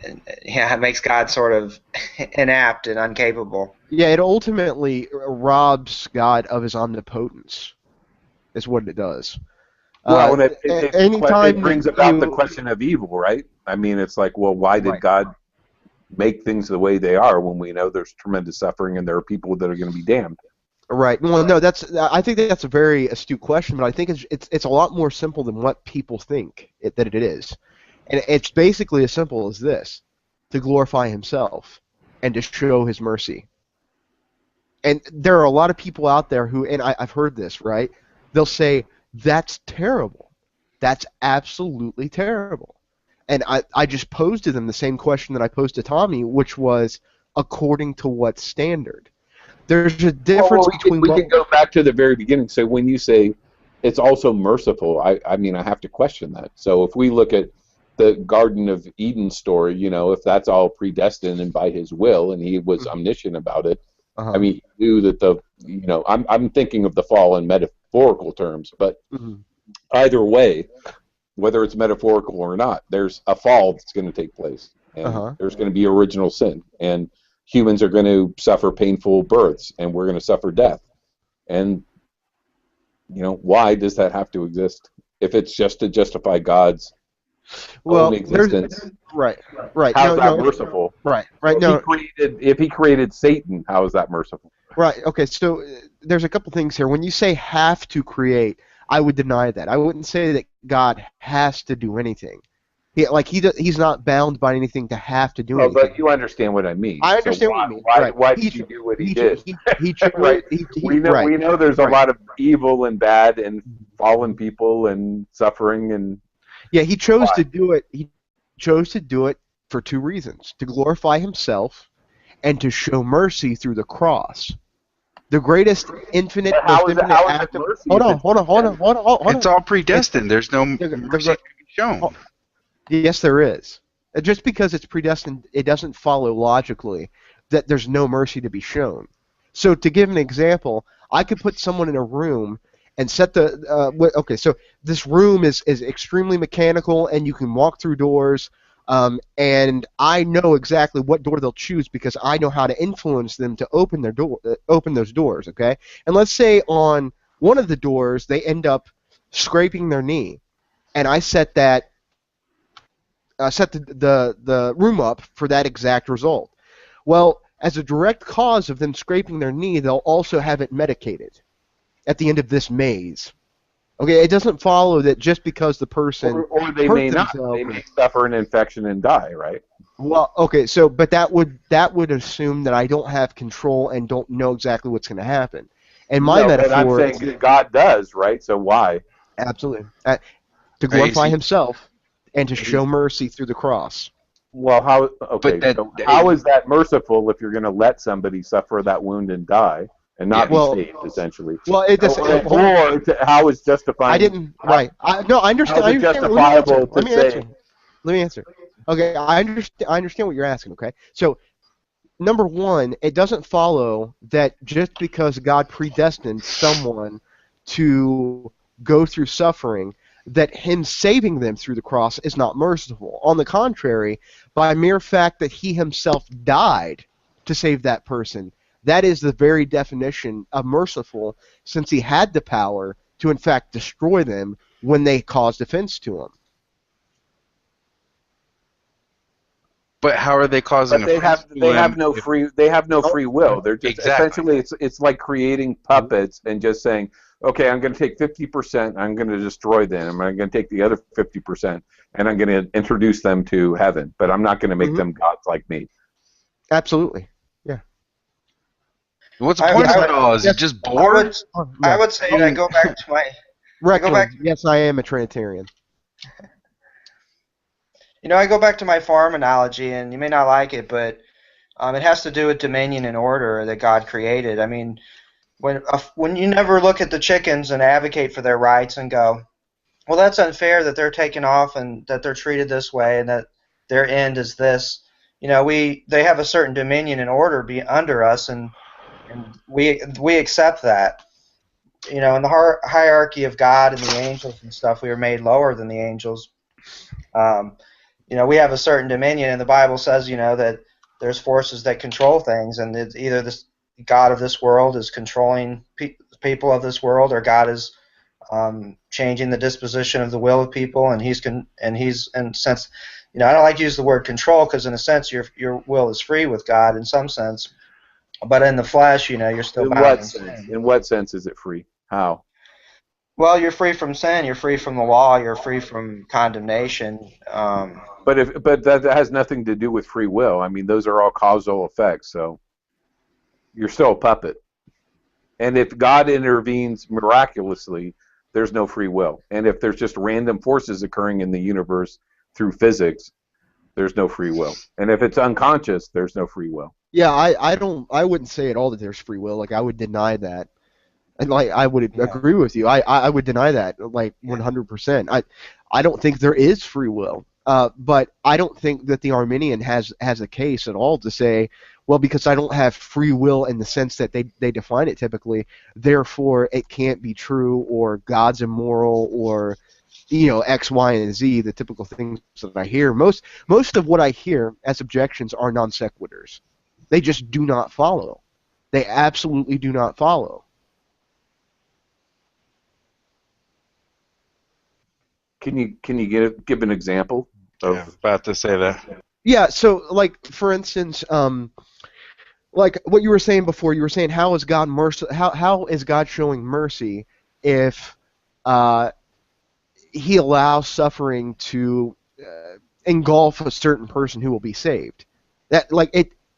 it makes God sort of inapt and incapable. Yeah, it ultimately robs God of his omnipotence. Is what it does. Well, and it brings about the you, question of evil, right? I mean, it's like, well, why did God make things the way they are when we know there's tremendous suffering and there are people that are going to be damned? Right. Well, no, I think that's a very astute question, but I think it's a lot more simple than what people think that it is. And it's basically as simple as this: to glorify himself and to show his mercy. And there are a lot of people out there who, and I've heard this, right? They'll say, that's terrible. That's absolutely terrible. And I just posed to them the same question that I posed to Tommy, which was, according to what standard? There's a difference between... We can go back to the very beginning. So when you say it's also merciful, I mean, I have to question that. So if we look at the Garden of Eden story, if that's all predestined and by his will, and he was omniscient about it, I mean, he knew that I'm thinking of the fall in metaphorical terms, but either way, whether it's metaphorical or not, there's a fall that's going to take place, and there's going to be original sin, and humans are going to suffer painful births, and we're going to suffer death. And why does that have to exist if it's just to justify God's own existence? Right. How's that merciful? Right. If he created Satan, how is that merciful? Right. Okay. So there's a couple things here. When you say have to create, I would deny that. I wouldn't say that God has to do anything. He's not bound by anything to have to do anything. But you understand what I mean. I understand what you mean. Why did he do what he did? Right. We know there's a lot of evil and bad and fallen people and suffering and. Yeah, he chose to do it. He chose to do it for two reasons: to glorify himself and to show mercy through the cross. The greatest infinite, most infinite act of mercy. Hold on. It's all predestined. There's no mercy to be shown. Yes, there is. Just because it's predestined, it doesn't follow logically that there's no mercy to be shown. So to give an example, I could put someone in a room and set okay, so this room is extremely mechanical, and you can walk through doors, and I know exactly what door they'll choose because I know how to influence them to open those doors, okay? And let's say on one of the doors they end up scraping their knee, and I set the room up for that exact result. Well, as a direct cause of them scraping their knee, they'll also have it medicated at the end of this maze. Okay, it doesn't follow that just because the person or they may not. They may suffer an infection and die, right? Well, okay, so but that would assume that I don't have control and don't know exactly what's going to happen. And my No, but I'm metaphor, saying that God does, right? So why? absolutely, to Right, is glorify he, Himself and to is he, show mercy through the cross. Well, how? but Okay, that, so how is that merciful if you're going to let somebody suffer that wound and die and yeah. not be Well, saved, essentially? it does. Hold on. How is I justifying? didn't. Right. No, I How understand. is I it understand. Let me answer. justifiable to say? Let me answer. Okay, I understand. I understand what you're asking. Okay, so number one, it doesn't follow that just because God predestined someone to go through suffering, that Him saving them through the cross is not merciful. On the contrary, by mere fact that He Himself died to save that person, that is the very definition of merciful, since He had the power to, in fact, destroy them when they caused offense to Him. But how are they causing But they offense have to they him? have no If, free will. They're just exactly. essentially it's like creating puppets and just saying, okay, I'm going to take 50%, I'm going to destroy them, I'm going to take the other 50%, and I'm going to introduce them to heaven, but I'm not going to make them gods like me. Absolutely. Yeah. What's the point of it all? Is he Yes. just bored? I would say that I go back to my. Rectum. Yes, I am a Trinitarian. I go back to my farm analogy, and you may not like it, but it has to do with dominion and order that God created. I mean, when you never look at the chickens and advocate for their rights and go, well, that's unfair that they're taken off and that they're treated this way and that their end is this. They have a certain dominion and order be under us, and we accept that. In the hierarchy of God and the angels and stuff, we were made lower than the angels. We have a certain dominion, and the Bible says, that there's forces that control things, and it's either this God of this world is controlling people of this world, or God is changing the disposition of the will of people, and he's in sense, I don't like to use the word control because in a sense your will is free with God in some sense, but in the flesh, you're still In bound what in sense? sin. In what sense is it free? How? Well, you're free from sin, you're free from the law, you're free from condemnation. But that has nothing to do with free will. I mean, those are all causal effects. So you're still a puppet. And if God intervenes miraculously, there's no free will. And if there's just random forces occurring in the universe through physics, there's no free will. And if it's unconscious, there's no free will. Yeah, I wouldn't say at all that there's free will. Like, I would deny that. And like, I would agree with you. I would deny that, like, 100%. I don't think there is free will. But I don't think that the Arminian has a case at all to say, well, because I don't have free will in the sense that they define it typically, therefore it can't be true, or God's immoral, or X, Y, and Z, the typical things that I hear. Most of what I hear as objections are non sequiturs. They just do not follow. They absolutely do not follow. Can you give an example of? Yeah, about to say that. Yeah. So, like, for instance, like what you were saying before, you were saying how is God how is God showing mercy if He allows suffering to engulf a certain person who will be saved? That, like,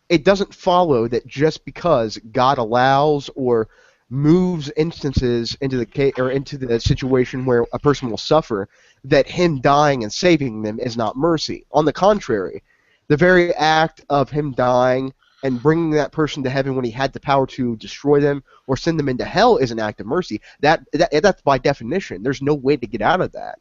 it doesn't follow that just because God allows or moves instances into the situation where a person will suffer, that Him dying and saving them is not mercy. On the contrary, the very act of Him dying and bringing that person to heaven when He had the power to destroy them or send them into hell is an act of mercy. That's by definition. There's no way to get out of that.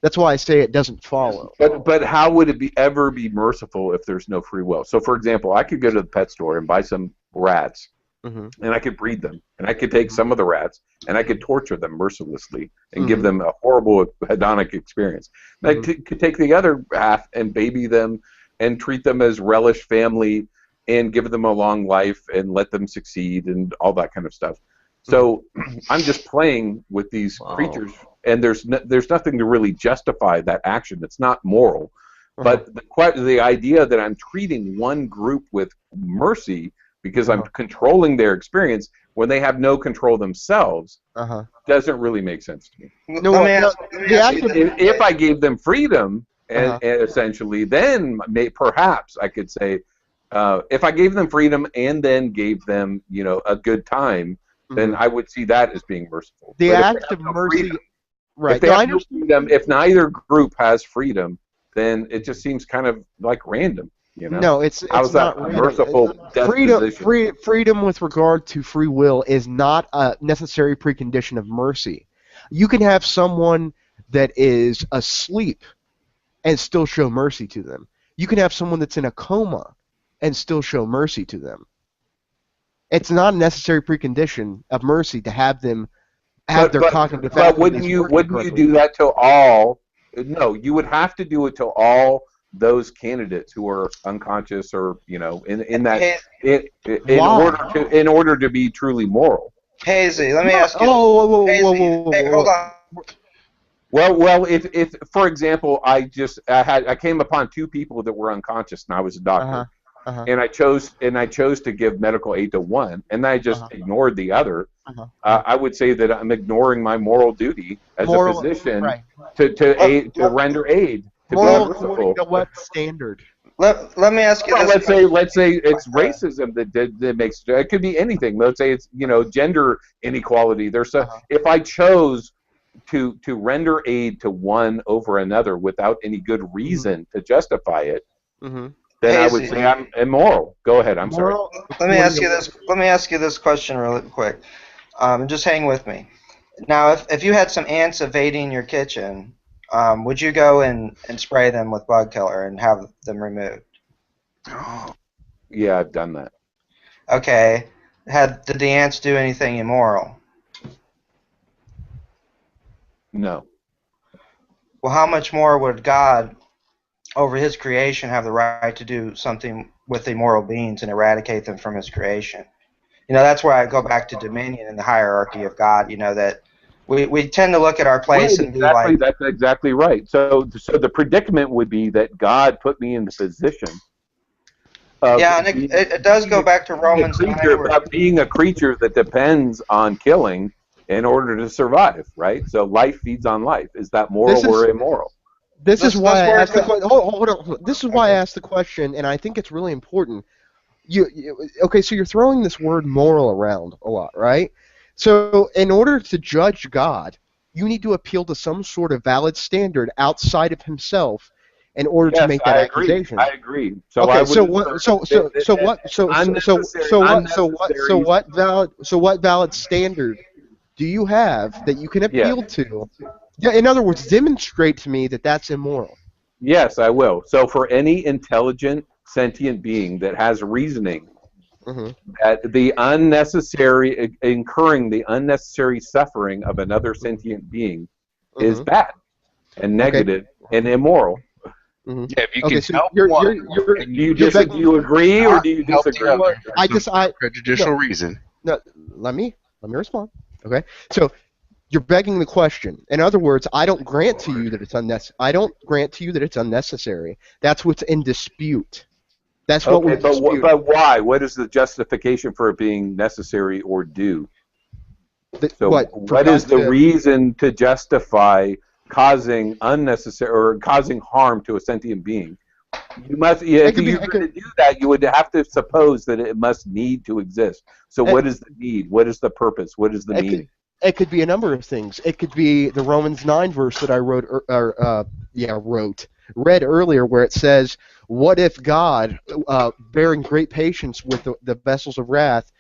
That's why I say it doesn't follow. But how would it ever be merciful if there's no free will? So, for example, I could go to the pet store and buy some rats, and I could breed them, and I could take some of the rats, and I could torture them mercilessly and give them a horrible hedonic experience. And I could take the other half and baby them and treat them as relish family and give them a long life and let them succeed and all that kind of stuff. So I'm just playing with these creatures, and there's nothing to really justify that action. It's not moral. But the idea that I'm treating one group with mercy because I'm controlling their experience when they have no control themselves doesn't really make sense to me. No, If I gave them freedom and essentially, then perhaps I could say, if I gave them freedom and then gave them, a good time, then I would see that as being merciful. The But if act they have of no mercy, freedom, right? if they have no freedom, if neither group has freedom, then it just seems kind of like random. No, it's How's not that a random. merciful disposition? Freedom with regard to free will is not a necessary precondition of mercy. You can have someone that is asleep and still show mercy to them. You can have someone that's in a coma and still show mercy to them. It's not a necessary precondition of mercy to have them have their cognitive But faculties wouldn't working you correctly. do that to all? No, you would have to do it to all those candidates who are unconscious or in that in order to be truly moral. Hazy, let me ask you. Whoa. Hold on. Well, if for example, I came upon two people that were unconscious, and I was a doctor, and I chose to give medical aid to one, and I just ignored the other. I would say that I'm ignoring my moral duty as a physician to render aid, to be Moral merciful. according to what standard? Let me ask you Well, this. let's say it's racism that makes it could be anything. Let's say it's gender inequality. If I chose to render aid to one over another without any good reason to justify it, then I would say I'm immoral. Go ahead. I'm sorry. Let me ask you this. Let me ask you this question really quick. Just hang with me. Now, if you had some ants invading your kitchen, would you go and spray them with bug killer and have them removed? Yeah, I've done that. Okay. Did the ants do anything immoral? No. Well, how much more would God, over His creation, have the right to do something with immoral beings and eradicate them from His creation? That's where I go back to dominion and the hierarchy of God. That we tend to look at our place and be like, that's exactly right. So the predicament would be that God put me in the position. And it does go back to Romans 9. Being a creature that depends on killing in order to survive, right? So life feeds on life. Is that moral or immoral? This is why I asked the question. Hold on. This is why I asked the question, and I think it's really important. Okay, so you're throwing this word moral around a lot, right? So in order to judge God, you need to appeal to some sort of valid standard outside of Himself in order to make that accusation. I agree. So okay, what valid standard do you have that you can appeal to? Yeah, in other words, demonstrate to me that that's immoral. Yes, I will. So for any intelligent, sentient being that has reasoning, that incurring the unnecessary suffering of another sentient being is bad and negative and immoral. Yeah, if you can help one, do you agree or do you disagree? Prejudicial reason. No, let me respond. Okay, so you're begging the question. In other words, I don't grant to you that it's unnecessary. That's what's in dispute. That's what we dispute. But why? What is the justification for it being necessary or due? What is the reason to justify causing unnecessary or causing harm to a sentient being? You must. If you're going to do that, you would have to suppose that it must need to exist. So, what is the need? What is the purpose? What is the meaning? It could be a number of things. It could be the Romans 9 verse that I read earlier, where it says, "What if God, bearing great patience with the vessels of wrath,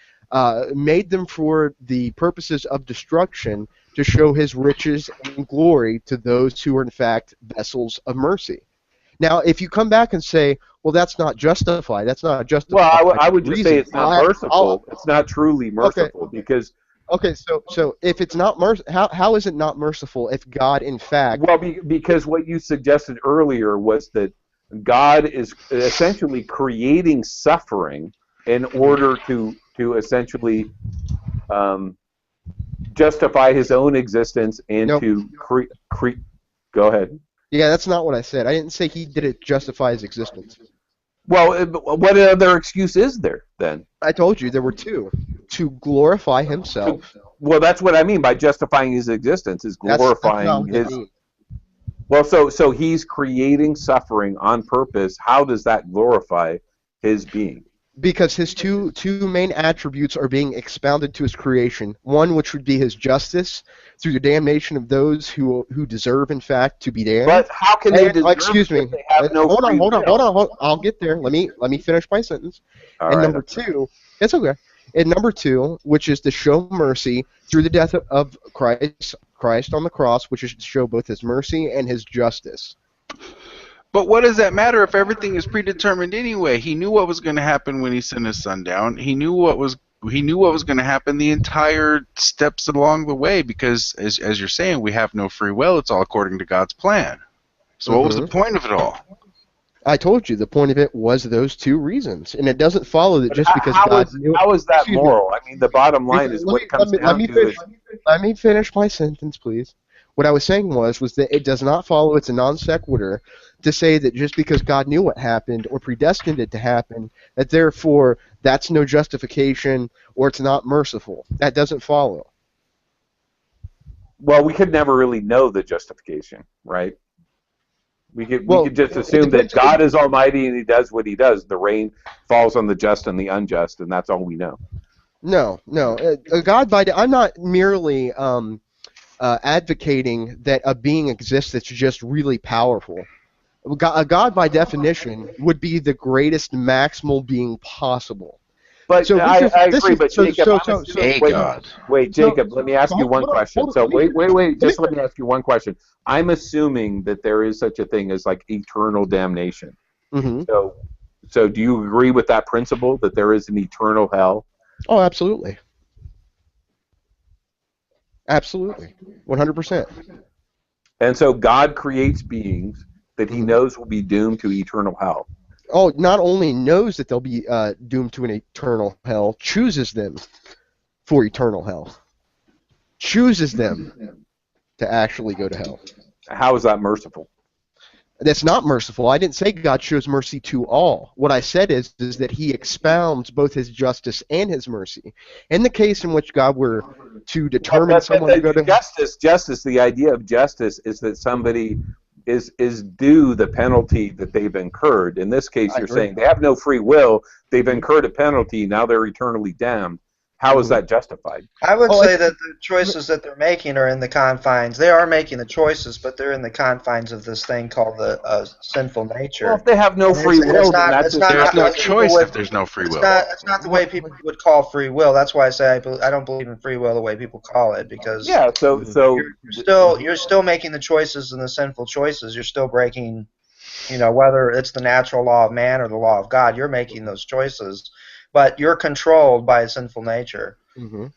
made them for the purposes of destruction, to show His riches and glory to those who are in fact vessels of mercy." Now, if you come back and say, "Well, that's not justified," Well, I would just say it's not merciful. It's not truly merciful because. Okay, so if it's not how is it not merciful if God in fact? Well, because what you suggested earlier was that God is essentially creating suffering in order to essentially justify His own existence and to create. Go ahead. Yeah, that's not what I said. I didn't say He did it to justify His existence. Well, what other excuse is there then? I told you there were two. To glorify Himself. Well, that's what I mean by justifying His existence, is glorifying His. Well, so he's creating suffering on purpose. How does that glorify his being? Because his two main attributes are being expounded to his creation. One, which would be his justice through the damnation of those who deserve, in fact, to be damned. But how can they deserve excuse me. if they have no hold free on. will? I'll get there. Let me finish my sentence. All And right, number two, it's okay. And number two, which is to show mercy through the death of Christ on the cross, which is to show both his mercy and his justice. But what does that matter if everything is predetermined anyway? He knew what was going to happen when he sent his son down. He knew what was going to happen the entire steps along the way, because as you're saying, we have no free will. It's all according to God's plan. So what was the point of it all? I told you the point of it was those two reasons, and it doesn't follow that just because God knew. How is that Excuse me. moral? I mean, the bottom line is what it comes down to is. Let me finish my sentence, please. What I was saying was that it does not follow. It's a non sequitur to say that just because God knew what happened or predestined it to happen, that therefore that's no justification or it's not merciful. That doesn't follow. Well, we could never really know the justification, right? We could just assume that God is almighty and he does what he does. The rain falls on the just and the unjust, and that's all we know. No. I'm not merely advocating that a being exists that's just really powerful. A God, by definition, would be the greatest maximal being possible. But so I agree. But Jacob, wait, So- Jacob, let me ask you one question. So wait. Just let me ask you one question. I'm assuming that there is such a thing as like eternal damnation. Mhm. So do you agree with that principle that there is an eternal hell? Oh, absolutely. Absolutely. 100%. And so God creates beings that he knows will be doomed to eternal hell. Oh, not only knows that they'll be doomed to an eternal hell, chooses them for eternal hell. Chooses them to actually go to hell. How is that merciful? That's not merciful. I didn't say God shows mercy to all. What I said is that he expounds both his justice and his mercy. In the case in which God were to determine someone to go to justice, the idea of justice is that somebody is due the penalty that they've incurred. In this case, you're saying they have no free will, they've incurred a penalty, now they're eternally damned. How is that justified? I would say that the choices that they're making are in the confines. They are making the choices, but they're in the confines of this thing called the sinful nature. Well, if they have no free will, then that's there's no choice if there's no free will. It's not the way people would call free will. That's why I say I don't believe in free will the way people call it, because you're still making the choices and the sinful choices. You're still breaking, whether it's the natural law of man or the law of God. You're making those choices, but you're controlled by a sinful nature. Mm-hmm.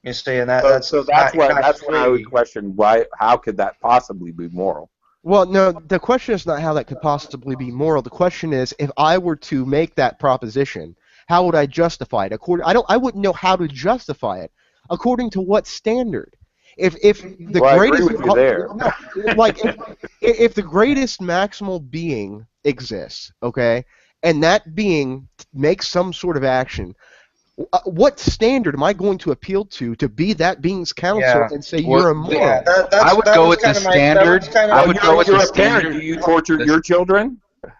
You see, and that's why I would question how could that possibly be moral? Well, no, the question is not how that could possibly be moral. The question is, if I were to make that proposition, how would I justify it? I wouldn't know how to justify it. According to what standard? If the I greatest, agree with you there. if the greatest maximal being exists, okay, and that being makes some sort of action, what standard am I going to appeal to be that being's counsel and say you're immoral? I would go with the standard. I would go with the standard. Do you torture your children?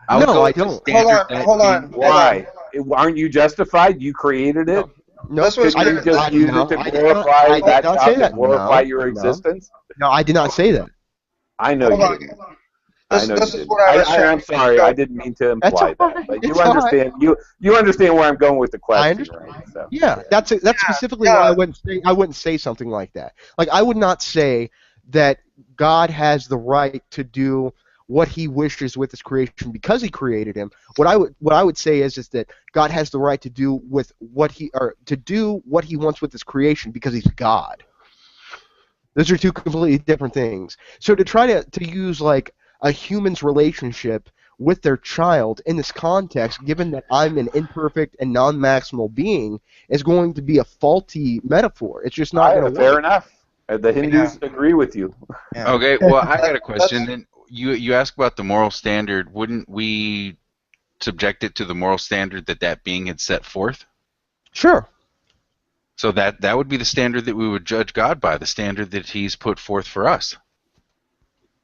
No, I don't. Hold on. Why? Aren't you justified? You created it. No, Could you just use it to glorify that God, to glorify your existence? No, I did not say that. I know you didn't. I'm sorry. I didn't mean to imply that. But you understand. You understand where I'm going with the question, I understand. right? So. Yeah, that's specifically why I wouldn't say something like that. Like, I would not say that God has the right to do what he wishes with his creation because he created him. What I would say is that God has the right to do what he wants with his creation because he's God. Those are two completely different things. So to try to use like a human's relationship with their child in this context, given that I'm an imperfect and non-maximal being, is going to be a faulty metaphor. It's just not going to work. Fair enough. The Hindus agree with you. Okay, well, I got a question. Then you asked about the moral standard. Wouldn't we subject it to the moral standard that being had set forth? Sure. So that would be the standard that we would judge God by, the standard that he's put forth for us.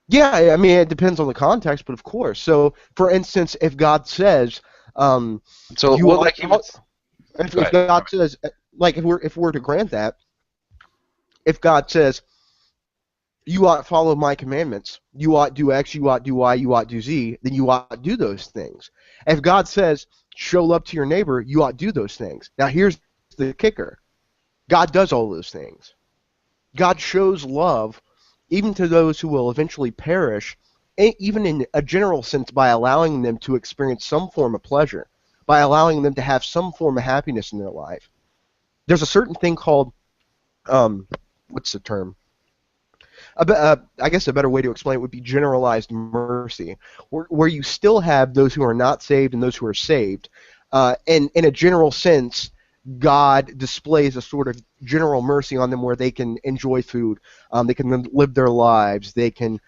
Yeah, I mean, it depends on the context, but of course. So, for instance, if God says, So, you well, ought, like he was. Go if ahead. God says, like, if we're to grant that, if God says, you ought to follow my commandments, you ought do X, you ought do Y, you ought do Z, then you ought do those things. If God says, show love to your neighbor, you ought do those things. Now, here's the kicker: God does all those things. God shows love even to those who will eventually perish, even in a general sense, by allowing them to experience some form of pleasure, by allowing them to have some form of happiness in their life. There's a certain thing called, what's the term? I guess a better way to explain it would be generalized mercy, where you still have those who are not saved and those who are saved. And in a general sense, God displays a sort of general mercy on them where they can enjoy food, they can live their lives, they can,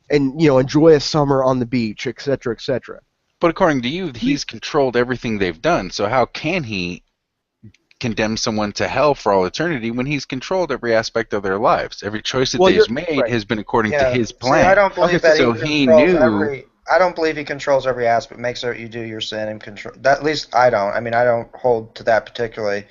and enjoy a summer on the beach, etc., etc. But according to you, he's controlled everything they've done. So how can he condemn someone to hell for all eternity when he's controlled every aspect of their lives? Every choice that they've made has been according to Yeah. his See, I plan. don't believe that So he he controls knew. every. I don't believe he controls every aspect. Makes sure you do your sin and control. That, at least I don't. I mean, I don't hold to that particularly.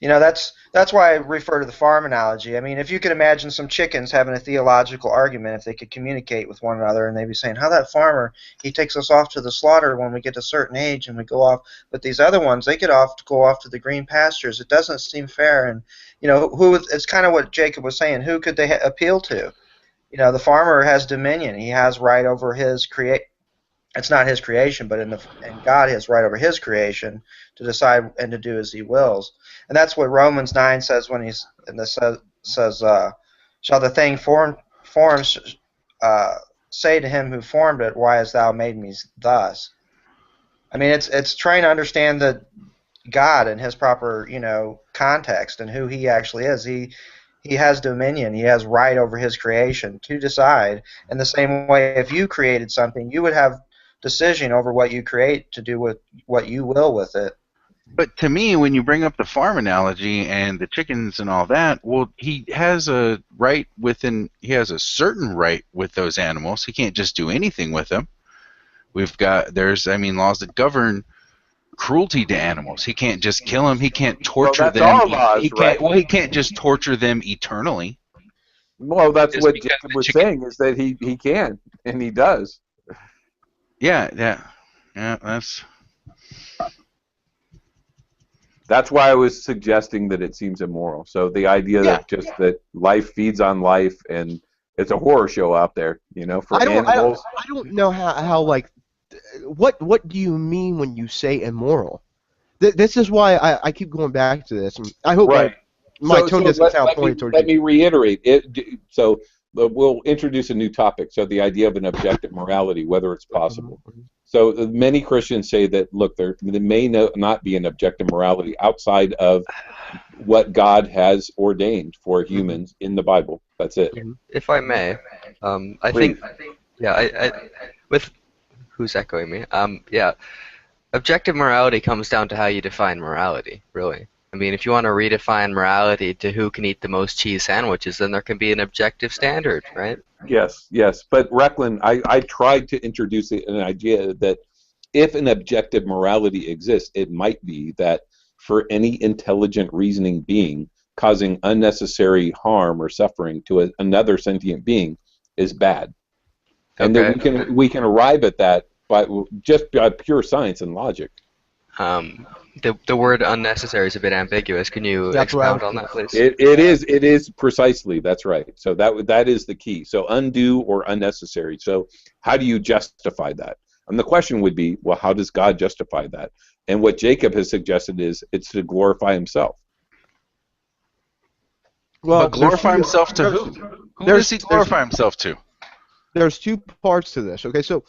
That's why I refer to the farm analogy. I mean, if you could imagine some chickens having a theological argument, if they could communicate with one another, and they'd be saying, "How that farmer, he takes us off to the slaughter when we get to a certain age, and we go off, but these other ones, they go off to the green pastures. It doesn't seem fair." And it's kind of what Jacob was saying. Who could they appeal to? The farmer has dominion. He has right over his it's not his creation, but in God has right over his creation to decide and to do as he wills. And that's what Romans 9 says when says, shall the thing formed say to him who formed it, why hast thou made me thus? I mean, it's trying to understand that God in his proper context and who he actually is. He has dominion. He has right over his creation to decide. In the same way, if you created something, you would have decision over what you create to do with what you will with it. But to me, when you bring up the farm analogy and the chickens and all that, well, he has a right he has a certain right with those animals. He can't just do anything with them. There's laws that govern cruelty to animals. He can't just kill them. He can't torture that's them. our laws, He can't. right? Well, he can't just torture them eternally. Well, that's Just what because Jacob the was chicken. saying, is that he can, and he does. Yeah. That's why I was suggesting that it seems immoral. So the idea that life feeds on life, and it's a horror show out there, for animals. I don't know how like, what do you mean when you say immoral? This is why I keep going back to this. And I hope Right. my tone doesn't sound pointed towards you. Let me reiterate it. So we'll introduce a new topic. So the idea of an objective morality, whether it's possible. So many Christians say that, look, there may not be an objective morality outside of what God has ordained for humans in the Bible. That's it. If I may, I think, yeah, I with who's echoing me? Yeah, objective morality comes down to how you define morality, really. I mean, if you want to redefine morality to who can eat the most cheese sandwiches, then there can be an objective standard, right? Yes. But Recklin, I tried to introduce an idea that if an objective morality exists, it might be that for any intelligent reasoning being, causing unnecessary harm or suffering to another sentient being is bad. And that we can arrive at that by pure science and logic. The word unnecessary is a bit ambiguous. Can you expound on that, please? It is precisely, that's right. So that is the key. So undue or unnecessary. So how do you justify that? And the question would be, well, how does God justify that? And what Jacob has suggested is it's to glorify himself. Well, but glorify himself to who? Who does he glorify himself to? There's two parts to this. Okay, so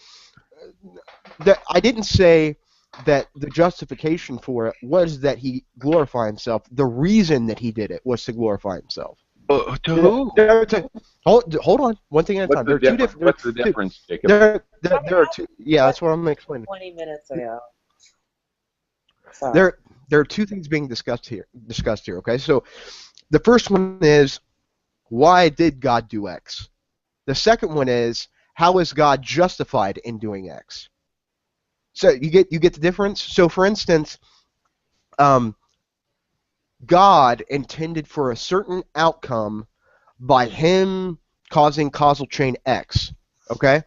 I didn't say that the justification for it was that he glorify himself. The reason that he did it was to glorify himself. To who? Hold on, one thing at a time. There are two different. What's the difference, Jacob? There are two. Yeah, that's what I'm explaining. 20 minutes ago. There are two things being discussed here. Okay, so the first one is, why did God do X? The second one is, how is God justified in doing X? So you get the difference. So for instance, God intended for a certain outcome by Him causing causal chain X. Okay.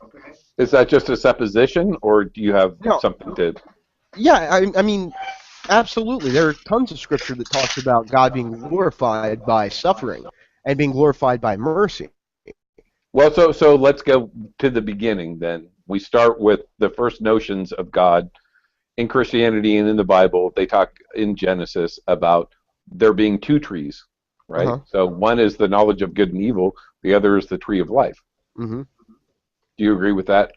Is that just a supposition, or do you have something to? Yeah, I mean, absolutely. There are tons of scripture that talks about God being glorified by suffering and being glorified by mercy. Well, so let's go to the beginning then. We start with the first notions of God in Christianity and in the Bible. They talk in Genesis about there being two trees, right? Uh-huh. So one is the knowledge of good and evil. The other is the tree of life. Mm-hmm. Do you agree with that?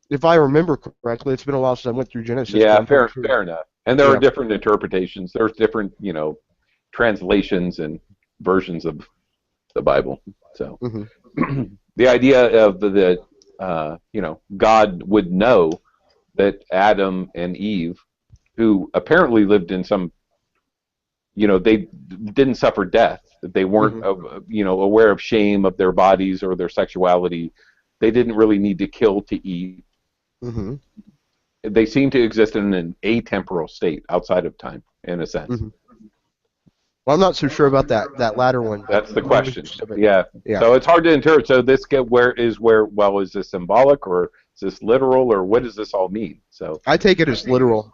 If I remember correctly, it's been a while since I went through Genesis. Yeah, but I'm pretty fair enough. And there Yeah. are different interpretations. There's different, translations and versions of the Bible. So the idea of God would know that Adam and Eve, who apparently lived in some, they didn't suffer death, that they weren't, aware of shame of their bodies or their sexuality. They didn't really need to kill to eat. Mm-hmm. They seem to exist in an atemporal state outside of time, in a sense. Mm-hmm. Well, I'm not so sure about that latter one. That's the question. Yeah. So it's hard to interpret. So this is this symbolic, or is this literal, or what does this all mean? So I take it as literal.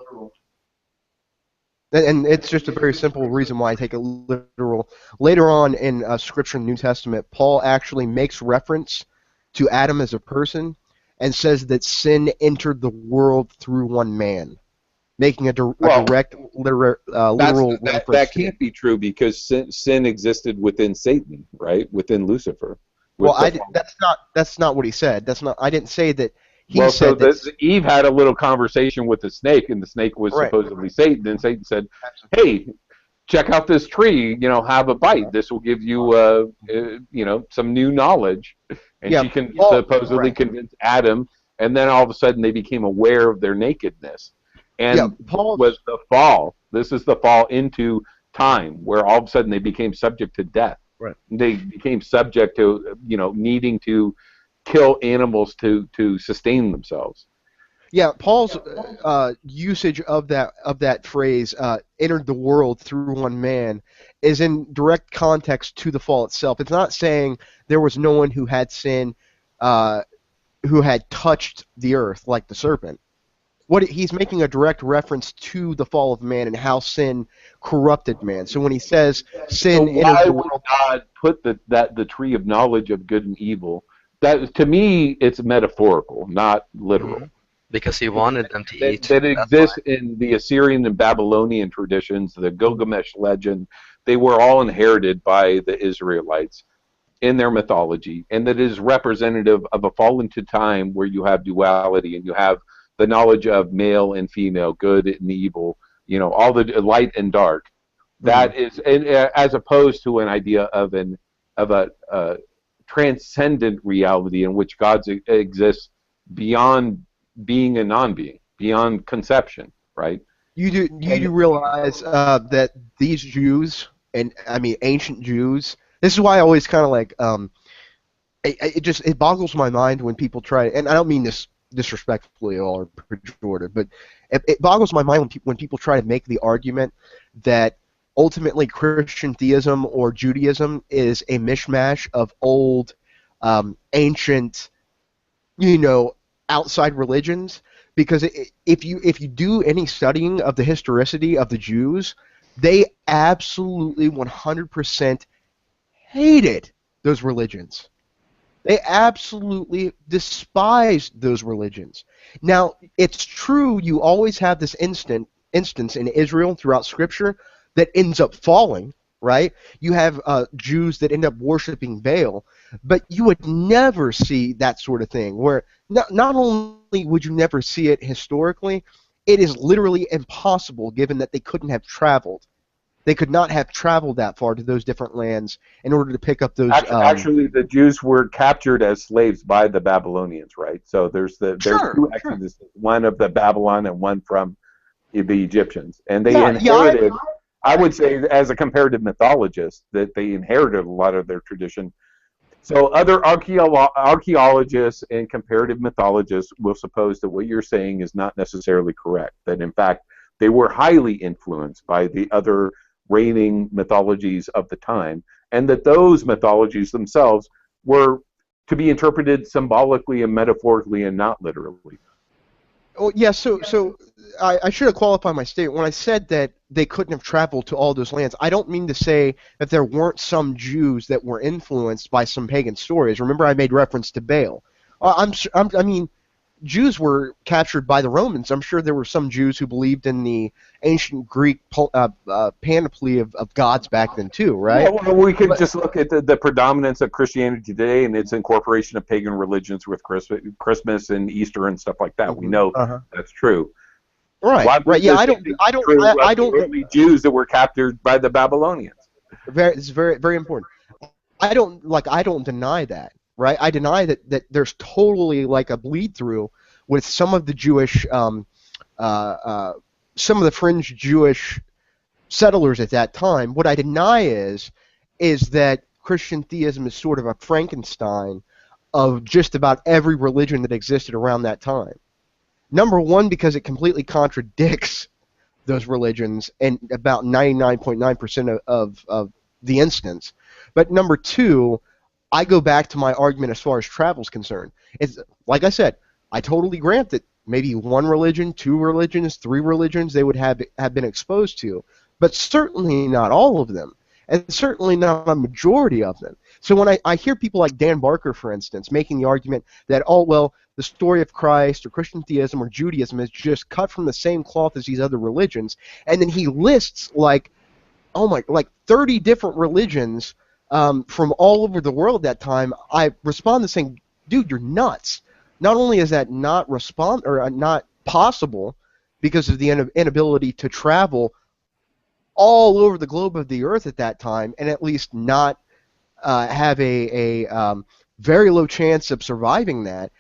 And it's just a very simple reason why I take it literal. Later on in Scripture in the New Testament, Paul actually makes reference to Adam as a person and says that sin entered the world through one man, making a direct literal reference. That can't be true, because sin existed within Satan, right? Within Lucifer. That's not what he said. I didn't say that. Eve had a little conversation with the snake, and the snake was supposedly Satan. And Satan said, "Hey, check out this tree. Have a bite. This will give you, some new knowledge." And she supposedly convinced Adam, and then all of a sudden they became aware of their nakedness. And was the fall. This is the fall into time, where all of a sudden they became subject to death. Right. They became subject to, needing to kill animals to sustain themselves. Yeah, Paul's usage of that phrase, entered the world through one man, is in direct context to the fall itself. It's not saying there was no one who had sin, who had touched the earth like the serpent. He's making a direct reference to the fall of man and how sin corrupted man. So when he says sin entered the world, God put the tree of knowledge of good and evil? That, to me, it's metaphorical, not literal. Because he wanted them to eat. That exists in the Assyrian and Babylonian traditions, the Gilgamesh legend. They were all inherited by the Israelites in their mythology, and that is representative of a fall into time where you have duality and you have the knowledge of male and female, good and evil, all the light and dark. That is, and, as opposed to an idea of a transcendent reality in which God exists beyond being and non-being, beyond conception, right? You do realize that these Jews, and I mean ancient Jews, this is why I always kind of like, it boggles my mind when people try, and I don't mean this disrespectfully at all or pejorative, but it boggles my mind when people try to make the argument that ultimately Christian theism or Judaism is a mishmash of old, ancient, outside religions. Because if you do any studying of the historicity of the Jews, they absolutely 100% hated those religions. They absolutely despised those religions. Now, it's true you always have this instance in Israel throughout Scripture that ends up falling, right? You have Jews that end up worshiping Baal, but you would never see that sort of thing, where not only would you never see it historically, it is literally impossible given that they couldn't have traveled. They could not have traveled that far to those different lands in order to pick up those. Actually, the Jews were captured as slaves by the Babylonians, right? So there's two exoduses, one of the Babylon and one from the Egyptians, and they inherited. I would say, as a comparative mythologist, that they inherited a lot of their tradition. So other archaeologists and comparative mythologists will suppose that what you're saying is not necessarily correct, that in fact they were highly influenced by the other reigning mythologies of the time, and that those mythologies themselves were to be interpreted symbolically and metaphorically and not literally. Oh, yeah, so I should have qualified my statement. When I said that they couldn't have traveled to all those lands, I don't mean to say that there weren't some Jews that were influenced by some pagan stories. Remember, I made reference to Baal. I mean, Jews were captured by the Romans. I'm sure there were some Jews who believed in the ancient Greek panoply of gods back then too, right? Yeah, well, we could just look at the predominance of Christianity today and its incorporation of pagan religions with Christmas and Easter and stuff like that. We know that's true. Right, right. Yeah, I don't. The early Jews that were captured by the Babylonians. It's very, very important. I don't deny that, right? I deny that there's totally like a bleed through with some of the Jewish, some of the fringe Jewish settlers at that time. What I deny is that Christian theism is sort of a Frankenstein of just about every religion that existed around that time. Number one, because it completely contradicts those religions in about 99.9% of the instance. But number two, I go back to my argument as far as travel is concerned. It's like I said, I totally grant that maybe one religion, two religions, three religions they would have been exposed to, but certainly not all of them, and certainly not a majority of them. So when I hear people like Dan Barker, for instance, making the argument that, oh, well, the story of Christ or Christian theism or Judaism is just cut from the same cloth as these other religions, and then he lists like 30 different religions from all over the world at that time, I respond to saying, dude, you're nuts. Not only is that not not possible because of the inability to travel all over the globe of the earth at that time, and at least not have a very low chance of surviving that,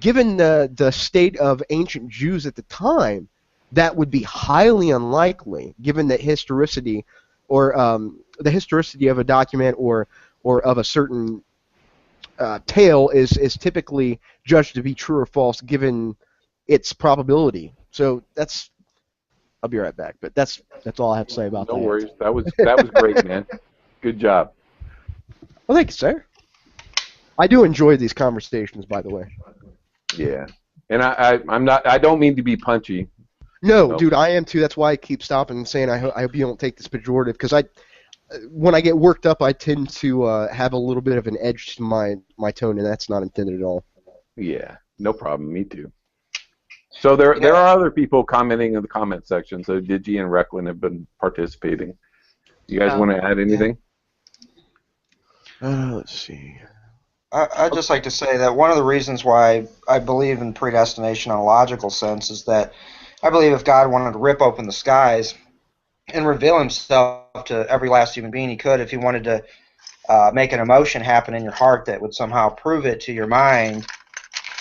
given the state of ancient Jews at the time, that would be highly unlikely, given the historicity or the historicity of a document or of a certain tale is typically judged to be true or false given its probability. So that's. I'll be right back, but that's all I have to say about that. No worries. That was great, man. Good job. Well, thank you, sir. I do enjoy these conversations, by the way. Yeah, and I don't mean to be punchy. No, dude, I am too. That's why I keep stopping and saying I hope you don't take this pejorative, because when I get worked up, I tend to have a little bit of an edge to my tone, and that's not intended at all. Yeah, no problem. Me too. So there are other people commenting in the comment section. So Digi and Recklin have been participating. You guys want to add anything? Let's see. I'd just like to say that one of the reasons why I believe in predestination in a logical sense is that I believe if God wanted to rip open the skies and reveal himself to every last human being he could, if he wanted to make an emotion happen in your heart that would somehow prove it to your mind,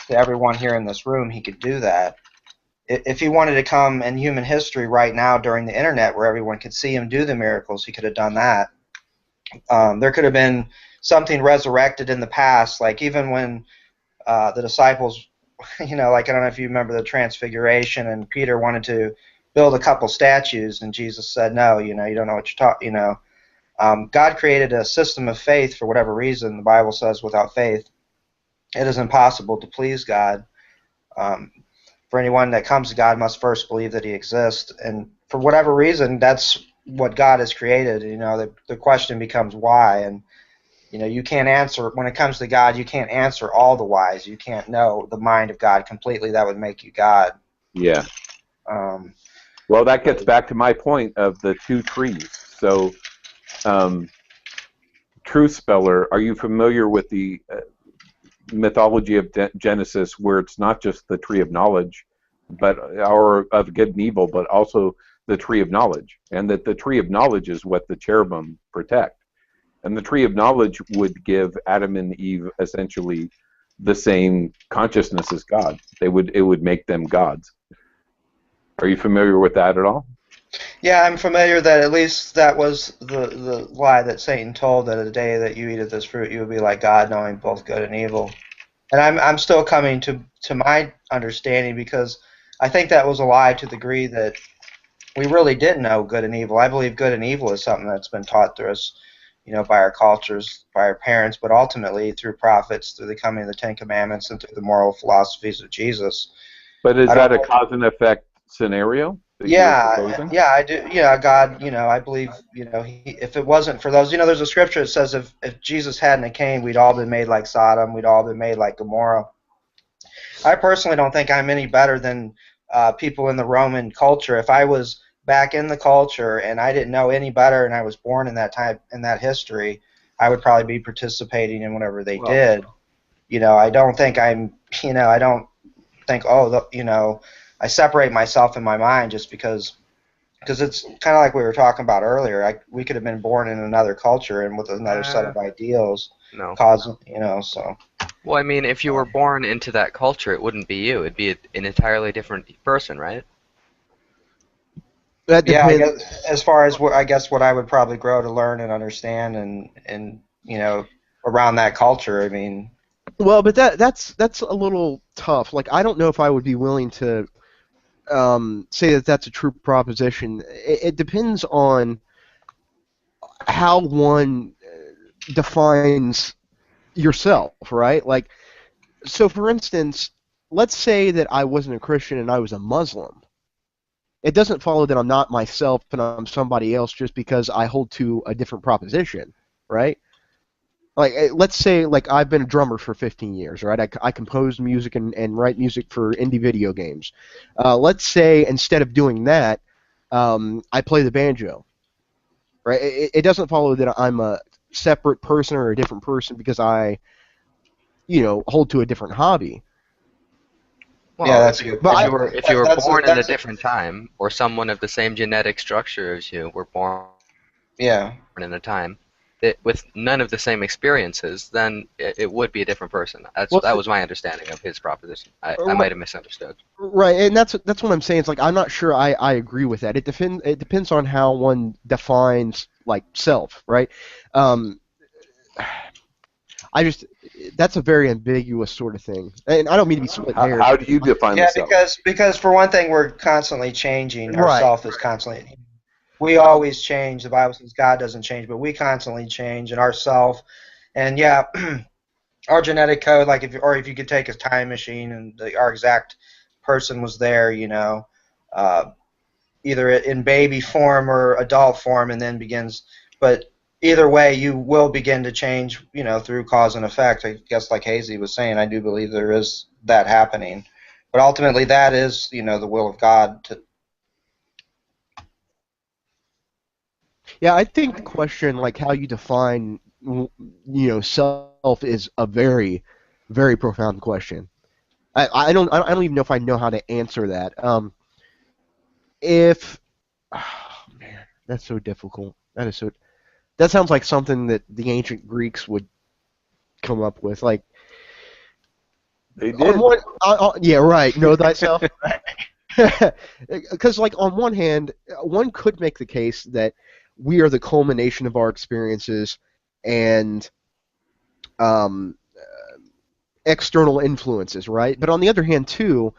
to everyone here in this room, he could do that. If he wanted to come in human history right now during the internet where everyone could see him do the miracles, he could have done that. There could have been something resurrected in the past, like even when the disciples, like I don't know if you remember the Transfiguration, and Peter wanted to build a couple statues, and Jesus said, no, you don't know what you're talking, God created a system of faith for whatever reason. The Bible says without faith, it is impossible to please God. For anyone that comes to God must first believe that he exists, and for whatever reason, that's what God has created. The question becomes why, and you can't answer, when it comes to God, you can't answer all the whys. You can't know the mind of God completely. That would make you God. Yeah. Well, that gets back to my point of the two trees. So, Truth Speller, are you familiar with the mythology of Genesis, where it's not just the tree of knowledge, or of good and evil, but also the tree of knowledge, and that the tree of knowledge is what the cherubim protect? And the tree of knowledge would give Adam and Eve essentially the same consciousness as God. It would make them gods. Are you familiar with that at all? Yeah, I'm familiar that at least that was the lie that Satan told, that the day that you eat of this fruit, you will be like God, knowing both good and evil. And I'm still coming to my understanding, because I think that was a lie to the degree that we really did know good and evil. I believe good and evil is something that's been taught to us, by our cultures, by our parents, but ultimately through prophets, through the coming of the Ten Commandments, and through the moral philosophies of Jesus. But is I don't that a know. cause and effect scenario that you're Yeah, proposing? yeah, I do. Yeah, God, I believe, if it wasn't for those, there's a scripture that says if Jesus hadn't came, we'd all been made like Sodom, we'd all been made like Gomorrah. I personally don't think I'm any better than people in the Roman culture. If I was back in the culture and I didn't know any better, and I was born in that time, in that history, I would probably be participating in whatever they did. I don't think I don't think, I separate myself in my mind just because it's kind of like we were talking about earlier. We could have been born in another culture and with another set of ideals, No. So. Well, I mean, if you were born into that culture, it wouldn't be you. It'd be an entirely different person, right? That Yeah, I depends. guess as far as I guess what I would probably grow to learn and understand, and around that culture. I mean, Well, but that's a little tough. Like, I don't know if I would be willing to say that that's a true proposition. It depends on how one defines yourself, right? Like, so for instance, let's say that I wasn't a Christian and I was a Muslim. It doesn't follow that I'm not myself and I'm somebody else just because I hold to a different proposition, right? Like, let's say, like, I've been a drummer for 15 years, right? I compose music and write music for indie video games. Let's say instead of doing that, I play the banjo, right? It doesn't follow that I'm a separate person or a different person because I, hold to a different hobby. yeah, Well, that's a good But point. if you were born in a That's a, different time, or someone of the same genetic structure as you were born yeah. in a time with none of the same experiences, then it would be a different person. That was my understanding of his proposition. I might have misunderstood. Right, and that's what I'm saying. It's like I'm not sure I agree with that. It depends on how one defines like self, right? Um, I just that's a very ambiguous sort of thing, and I don't mean to be splitting hairs. How do you define Yeah, the self? because for one thing, we're constantly changing. Right. Ourself is constantly. We always change. The Bible says God doesn't change, but we constantly change, and ourself. And yeah, our genetic code, like if you could take a time machine and our exact person was there, either in baby form or adult form, and then begins. But either way, you will begin to change, through cause and effect. I guess, like Hazy was saying, I do believe there is that happening. But ultimately, that is, the will of God. Yeah, I think the question like how you define self is a very, very profound question. I don't even know if I know how to answer that. If oh, man, that's so difficult. That sounds like something that the ancient Greeks would come up with. Like, They did. on one, yeah, right. Know thyself. Because, like, on one hand, one could make the case that we are the culmination of our experiences and external influences, right? But on the other hand, too,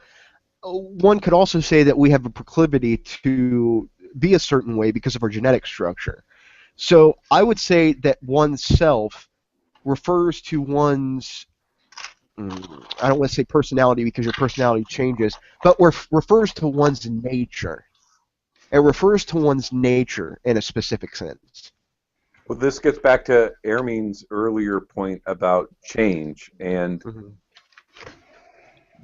one could also say that we have a proclivity to be a certain way because of our genetic structure. So I would say that one's self refers to one's I don't want to say personality because your personality changes, but refers to one's nature. It refers to one's nature in a specific sense. Well, this gets back to Erming's earlier point about change and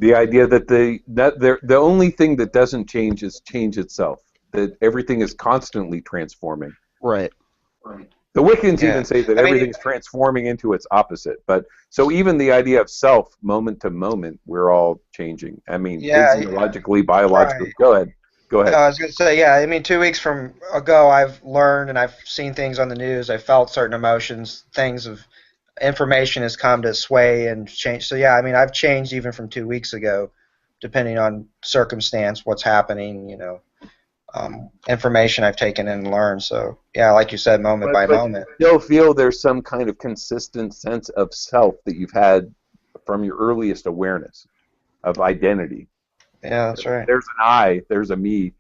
the idea that the only thing that doesn't change is change itself. That everything is constantly transforming. Right. The Wiccans Yeah. even say that I mean, everything's transforming into its opposite. But so even the idea of self, moment to moment, we're all changing. I mean, Yeah, physiologically, biologically. right. Go ahead. Go ahead. I was going to say, yeah, I mean, 2 weeks from ago, I've learned and I've seen things on the news. I felt certain emotions, information has come to sway and change. So, yeah, I mean, I've changed even from 2 weeks ago, depending on circumstance, what's happening, information I've taken in and learned. So yeah, like you said, moment by But moment. you still feel there's some kind of consistent sense of self that you've had from your earliest awareness of identity. Yeah, that's right. There's an I, there's a me.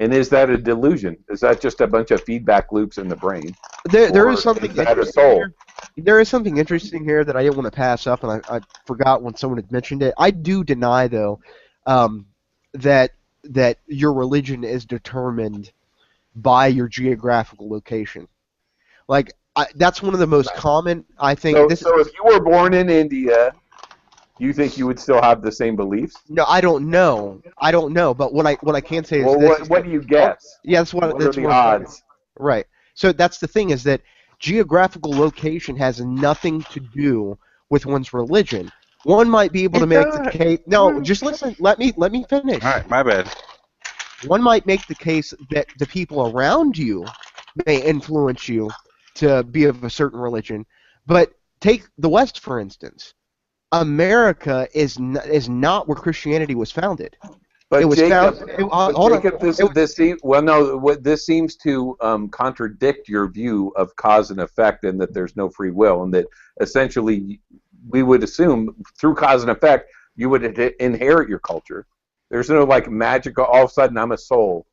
And is that a delusion? Is that just a bunch of feedback loops in the brain? There Or is something is that a interesting soul? here. There is something interesting here that I didn't want to pass up, and I forgot when someone had mentioned it. I do deny, though, that your religion is determined by your geographical location. Like that's one of the most common. I think. So if you were born in India, you think you would still have the same beliefs? No, I don't know. I don't know. But what I can say is Well, this. what do you guess? Yeah, that's what. What That's are the what I'm talking odds? about. Right. So that's the thing, is that geographical location has nothing to do with one's religion. One might be able to make the case. No, just listen. Let me finish. All right, my bad. One might make the case that the people around you may influence you to be of a certain religion, but take the West for instance. America is not where Christianity was founded. But it was Jacob, hold on. this seems to contradict your view of cause and effect, and that there's no free will, and that essentially we would assume through cause and effect you would inherit your culture. There's no like magical. All of a sudden, I'm a soul,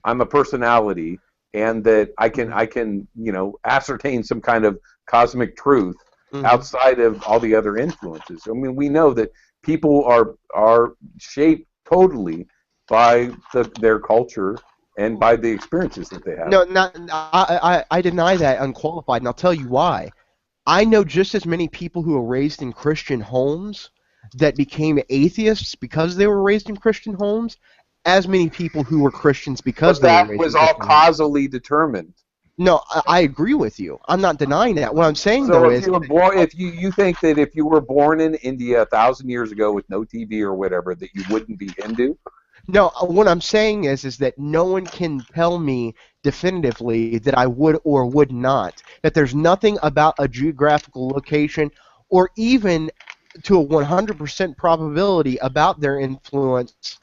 I'm a personality, and that I can ascertain some kind of cosmic truth outside of all the other influences. I mean, we know that people are shaped totally by their culture and by the experiences that they have. No, I deny that unqualified, and I'll tell you why. I know just as many people who were raised in Christian homes that became atheists because they were raised in Christian homes, as many people who were Christians because But they were that raised was in all Christian homes. causally determined. No, I agree with you. I'm not denying that. What I'm saying So though if is, you were born, if you think that if you were born in India 1,000 years ago with no TV or whatever, that you wouldn't be Hindu? no, what I'm saying is that no one can tell me definitively that I would or would not. That there's nothing about a geographical location, or even to a 100% probability about their influence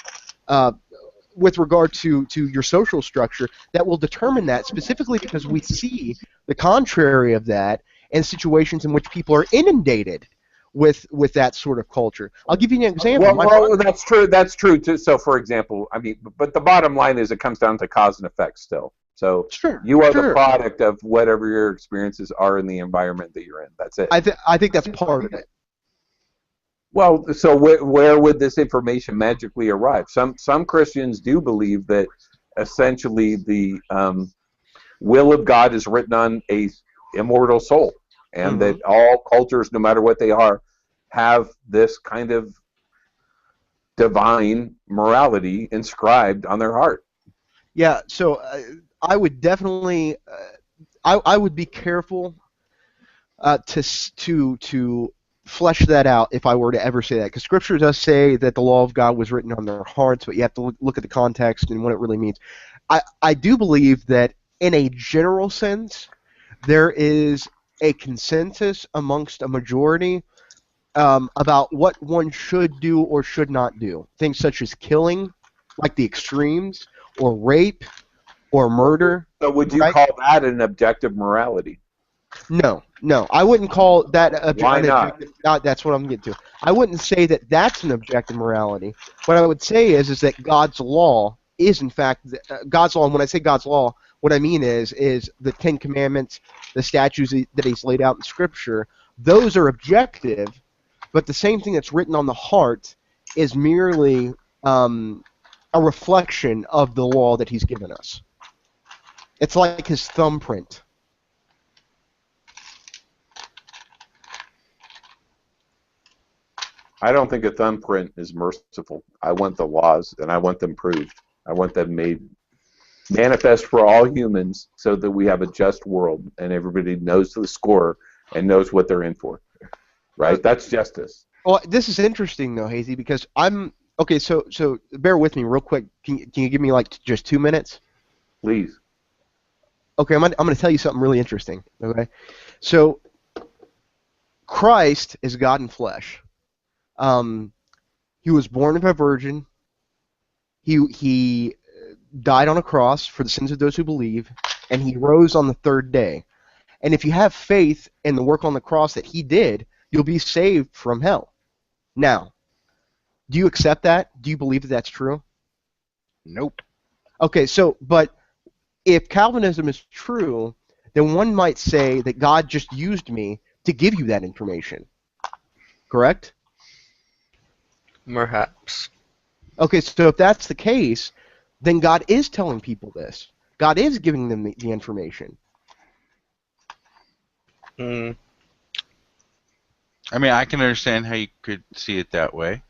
with regard to your social structure that will determine that, specifically because we see the contrary of that in situations in which people are inundated with that sort of culture. I'll give you an example. Well, that's true. That's true too. So, for example, I mean, but the bottom line is it comes down to cause and effect still. So you are the product of whatever your experiences are in the environment that you're in. That's it. I think that's part of it. Well, so where would this information magically arrive? Some Christians do believe that essentially the will of God is written on a immortal soul, and that all cultures, no matter what they are, have this kind of divine morality inscribed on their heart. Yeah, so I would definitely, I would be careful to flesh that out if I were to ever say that, because Scripture does say that the law of God was written on their hearts, but you have to look at the context and what it really means. I do believe that in a general sense, there is a consensus amongst a majority about what one should do or should not do. Things such as killing, like the extremes, or rape, or murder. So would you call that an objective morality? No, I wouldn't call that Why not? objective. That's what I'm getting to. I wouldn't say that that's an objective morality. What I would say is that God's law is in fact God's law. And when I say God's law, what I mean is the Ten Commandments, the statutes that He's laid out in Scripture. Those are objective, but the same thing that's written on the heart is merely a reflection of the law that He's given us. It's like His thumbprint. I don't think a thumbprint is merciful. I want the laws, and I want them proved. I want them made manifest for all humans so that we have a just world and everybody knows the score and knows what they're in for. Right? That's justice. Well, this is interesting though, Hazy, because I'm okay. So bear with me real quick. Can you give me like just 2 minutes? Please. Okay, I'm going to tell you something really interesting. Okay, so Christ is God in flesh. He was born of a virgin. He died on a cross for the sins of those who believe, and he rose on the third day. And if you have faith in the work on the cross that he did, you'll be saved from hell. Now, do you accept that? Do you believe that that's true? Nope. Okay, but if Calvinism is true, then one might say that God just used me to give you that information. Correct? Perhaps. Okay, so if that's the case, then God is telling people this. God is giving them the information. Mm. I mean, I can understand how you could see it that way,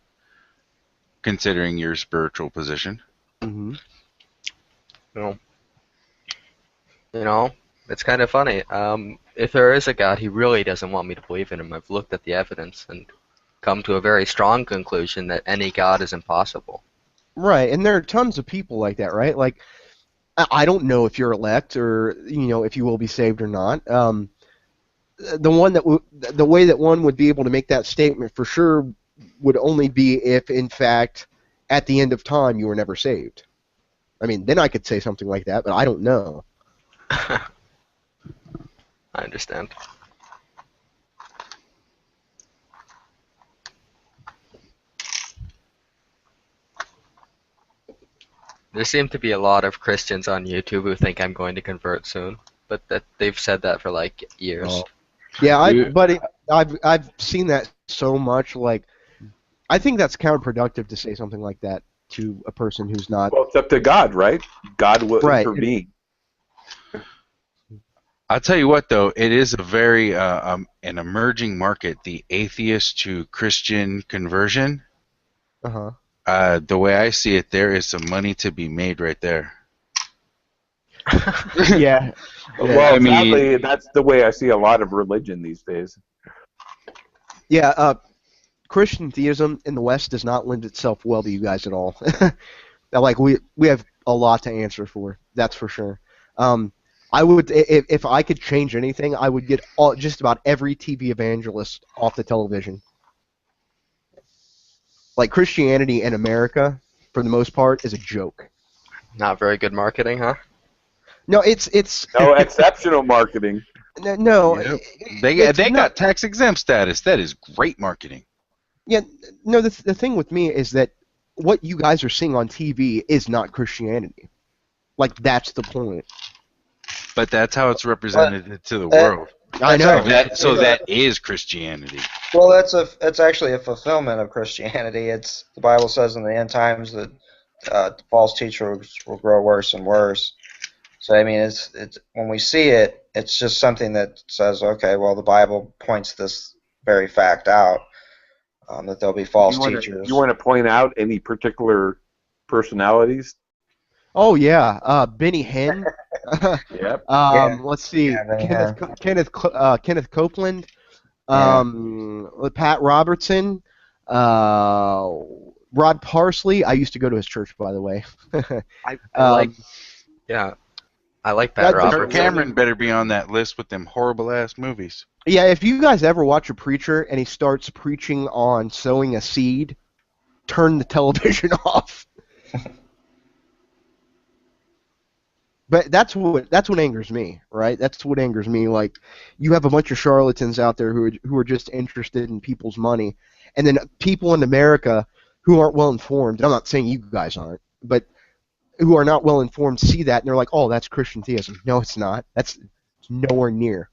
considering your spiritual position. Mm-hmm. It's kind of funny. If there is a God, he really doesn't want me to believe in him. I've looked at the evidence and come to a very strong conclusion that any God is impossible. Right, and there are tons of people like that, right? Like, I don't know if you're elect or if you will be saved or not. The way that one would be able to make that statement for sure would only be if, in fact, at the end of time, you were never saved. I mean, then I could say something like that, but I don't know. I understand. There seem to be a lot of Christians on YouTube who think I'm going to convert soon, but that they've said that for like years. Oh. Yeah, I've seen that so much. Like, I think that's counterproductive to say something like that to a person who's not. Well, it's up to God, right? God will intervene. I'll tell you what, though, it is a very an emerging market, the atheist to Christian conversion. Uh-huh. The way I see it, there is some money to be made right there. Yeah. Well, I mean, sadly, that's the way I see a lot of religion these days. Yeah, Christian theism in the West does not lend itself well to you guys at all. Like, we have a lot to answer for, that's for sure. I would, if I could change anything, I would get just about every TV evangelist off the television. Like, Christianity in America, for the most part, is a joke. Not very good marketing, huh? No, it's no exceptional marketing. No, yep. They got tax exempt status. That is great marketing. Yeah, no, the thing with me is that what you guys are seeing on TV is not Christianity. Like, that's the point. But that's how it's represented to the world. I know. That is Christianity. Well, it's actually a fulfillment of Christianity. The Bible says in the end times that false teachers will grow worse and worse. So I mean, it's when we see it, it's just something that says, okay, well, the Bible points this very fact out, that there'll be false teachers. You want to point out any particular personalities? Oh yeah, Benny Hinn. Yep. Let's see, Yeah, Kenneth Copeland, Pat Robertson, Rod Parsley. I used to go to his church, by the way. I like Pat Robertson. Kirk Cameron better be on that list with them horrible ass movies. Yeah, if you guys ever watch a preacher and he starts preaching on sowing a seed, turn the television off. But that's what angers me, right? That's what angers me. Like, you have a bunch of charlatans out there who are just interested in people's money, and then people in America who aren't well informed. I'm not saying you guys aren't, but who are not well informed see that and they're like, "Oh, that's Christian theism." No, it's not. It's nowhere near.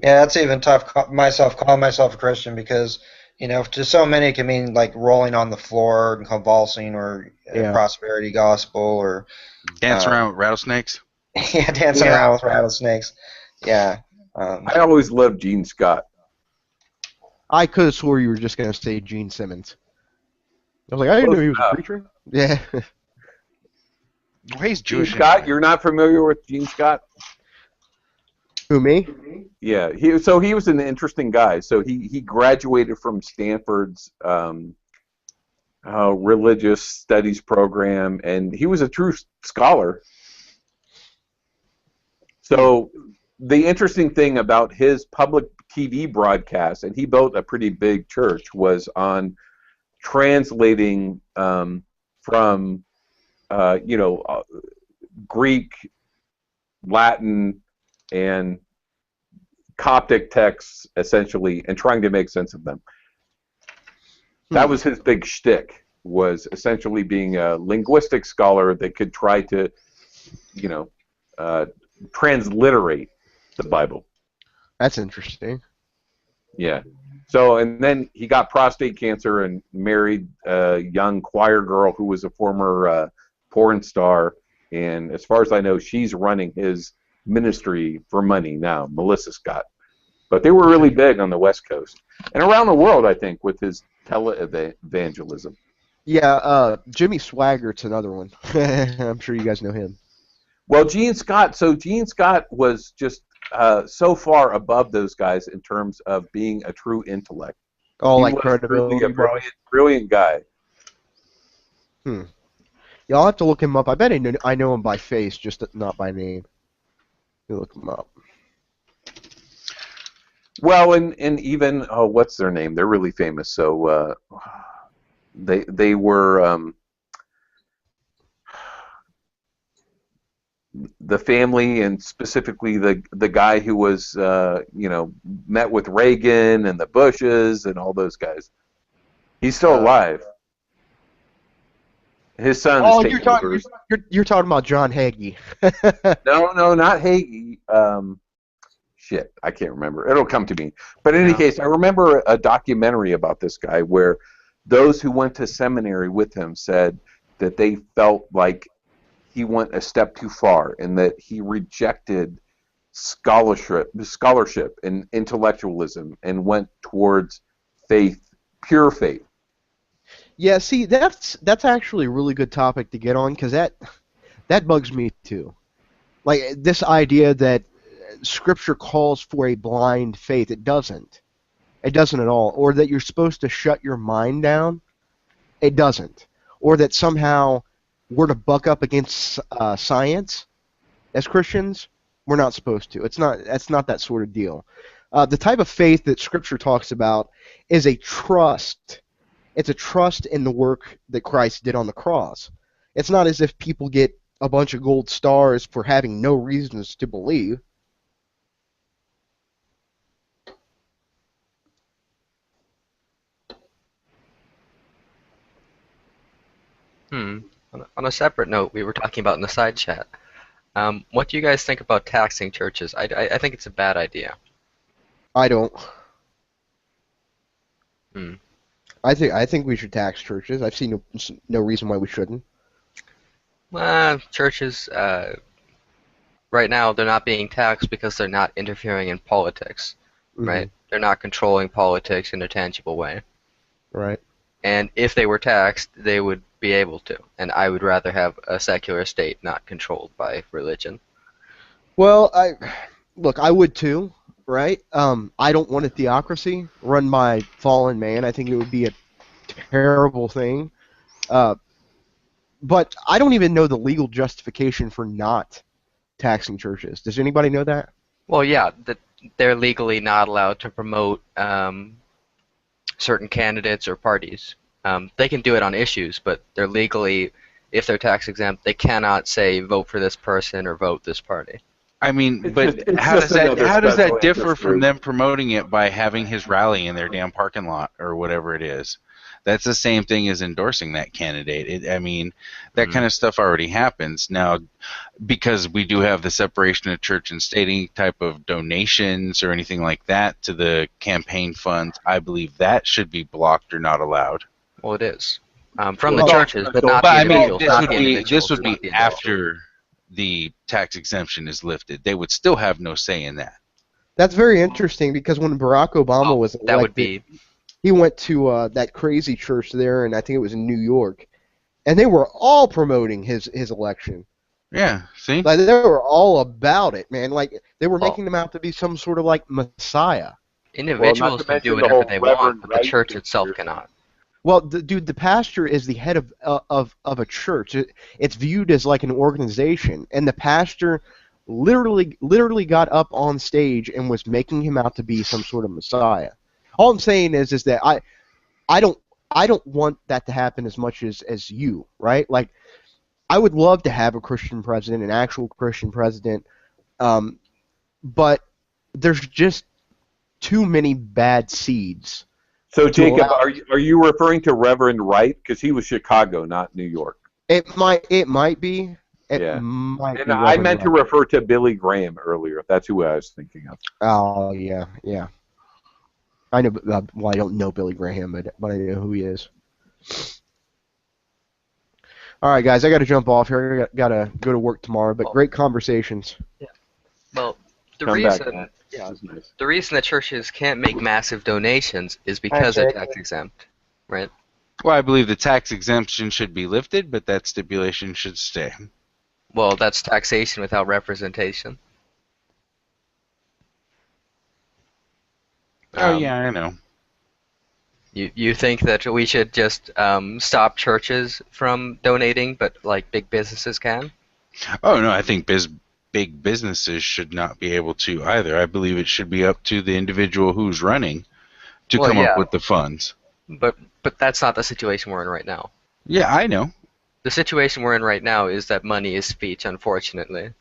Yeah, that's even tough. Calling myself a Christian because to so many it can mean like rolling on the floor and convulsing, or prosperity gospel, or dance around with rattlesnakes. Yeah, dancing around with rattlesnakes. Yeah. I always loved Gene Scott. I could have swore you were just gonna say Gene Simmons. I was like, I didn't know he was a preacher. Yeah. Well, he's Gene Jewish. Scott, you're not familiar with Gene Scott? Who, me? Yeah, he was an interesting guy. So he graduated from Stanford's religious studies program, and he was a true scholar. So the interesting thing about his public TV broadcast, and he built a pretty big church, was on translating from Greek, Latin, and Coptic texts, essentially, and trying to make sense of them. That was his big shtick, was essentially being a linguistic scholar that could try to, transliterate the Bible. That's interesting. Yeah. So, and then he got prostate cancer and married a young choir girl who was a former porn star. And as far as I know, she's running his ministry for money now, Melissa Scott. But they were really big on the West Coast and around the world, I think, with his tele-evangelism. Yeah, Jimmy Swaggart's another one. I'm sure you guys know him. Well, Gene Scott was just so far above those guys in terms of being a true intellect. Oh, he like was credibility. really a brilliant guy. Yeah, I'll have to look him up. I bet I know him by face, just not by name. You look him up. Well, and even what's their name? They're really famous. So they were the family, and specifically the guy who was met with Reagan and the Bushes and all those guys. He's still alive. His son is taking over. You're talking about John Hagee. No, not Hagee. Shit, I can't remember. It'll come to me. But in any case, I remember a documentary about this guy where those who went to seminary with him said that they felt like he went a step too far and that he rejected scholarship and intellectualism and went towards faith, pure faith. Yeah, see, that's actually a really good topic to get on, because that bugs me too. Like, this idea that Scripture calls for a blind faith. It doesn't. It doesn't at all. Or that you're supposed to shut your mind down. It doesn't. Or that somehow we're to buck up against science as Christians. We're not supposed to. That's not that sort of deal. The type of faith that Scripture talks about is a trust. It's a trust in the work that Christ did on the cross. It's not as if people get a bunch of gold stars for having no reasons to believe. On a separate note, we were talking about in the side chat. What do you guys think about taxing churches? I think it's a bad idea. I don't. Hmm. I think we should tax churches. I've seen no reason why we shouldn't. Churches, right now, they're not being taxed because they're not interfering in politics, right? They're not controlling politics in a tangible way. Right. And if they were taxed, they would be able to. And I would rather have a secular state not controlled by religion. Well, I would too, right? I don't want a theocracy run by fallen man. I think it would be a terrible thing. But I don't even know the legal justification for not taxing churches. Does anybody know that? Well, yeah, they're legally not allowed to promote certain candidates or parties. They can do it on issues, but they're legally, if they're tax exempt, they cannot say vote for this person or vote this party. I mean, but how does that differ from them promoting it by having his rally in their damn parking lot or whatever it is? That's the same thing as endorsing that candidate. That kind of stuff already happens now, because we do have the separation of church and state type of donations or anything like that to the campaign funds. I believe that should be blocked or not allowed. Well, it is from the churches, but not the individuals. This would be after the tax exemption is lifted. They would still have no say in that. That's very interesting, because when Barack Obama was elected, that would be. He went to that crazy church there, and I think it was in New York, and they were all promoting his election. Yeah, see? Like, they were all about it, man. Like, they were making him out to be some sort of, like, messiah. Individuals can do whatever they want, but the church itself cannot. Well, dude, the pastor is the head of a church. It's viewed as like an organization, and the pastor literally got up on stage and was making him out to be some sort of messiah. All I'm saying is that I don't I don't want that to happen as much as you, right? Like, I would love to have a Christian president, an actual Christian president, but there's just too many bad seeds. So, to Jacob, allow- are you referring to Reverend Wright? Because he was Chicago, not New York. It might be. It Yeah. might And be I Reverend meant to Wright. refer to Billy Graham earlier. That's who I was thinking of. Oh yeah. I know. Well, I don't know Billy Graham, but I know who he is. All right, guys, I got to jump off here. I got to go to work tomorrow. But great conversations. Well, the Come back, reason, Matt. This is nice. the reason that churches can't make massive donations is because they're Jake. tax exempt, right? Well, I believe the tax exemption should be lifted, but that stipulation should stay. Well, that's taxation without representation. Oh yeah, I know. You think that we should just stop churches from donating, but like big businesses can? Oh no, I think big businesses should not be able to either. I believe it should be up to the individual who's running to Well, come yeah. up with the funds. But that's not the situation we're in right now. Yeah, I know. The situation we're in right now is that money is speech, unfortunately.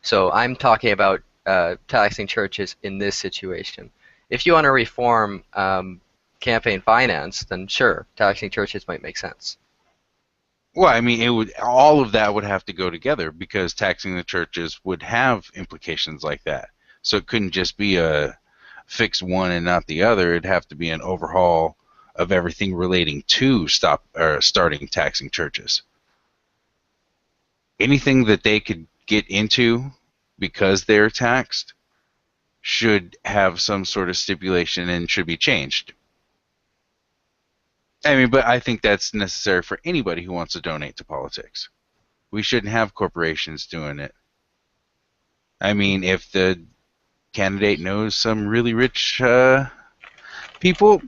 So I'm talking about taxing churches in this situation. If you want to reform campaign finance, then sure, taxing churches might make sense. Well, I mean, all of that would have to go together because taxing the churches would have implications like that. So it couldn't just be a fix one and not the other. It'd have to be an overhaul of everything relating to starting taxing churches. Anything that they could get into because they're taxed should have some sort of stipulation and should be changed. I mean, but I think that's necessary for anybody who wants to donate to politics. We shouldn't have corporations doing it. I mean, if the candidate knows some really rich people,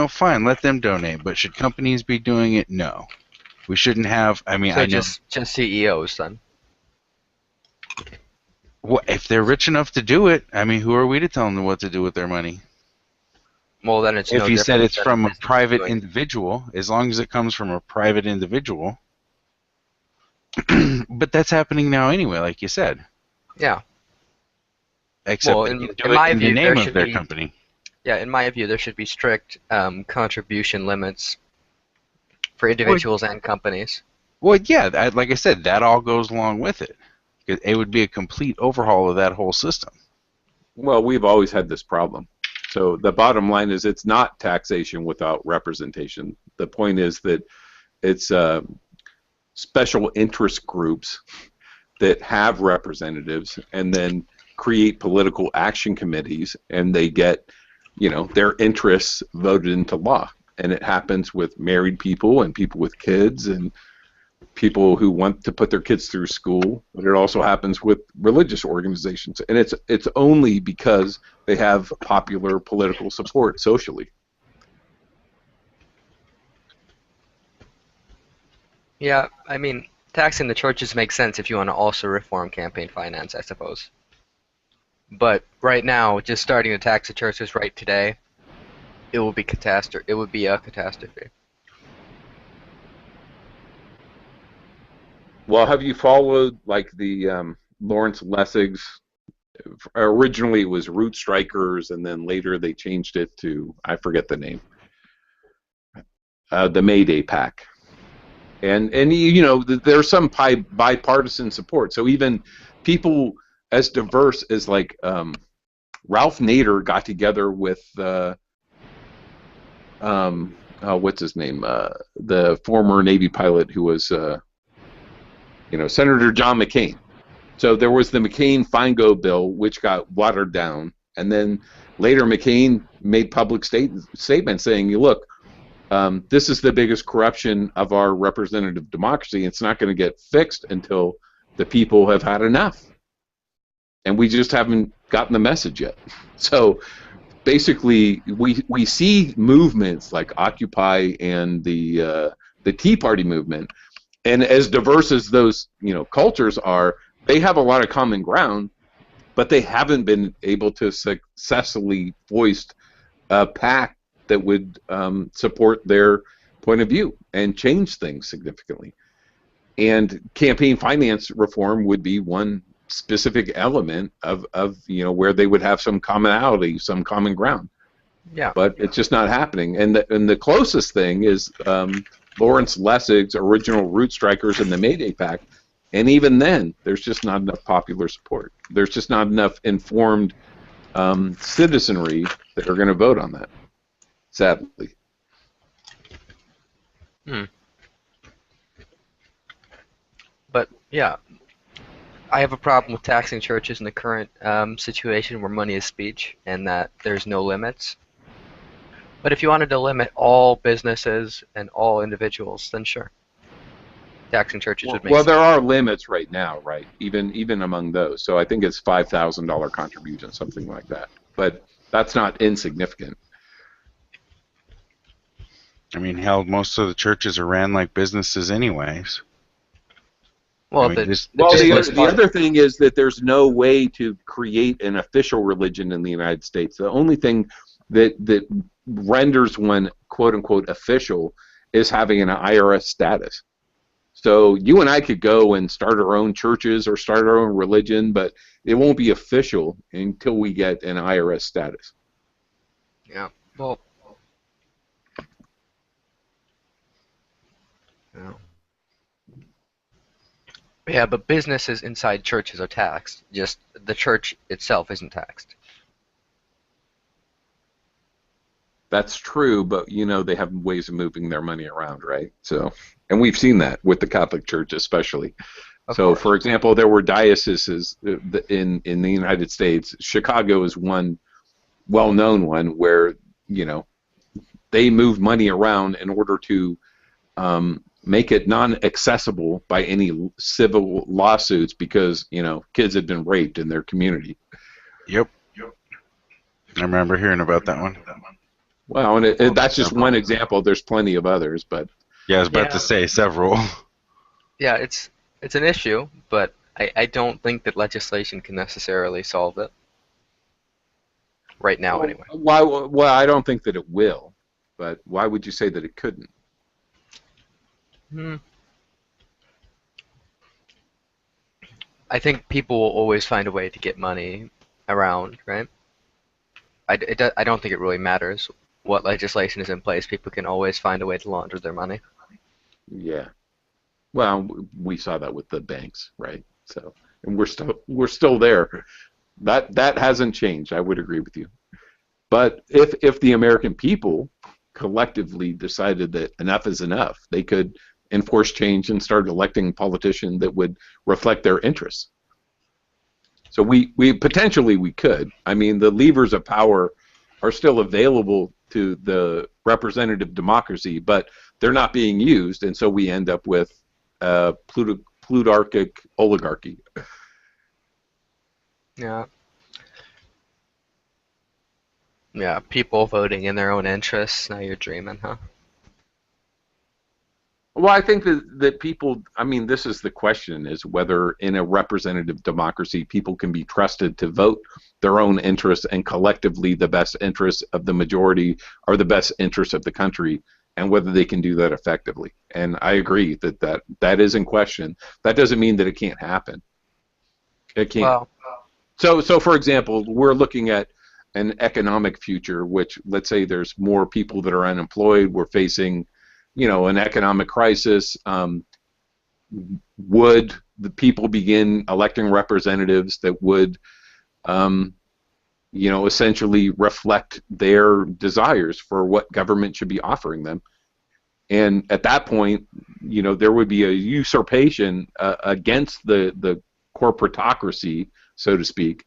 fine, let them donate. But should companies be doing it? No. We shouldn't have, I mean, So I know. just CEOs then? Well, if they're rich enough to do it, I mean, who are we to tell them what to do with their money? Well, then it's If no you said different it's than from a business private doing- individual, as long as it comes from a private individual. But that's happening now anyway, like you said. Yeah. Except Well, they in can do my it in view, the there name of should their be- company. Yeah, in my view, there should be strict contribution limits for individuals and companies. Well, yeah, like I said, that all goes along with it. It would be a complete overhaul of that whole system. Well, we've always had this problem. So the bottom line is it's not taxation without representation. The point is that it's special interest groups that have representatives and then create political action committees, and they get, their interests voted into law. And it happens with married people and people with kids and people who want to put their kids through school, but it also happens with religious organizations, and it's only because they have popular political support socially. Yeah, I mean, taxing the churches makes sense if you want to also reform campaign finance, I suppose. But right now, just starting to tax the churches right today, it will be catastrophe. It would be a catastrophe. Well, have you followed like the Lawrence Lessig's? Originally, it was Root Strikers, and then later they changed it to, I forget the name, the Mayday Pack. And there's some bipartisan support. So even people as diverse as like Ralph Nader got together with what's his name, the former Navy pilot who was Senator John McCain. So there was the McCain-Feingold bill, which got watered down, and then later McCain made public statements saying, look, this is the biggest corruption of our representative democracy. It's not going to get fixed until the people have had enough. And we just haven't gotten the message yet. So basically, we see movements like Occupy and the Tea Party movement, and as diverse as those cultures are, they have a lot of common ground, but they haven't been able to successfully foist a pact that would support their point of view and change things significantly. And campaign finance reform would be one specific element of where they would have some commonality, some common ground. Yeah. But it's just not happening. And the closest thing is Lawrence Lessig's original Root Strikers and the Mayday Pact. And even then, there's just not enough popular support. There's just not enough informed citizenry that are going to vote on that, sadly. But, yeah, I have a problem with taxing churches in the current situation where money is speech and that there's no limits. But if you wanted to limit all businesses and all individuals, then sure. Taxing churches would make Well, sense. there are limits right now, right? Even among those. So I think it's $5,000 contribution, something like that. But that's not insignificant. I mean, hell, most of the churches are ran like businesses anyways. Well, the other thing is that there's no way to create an official religion in the United States. The only thing that renders one quote-unquote official is having an IRS status. So you and I could go and start our own churches or start our own religion, but it won't be official until we get an IRS status. Yeah. Well. Yeah. Yeah, but businesses inside churches are taxed. Just the church itself isn't taxed. That's true, but they have ways of moving their money around, right? So, and we've seen that with the Catholic Church, especially. So, for example, there were dioceses in the United States. Chicago is one well-known one where they moved money around in order to make it non-accessible by any civil lawsuits because kids had been raped in their community. Yep. I remember hearing about that one. Well, and that's just one example. There's plenty of others, but yeah, I was about to say several. Yeah, it's an issue, but I don't think that legislation can necessarily solve it. Right now, anyway. Why? Well, I don't think that it will, but why would you say that it couldn't? I think people will always find a way to get money around, right? I don't think it really matters what legislation is in place. People can always find a way to launder their money. Yeah. Well, we saw that with the banks, right? So, and we're still there. That hasn't changed. I would agree with you. But if the American people collectively decided that enough is enough, they could enforce change and start electing politicians that would reflect their interests. So we potentially we could. I mean, the levers of power are still available to the representative democracy, but they're not being used, and so we end up with plutarchic oligarchy. Yeah. Yeah, people voting in their own interests. Now you're dreaming, huh? Well, I think that people, I mean, this is the question, is whether in a representative democracy people can be trusted to vote their own interests and collectively the best interests of the majority are the best interests of the country, and whether they can do that effectively. And I agree that is in question. That doesn't mean that it can't happen. It can't. Well, So for example, we're looking at an economic future, which, let's say there's more people that are unemployed, we're facing an economic crisis. Would the people begin electing representatives that would, essentially reflect their desires for what government should be offering them? And at that point, there would be a usurpation against the corporatocracy, so to speak,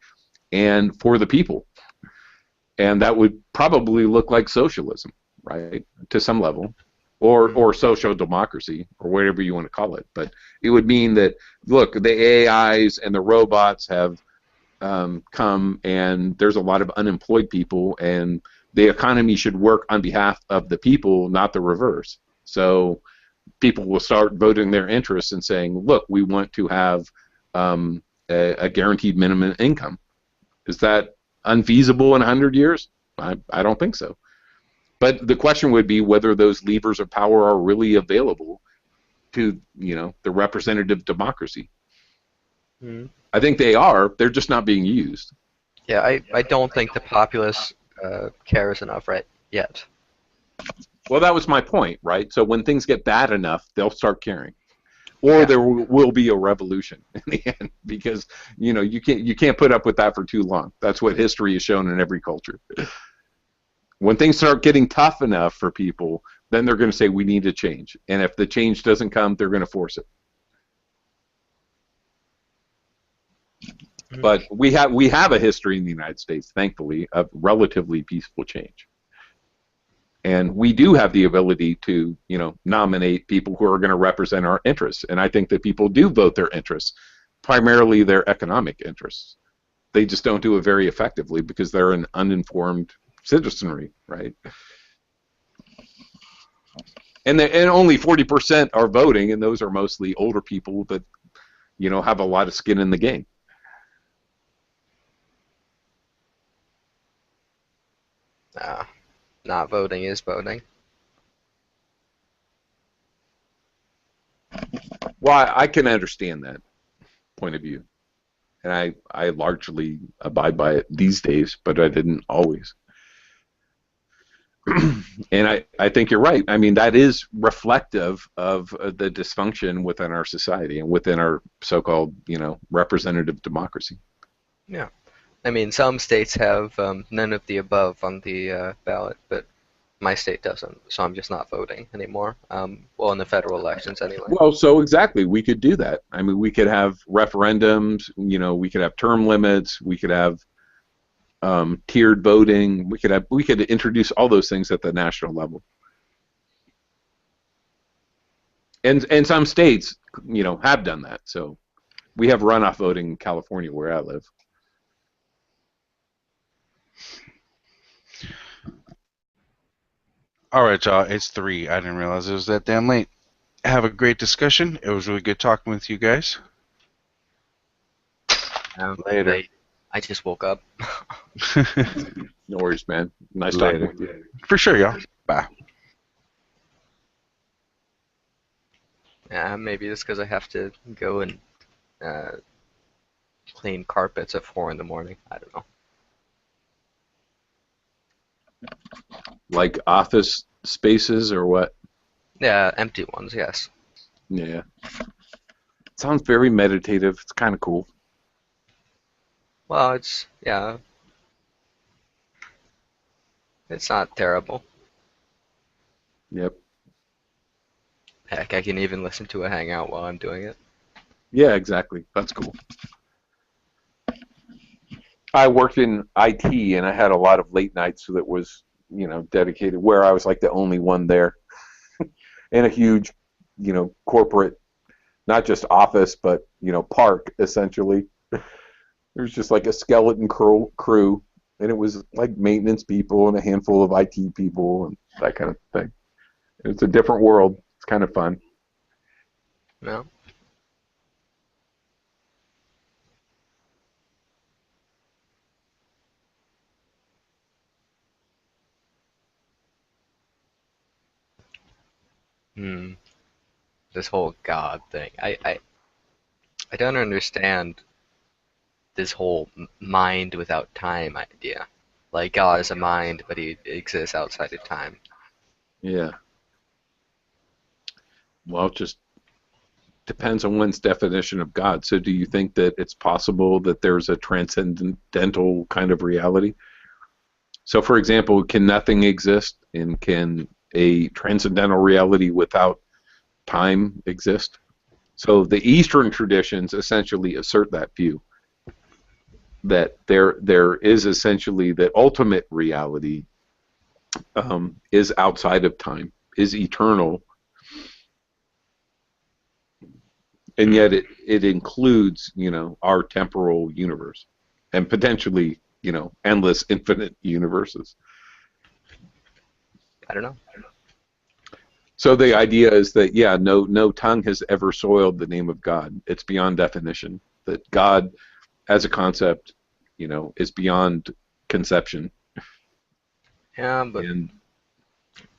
and for the people. And that would probably look like socialism, right, to some level. Or social democracy, or whatever you want to call it. But it would mean that, look, the AIs and the robots have come, and there's a lot of unemployed people, and the economy should work on behalf of the people, not the reverse. So people will start voting their interests and saying, look, we want to have a guaranteed minimum income. Is that unfeasible in 100 years? I don't think so. But the question would be whether those levers of power are really available to, the representative democracy. Hmm. I think they are. They're just not being used. Yeah, I don't think the populace cares enough right yet. Well, that was my point, right? So when things get bad enough, they'll start caring, or there will be a revolution in the end, because you can't put up with that for too long. That's what history has shown in every culture. When things start getting tough enough for people, then they're going to say we need to change, and if the change doesn't come, they're going to force it. But we have a history in the United States, thankfully, of relatively peaceful change. And we do have the ability to, nominate people who are going to represent our interests. And I think that people do vote their interests, primarily their economic interests. They just don't do it very effectively because they're an uninformed citizenry, right? And only 40% are voting, and those are mostly older people that, have a lot of skin in the game. Not voting is voting. Well, I can understand that point of view, and I largely abide by it these days, but I didn't always. And I think you're right. I mean, that is reflective of the dysfunction within our society and within our so-called, representative democracy. Yeah. I mean, some states have none of the above on the ballot, but my state doesn't, so I'm just not voting anymore. Well, in the federal elections anyway. Well, so exactly, we could do that. I mean, we could have referendums, we could have term limits, we could have tiered voting, we could introduce all those things at the national level. And some states, have done that. So we have runoff voting in California where I live. All right, y'all. It's 3. I didn't realize it was that damn late. Have a great discussion. It was really good talking with you guys. Later. I just woke up. No worries, man. Nice Later. talking with you. For sure, y'all. Bye. Yeah, maybe it's because I have to go and clean carpets at 4 in the morning. I don't know. Like office spaces or what? Yeah, empty ones, yes. Yeah. Sounds very meditative. It's kind of cool. Well, it's not terrible. Yep. Heck, I can even listen to a hangout while I'm doing it. Yeah, exactly. That's cool. I worked in IT, and I had a lot of late nights that was, dedicated, where I was like the only one there. In a huge, corporate, not just office, but, park, essentially. There was just like a skeleton crew, and it was like maintenance people and a handful of IT people and that kind of thing. It's a different world. It's kind of fun. No. This whole God thing. I don't understand this whole mind without time idea. Like God is a mind, but he exists outside of time. Yeah. Well, it just depends on one's definition of God. So do you think that it's possible that there's a transcendental kind of reality? So, for example, can nothing exist? And can a transcendental reality without time exist? So the Eastern traditions essentially assert that view, that there is essentially that ultimate reality is outside of time, is eternal, and yet it includes, our temporal universe, and potentially, endless, infinite universes. I don't know. So the idea is that, no tongue has ever soiled the name of God. It's beyond definition. That God, as a concept, is beyond conception. Yeah, but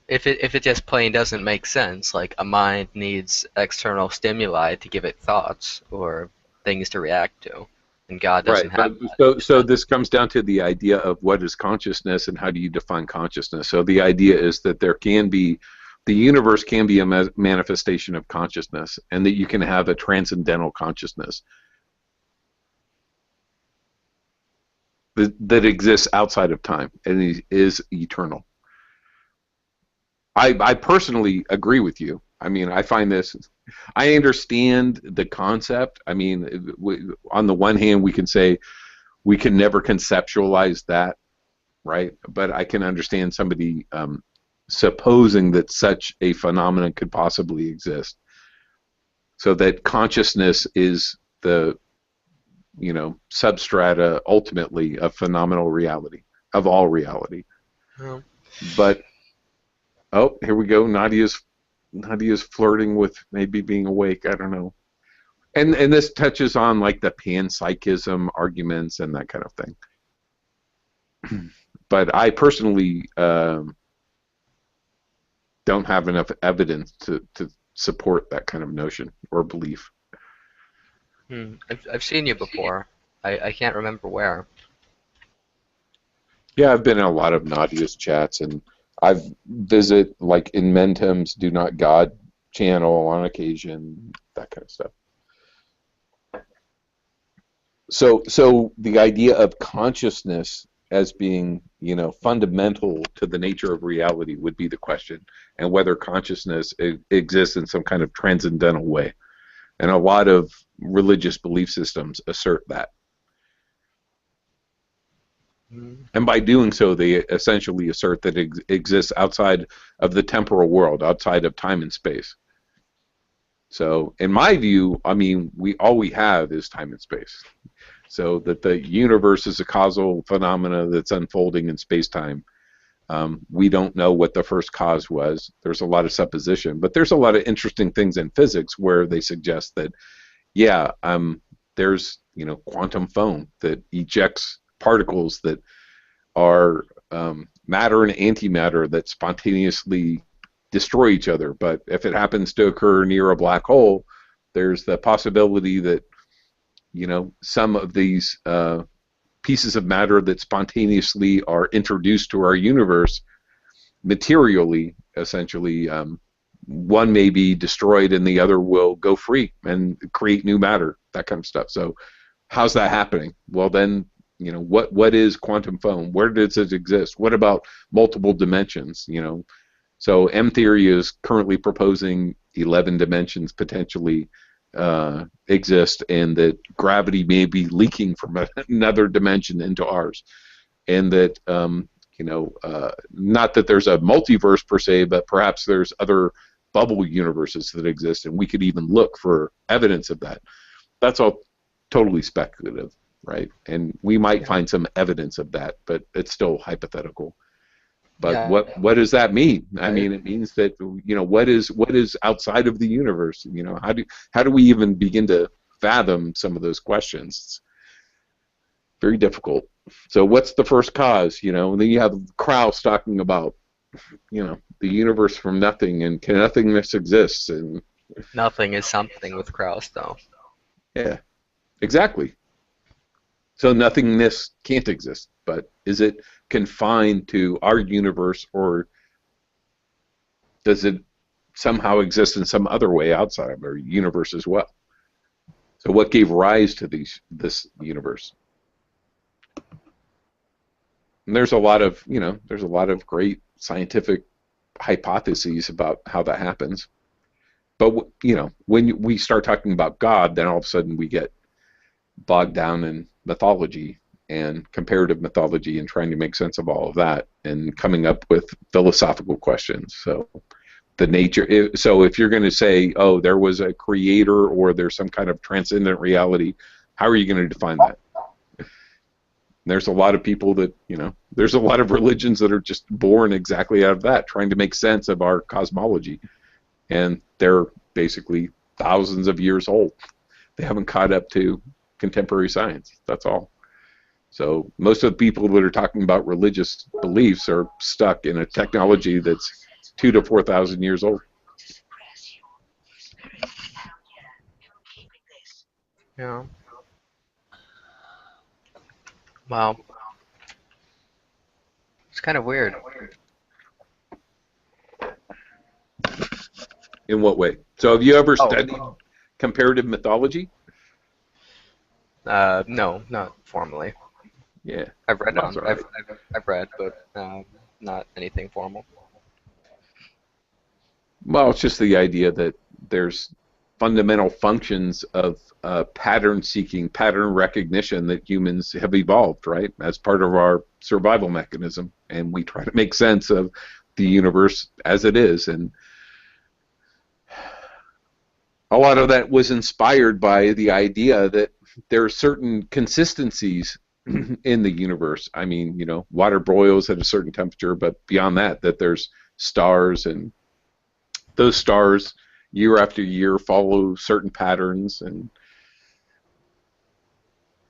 If it just plain doesn't make sense, like a mind needs external stimuli to give it thoughts or things to react to, and God Right, doesn't but have that. so this comes down to the idea of what is consciousness and how do you define consciousness. So the idea is that the universe can be a manifestation of consciousness, and that you can have a transcendental consciousness that exists outside of time and is eternal. I personally agree with you. I mean, I find this. I understand the concept. I mean, on the one hand, we can say we can never conceptualize that, right? But I can understand somebody supposing that such a phenomenon could possibly exist. So that consciousness is the, substrata ultimately of phenomenal reality, of all reality. Oh. But oh, here we go. Nadia's flirting with maybe being awake. I don't know. And this touches on like the panpsychism arguments and that kind of thing. But I personally don't have enough evidence to support that kind of notion or belief. I've seen you before. I can't remember where. Yeah, I've been in a lot of Nadia's chats, and I've visit like in Mentem's Do Not God channel on occasion, that kind of stuff. So the idea of consciousness as being, fundamental to the nature of reality would be the question, and whether consciousness exists in some kind of transcendental way. And a lot of religious belief systems assert that. And by doing so, they essentially assert that it exists outside of the temporal world, outside of time and space. So, in my view, I mean, all we have is time and space. So that the universe is a causal phenomena that's unfolding in space-time. We don't know what the first cause was. There's a lot of supposition, but there's a lot of interesting things in physics where they suggest that, yeah, there's quantum foam that ejects particles that are matter and antimatter that spontaneously destroy each other. But if it happens to occur near a black hole, there's the possibility that some of these pieces of matter that spontaneously are introduced to our universe materially, essentially, one may be destroyed and the other will go free and create new matter, that kind of stuff. So how's that happening? Well, then, what is quantum foam? Where does it exist? What about multiple dimensions? So M theory is currently proposing 11 dimensions potentially exist, and that gravity may be leaking from another dimension into ours, and that not that there's a multiverse per se, but perhaps there's other bubble universes that exist, and we could even look for evidence of that. That's all totally speculative, right? And we might find some evidence of that, but it's still hypothetical. But Yeah. what does that mean? I mean, it means that what is outside of the universe? How do we even begin to fathom some of those questions? It's very difficult. So what's the first cause? And then you have Krauss talking about the universe from nothing, and can nothingness exist? And Nothing is something with Krauss, though. yeah, exactly. So nothingness can't exist, but is it confined to our universe, or does it somehow exist in some other way outside of our universe as well? So what gave rise to this universe? And there's a lot of great scientific hypotheses about how that happens. But when we start talking about God, then all of a sudden we get bogged down in mythology and comparative mythology and trying to make sense of all of that and coming up with philosophical questions. So if you're going to say, oh, there was a creator or there's some kind of transcendent reality, how are you going to define that? There's a lot of people that, there's a lot of religions that are just born exactly out of that, trying to make sense of our cosmology. And they're basically thousands of years old. They haven't caught up to contemporary science. That's all. So most of the people that are talking about religious beliefs are stuck in a technology that's 2 to 4,000 years old. Yeah. Wow. It's kind of weird. In what way? So have you ever Oh. studied comparative mythology? No, not formally. Yeah. I've read That's on. all right. I've read, but not anything formal. Well, it's just the idea that there's fundamental functions of pattern seeking, pattern recognition that humans have evolved, right? As part of our survival mechanism. And we try to make sense of the universe as it is. And a lot of that was inspired by the idea that there are certain consistencies in the universe. I mean, you know, water boils at a certain temperature, but beyond that, that there's stars, and those stars year after year follow certain patterns. And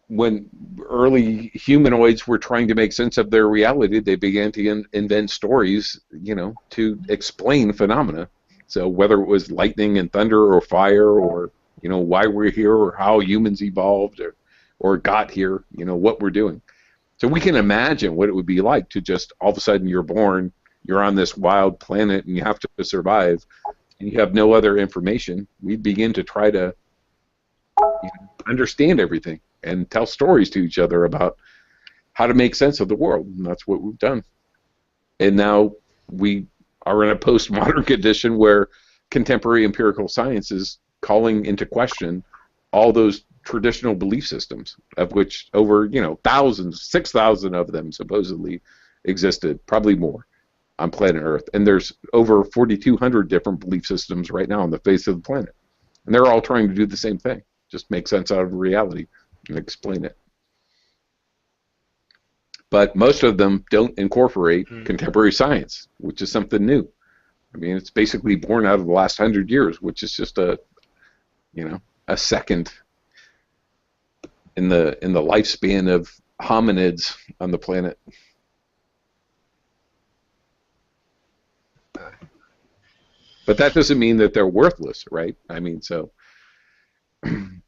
when early humanoids were trying to make sense of their reality, they began to invent stories, you know, to explain phenomena. So whether it was lightning and thunder or fire, or, you know, why we're here, or how humans evolved, or got here, you know, what we're doing. So we can imagine what it would be like to just all of a sudden you're born, you're on this wild planet, and you have to survive, and you have no other information. We begin to try to, you know, understand everything and tell stories to each other about how to make sense of the world, and that's what we've done. And now we are in a postmodern condition where contemporary empirical science is calling into question all those traditional belief systems, of which over, you know, thousands, 6,000 of them supposedly existed, probably more, on planet Earth. And there's over 4,200 different belief systems right now on the face of the planet. And they're all trying to do the same thing, just make sense out of reality and explain it. But most of them don't incorporate contemporary science, which is something new. I mean, it's basically born out of the last 100 years, which is just a, you know, a second in the lifespan of hominids on the planet. But that doesn't mean that they're worthless, right? I mean, so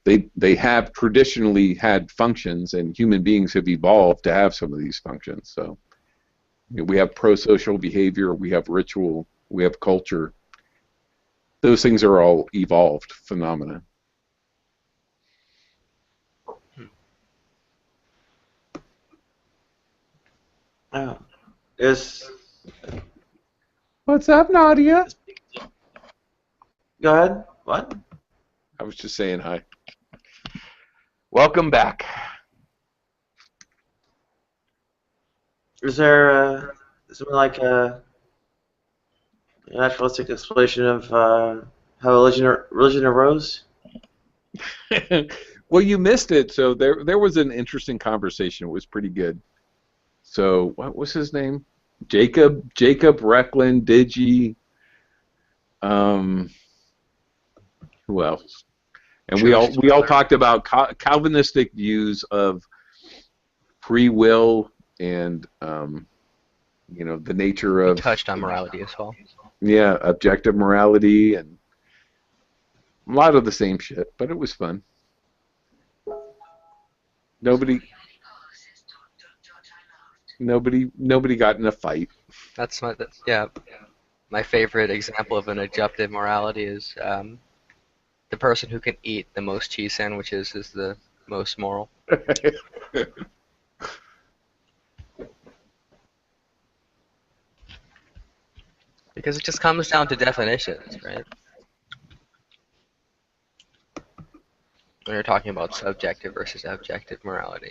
they have traditionally had functions, and human beings have evolved to have some of these functions. So, you know, we have pro-social behavior, we have ritual, we have culture. Those things are all evolved phenomena. Oh, is What's up, Nadia? Go ahead. What? I was just saying hi. Welcome back. Is there something like a naturalistic explanation of how religion arose? Well, you missed it. So there was an interesting conversation. It was pretty good. So what was his name? Jacob Recklin, Digi. Who else? And we all talked about Calvinistic views of free will and you know, the nature of. We touched on morality as well. Yeah, objective morality and a lot of the same shit, but it was fun. Nobody got in a fight. That's my favorite example of an objective morality is the person who can eat the most cheese sandwiches is the most moral. Because it just comes down to definitions, right? When you're talking about subjective versus objective morality.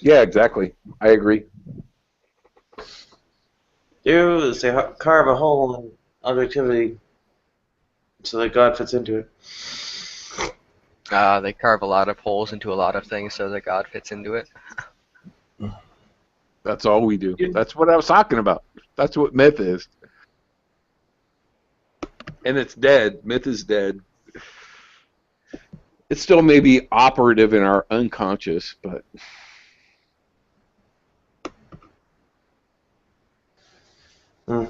Yeah, exactly. I agree. You say carve a hole in objectivity so that God fits into it. They carve a lot of holes into a lot of things so that God fits into it. That's all we do. That's what I was talking about. That's what myth is. And it's dead. Myth is dead. It still may be operative in our unconscious, but Hmm.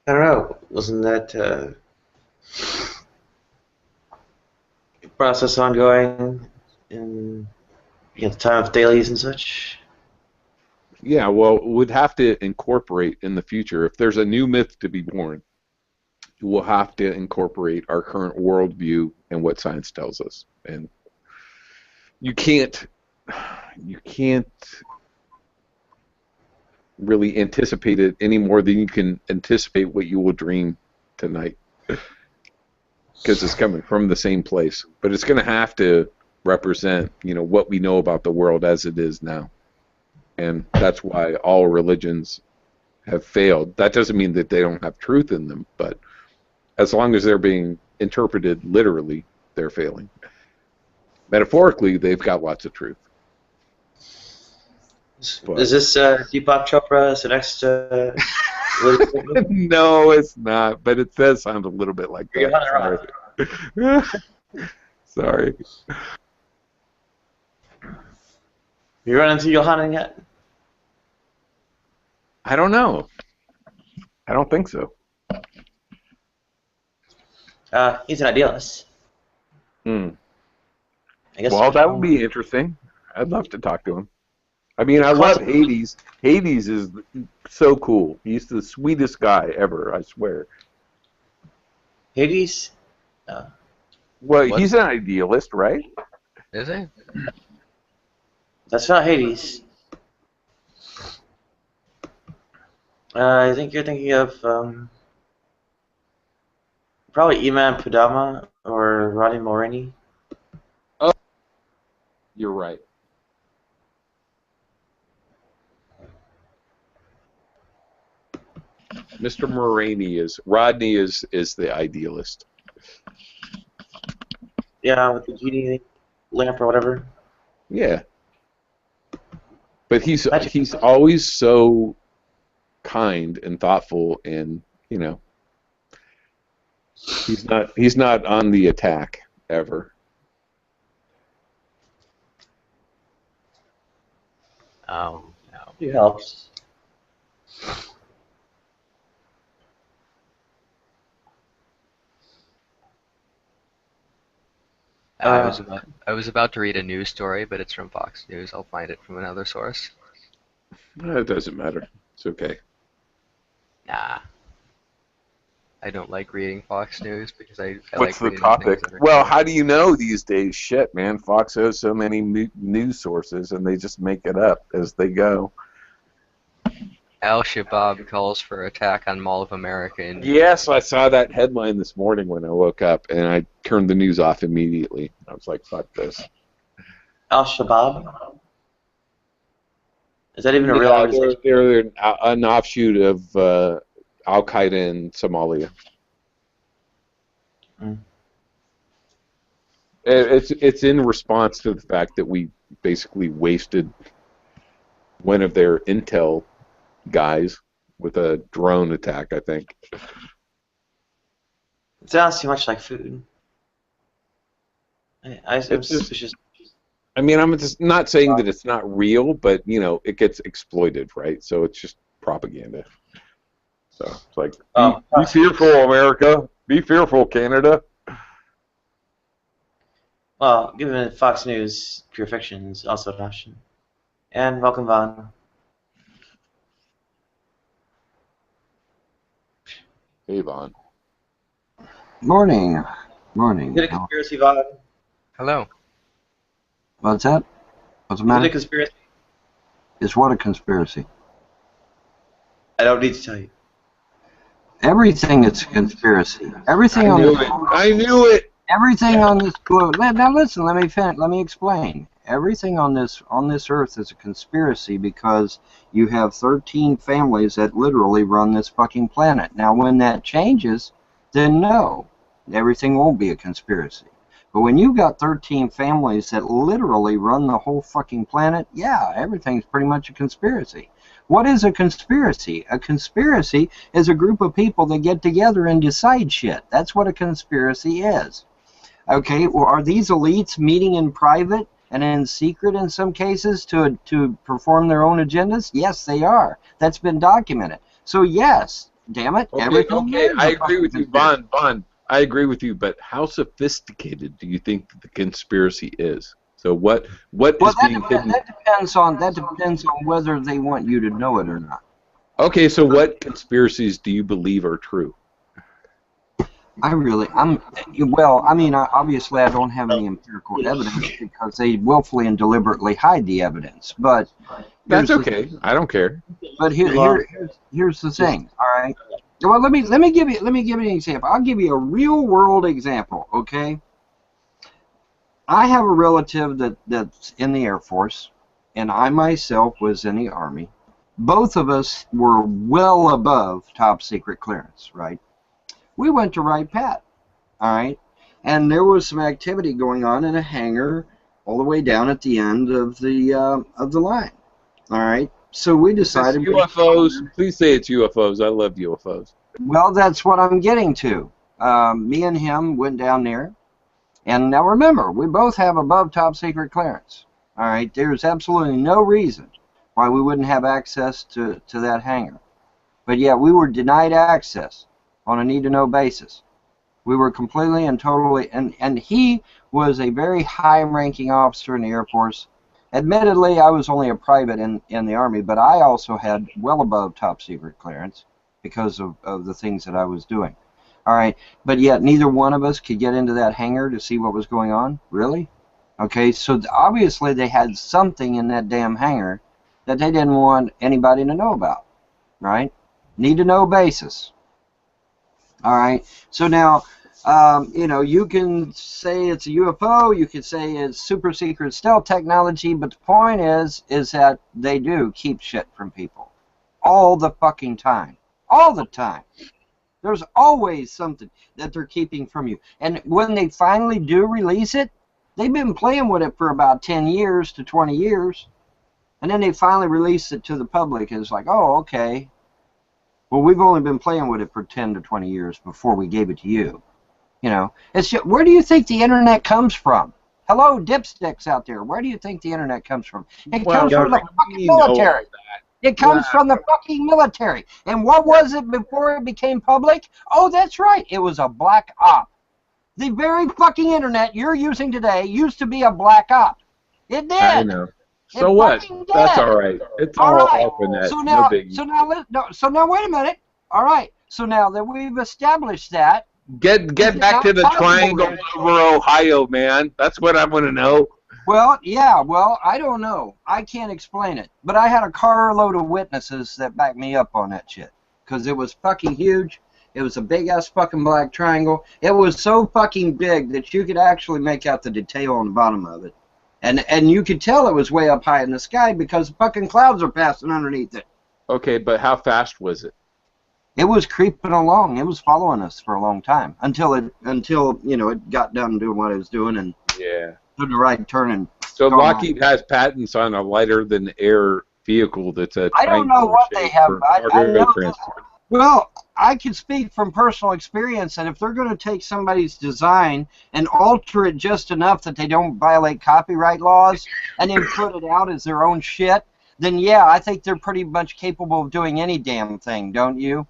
I don't know. Wasn't that process ongoing in the time of dailies and such? Yeah, well, we'd have to incorporate in the future. If there's a new myth to be born, we'll have to incorporate our current worldview and what science tells us. And you can't really anticipate it any more than you can anticipate what you will dream tonight, because it's coming from the same place. But it's going to have to represent, what we know about the world as it is now. And that's why all religions have failed. That doesn't mean that they don't have truth in them, but as long as they're being interpreted literally, they're failing. Metaphorically, they've got lots of truth. But Is this Deepak Chopra? Is the next? no, it's not. But it does sound a little bit like that. Sorry. Sorry. You run into Yohanan yet? I don't know. I don't think so. He's an idealist. I guess. Well, that would be interesting. I'd love to talk to him. I mean, I love Hades. Hades is so cool. He's the sweetest guy ever, I swear. Hades? Well, he's an idealist, right? Is he? That's not Hades. I think you're thinking of probably Iman Padama or Rodney Mulroney. Oh, you're right. Mr. Rodney is the idealist. Yeah, with the genie lamp or whatever. Yeah. But he's always so kind and thoughtful, and he's not on the attack ever. Oh no. He helps. I was about to read a news story, but it's from Fox News. I'll find it from another source. It doesn't matter. It's okay. Nah. I don't like reading Fox News because I What's like the reading topic? things that are Well, how do you know these days? Shit, man. Fox has so many news sources, and they just make it up as they go. Al-Shabaab calls for attack on Mall of America. Yes, I saw that headline this morning when I woke up, and I turned the news off immediately. I was like, fuck this. Al-Shabaab? Is that even a real organization? They're an offshoot of Al-Qaeda in Somalia. It's in response to the fact that we basically wasted one of their intel guys with a drone attack, I think. It sounds too much like food. I'm suspicious. I mean, I'm just not saying that it's not real, but it gets exploited, right? So it's just propaganda. So it's like, be fearful, America. Be fearful, Canada. Well, given Fox News, pure fiction is also an option. And welcome, Vaughn. Hey, Vaughn. Morning. Morning. Is it a conspiracy, Vaughn? Hello. What's that? What's the matter? Is it a conspiracy? Is what a conspiracy? I don't need to tell you. Everything is a conspiracy. Everything I on knew this. it. I knew it. Everything on this globe. Now listen. Let me explain. Everything on this earth is a conspiracy because you have 13 families that literally run this fucking planet. Now, when that changes, then no, everything won't be a conspiracy. But when you've got 13 families that literally run the whole fucking planet, yeah, everything's pretty much a conspiracy. What is a conspiracy? A conspiracy is a group of people that get together and decide shit. That's what a conspiracy is. Okay, well, are these elites meeting in private and in secret in some cases to perform their own agendas? Yes, they are. That's been documented. So yes, damn it, everything Okay, is I a agree fucking with you, conspiracy. Vaughn. I agree with you, but how sophisticated do you think the conspiracy is? So what Well, is being hidden? that depends on whether they want you to know it or not. Okay, so what conspiracies do you believe are true? Obviously I don't have any empirical evidence because they willfully and deliberately hide the evidence. But That's okay. I don't care. But here's the thing. All right. Well, let me give you an example. I'll give you a real world example. Okay. I have a relative that's in the Air Force, and I myself was in the Army. Both of us were well above top secret clearance. Right. We went to Wright Pat. All right. And there was some activity going on in a hangar all the way down at the end of the line. All right. So we decided. UFOs. Please say it's UFOs. I love UFOs. Well, that's what I'm getting to. Me and him went down there. And now remember, we both have above top secret clearance. All right. There's absolutely no reason why we wouldn't have access to that hangar. But yet we were denied access on a need-to-know basis. We were completely and totally, and he was a very high-ranking officer in the Air Force. Admittedly, I was only a private in the Army, but I also had well above top secret clearance because of the things that I was doing. All right, but yet neither one of us could get into that hangar to see what was going on. Really? Okay, so obviously they had something in that damn hangar that they didn't want anybody to know about. Right? Need-to-know basis. All right, so now, you can say it's a UFO, you can say it's super secret stealth technology, but the point is that they do keep shit from people. All the fucking time. All the time. There's always something that they're keeping from you. And when they finally do release it, they've been playing with it for about 10 years to 20 years. And then they finally release it to the public, and it's like, oh, okay. Well, we've only been playing with it for 10 to 20 years before we gave it to you. It's just, where do you think the internet comes from? Hello, dipsticks out there. Where do you think the internet comes from? It comes from the fucking military. It comes from the fucking military. And what was it before it became public? Oh, that's right. It was a black op. The very fucking internet you're using today used to be a black op. It did. I know. So what? That's all right. It's all ARPANET. No biggie. So now wait a minute. All right. So now that we've established that. Get back to the triangle over Ohio, man. That's what I want to know. Well, yeah, I don't know. I can't explain it. But I had a carload of witnesses that backed me up on that shit. Because it was fucking huge. It was a big-ass fucking black triangle. It was so fucking big that you could actually make out the detail on the bottom of it. And you could tell it was way up high in the sky because the fucking clouds are passing underneath it. Okay, but how fast was it? It was creeping along. It was following us for a long time until it got done doing what it was doing and took the right turn and. So Lockheed has patents on a lighter than air vehicle that's a. I don't know what they have. I know well, I can speak from personal experience that if they're going to take somebody's design and alter it just enough that they don't violate copyright laws and then put it out as their own shit, then yeah, I think they're pretty much capable of doing any damn thing, don't you?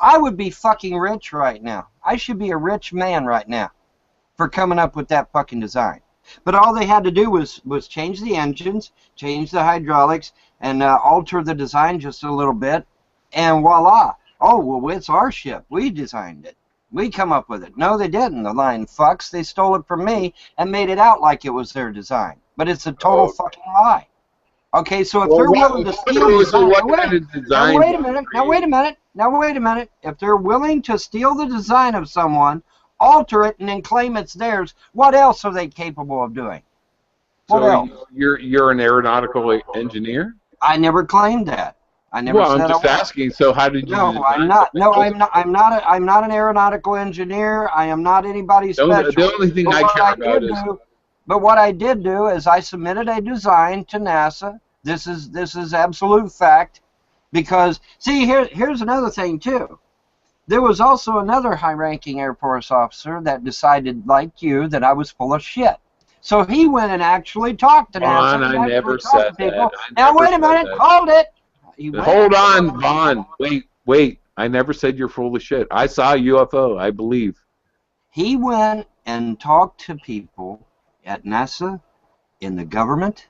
I would be fucking rich right now. I should be a rich man right now for coming up with that fucking design. But all they had to do was change the engines, change the hydraulics, and alter the design just a little bit, and voila. Oh, well, it's our ship. We designed it. We come up with it. No, they didn't, the lying fucks. They stole it from me and made it out like it was their design. But it's a total fucking lie. Okay, so if they're willing to steal the design... Now wait a minute. If they're willing to steal the design of someone, alter it, and then claim it's theirs, what else are they capable of doing? What else? You're an aeronautical engineer? I never claimed that. I never said I'm just asking. So how did you? No, I'm not. No, I'm not. I'm not an aeronautical engineer. I am not anybody special. The only thing I care about is. But what I did do is I submitted a design to NASA. This is absolute fact, because see here's another thing too. There was also another high-ranking Air Force officer that decided, like you, that I was full of shit. So he went and actually talked to NASA. Vaughn, I He never actually talked to said that. people. I Now never wait a said minute, that. hold it. He went Hold on, Vaughn. Wait. I never said you're full of shit. I saw a UFO, I believe. He went and talked to people at NASA, in the government,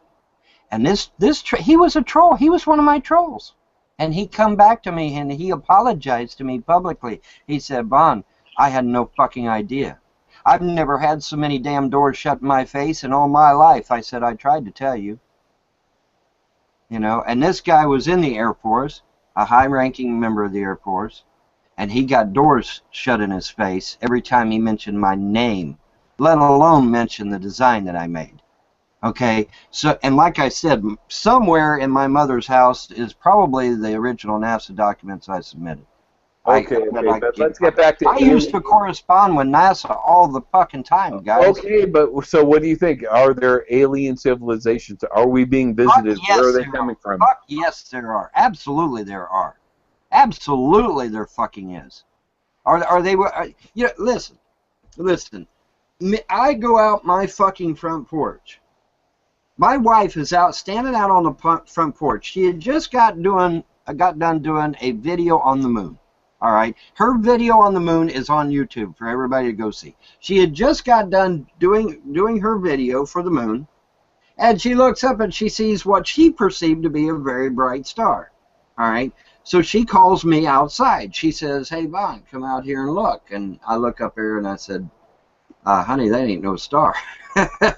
and he was a troll. He was one of my trolls, and he come back to me and he apologized to me publicly. He said, "Vaughn, I had no fucking idea. I've never had so many damn doors shut in my face in all my life." I said, "I tried to tell you." You know, and this guy was in the Air Force, a high-ranking member of the Air Force, and he got doors shut in his face every time he mentioned my name, let alone mention the design that I made. Okay, so, and like I said, somewhere in my mother's house is probably the original NASA documents I submitted. Okay, but let's get back to I used to correspond with NASA all the fucking time, guys. Okay, but so what do you think? Are there alien civilizations? Are we being visited? Yes, Where are they there coming from? Fuck yes, there are. Absolutely, there are. Absolutely, there fucking is. Are they? You know, listen. I go out my fucking front porch. My wife is out, standing out on the front porch. She had just got done doing a video on the moon. All right, her video on the moon is on YouTube for everybody to go see. She had just got done doing her video for the moon, and she looks up and she sees what she perceived to be a very bright star. All right, so she calls me outside. She says, "Hey, Vaughn, come out here and look." And I look up here and I said, "Honey, that ain't no star.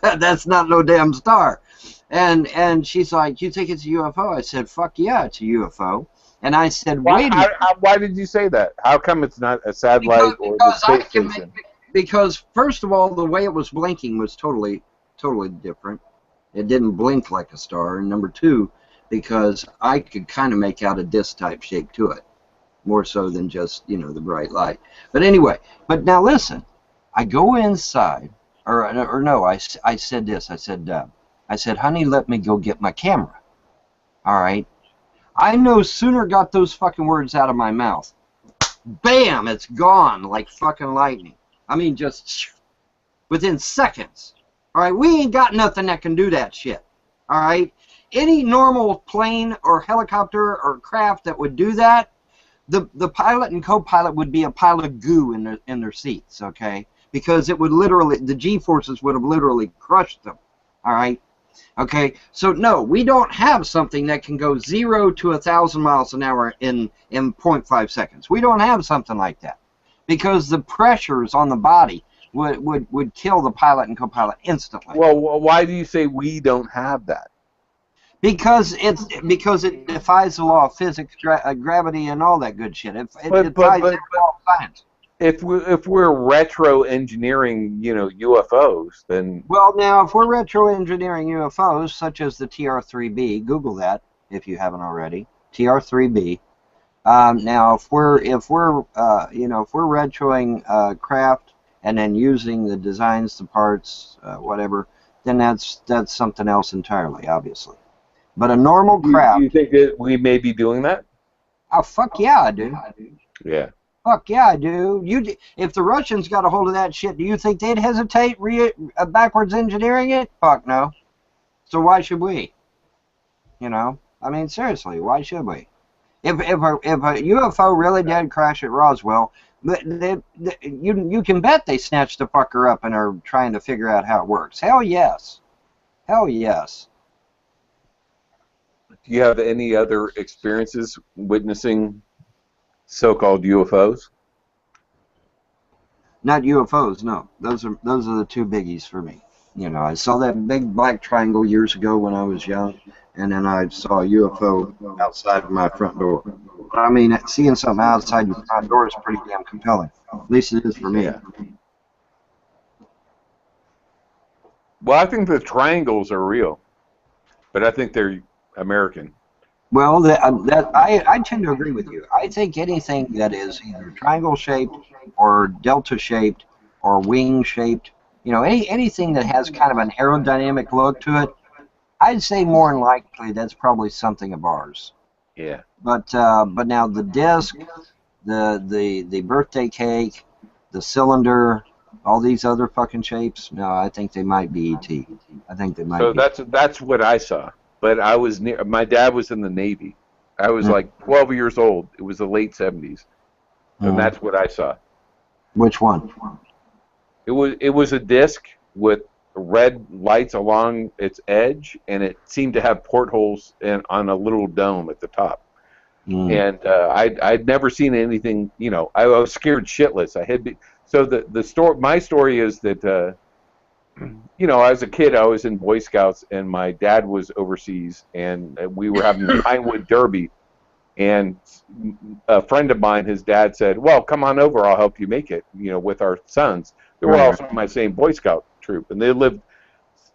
That's not no damn star." And she's like, "You think it's a UFO?" I said, "Fuck yeah, it's a UFO." And I said, "Wait a minute." Why did you say that? How come it's not a satellite or the space station? Because first of all, the way it was blinking was totally different. It didn't blink like a star. And number two, because I could kind of make out a disc type shape to it, more so than just, you know, the bright light. But anyway, but now listen, I go inside, or no, I said this. I said, "Honey, let me go get my camera." All right. I no sooner got those fucking words out of my mouth, bam, it's gone like fucking lightning. I mean, just within seconds. All right, we ain't got nothing that can do that shit. All right, any normal plane or helicopter or craft that would do that, the pilot and co-pilot would be a pile of goo in their seats. Okay, because it would literally, the G-forces would have literally crushed them. All right. Okay, so no, we don't have something that can go 0 to 1,000 miles an hour in 0.5 seconds. We don't have something like that, because the pressures on the body would kill the pilot and co-pilot instantly. Well, why do you say we don't have that? Because it defies the law of physics, gravity, and all that good shit. It defies the law of science. If we're retro engineering, you know, UFOs, then well, now if we're retro engineering UFOs, such as the TR-3B, Google that if you haven't already. TR-3B. Now, if we're retroing craft and then using the designs, the parts, whatever, then that's something else entirely, obviously. But a normal craft. You think that we may be doing that? Oh, fuck yeah, I do. Yeah. Fuck yeah, I do. If the Russians got a hold of that shit, do you think they'd hesitate backwards engineering it? Fuck no. So why should we? You know, I mean, seriously, why should we? If a UFO really did crash at Roswell, you can bet they snatched the fucker up and are trying to figure out how it works. Hell yes. Hell yes. Do you have any other experiences witnessing so-called UFOs? Not UFOs, no. Those are the two biggies for me. You know, I saw that big black triangle years ago when I was young, and then I saw a UFO outside of my front door. I mean, seeing something outside your front door is pretty damn compelling. At least it is for me. Yeah. Well, I think the triangles are real, but I think they're American. Well, I tend to agree with you. I think anything that is either triangle-shaped or delta-shaped or wing-shaped, you know, anything that has kind of an aerodynamic look to it, I'd say more than likely that's probably something of ours. Yeah. But now the disc, the birthday cake, the cylinder, All these other fucking shapes? No, I think they might be ET. I think they might So be. that's what I saw. But I was near. My dad was in the Navy. I was like 12 years old. It was the late 70s, and that's what I saw. Which one? It was a disc with red lights along its edge, and it seemed to have portholes on a little dome at the top. And I'd never seen anything. You know, I was scared shitless. So the story. My story is that you know, as a kid, I was in Boy Scouts, and my dad was overseas, and we were having the Pinewood Derby. And a friend of mine, his dad said, "Well, come on over. I'll help you make it." You know, with our sons. They were also in my same Boy Scout troop, and they lived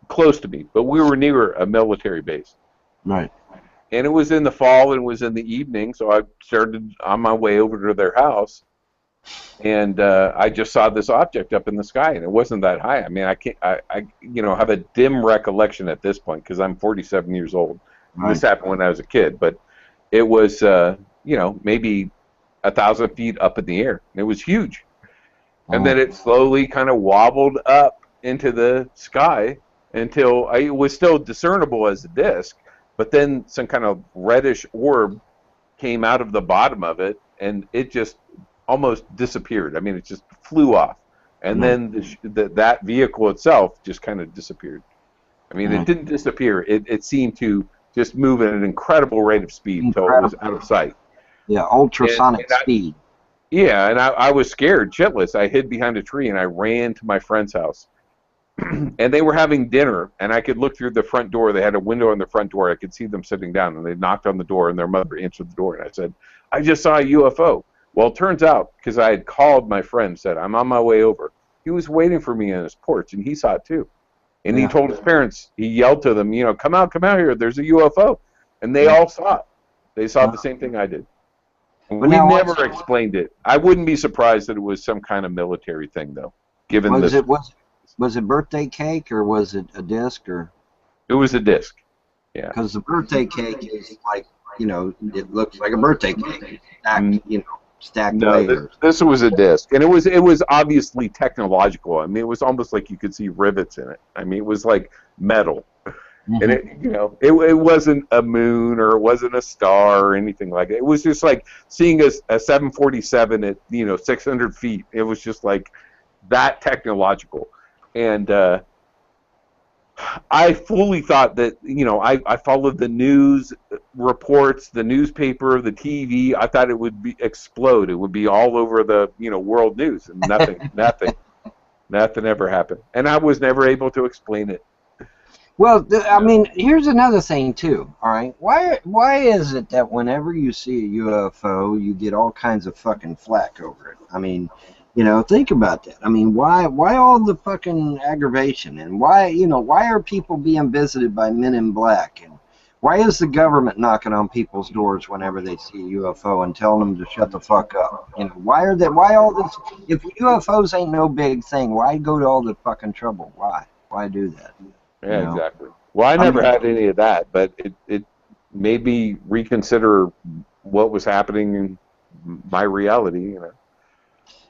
close to me, but we were near a military base. Right. And it was in the fall, and it was in the evening, so I started on my way over to their house, and I just saw this object up in the sky, and it wasn't that high. I mean, I you know, have a dim recollection at this point because I'm 47 years old. Right. This happened when I was a kid, but it was, you know, maybe 1,000 feet up in the air. And it was huge. And then it slowly kind of wobbled up into the sky until it was still discernible as a disc, but then some kind of reddish orb came out of the bottom of it, and it just almost disappeared. I mean, it just flew off. And then that vehicle itself just kind of disappeared. I mean, it didn't disappear. It seemed to just move at an incredible rate of speed until it was out of sight. Yeah, ultrasonic speed. Yeah, and I was scared shitless. I hid behind a tree, and I ran to my friend's house. And they were having dinner, and I could look through the front door. They had a window on the front door. I could see them sitting down, and they knocked on the door, and their mother answered the door. And I said, "I just saw a UFO." Well, it turns out, because I had called my friend, said, "I'm on my way over." He was waiting for me on his porch, and he saw it too. And he told his parents, he yelled to them, you know, come out here, there's a UFO. And they all saw it. They saw the same thing I did. And we never explained it. I wouldn't be surprised that it was some kind of military thing, though, given Was it birthday cake, or was it a disc, or? It was a disc, yeah. Because the birthday cake is like, you know, it looks like a birthday cake, stacked, you know, stacked layers. This was a disc, and it was obviously technological. I mean, it was almost like you could see rivets in it. I mean, it was like metal, and it, you know, it wasn't a moon or it wasn't a star or anything like that. It was just like seeing a 747 at, you know, 600 feet. It was just like that technological, and I fully thought that, you know, I followed the news reports, the newspaper, the TV. I thought it would explode. It would be all over the, you know, world news, and nothing ever happened. And I was never able to explain it. Well, I mean, here's another thing too. All right, why is it that whenever you see a UFO, you get all kinds of fucking flack over it? I mean, you know, think about that. I mean, why all the fucking aggravation, and why, you know, why are people being visited by men in black, and why is the government knocking on people's doors whenever they see a UFO and telling them to shut the fuck up? You know, why all this? If UFOs ain't no big thing, why go to all the fucking trouble? Why do that? Yeah, You know? exactly. Well, I never had any of that, but it made me reconsider what was happening in my reality, you know.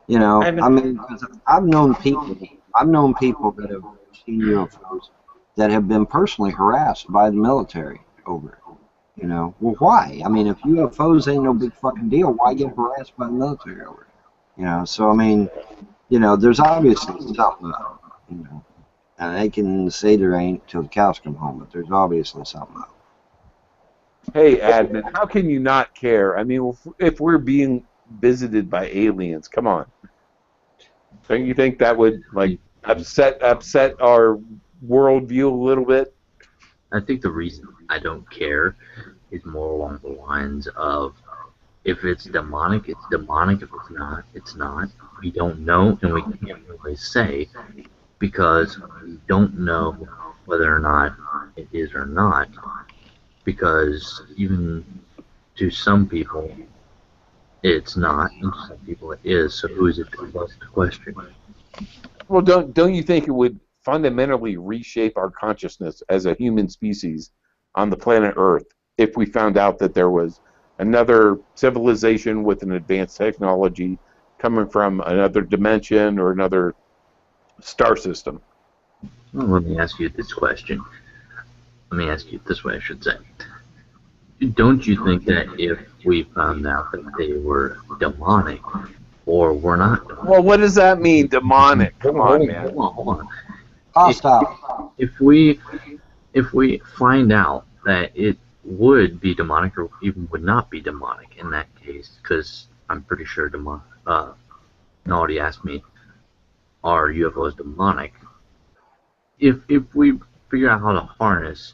You know, I mean, 'cause I've known people that have seen UFOs that have been personally harassed by the military over it. You know, well, why? I mean, if UFOs ain't no big fucking deal, why get harassed by the military over it? You know, so I mean, you know, there's obviously something up, you know, and they can say there ain't till the cows come home, but there's obviously something up. Hey, admin, how can you not care? I mean, if we're being visited by aliens, come on. Don't you think that would, like, upset our worldview a little bit? I think the reason I don't care is more along the lines of, if it's demonic, it's demonic. If it's not, it's not. We don't know, and we can't really say, because we don't know whether or not it is or not. Because even to some people, it's not, and to some people it is. So who is it to ask the question? Well, don't you think it would fundamentally reshape our consciousness as a human species on the planet Earth if we found out that there was another civilization with an advanced technology coming from another dimension or another star system. Well, let me ask you this question. Let me ask you it this way, I should say. Don't you think that if we found out that they were demonic, or were not demonic? Well, what does that mean, demonic? Come on, man. Hold on. Hostile. If we find out that it would be demonic or even would not be demonic in that case, because I'm pretty sure Naughty asked me, are UFOs demonic? If we figure out how to harness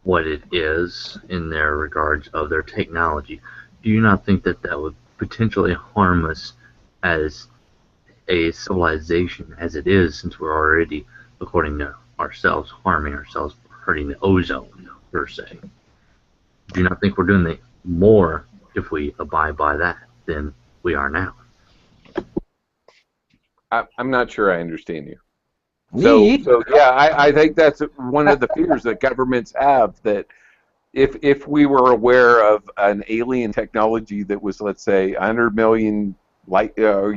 what it is in their regards of their technology, do you not think that that would potentially harm us as a civilization as it is, since we're already, according to ourselves, harming ourselves, hurting the ozone, per se? Do you not think we're doing more if we abide by that than we are now? I'm not sure I understand you. So yeah, I think that's one of the fears that governments have, that if we were aware of an alien technology that was, let's say, 100 million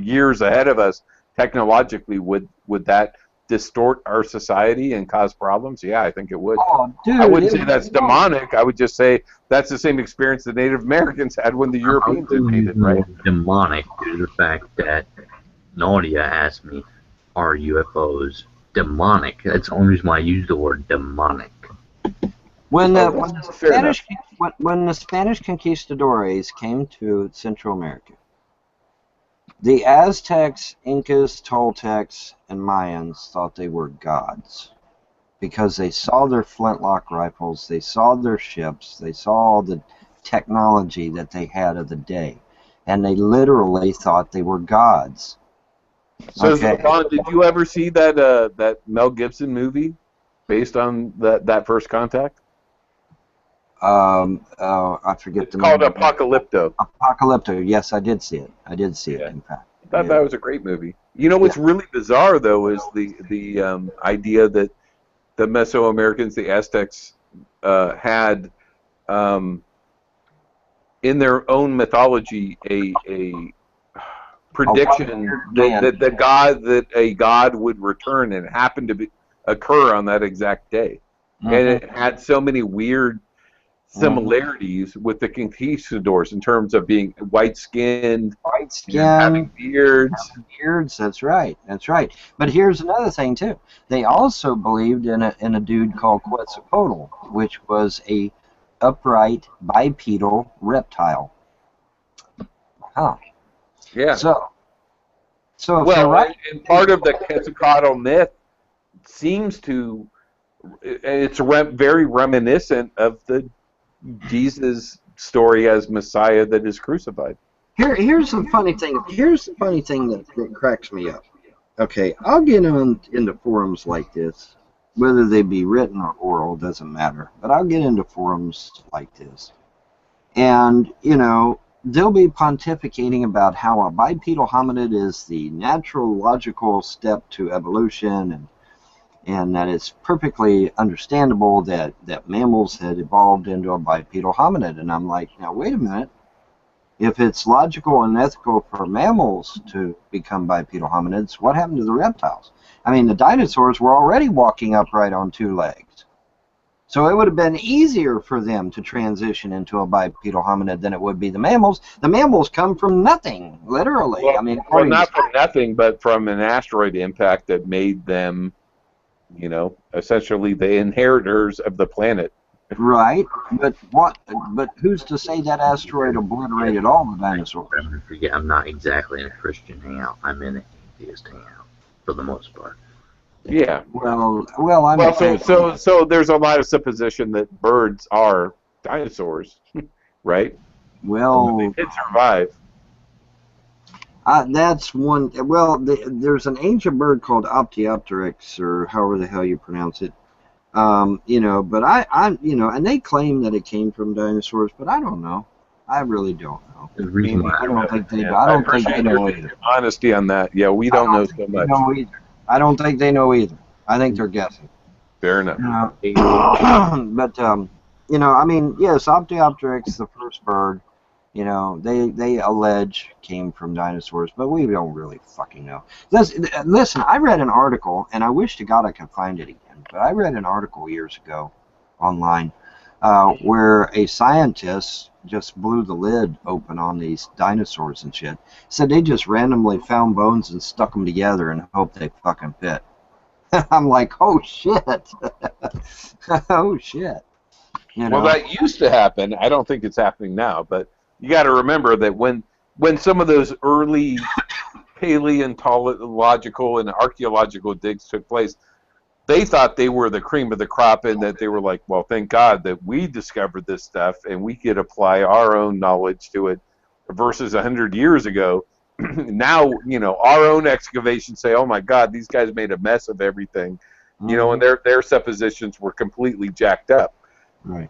years ahead of us technologically, would that distort our society and cause problems? Yeah, I think it would. Oh, dude, I wouldn't say that's demonic. I would just say that's the same experience the Native Americans had when the Europeans invaded, right? Demonic due to the fact that Nadia asked me, are UFOs demonic? That's the only reason why I use the word demonic. When the Spanish conquistadores came to Central America, the Aztecs, Incas, Toltecs, and Mayans thought they were gods because they saw their flintlock rifles, they saw their ships, they saw all the technology that they had of the day, and they literally thought they were gods. So, Vaughn, did you ever see that Mel Gibson movie based on that First Contact? I forget it's called Apocalypto. Apocalypto. Yes, I did see it. I did see it. In fact, I thought that was a great movie. You know what's really bizarre though is the idea that the Mesoamericans, the Aztecs, had in their own mythology a prediction that a god would return, and it happened to occur on that exact day. And it had so many weird similarities with the conquistadors in terms of being white-skinned, having beards. That's right. That's right. But here's another thing too. They also believed in a dude called Quetzalcoatl, which was a upright bipedal reptile. Huh. Yeah. So well, and part of the Quetzalcoatl myth seems to, it's very reminiscent of the Jesus story as Messiah that is crucified. Here's the funny thing. Here's the funny thing that cracks me up. Okay, I'll get on into forums like this, whether they be written or oral, doesn't matter. But I'll get into forums like this, and they'll be pontificating about how a bipedal hominid is the natural, logical step to evolution, and that it's perfectly understandable that mammals had evolved into a bipedal hominid. And I'm like, now wait a minute. If it's logical and ethical for mammals to become bipedal hominids, what happened to the reptiles? I mean, the dinosaurs were already walking upright on two legs. So it would have been easier for them to transition into a bipedal hominid than it would be the mammals. The mammals come from nothing, literally. Well, I mean, not from nothing, but from an asteroid impact that made them, essentially the inheritors of the planet. Right, but who's to say that asteroid obliterated all the dinosaurs? I'm not exactly in a Christian hangout. I'm in an atheist hangout for the most part. Yeah. Well, so there's a lot of supposition that birds are dinosaurs, right? Well, they did survive. That's one. Well, there's an ancient bird called Optiopteryx, or however the hell you pronounce it. But and they claim that it came from dinosaurs, but I don't know. I really don't know. I don't think they know either. Honesty on that. Yeah, we don't know so much. I don't think they know either. I think they're guessing. Fair enough. But I mean, yes, Optiopteryx, the first bird, You know, they allege came from dinosaurs, but we don't really fucking know. Listen, I read an article, and I wish to God I could find it again, but I read an article years ago online where a scientist just blew the lid open on these dinosaurs and shit. Said they just randomly found bones and stuck them together and hoped they fucking fit. I'm like, oh shit. Oh shit. You know? Well, that used to happen. I don't think it's happening now, but you got to remember that when some of those early paleontological and archaeological digs took place, they thought they were the cream of the crop, and that they were like, well, thank God that we discovered this stuff and we could apply our own knowledge to it, versus 100 years ago. Now, you know, our own excavations say, oh my God, these guys made a mess of everything, you know, and their suppositions were completely jacked up. Right.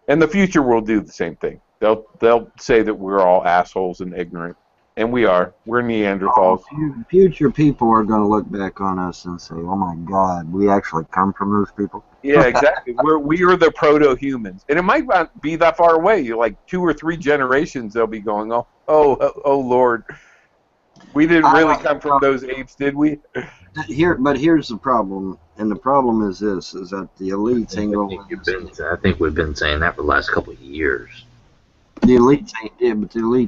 And the future will do the same thing. They'll say that we're all assholes and ignorant, and we are. We're Neanderthals. Future people are going to look back on us and say, "Oh my God, we actually come from those people." Yeah, exactly. We are the proto-humans, and it might not be that far away. You're like 2 or 3 generations, they'll be going, "Oh Lord, we didn't really come from those apes, did we?" But here's the problem, and the problem is this: is that the elites ain't going. I think we've been saying that for the last couple of years. The elites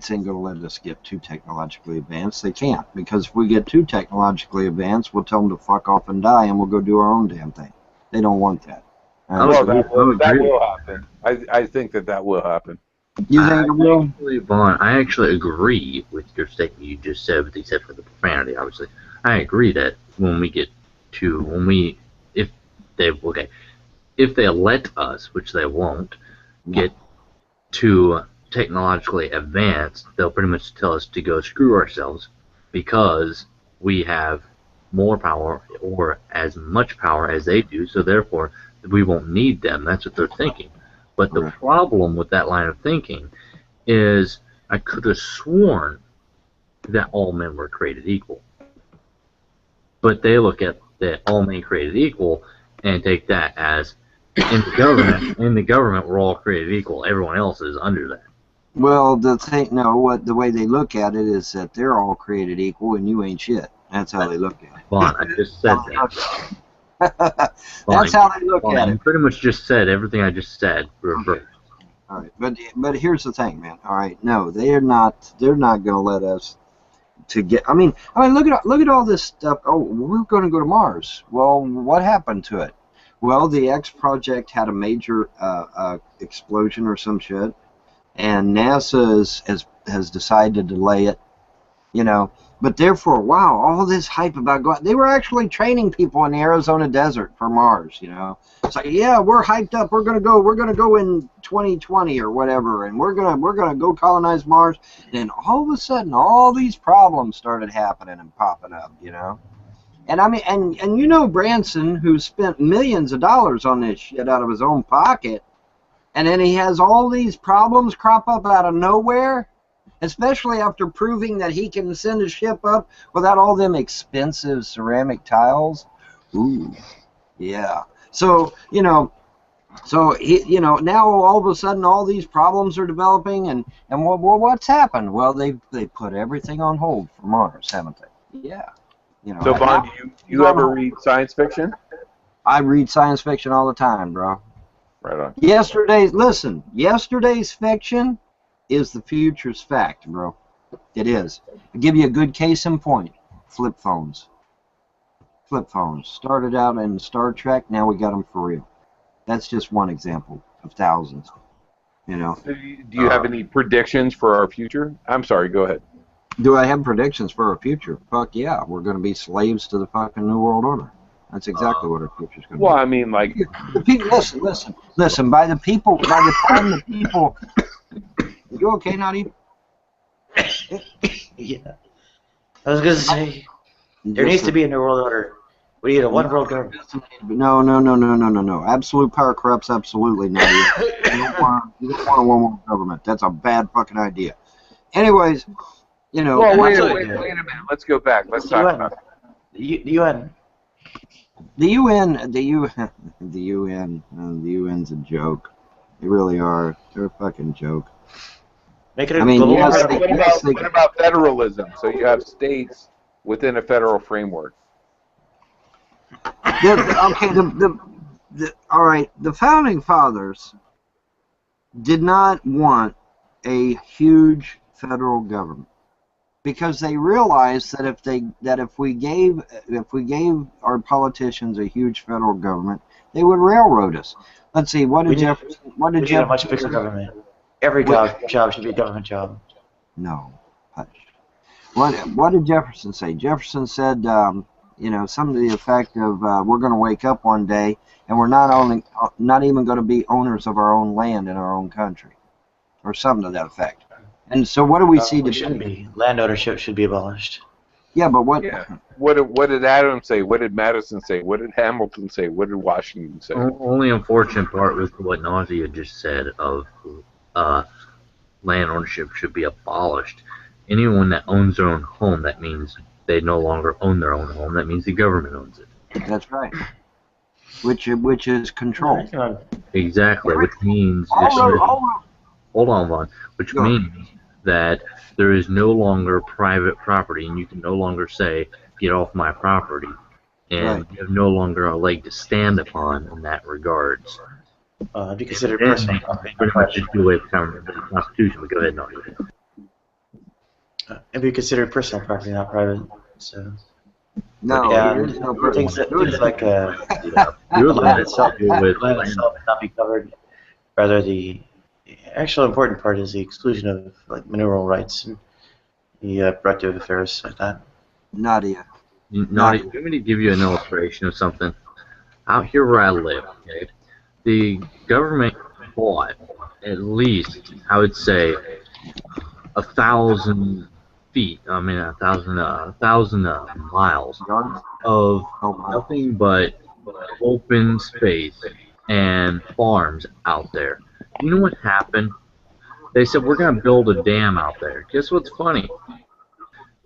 ain't going to let us get too technologically advanced. They can't, because if we get too technologically advanced, we'll tell them to fuck off and die, and we'll go do our own damn thing. They don't want that. Well, that will happen. I think that will happen. You think it will? Vaughn, I actually agree with your statement you just said, with except for the profanity, obviously. I agree that if they let us, which they won't, get too technologically advanced, they'll pretty much tell us to go screw ourselves because we have more power or as much power as they do, so therefore we won't need them. That's what they're thinking. But the problem with that line of thinking is I could have sworn that all men were created equal. But they look at that all men created equal and take that as in the government we're all created equal. Everyone else is under that. Well, the way they look at it is that they're all created equal and you ain't shit. That's how they look at it. Vaughn, I just said that. That's how they look at it. You pretty much just said everything I just said reversed. All right, but here's the thing, man. All right, no, they're not going to let us to get. I mean, look at all this stuff. Oh, we're going to go to Mars. Well, what happened to it? Well, the X project had a major explosion or some shit, and NASA has decided to delay it. You know, but therefore, wow, all this hype about going. They were actually training people in the Arizona desert for Mars. You know, it's like, yeah, we're hyped up. We're gonna go in 2020 or whatever, and we're gonna go colonize Mars. And all of a sudden, all these problems started happening and popping up. You know. And I mean, and you know Branson, who spent millions of dollars on this shit out of his own pocket, and then he has all these problems crop up out of nowhere, especially after proving that he can send a ship up without all them expensive ceramic tiles. Ooh, yeah. So now all of a sudden all these problems are developing, and what's happened? Well, they put everything on hold for Mars, haven't they? Yeah. You know, so, Vaughn, do you ever read science fiction? I read science fiction all the time, bro. Right on. Yesterday's fiction is the future's fact, bro. It is. I'll give you a good case in point. Flip phones. Flip phones. Started out in Star Trek, now we got them for real. That's just one example of thousands. You know. Do you have any predictions for our future? I'm sorry, go ahead. Do I have predictions for our future? Fuck yeah, we're going to be slaves to the fucking New World Order. That's exactly what our future's going to be. Well, I mean, like... Listen, by the time the people... You okay, Nadi? Yeah. I was going to say, there needs to be a New World Order. We need a one-world government. No. Absolute power corrupts absolutely, Nadi. You don't want a one-world government. That's a bad fucking idea. Anyways... You know, well, wait a minute. Let's go back. Let's talk about the UN. The UN's a joke. They really are. They're a fucking joke. Make it a I mean, global yes, government. What about federalism? So you have states within a federal framework. Okay, all right, the founding fathers did not want a huge federal government because they realized that if we gave our politicians a huge federal government, they would railroad us. Let's see, what did Jefferson? What did We need a Jefferson? much bigger government. Every job should be a government job. No. What did Jefferson say? Jefferson said, something to the effect of, "We're going to wake up one day and we're not even going to be owners of our own land in our own country," or something to that effect. And so, what do we see We today? shouldn't be. Land ownership should be abolished. Yeah, but what? Yeah. What did Adams say? What did Madison say? What did Hamilton say? What did Washington say? Only unfortunate part was what Nausea just said of land ownership should be abolished. Anyone that owns their own home, that means they no longer own their own home. That means the government owns it. That's right. Which is control. Exactly, which means hold on, Vaughn. Which means that there is no longer private property, and you can no longer say, "Get off my property," and you have no longer a leg to stand upon in that regards. Be considered personal property. Pretty much just do away with the Constitution. But go ahead, Nausea. And be considered personal property, not private. So. No, yeah, there's no things like You're land itself not be covered. Rather, the actual important part is the exclusion of like mineral rights and the reproductive affairs like that. Nadia. Nadia, let me give you an illustration of something. Out here where I live, okay, the government bought at least, I would say, 1,000 feet. I mean, 1,000 miles of nothing but open space and farms out there. You know what happened? They said, "We're going to build a dam out there." Guess what's funny?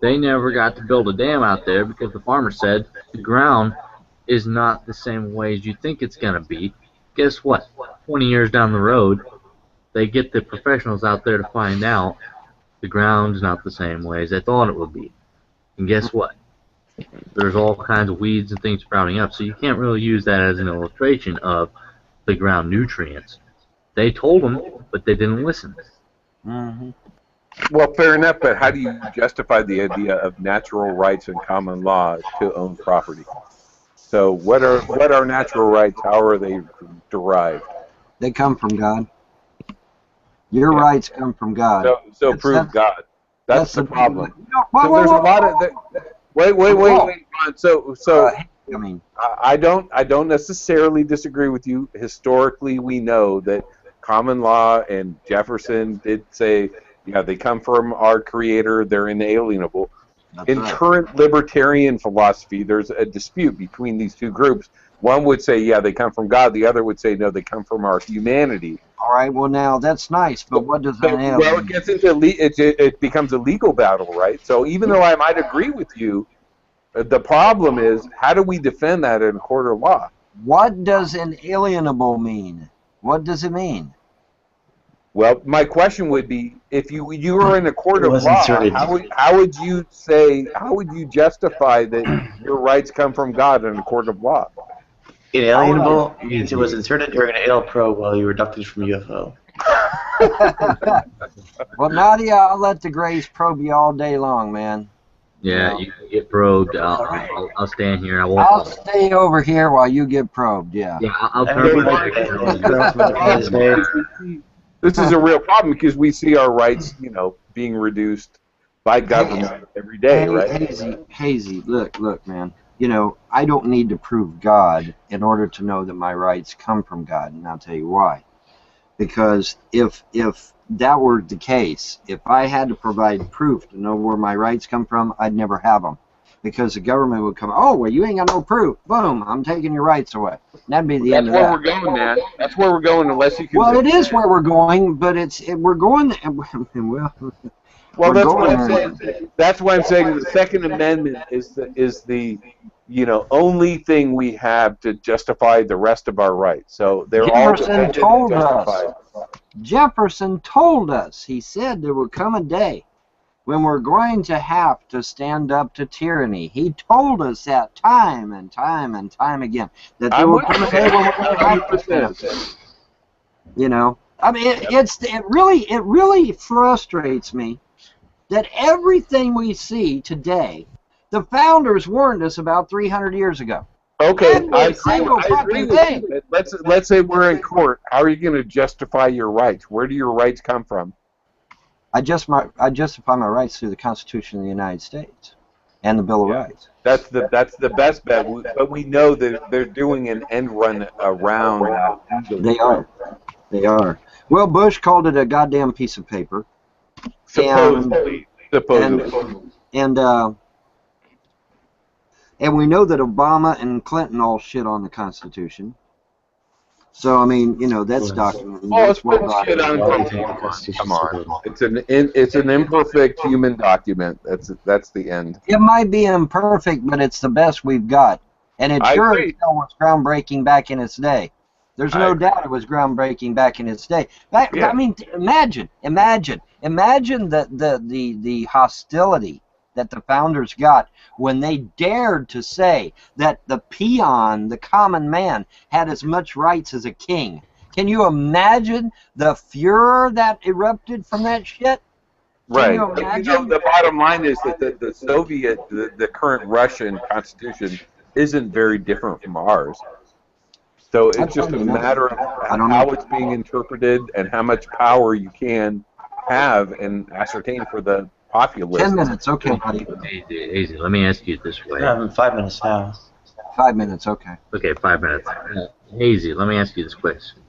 They never got to build a dam out there because the farmer said the ground is not the same way as you think it's going to be. Guess what? 20 years down the road, they get the professionals out there to find out the ground's not the same way as they thought it would be. And guess what? There's all kinds of weeds and things sprouting up, so you can't really use that as an illustration of the ground nutrients. They told them, but they didn't listen. Well, fair enough, but how do you justify the idea of natural rights and common law to own property? So what are natural rights? How are they derived? They come from God. Your rights come from God. So prove God. That's the problem. Whoa, So there's a lot of wait. So I mean, I don't necessarily disagree with you. Historically, we know that common law and Jefferson did say, yeah, they come from our Creator. They're inalienable. In current libertarian philosophy, there's a dispute between these two groups. One would say, yeah, they come from God. The other would say, no, they come from our humanity. All right, well, now, that's nice, but what does that mean? Well, it gets into it becomes a legal battle, right? So even though I might agree with you, the problem is, how do we defend that in a court of law? What does inalienable mean? What does it mean? Well, my question would be, if you were in a court of law, how would you justify that your rights come from God in a court of law? Inalienable means it was inserted during an AL probe while you were abducted from UFO. Well, Nadia, I'll let the Grays probe you all day long, man. Yeah, you can get probed. I'll stand here. I'll stay over here while you get probed. Yeah. Yeah, I'll turn back. This is a real problem because we see our rights, being reduced by government every day, right? Hazy, look, man. I don't need to prove God in order to know that my rights come from God, and I'll tell you why. Because if that were the case, if I had to provide proof to know where my rights come from, I'd never have them. Because the government would come, oh, well, you ain't got no proof. Boom, I'm taking your rights away. That'd be the end of that. That's where we're going, man. That's where we're going unless you can... Well, it is where we're going, but we're going... Well, Well, We're that's what going I'm there. saying. That's why I'm saying the Second Amendment is the only thing we have to justify the rest of our rights. So they're all Jefferson defended and told us. justified. Jefferson told us. He said there would come a day when we're going to have to stand up to tyranny. He told us that time and time and time again. That there will come a day when we're going to have to stand up. You know, I mean, it really frustrates me that everything we see today, the founders warned us about 300 years ago. Okay, I Every single agree fucking with thing. you. But let's say we're in court. How are you going to justify your rights? Where do your rights come from? I justify my rights through the Constitution of the United States and the Bill of Rights. That's the best bet. But we know that they're doing an end run around that. They are. They are. Well, Bush called it a goddamn piece of paper. Supposedly. And we know that Obama and Clinton all shit on the Constitution. So I mean, you know, that's documented. Oh, That's it's been shit on for come on. It's an imperfect human document. That's the end. It might be imperfect, but it's the best we've got. And it sure as hell was groundbreaking back in its day. There's no doubt it was groundbreaking back in its day. I mean, imagine the hostility that the founders got when they dared to say that the peon, the common man, had as much rights as a king. Can you imagine the furor that erupted from that shit? Right. Can you imagine? The bottom line is that the Soviet, the current Russian constitution isn't very different from ours. So it's just a matter of how it's being interpreted and how much power you can have and ascertain for the populace. 10 minutes, okay, buddy. Easy. Let me ask you this way. We're having 5 minutes now. 5 minutes, okay. Okay, 5 minutes. Hazy, let me ask you this question.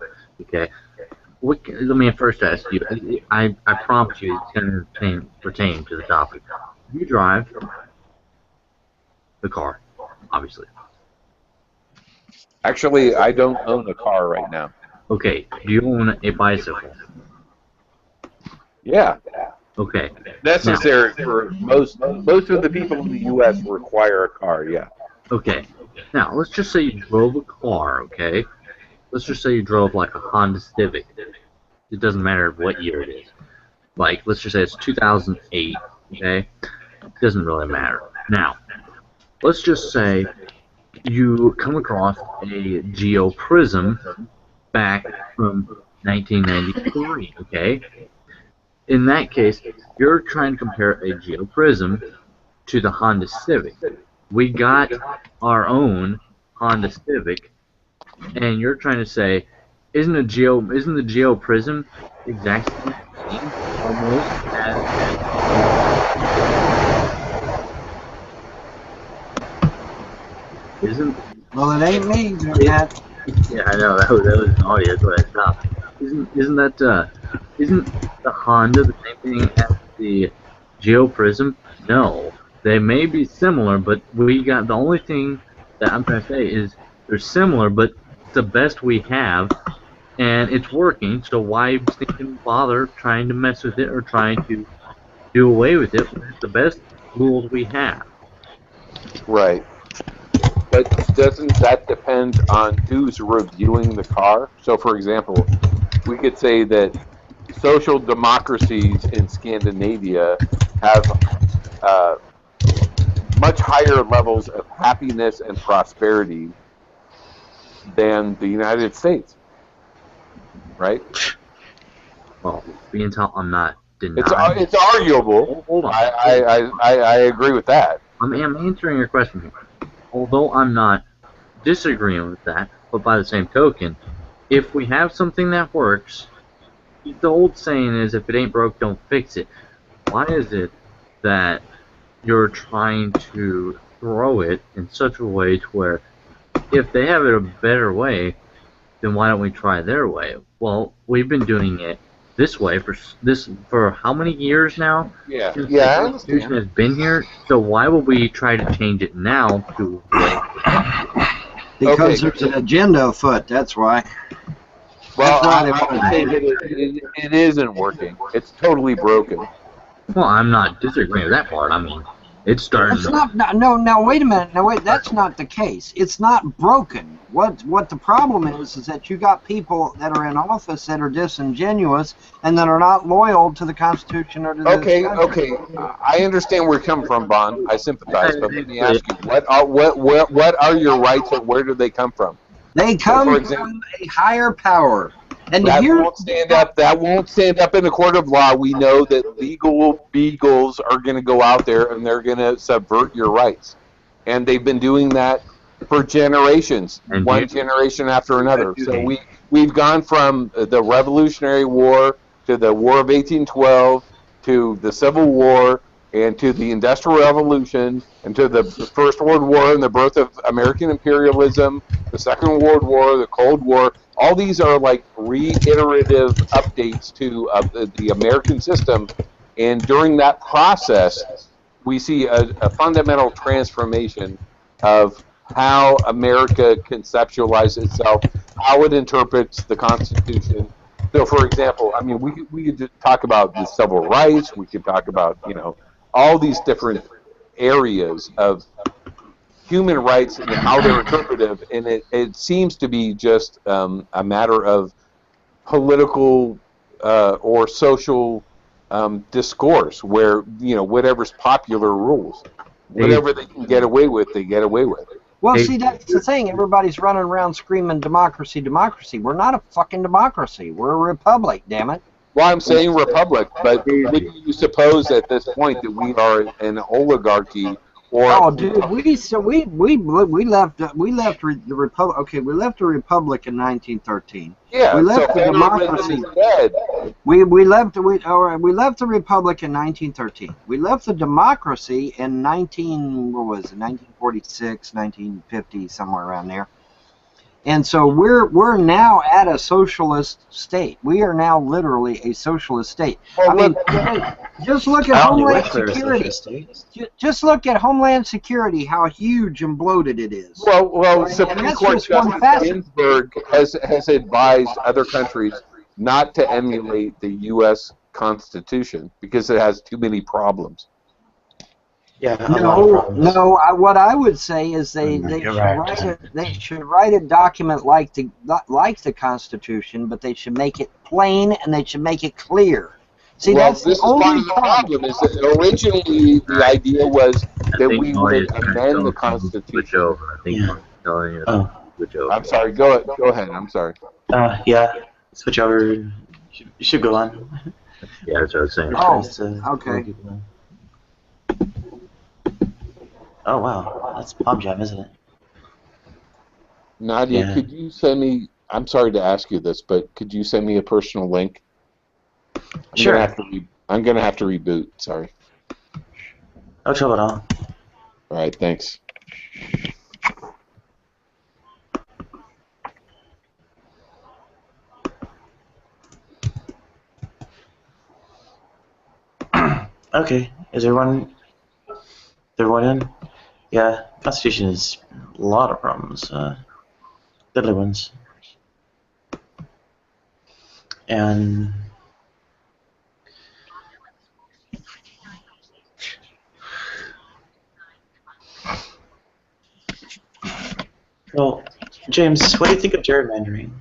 Okay. Let me first ask you. I promise you it's going to pertain to the topic. You drive the car, obviously. Actually, I don't own a car right now. Okay. Do you own a bicycle? Yeah. Okay. Necessary for most of the people in the U.S. require a car. Yeah. Okay. Now let's just say you drove a car. Okay. Let's just say you drove like a Honda Civic. It doesn't matter what year it is. Like let's just say it's 2008. Okay. It doesn't really matter. Now, let's just say you come across a geoprism back from 1993. Okay. In that case, you're trying to compare a geoprism to the Honda Civic. We got our own Honda Civic, and you're trying to say, isn't the geoprism exactly the same almost as? Isn't? Well, it ain't me yet. Yeah, I know that was naughty. That's why I stopped. Isn't the Honda the same thing as the geoprism? No, they may be similar, but the only thing that I'm trying to say is they're similar, but it's the best we have, and it's working. So why bother trying to mess with it or trying to do away with it? It's the best tools we have. Right. But doesn't that depend on who's reviewing the car? So, for example, we could say that social democracies in Scandinavia have much higher levels of happiness and prosperity than the United States, right? Well, I'm not denying. It's arguable. Hold on. I agree with that. I'm answering your question here. Although I'm not disagreeing with that, but by the same token, if we have something that works, the old saying is, if it ain't broke, don't fix it. Why is it that you're trying to throw it in such a way to where, if they have it a better way, then why don't we try their way? Well, we've been doing it this way for how many years now? Yeah. Since the Constitution has been here, so why would we try to change it now to Because there's an agenda afoot, that's why. Well, I would say that it isn't working. It's totally broken. Well, I'm not disagreeing with that part. I mean, it's starting. It's not. No. Now wait a minute. Now wait. That's not the case. It's not broken. What the problem is that you got people that are in office that are disingenuous and that are not loyal to the Constitution or to this Okay, country. I understand where you're coming from, Bond. I sympathize, but let me ask you, what are your rights, or where do they come from? They come from a higher power. And that here, won't stand up. That won't stand up in the court of law. We know that legal beagles are going to go out there and they're going to subvert your rights, and they've been doing that for generations, one generation after another. So we've gone from the Revolutionary War to the War of 1812 to the Civil War and to the Industrial Revolution and to the First World War and the birth of American imperialism, the Second World War, the Cold War. All these are like reiterative updates to the American system, and during that process, we see a fundamental transformation of how America conceptualizes itself, how it interprets the Constitution. So, for example, I mean, we could talk about the civil rights. We could talk about, all these different areas of human rights and how they're interpretive, and it seems to be just a matter of political or social discourse where, whatever's popular rules. Whatever they can get away with, they get away with. well, see, that's the thing. Everybody's running around screaming democracy, democracy. We're not a fucking democracy. We're a republic, damn it. Well, I'm saying republic, but wouldn't you suppose at this point that we are an oligarchy? Oh, dude, we left the republic. Okay, we left the republic in 1913. Yeah, we left so the democracy. We left the republic in 1913. We left the democracy in 1946, 1950, somewhere around there. And so we're now at a socialist state. We are now literally a socialist state. I mean, just look at Homeland Security. Just look at Homeland Security, how huge and bloated it is. Well, Supreme Court Justice Ginsburg has advised other countries not to emulate the U.S. Constitution because it has too many problems. Yeah, what I would say is they should write a document like the Constitution, but they should make it plain and they should make it clear. See, well, that's this the only is part of the problem. Is that originally the idea was that we would amend the Constitution. I'm sorry. Go ahead. I'm sorry. Yeah, switch over. You should go on. Yeah, that's what I was saying. Oh, okay. Oh, wow. That's Palm Jam, isn't it? Nadia, could you send me, I'm sorry to ask you this, but could you send me a personal link? Sure. I'm going to have to reboot, sorry. No trouble at all. All right, thanks. Okay, is everyone in? Yeah, Constitution has a lot of problems, deadly ones. And well, James, what do you think of gerrymandering?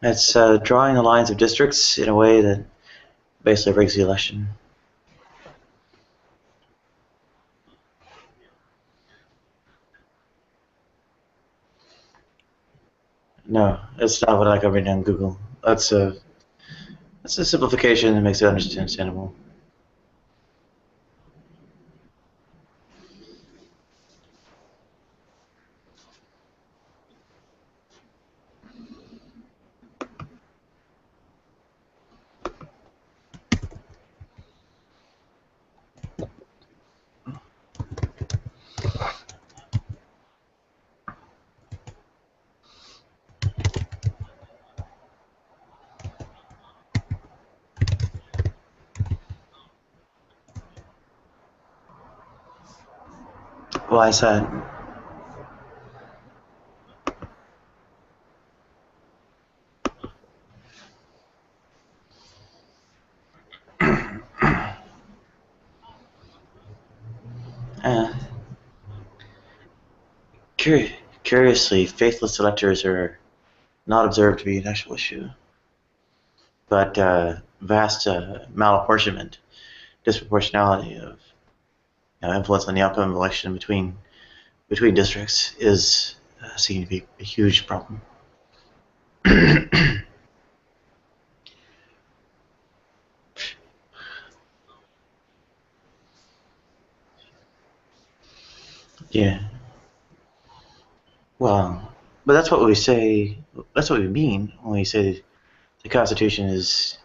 It's drawing the lines of districts in a way that basically rigs the election. No, it's not what I got written on Google. That's a simplification that makes it understandable. Why is that? Uh, curiously, faithless electors are not observed to be an actual issue, but vast malapportionment, disproportionality of influence on the outcome of election between districts is seen to be a huge problem. Yeah. Well, but that's what we say. That's what we mean when we say the Constitution is,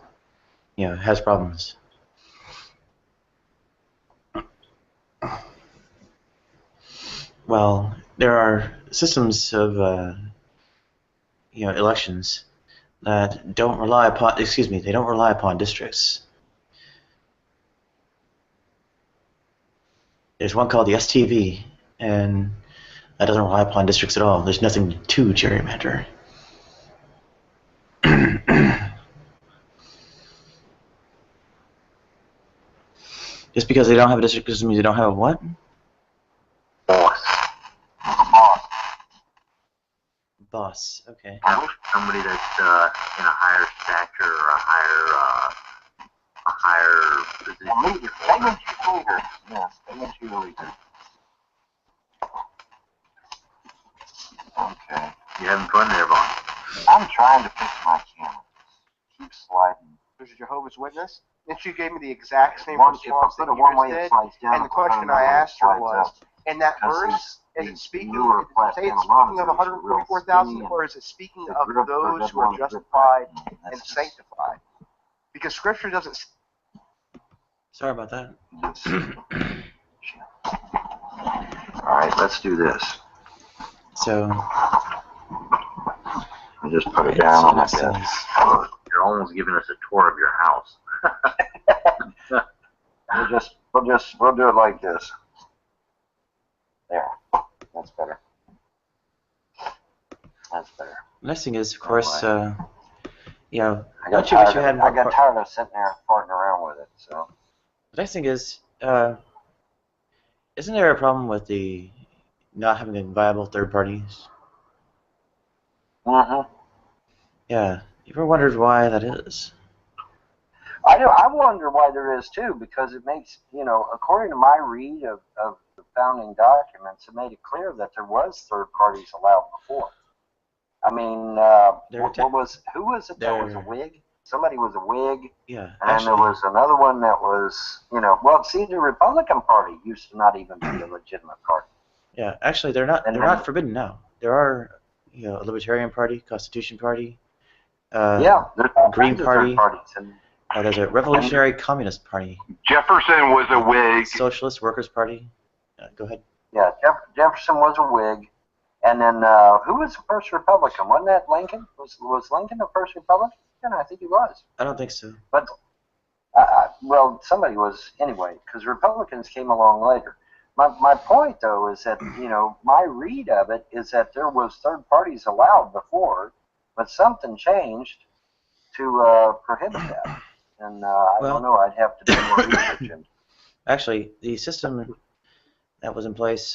has problems. Well, there are systems of, elections that don't rely upon. Excuse me, they don't rely upon districts. There's one called the STV, and that doesn't rely upon districts at all. There's nothing to gerrymander. Just because they don't have a district doesn't mean they don't have a what? Boss. Boss. Okay. Somebody that's in a higher stature or a higher position. They make you leader. Yes, they make you leader. Okay. You having fun there, Vaughn? I'm trying to fix my camera. Keep sliding. There's a Jehovah's Witness, and she gave me the exact same One, response if I that put it one way, yours it did. slides down. And the question I asked her was, in that verse, is it speaking? Say it's speaking of 144,000, or is it speaking of those who are justified and sanctified? Because Scripture doesn't. Sorry about that. All right, let's do this. So. I just put it down on my desk. You're almost giving us a tour of your house. We'll do it like this. There. That's better. That's better. The next thing is, of course, I got once you wish you had more. I got tired of sitting there farting around with it. So. The next thing is, isn't there a problem with the not having viable third parties? Yeah. You ever wondered why that is? I do. I wonder why there is too, because it makes, according to my read of the founding documents, it made it clear that there was third parties allowed before. I mean, who was it that was a Whig? Somebody was a Whig. Yeah. And there was another one that was, well, see, the Republican Party used to not even be a legitimate party. Yeah. Actually, they're not. They're not forbidden now. There are, a Libertarian Party, Constitution Party. There's Green Party. And there's a Revolutionary Communist Party. Jefferson was a Whig. Socialist Workers Party. Go ahead. Yeah, Jefferson was a Whig. And then who was the first Republican? Wasn't that Lincoln? Was Lincoln the first Republican? I think he was. I don't think so. But, well, somebody was anyway, because Republicans came along later. My point, though, is that, my read of it is that there was third parties allowed before, but something changed to prohibit that. And I don't know, I'd have to do more research into it. Actually, the system that was in place,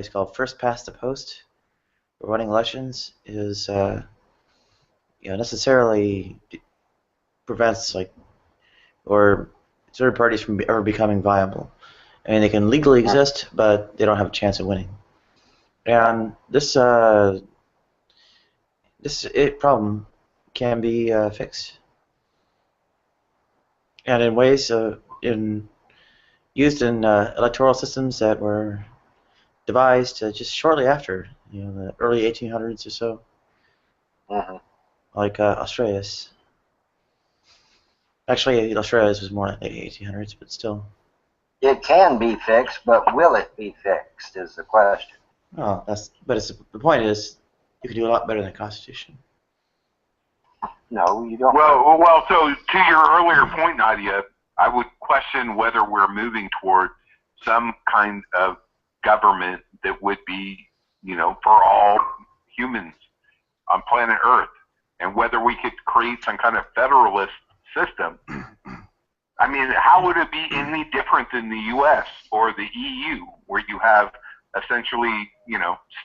called first past the post for running elections is, necessarily prevents, or third parties from ever becoming viable. I mean, they can legally exist, but they don't have a chance of winning. And this problem can be fixed, and in ways used in electoral systems that were devised just shortly after, the early 1800s or so, like Australia's. Actually, Australia's was more like the 1800s, but still. It can be fixed, but will it be fixed is the question. Oh, the point is, you could do a lot better than the Constitution. No, you don't. Well. So to your earlier point, Nadia, I would question whether we're moving toward some kind of government that would be, for all humans on planet Earth. And whether we could create some kind of federalist system. I mean, how would it be any different than the U.S. or the EU, where you have essentially,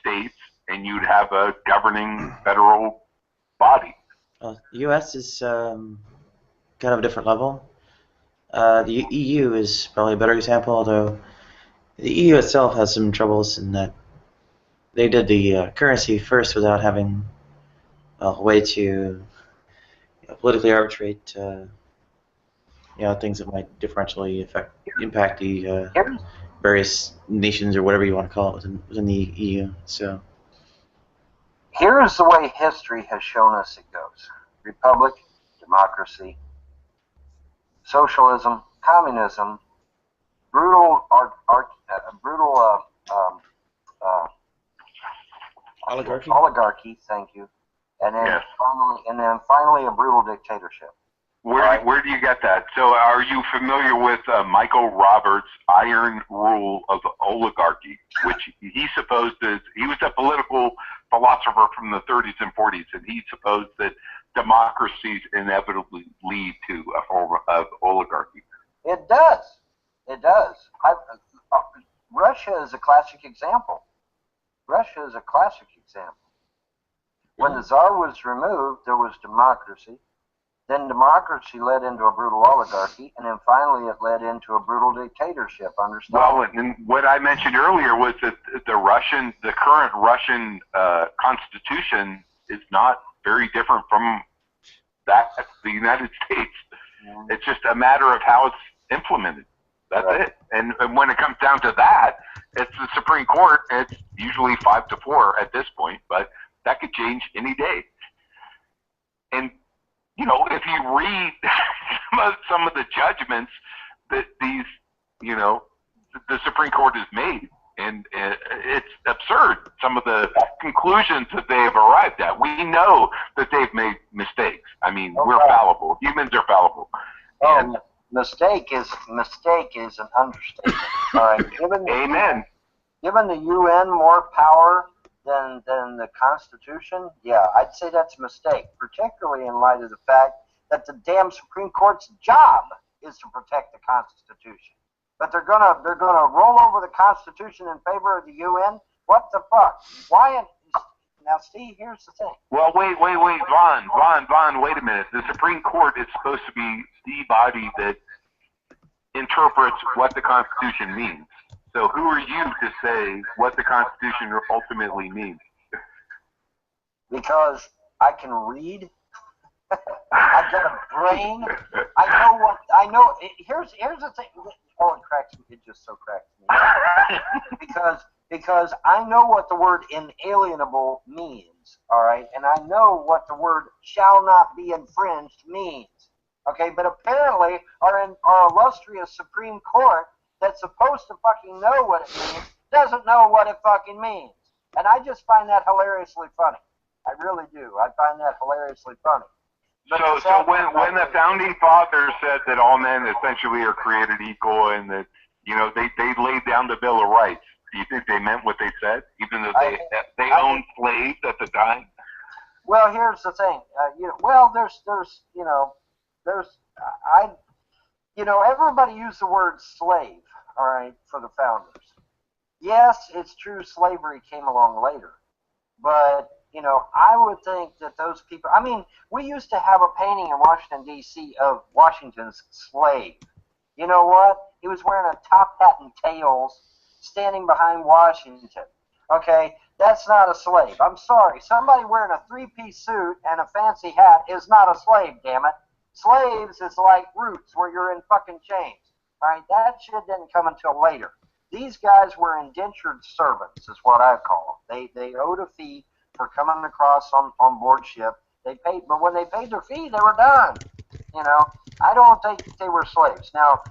states, and you'd have a governing federal body? The U.S. is kind of a different level. The EU is probably a better example, although the EU itself has some troubles in that they did the currency first without having a way to politically arbitrate things that might differentially impact the various nations or whatever you want to call it within the EU. So here is the way history has shown us it goes: republic, democracy, socialism, communism, brutal oligarchy. Thank you, and then Yes. finally a brutal dictatorship. Where do you get that? So are you familiar with Michael Roberts' Iron Rule of Oligarchy, which he was a political philosopher from the 30s and 40s, and he supposed that democracies inevitably lead to a form of oligarchy. It does. It does. Russia is a classic example. Russia is a classic example. When the Tsar was removed, there was democracy. Then democracy led into a brutal oligarchy, and then finally it led into a brutal dictatorship under Stalin. Well, and what I mentioned earlier was that the current Russian constitution is not very different from that of the United States. It's just a matter of how it's implemented. That's it. And when it comes down to that, it's the Supreme Court. It's usually 5-4 at this point, but that could change any day. And if you read some of the judgments that these, the Supreme Court has made, and it's absurd, some of the conclusions that they have arrived at. We know that they've made mistakes. I mean, we're fallible. Humans are fallible. And Mistake is an understatement. All right. Amen. Given the UN more power than the Constitution, yeah, I'd say that's a mistake, particularly in light of the fact that the damn Supreme Court's job is to protect the Constitution. But they're gonna roll over the Constitution in favor of the UN. What the fuck? Why? Now, Steve, here's the thing. Well, wait, Vaughn, wait a minute. The Supreme Court is supposed to be the body that interprets what the Constitution means. So who are you to say what the Constitution ultimately means? Because I can read. I've got a brain. I know. Here's the thing. Oh, it just so cracks me. Because I know what the word inalienable means, all right? And I know what the word shall not be infringed means, okay? But apparently our illustrious Supreme Court that's supposed to fucking know what it means doesn't know what it fucking means. And I just find that hilariously funny. I really do. I find that hilariously funny. So when the founding fathers said that all men essentially are created equal and that, they laid down the Bill of Rights, do you think they meant what they said, even though they owned slaves at the time? Well, here's the thing. Everybody used the word slave, all right, for the founders. Yes, it's true slavery came along later, but, I would think that those people, I mean, we used to have a painting in Washington, D.C. of Washington's slave. You know what? He was wearing a top hat and tails, standing behind Washington. Okay, that's not a slave. I'm sorry. Somebody wearing a three-piece suit and a fancy hat is not a slave, damn it. Slaves is like roots where you're in fucking chains. All right, that shit didn't come until later. These guys were indentured servants, is what I call them. They owed a fee for coming across on board ship. They paid, but when they paid their fee, they were done. I don't think they were slaves. Now,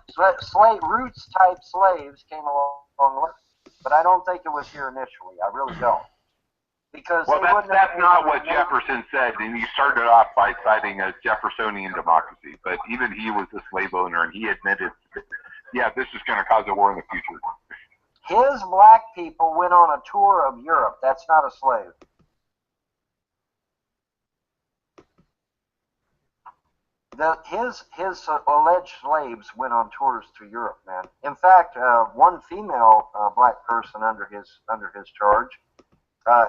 roots type slaves came along later, but I don't think it was here initially. I really don't. Because that's not what Jefferson said, and he started off by citing a Jeffersonian democracy. But even he was a slave owner, and he admitted yeah, this is going to cause a war in the future. His black people went on a tour of Europe. That's not a slave. His alleged slaves went on tours through Europe, man. In fact, one female black person under his charge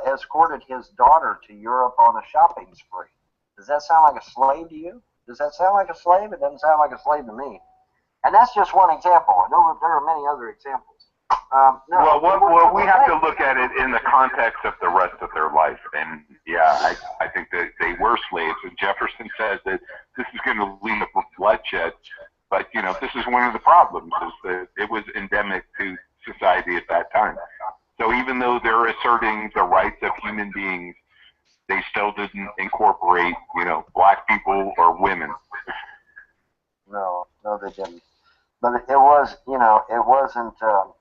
escorted his daughter to Europe on a shopping spree. Does that sound like a slave to you? Does that sound like a slave? It doesn't sound like a slave to me. And that's just one example. There are many other examples. Well, what we have to look at it in the context of the rest of their life. And yeah, I think that they were slaves. And Jefferson says that this is going to lead to bloodshed. But, you know, this is one of the problems, is that it was endemic to society at that time. So even though they're asserting the rights of human beings, they still didn't incorporate, you know, black people or women. No, they didn't. But it was, you know, it wasn't to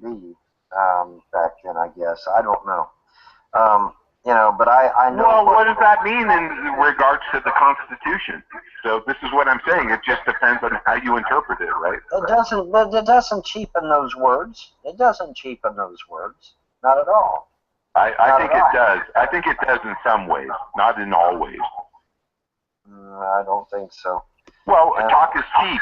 be back then, I guess. I don't know. You know, but I know. Well, what does that mean in regards to the Constitution? So this is what I'm saying. It just depends on how you interpret it, right? It doesn't cheapen those words. It doesn't cheapen those words. Not at all. I think it does. I think it does in some ways, not in all ways. I don't think so. Well, talk is cheap.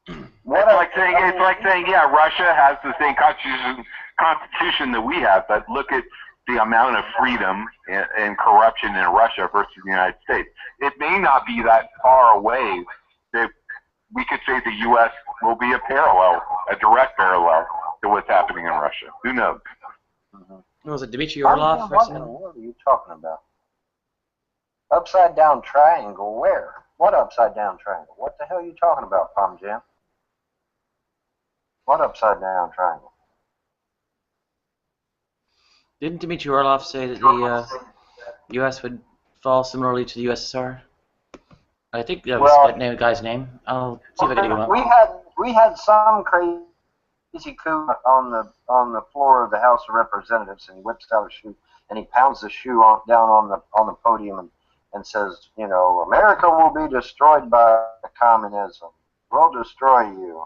It's like saying, yeah, Russia has the same constitution that we have, but look at the amount of freedom and corruption in Russia versus the United States. It may not be that far away that we could say the U.S. will be a direct parallel to what's happening in Russia. Who knows? Was it Dmitry Orlov or something? What are you talking about? Upside down triangle? Where? What upside down triangle? What the hell are you talking about, Palm Jam? What upside down triangle? Didn't Dmitry Orlov say that the U.S. would fall similarly to the USSR? I think that was the guy's name. I'll see if I can get him up. We had some crazy coup on the floor of the House of Representatives, and he whips out a shoe and he pounds the shoe down on the podium and says, you know, America will be destroyed by communism. We'll destroy you.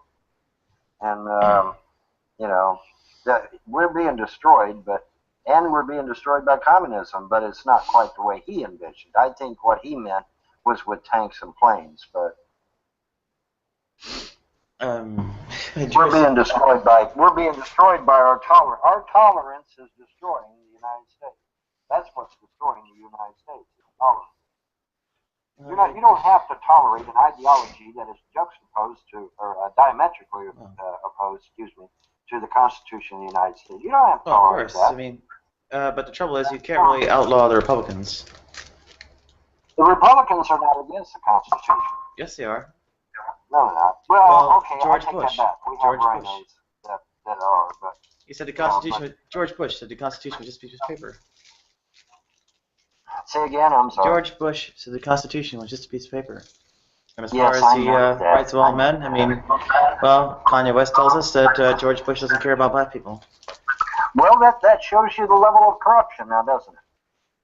And you know, we're being destroyed, and we're being destroyed by communism, but it's not quite the way he envisioned. I think what he meant was with tanks and planes, but we're being destroyed by our tolerance. Our tolerance is destroying the United States. That's what's destroying the United States. Tolerance. You don't have to tolerate an ideology that is juxtaposed to, or diametrically opposed, to the Constitution of the United States. You don't have to tolerate that. I mean, but the trouble is, you can't really outlaw the Republicans. The Republicans are not against the Constitution. Yes, they are. No, they're not. Well, okay, George I'll take Bush. that back. We George have Bush. rhinos that are, but He said the Constitution. George Bush said the Constitution was just a piece of paper. Say again, I'm sorry. George Bush said the Constitution was just a piece of paper. And as Yes, far I as know the rights of all men, I mean, well, Kanye West tells us that George Bush doesn't care about black people. Well, that shows you the level of corruption now, doesn't it?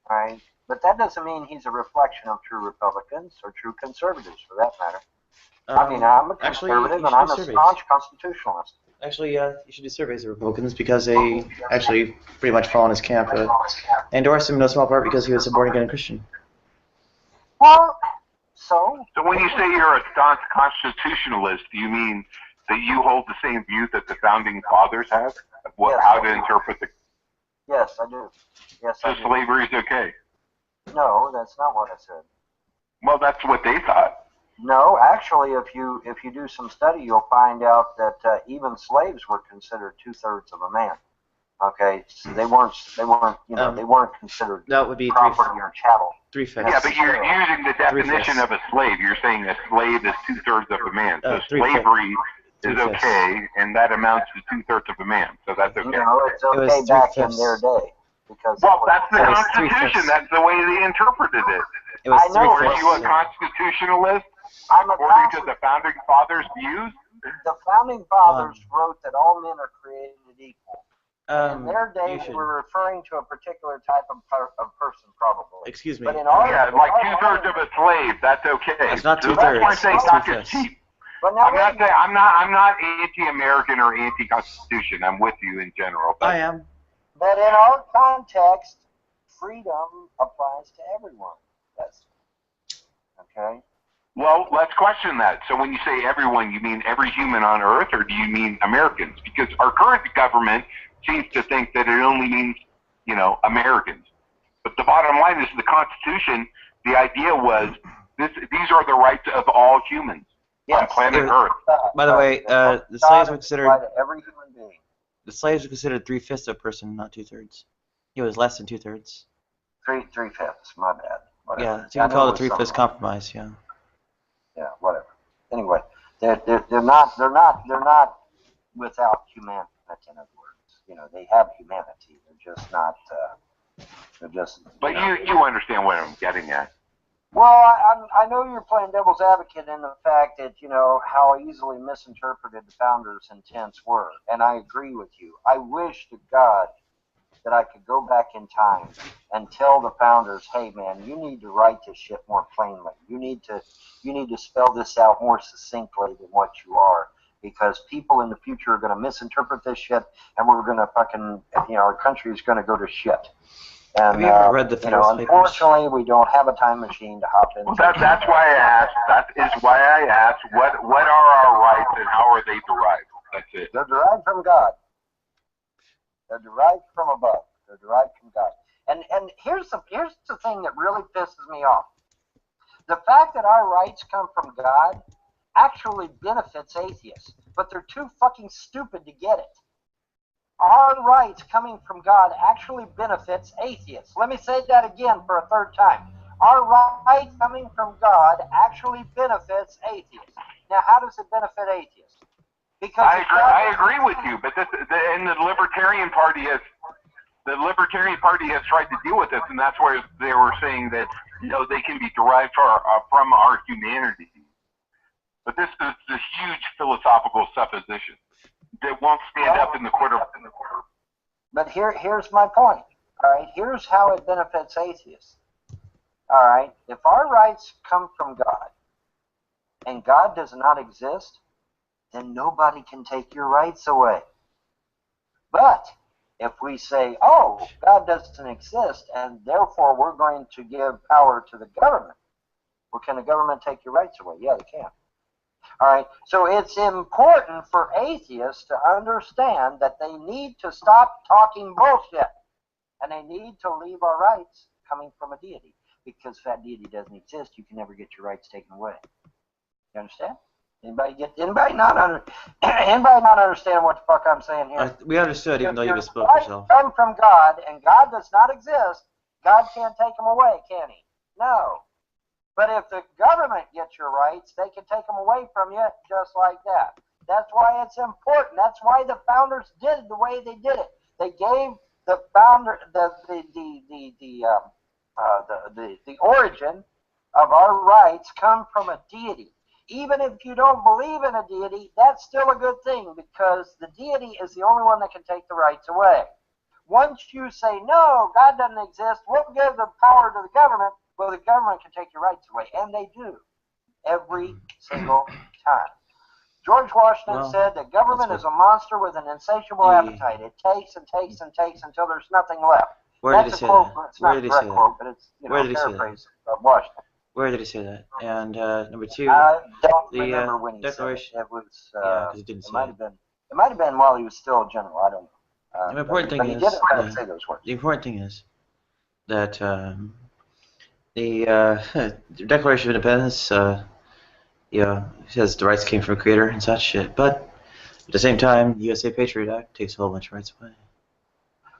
All right? But that doesn't mean he's a reflection of true Republicans or true conservatives, for that matter. I mean, I'm a conservative and I'm a staunch constitutionalist. Actually, you should do surveys of Republicans because they actually pretty much fall in his camp. Endorsed him in no small part because he was a born-again Christian. Well, so when you say you're a staunch constitutionalist, do you mean that you hold the same view that the founding fathers have? How to interpret the... Yes, I do. Yes, I do. Slavery is okay? No, that's not what I said. Well, that's what they thought. No, actually, if you do some study, you'll find out that even slaves were considered 2/3 of a man. Okay, so they weren't considered that would be property or chattel. 3/5. Yeah, but you're using the definition of a slave. You're saying a slave is 2/3 of a man. So slavery is okay, and that amounts to 2/3 of a man. So that's okay. You know, it's okay back in their day because that's the Constitution. That's the way they interpreted it. I know. Are you a constitutionalist? According to the founding fathers' views? The founding fathers wrote that all men are created equal. In their day, you should. we were referring to a particular type of person, probably. Excuse me. But in our, Yeah, like 2/3 of a slave. That's okay. That's not So that's why I'm 2/3. saying It's doctor's 3/5. cheap. But now I'm not anti-American or anti-Constitution. I'm with you in general. But I am. But in our context, freedom applies to everyone. That's okay. Well, let's question that. So when you say everyone, you mean every human on Earth, or do you mean Americans? Because our current government seems to think that it only means, Americans. But the bottom line is the Constitution, the idea was these are the rights of all humans on planet Earth. By the way, the slaves were considered. Every human being. The slaves were considered 3/5 of a person, not 2/3. He was less than 2/3. Three-fifths. My bad. Whatever. Yeah, so you can call it a 3/5 compromise. Yeah. Yeah, whatever. Anyway, they're not without humanity. In other words, they have humanity. They're just not. But you understand what I'm getting at. Well, I know you're playing devil's advocate in the fact that how easily misinterpreted the founders' intents were, and I agree with you. I wish to God that I could go back in time and tell the founders, hey man, you need to write this shit more plainly. You need to spell this out more succinctly than what you are, because people in the future are going to misinterpret this shit, and we're going to fucking, our country is going to go to shit. And, Have you ever read the Federalist Papers? Unfortunately, we don't have a time machine to hop in. Well, that's why I asked. That is why I asked. What are our rights and how are they derived? That's it. They're derived from God. They're derived from above. They're derived from God. And here's the thing that really pisses me off. The fact that our rights come from God actually benefits atheists, but they're too fucking stupid to get it. Our rights coming from God actually benefits atheists. Let me say that again for a third time. Our right coming from God actually benefits atheists. Now, how does it benefit atheists? Because I agree with you, but and the Libertarian Party has tried to deal with this, and that's why they were saying that they can be derived from our humanity. But this is a huge philosophical supposition that won't stand up in the court of. But here's my point. All right, here's how it benefits atheists. All right, if our rights come from God, and God does not exist, then nobody can take your rights away. But if we say, oh, God doesn't exist, and therefore we're going to give power to the government, well, can the government take your rights away? Yeah, they can. All right, so it's important for atheists to understand that they need to stop talking bullshit, and they need to leave our rights coming from a deity, because if that deity doesn't exist, you can never get your rights taken away. You understand? Anybody not understand what the fuck I'm saying here? We understood, even though you misspoke yourself. Come from God, and God does not exist. God can't take them away, can he? No. But if the government gets your rights, they can take them away from you just like that. That's why it's important. That's why the founders did it the way they did it. They gave the founder the origin of our rights come from a deity. Even if you don't believe in a deity, that's still a good thing, because the deity is the only one that can take the rights away. Once you say, no, God doesn't exist, we'll give the power to the government, well, the government can take your rights away, and they do, every single time. George Washington said that government is a monster with an insatiable appetite. It takes and takes and takes until there's nothing left. Where did he say that? It's not a direct quote, but it's a paraphrase of Washington. Where did he say that? And number two, I don't remember when he declaration. said it. It was. Because he didn't say it. It might have been while he was still a general. I don't know. The important thing he is, didn't say those words. The important thing is that the Declaration of Independence, says the rights came from a creator and such shit. But at the same time, the USA Patriot Act takes a whole bunch of rights away.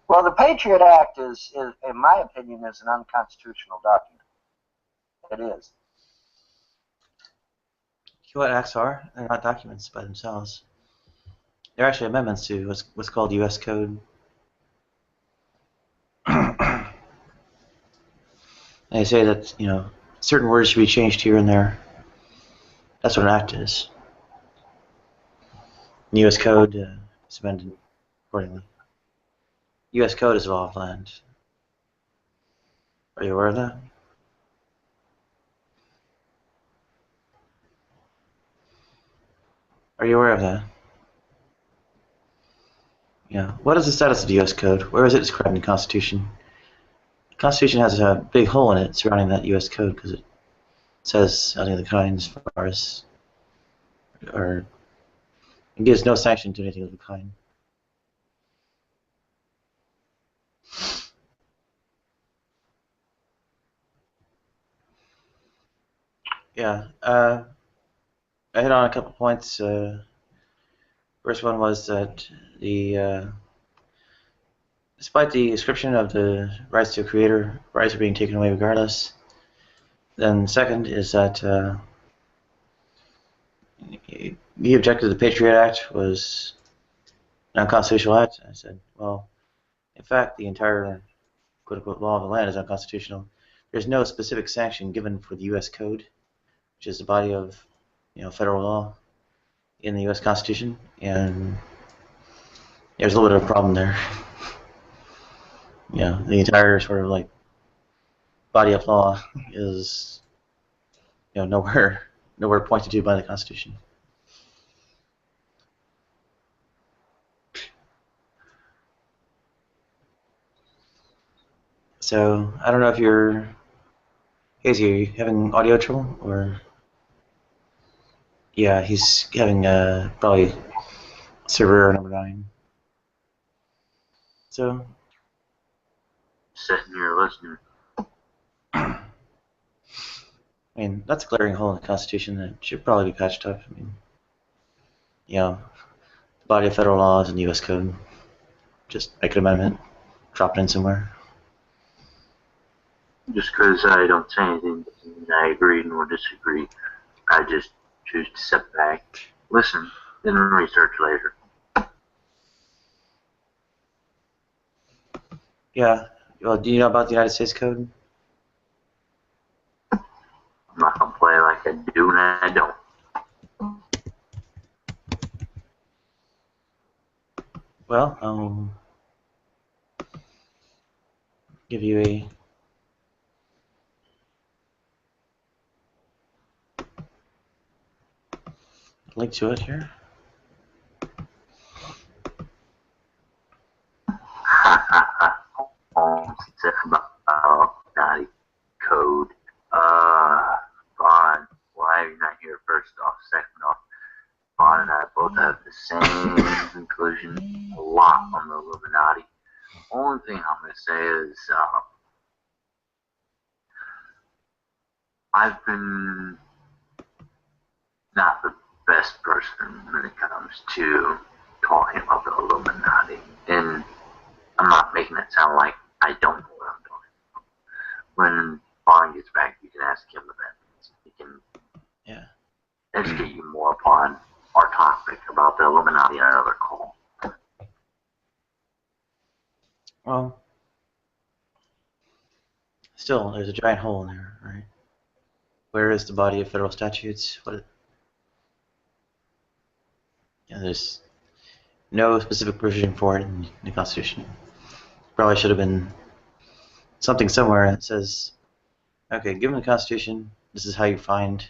Well, the Patriot Act is, in my opinion, is an unconstitutional document. It is. What acts are? They're not documents by themselves. They're actually amendments to what's called U.S. Code. They say that, certain words should be changed here and there. That's what an act is. The U.S. Code is amended accordingly. U.S. Code is law of the land. Are you aware of that? Are you aware of that? Yeah. What is the status of the U.S. Code? Where is it described in the Constitution? The Constitution has a big hole in it surrounding that U.S. Code because it says nothing of the kind as far as, or it gives no sanction to anything of the kind. Yeah. I hit on a couple points. First one was that despite the description of the rights to a creator, rights are being taken away regardless. Then second is that the objective of the Patriot Act was an unconstitutional act. I said, well, in fact, the entire quote-unquote law of the land is unconstitutional. There's no specific sanction given for the U.S. Code, which is the body of federal law in the U.S. Constitution, and there's a little bit of a problem there. The entire sort of like body of law is nowhere pointed to by the Constitution. So I don't know if you're Hazy, are you having audio trouble or? Yeah, he's having probably server error number 9. So Sitting here listening. I mean, that's a glaring hole in the Constitution that should probably be patched up. I mean, the body of federal laws and the U.S. Code. Just make an amendment, drop it in somewhere. Just because I don't say anything, I agree nor disagree. I just choose to sit back, listen, then research later. Yeah. Well, do you know about the United States Code? I'm not gonna play like I do and I don't. Well, I'll give you a link to it here. Naughty code. Vaughn, why are you not here? First off, second off, Vaughn and I both have the same conclusion. A lot on the Illuminati. Only thing I'm gonna say is, I've been not the best person when it comes to talking about the Illuminati, and I'm not making it sound like I don't know what I'm talking about. When Vaughn gets back, you can ask him about it. He can educate you more upon our topic about the Illuminati on another call. Well, still, there's a giant hole in there, right? Where is the body of federal statutes? There's no specific provision for it in the Constitution. Probably should have been something somewhere that says, okay, given the Constitution, this is how you find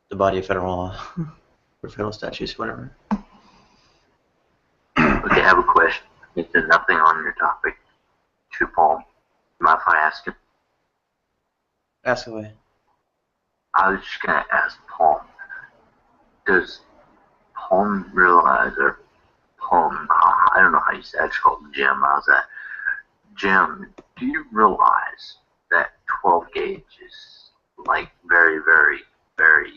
the body of federal law or federal statutes, whatever. Okay, I have a question. If there's nothing on your topic to Paul, mind if I ask it? Ask away. I was just gonna ask Paul, does Paul realize, or Paul, I don't know how you say it, I just called him Jim, how's that? Jim, do you realize that 12 gauge is like very, very, very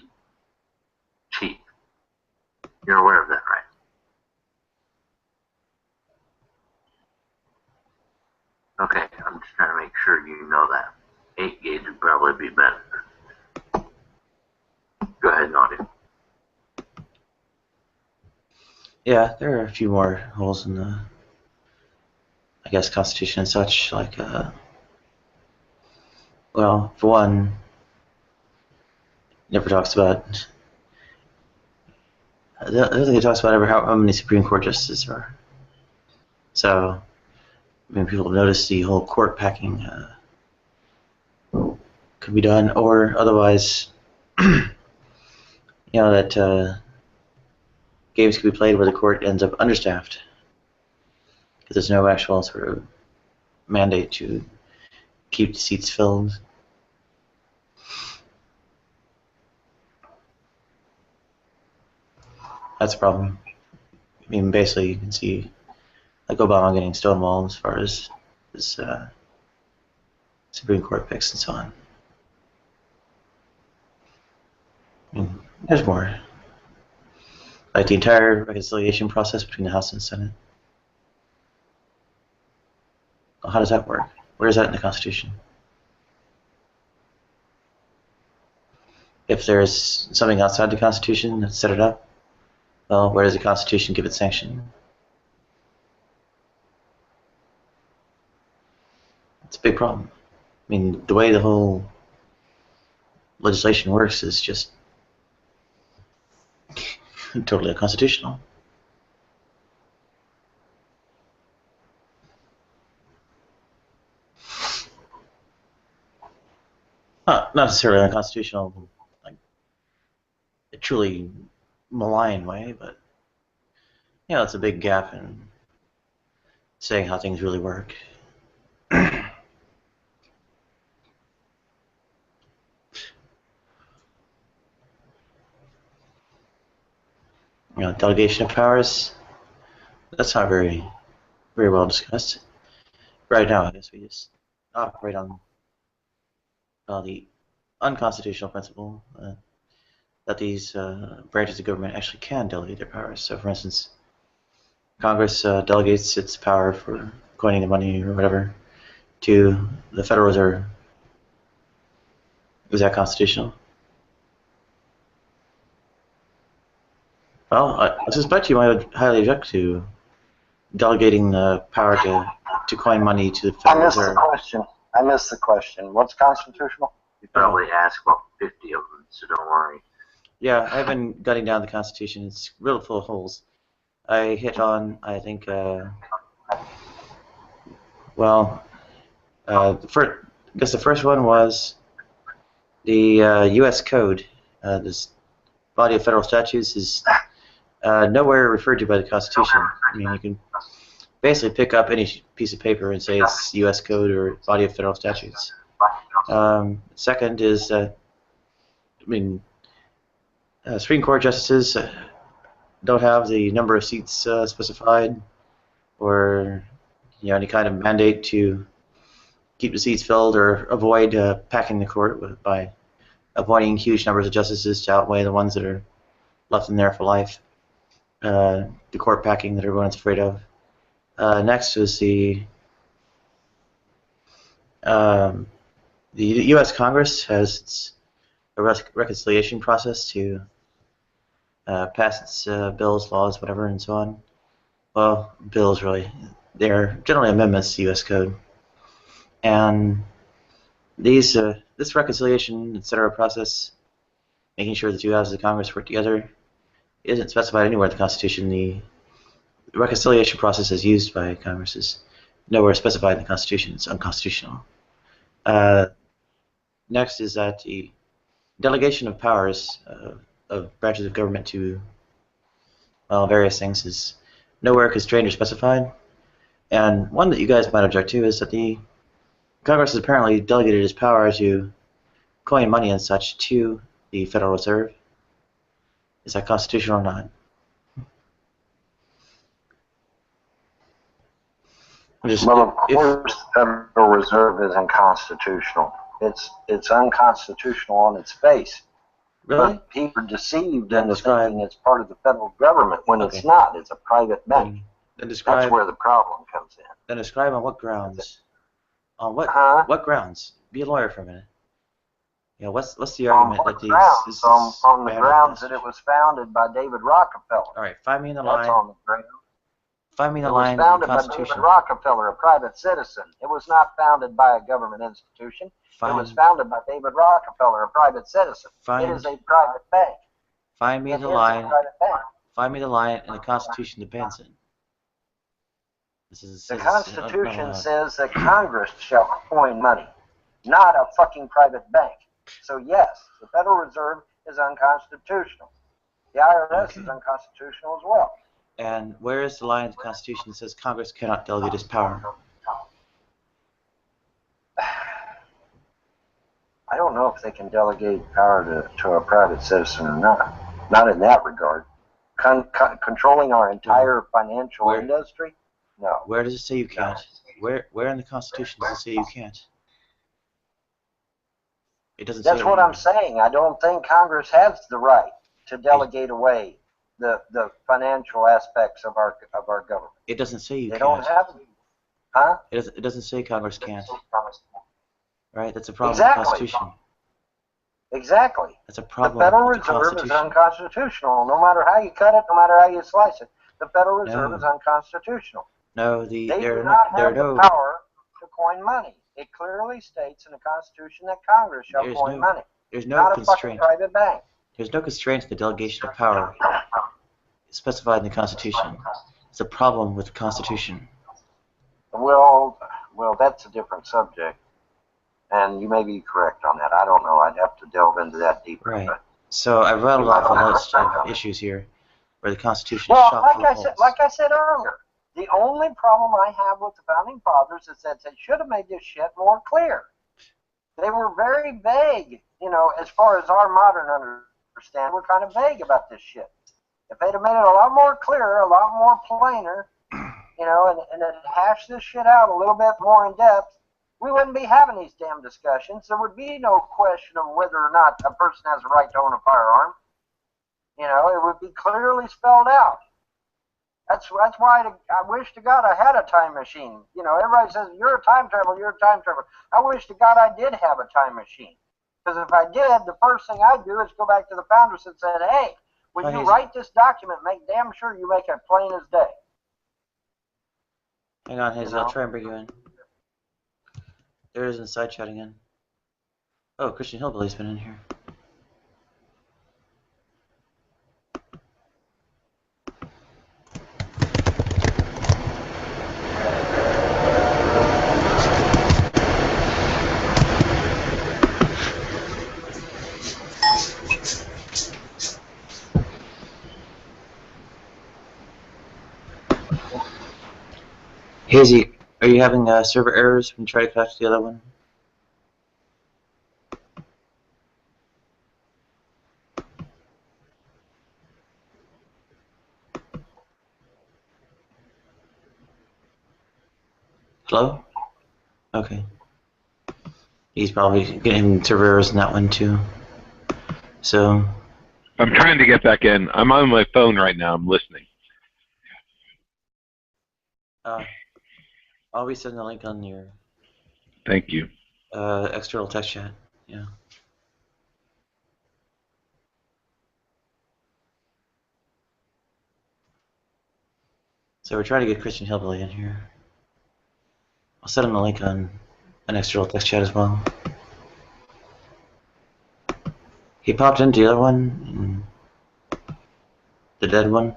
cheap? You're aware of that, right? Okay, I'm just trying to make sure you know that. 8 gauge would probably be better. Go ahead, Naughty. Yeah, there are a few more holes in the, I guess, Constitution and such. Like, well, for one, it never talks about. I don't think it talks about ever how many Supreme Court justices there are. So, maybe people notice the whole court packing could be done, or otherwise, that games could be played where the court ends up understaffed because there's no actual sort of mandate to keep the seats filled. That's a problem. I mean, basically, you can see like Obama getting stonewalled as far as his Supreme Court picks and so on. I mean, there's more. Like the entire reconciliation process between the House and the Senate. Well, how does that work? Where is that in the Constitution? If there's something outside the Constitution that set it up, well, where does the Constitution give it sanction? It's a big problem. I mean, the way the whole legislation works is just totally unconstitutional. Not necessarily unconstitutional, like a truly malign way, but it's a big gap in saying how things really work. Delegation of powers, that's not very well discussed. Right now, I guess we just operate on the unconstitutional principle that these branches of government actually can delegate their powers. So, for instance, Congress delegates its power for coining the money or whatever to the Federal Reserve. Is that constitutional? Well, I suspect you might highly object to delegating the power to coin money to the Federal Reserve. I missed the question. What's constitutional? You probably ask about 50 of them, so don't worry. Yeah, I've been gutting down the Constitution. It's real full of holes. I hit on, I think, I guess the first one was the U.S. Code. This body of federal statutes is nowhere referred to by the Constitution. I mean, you can basically pick up any piece of paper and say it's U.S. Code or body of federal statutes. Second is that, Supreme Court justices don't have the number of seats specified, or any kind of mandate to keep the seats filled or avoid packing the court by appointing huge numbers of justices to outweigh the ones that are left in there for life. The court packing that everyone's afraid of. Next was the U.S. Congress has a reconciliation process to pass its bills, laws, whatever, and so on. Well, bills really. They're generally amendments to U.S. Code. And this reconciliation, etc. process, making sure the two houses of Congress work together, isn't specified anywhere in the Constitution. The reconciliation process as used by Congress is nowhere specified in the Constitution. It's unconstitutional. Next is that the delegation of powers of branches of government to various things is nowhere constrained or specified. And one that you guys might object to is that the Congress has apparently delegated its power to coin money and such to the Federal Reserve. Is that constitutional or not? Well, of course, the Federal Reserve isn't constitutional. It's unconstitutional on its face. Really? But people are deceived into thinking it's part of the federal government when it's not. It's a private bank. That's where the problem comes in. Then describe on what grounds. On what grounds? Be a lawyer for a minute. What's the argument that these? On the grounds that it was founded by David Rockefeller. All right, find me in the line. That's on the ground. Find me the line. It was founded by David Rockefeller, a private citizen. It was not founded by a government institution. It was founded by David Rockefeller, a private citizen. It is a private bank. Find me the line. Find me the line in the Constitution that bans it. The Constitution says that Congress shall coin money, not a fucking private bank. So yes, the Federal Reserve is unconstitutional. The IRS is unconstitutional as well. And where is the line in the Constitution that says Congress cannot delegate its power? I don't know if they can delegate power to a private citizen or not. Not in that regard. Controlling our entire financial industry? No. Where does it say you can't? Where in the Constitution does it say you can't? It doesn't say. That's what I'm saying. I don't think Congress has the right to delegate away the financial aspects of our government. It doesn't say you They can't. don't have, huh? It doesn't say Congress can't. Right? That's a problem Exactly. with the Constitution. Exactly. That's a problem. The Federal with the Reserve is Constitution. unconstitutional. No matter how you cut it, no matter how you slice it, the Federal Reserve is unconstitutional. No, They there do are not there are have the no. power to coin money. It clearly states in the Constitution that Congress shall There's coin no- money. there's no not a fucking constraint. private bank. There's no constraint to the delegation of power specified in the Constitution. It's a problem with the Constitution. Well, that's a different subject, and you may be correct on that. I don't know. I'd have to delve into that deeper. Right. But, So I've rattled off a list of issues here where the Constitution is well, chock full of holes. like I said earlier, the only problem I have with the Founding Fathers is that they should have made this shit more clear. They were very vague, as far as our modern understanding. We're kind of vague about this shit. If they'd have made it a lot more clear, a lot more plainer, and then hashed this shit out a little bit more in depth, we wouldn't be having these damn discussions. There would be no question of whether or not a person has a right to own a firearm. It would be clearly spelled out. That's why I wish to God I had a time machine. Everybody says, you're a time traveler, you're a time traveler. I wish to God I did have a time machine. Because if I did, the first thing I'd do is go back to the founders and say, hey, when you write this document, make damn sure you make it plain as day. Hang on, Hazy, I'll try and bring you in. There it is in the side chat again. Oh, Christian Hillbilly's been in here. Hazy, are you having server errors when you try to connect to the other one? Hello? Okay. He's probably getting server errors in that one too. So. I'm trying to get back in. I'm on my phone right now. I'm listening. I'll be sending the link on your. Thank you. External text chat. Yeah. So we're trying to get Christian Hillbilly in here. I'll send him the link on an external text chat as well. He popped into the other one, the dead one.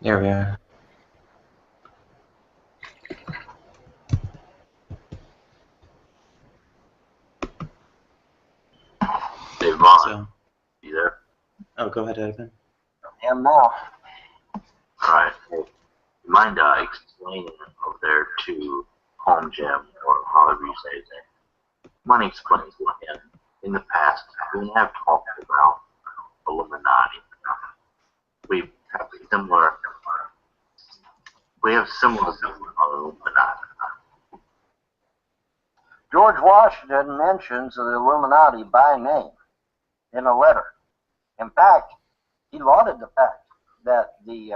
There we are. Dave Vaughn, you there? Oh, go ahead, Edwin. I am now. Alright. Well, you mind explaining over there to Home Gym, or however you say it? Mind explaining to him, in the past, we have talked about Illuminati. We have similar views on Illuminati. George Washington mentions the Illuminati by name in a letter. In fact, he lauded the fact that the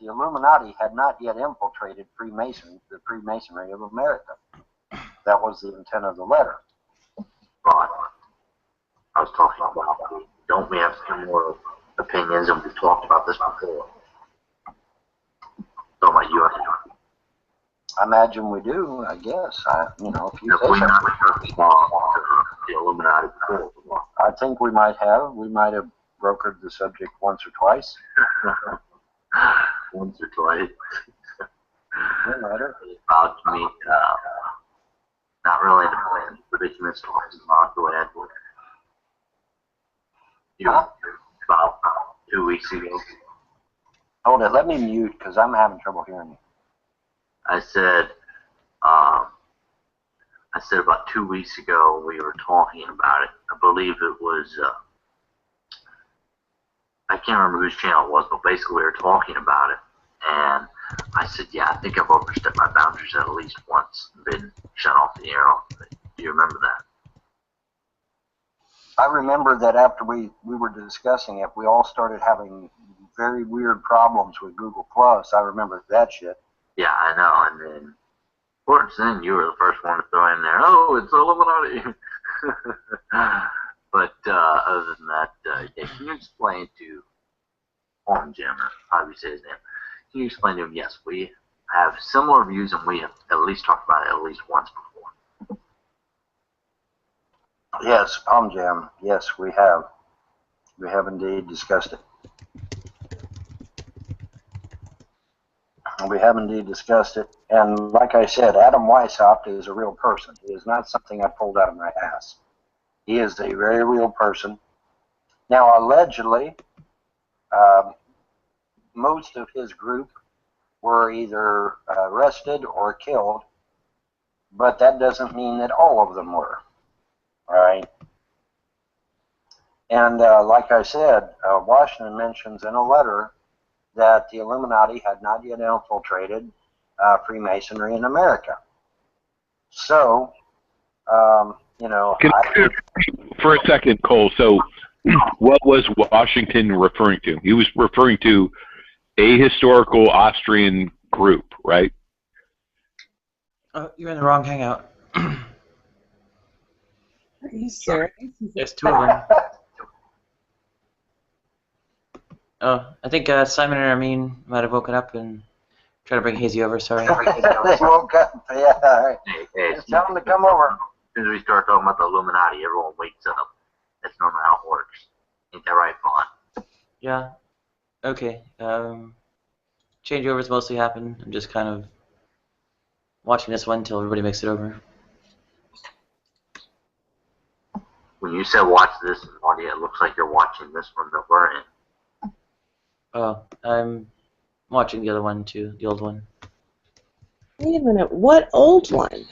Illuminati had not yet infiltrated the Freemasonry of America. That was the intent of the letter. Right. I was talking about, don't we have similar opinions, and we've talked about this before. Talking about you and I imagine we do. I guess. You know, if you Have say we so. not talked to the Illuminati before? I think we might have. We might have brokered the subject once or twice. Once or twice. Matter. About to meet, not really the plan, predicaments about the way I do it. You, about 2 weeks ago. Hold it. Let me mute because I'm having trouble hearing you. I said about 2 weeks ago we were talking about it. I believe it was, I can't remember whose channel it was, but basically we were talking about it. And I said, yeah, I think I've overstepped my boundaries at least once, been shut off the air. Do you remember that? I remember that after we were discussing it, we all started having very weird problems with Google Plus. I remember that shit. Yeah, I know. And then, of course, then you were the first one to throw in there, oh, it's Illuminati. But other than that, yeah, can you explain to Jim, or however you say his name, can you explain to him, yes, we have similar views and we have at least talked about it at least once before. Yes, Palm Jam. Yes, we have. We have indeed discussed it. We have indeed discussed it. And like I said, Adam Weishaupt is a real person. He is not something I pulled out of my ass. He is a very real person. Now, allegedly, most of his group were either arrested or killed, but that doesn't mean that all of them were. All right. And like I said, Washington mentions in a letter that the Illuminati had not yet infiltrated Freemasonry in America. So, you know, for a second, Cole. So, what was Washington referring to? He was referring to a historical Austrian group, right? Oh, you're in the wrong hangout. Are you serious? There's two of them. Oh, I think Simon and Armin might have woken up and tried to bring Hazy over. Sorry. They woke up. Yeah, all right. Hey, Just tell them to come over. As soon as we start talking about the Illuminati, everyone wakes up. That's normally how it works. Ain't that right, Vaughn? Yeah. Okay. Changeovers mostly happen. I'm just kind of watching this one until everybody makes it over. When you said watch this one, it looks like you're watching this one that we're in. Oh, I'm watching the other one too, the old one. Wait a minute, what old one?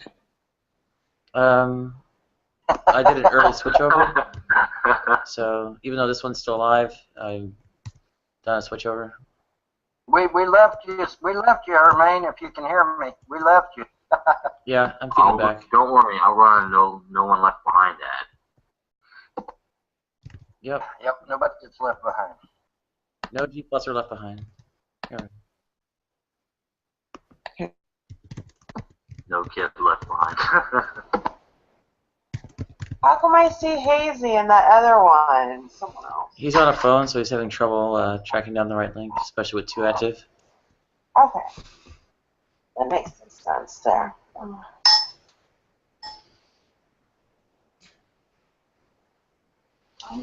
I did an early switchover, so even though this one's still alive, I've done a switchover. We left you. We left you, Hermaine. If you can hear me, we left you. Yeah, I'm feeding back. Don't worry, I'll run a no one left behind ad. Yep. Yep. Nobody gets left behind. No G plus are left behind. Here. No kid left behind. How come I see Hazy in that other one? Someone else. He's on a phone, so he's having trouble tracking down the right link, especially with 2 active. Okay. That makes some sense there.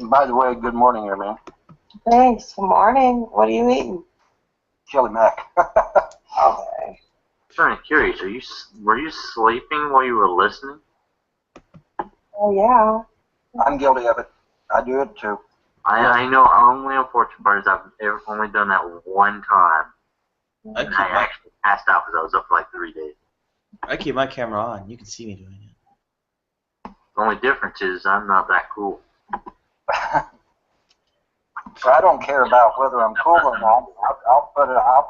By the way, good morning, Hermaine. Thanks. Good morning. What are you eating? Chili Mac. Okay. I'm kind of curious. Were you sleeping while you were listening? Oh yeah. I'm guilty of it. I do it too. I know. Only unfortunate part is I've only done that one time. I actually passed out because I was up for like 3 days. I keep my camera on. You can see me doing it. The only difference is I'm not that cool. So I don't care about whether I'm cool or not. I'll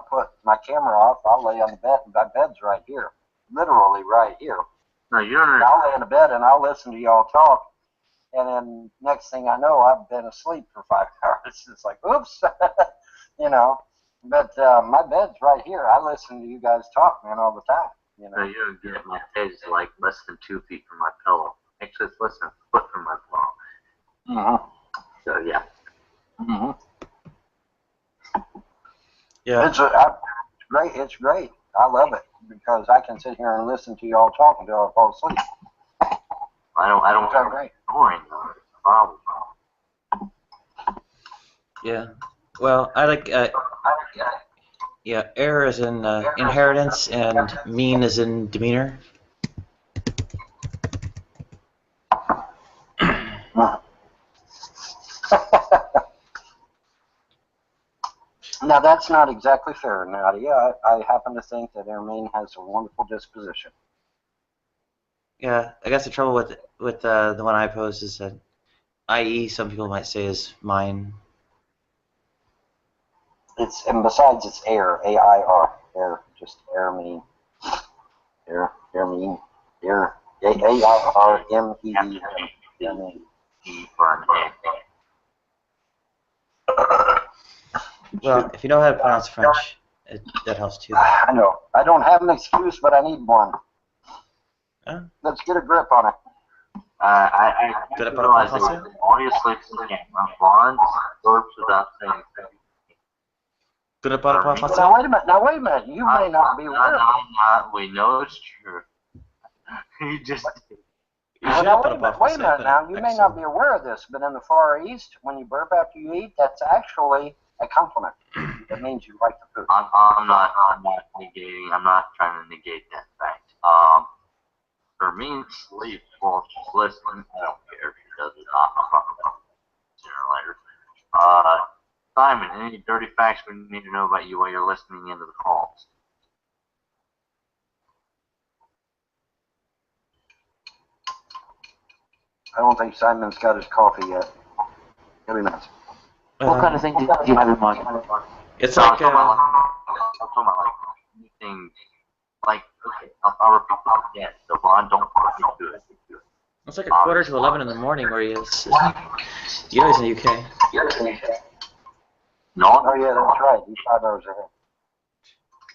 put my camera off. I'll lay on the bed. My bed's right here, literally right here. No, you don't. And I'll lay in the bed and I'll listen to y'all talk. And then next thing I know, I've been asleep for 5 hours. It's like, oops, you know. But my bed's right here. I listen to you guys talk, man, all the time. You know. No, you don't get it. My head is like less than 2 feet from my pillow. Actually, it's less than a foot from my pillow. So yeah. Yeah. It's great. It's great. I love it because I can sit here and listen to y'all talk until I fall asleep. I don't Sounds great. boring though. It's a problem. Yeah. Well, I like. Yeah, error is in inheritance, and mean is in demeanor. Now, that's not exactly fair, Nadia. I happen to think that Ermine has a wonderful disposition. Yeah, I guess the trouble with the one I posed is that, i.e., some people might say is mine. And besides, it's air, A-I-R, air, just Ermine, Ermine, air, A-I-R-M-E-E, Ermine. Well, if you know how to pronounce French, that helps too. I know. I don't have an excuse, but I need one. Huh? Let's get a grip on it. I didn't realize there was an audio slip to the camera. Vaughn burps without saying anything. Now wait a minute. You may not be aware of it. We know it's true. You just. Now, wait a minute now. You may not be aware of this, but in the Far East, when you burp after you eat, that's actually a compliment. That means you like the food. I'm not negating. I'm not trying to negate that fact. For me, sleep while she's listening. I don't care if she does it. I'll talk about it sooner or later. Simon, any dirty facts we need to know about you while you're listening into the calls? I don't think Simon's got his coffee yet. He'll be nice. What kind of thing did you have in mind? It's I'm like talking about like anything. Like, okay, I'll repeat that again. So, Vaughn, don't fucking do it. it's like 10:45 in the morning where he is. You know he's in the UK. No. Oh yeah, that's right. He's 5 hours ahead.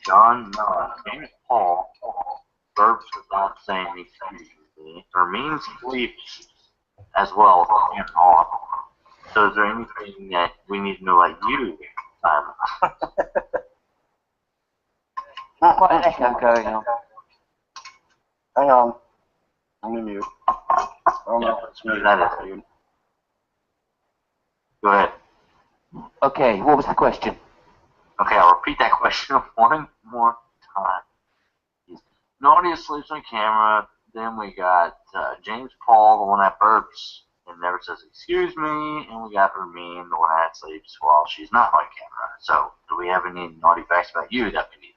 John, James Paul burps without saying excuse me. Hermine sleeps as well and off. So is there anything that we need to know about you, Simon? Quite an echo going on. Hang on. I'm in mute. Oh no, it's me. That is. Go ahead. Okay, what was the question? Okay, I'll repeat that question one more time. Nadia sleeps on camera. Then we got James Paul, the one that burps and never says excuse me, and we got Hermine, the one that sleeps while she's not on camera. So, do we have any naughty facts about you that we need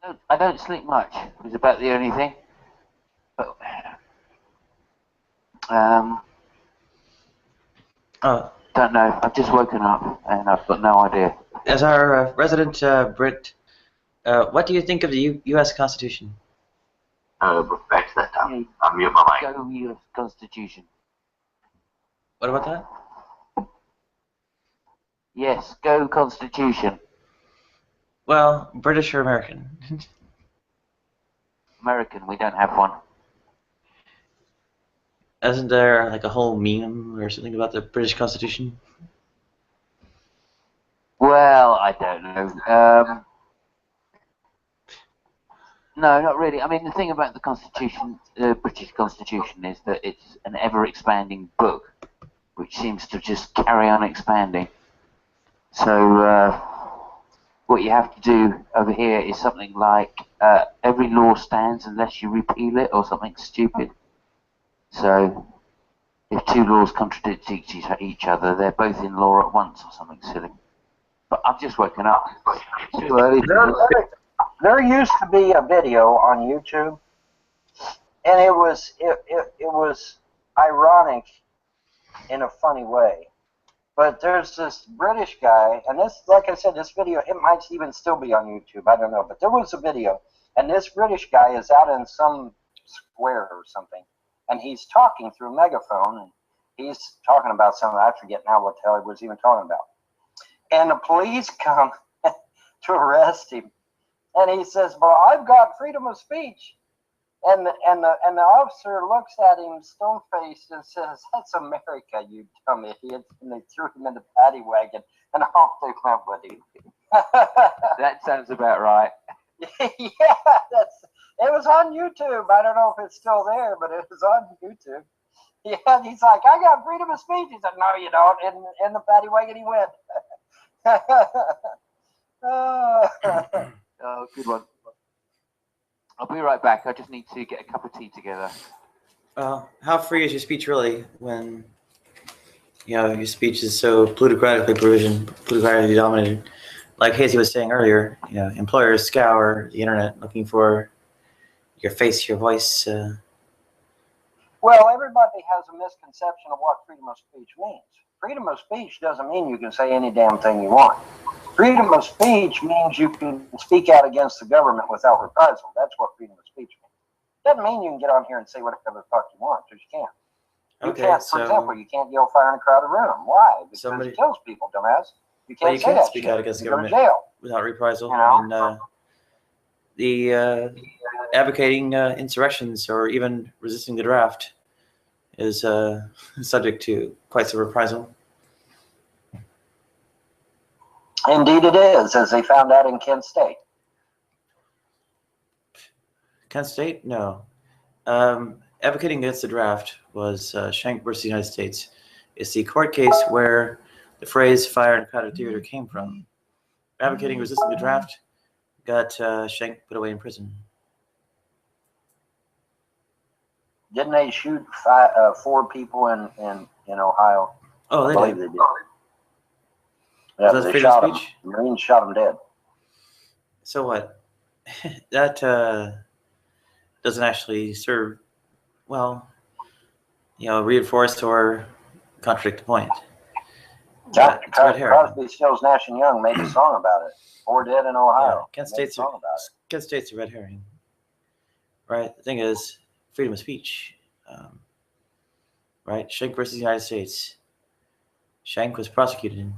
to know? I don't sleep much. It was about the only thing. But, don't know. I've just woken up and I've got no idea. As our resident Brit, what do you think of the U.S. Constitution? Back to that time. I'll mute my mic. Go U.S. Constitution. What about that? Yes, go Constitution. Well, British or American? American, we don't have one. Isn't there like a whole meme or something about the British Constitution? Well, I don't know. No, not really. I mean, the thing about the Constitution, the British Constitution, is that it's an ever-expanding book, which seems to just carry on expanding. So, what you have to do over here is something like every law stands unless you repeal it, or something stupid. So, if two laws contradict each other, they're both in law at once, or something silly. But I've just woken up. It's too early. There used to be a video on YouTube, and it was ironic in a funny way. But there's this British guy, and this, like I said, this video, it might even still be on YouTube, I don't know, but there was a video, and this British guy is out in some square or something, and he's talking through a megaphone, and he's talking about something, I forget now what the hell he was even talking about. And the police come to arrest him. And he says, well, I've got freedom of speech. And the officer looks at him stone-faced and says, "That's America, you dumb idiot." And they threw him in the paddy wagon, and off they went with him. That sounds about right. Yeah, it was on YouTube. I don't know if it's still there, but it was on YouTube. Yeah, and he's like, "I got freedom of speech." He said, "No, you don't." And in the paddy wagon he went. Oh, good one. I'll be right back. I just need to get a cup of tea together. How free is your speech really when your speech is so politically dominated? Like Hazy was saying earlier, employers scour the internet looking for your face, your voice. Well, everybody has a misconception of what freedom of speech means. Freedom of speech doesn't mean you can say any damn thing you want. Freedom of speech means you can speak out against the government without reprisal. That's what freedom of speech means. Doesn't mean you can get on here and say whatever the fuck you want, because you can't. You can't, for example, you can't yell fire in a crowded room. Why? Because it kills people, dumbass. You can't say that speak shit. out against the You go to government jail. without reprisal. You know? I mean, advocating insurrections or even resisting the draft is subject to quite some reprisal. Indeed it is, as they found out in Kent State. Kent State? No. Advocating against the draft was Schenck versus the United States. It's the court case where the phrase fire in a crowded theater came from. Advocating resisting the draft got Schenck put away in prison. Didn't they shoot 4 people in Ohio? Oh, I believe they did. Yeah, Was that they freedom shot of him. speech? The Marines shot him dead. So what? That doesn't actually serve, reinforce or contradict the point. It's a red herring. Crosby, Stills, Nash and Young made a song about it. 4 dead in Ohio. Kent Made a State's song about it. Kent State's a red herring, right? The thing is, freedom of speech, right? Schenck versus the United States. Schenck was prosecuted.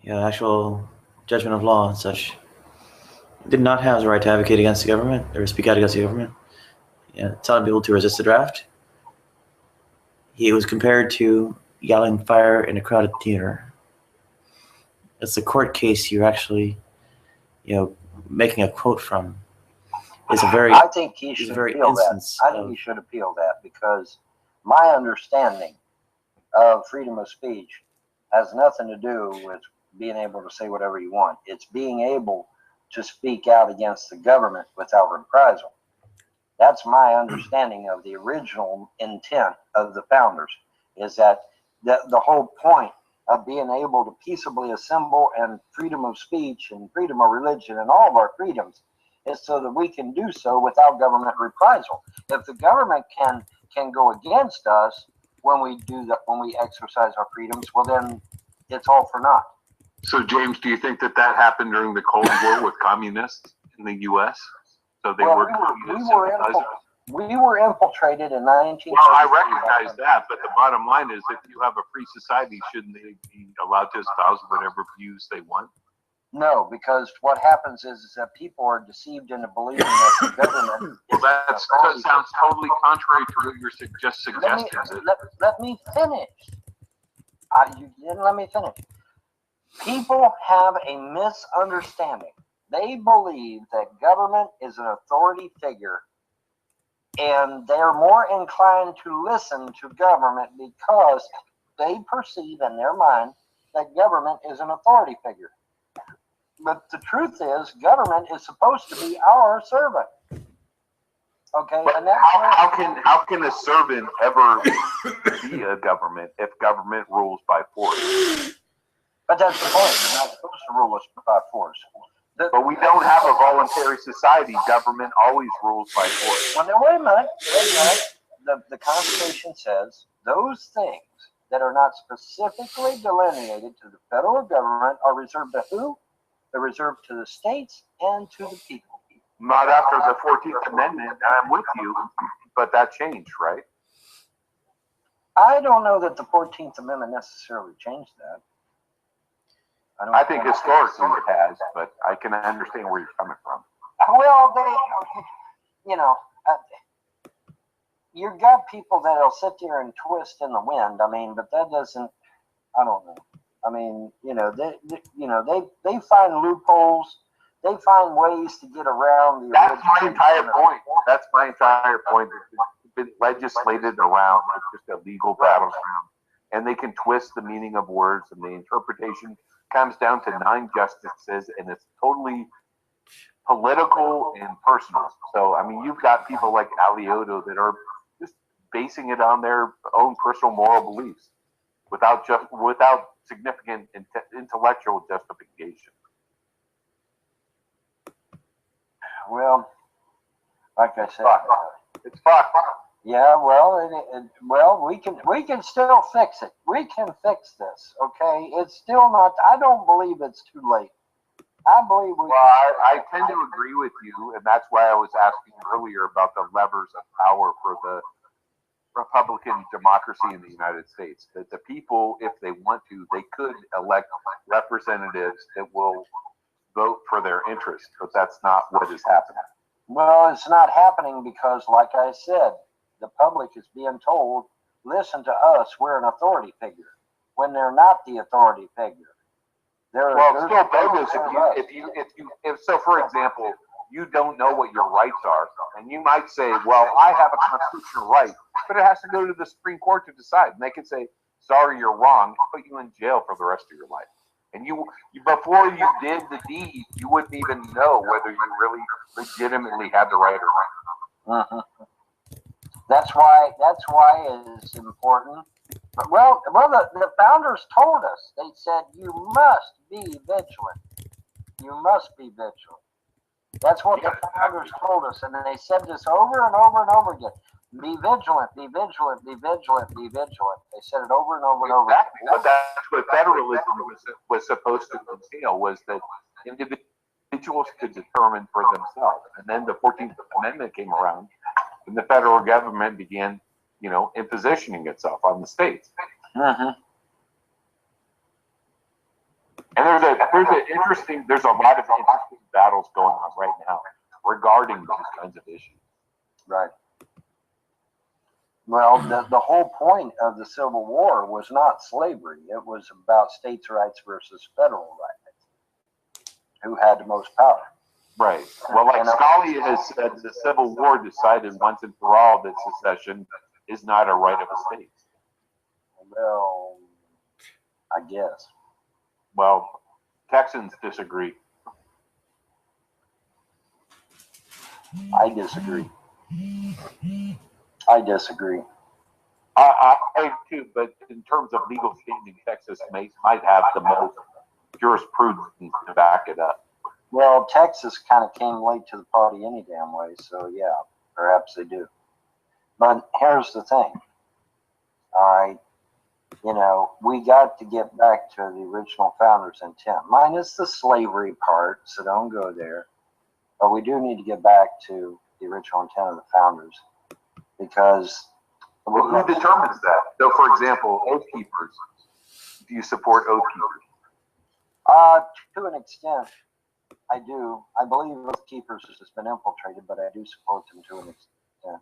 Actual judgment of law and such. Did not have the right to advocate against the government or speak out against the government. Telling people to resist the draft. He was compared to yelling fire in a crowded theater. It's the court case you're actually, making a quote from. I think he should appeal that. I think he should appeal that because my understanding of freedom of speech has nothing to do with being able to say whatever you want. It's being able to speak out against the government without reprisal. That's my understanding of the original intent of the founders, is that the whole point of being able to peaceably assemble and freedom of speech and freedom of religion and all of our freedoms is so that we can do so without government reprisal. If the government can go against us when we do that, when we exercise our freedoms, well then it's all for naught. So, James, do you think that happened during the Cold War with communists in the U.S.? So they were we were infiltrated in 19. Well, I recognize that, but the bottom line is, if you have a free society, shouldn't they be allowed to espouse whatever views they want? No, because what happens is that people are deceived into believing that the government. Well, that sounds totally contrary to what you're just suggesting. Let me finish. You didn't let me finish. People have a misunderstanding. They believe that government is an authority figure, and they're more inclined to listen to government because they perceive in their mind that government is an authority figure. But the truth is, government is supposed to be our servant. Okay, but and that's how can a servant ever be a government if government rules by force? But that's the point. They're not supposed to rule us by force. But we don't have a voluntary society. Government always rules by force. Well, now, wait a minute. The Constitution says those things that are not specifically delineated to the federal government are reserved to who? They're reserved to the states and to the people. Not after the 14th Amendment. I'm with you, but that changed, right? I don't know that the 14th Amendment necessarily changed that. I think historically it has, but I can understand where you're coming from. Well, you know, you've got people that'll sit there and twist in the wind. I mean, but that doesn't. I don't know. I mean, you know, they find loopholes. They find ways to get around the. That's my entire point. That's my entire point. It's been legislated around. It's just a legal battleground, and they can twist the meaning of words, and the interpretation comes down to 9 justices, and it's totally political and personal. So, I mean, you've got people like Alioto that are just basing it on their own personal moral beliefs, without significant intellectual justification. Well, like I said, it's fucked. Yeah, well, we can still fix it. We can fix this, okay? It's still not. I don't believe it's too late. I believe we. Well, I tend to agree with you, and that's why I was asking earlier about the levers of power for the Republican democracy in the United States. That the people, if they want to, they could elect representatives that will vote for their interests, but that's not what is happening. Well, it's not happening because, like I said, the public is being told, listen to us, we're an authority figure, when they're not the authority figure. Well, it's still bogus if so, for example, you don't know what your rights are, and you might say, well, I have a constitutional right, but it has to go to the Supreme Court to decide, and they can say, sorry, you're wrong, and put you in jail for the rest of your life. And you before you did the deed, you wouldn't even know whether you really legitimately had the right or not. That's why it is important. But, well, the founders told us. They said you must be vigilant. You must be vigilant. That's what the founders told us, and they said this over and over and over again. Be vigilant, be vigilant, be vigilant, be vigilant. They said it over and over and over again. But that's what federalism was supposed to entail, was that individuals could determine for themselves. And then the 14th Amendment came around, and the federal government began, impositioning itself on the states. And there's a lot of interesting battles going on right now regarding those kinds of issues. Right. Well, the whole point of the Civil War was not slavery. It was about states' rights versus federal rights. Who had the most power? Right. Well, like Scalia has said, the Civil War decided once and for all that secession is not a right of a state. Well, I guess. Well, Texans disagree. I disagree. I disagree. I too, but in terms of legal standing, Texas might have the most jurisprudence to back it up. Well, Texas kind of came late to the party any damn way, so yeah, perhaps they do. But here's the thing. All right, we got to get back to the original founders' intent, minus the slavery part, so don't go there. But we do need to get back to the original intent of the founders, because... Well, who determines that? So, for example, Oath Keepers. Do you support Oath Keepers? To an extent, I do. I believe Oath Keepers has been infiltrated, but I do support them to an extent.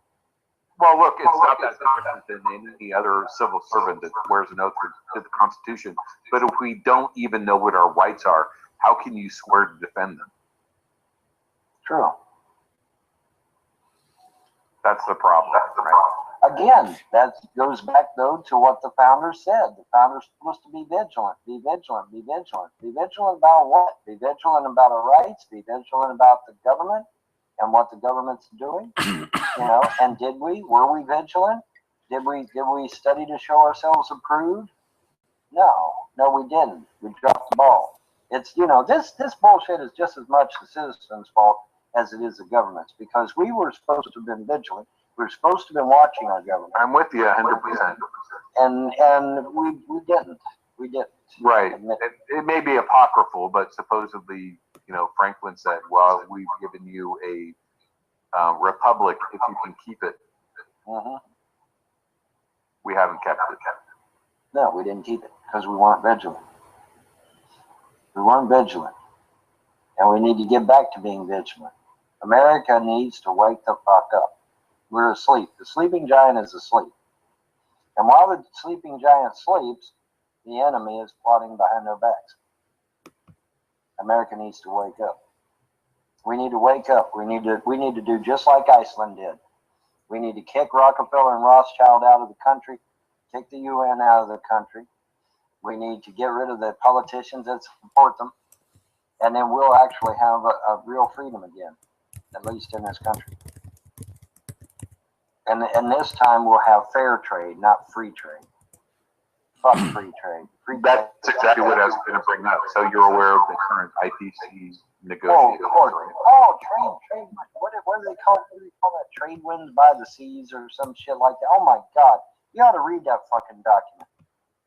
Well, look, it's not that different than any other civil servant that wears an oath to the Constitution. But if we don't even know what our rights are, how can you swear to defend them? True. That's the problem, right? Again, that goes back, though, to what the founders said. The founders were supposed to be vigilant, be vigilant, be vigilant. Be vigilant about what? Be vigilant about our rights, be vigilant about the government and what the government's doing. And did we? Were we vigilant? Did we study to show ourselves approved? No, we didn't. We dropped the ball. It's, this bullshit is just as much the citizens' fault as it is the government's, because we were supposed to have been vigilant. We were supposed to have been watching our government. I'm with you 100%. And we didn't. We didn't. Right. It may be apocryphal, but supposedly, Franklin said, well, we've given you a republic if you can keep it. We haven't kept it. No, we didn't keep it because we weren't vigilant. We weren't vigilant. And we need to get back to being vigilant. America needs to wake the fuck up. We're asleep. The sleeping giant is asleep. And while the sleeping giant sleeps, the enemy is plotting behind their backs. America needs to wake up. We need to wake up. We need to do just like Iceland did. We need to kick Rockefeller and Rothschild out of the country, kick the UN out of the country. We need to get rid of the politicians that support them, and then we'll actually have a real freedom again, at least in this country. And this time we'll have fair trade, not free trade. Fuck free trade. That's exactly what I was going to bring up. So you're aware of the current IPC negotiations, right? Oh, trade. What do they call it? What do they call that? Trade winds by the seas or some shit like that. Oh my God. You ought to read that fucking document.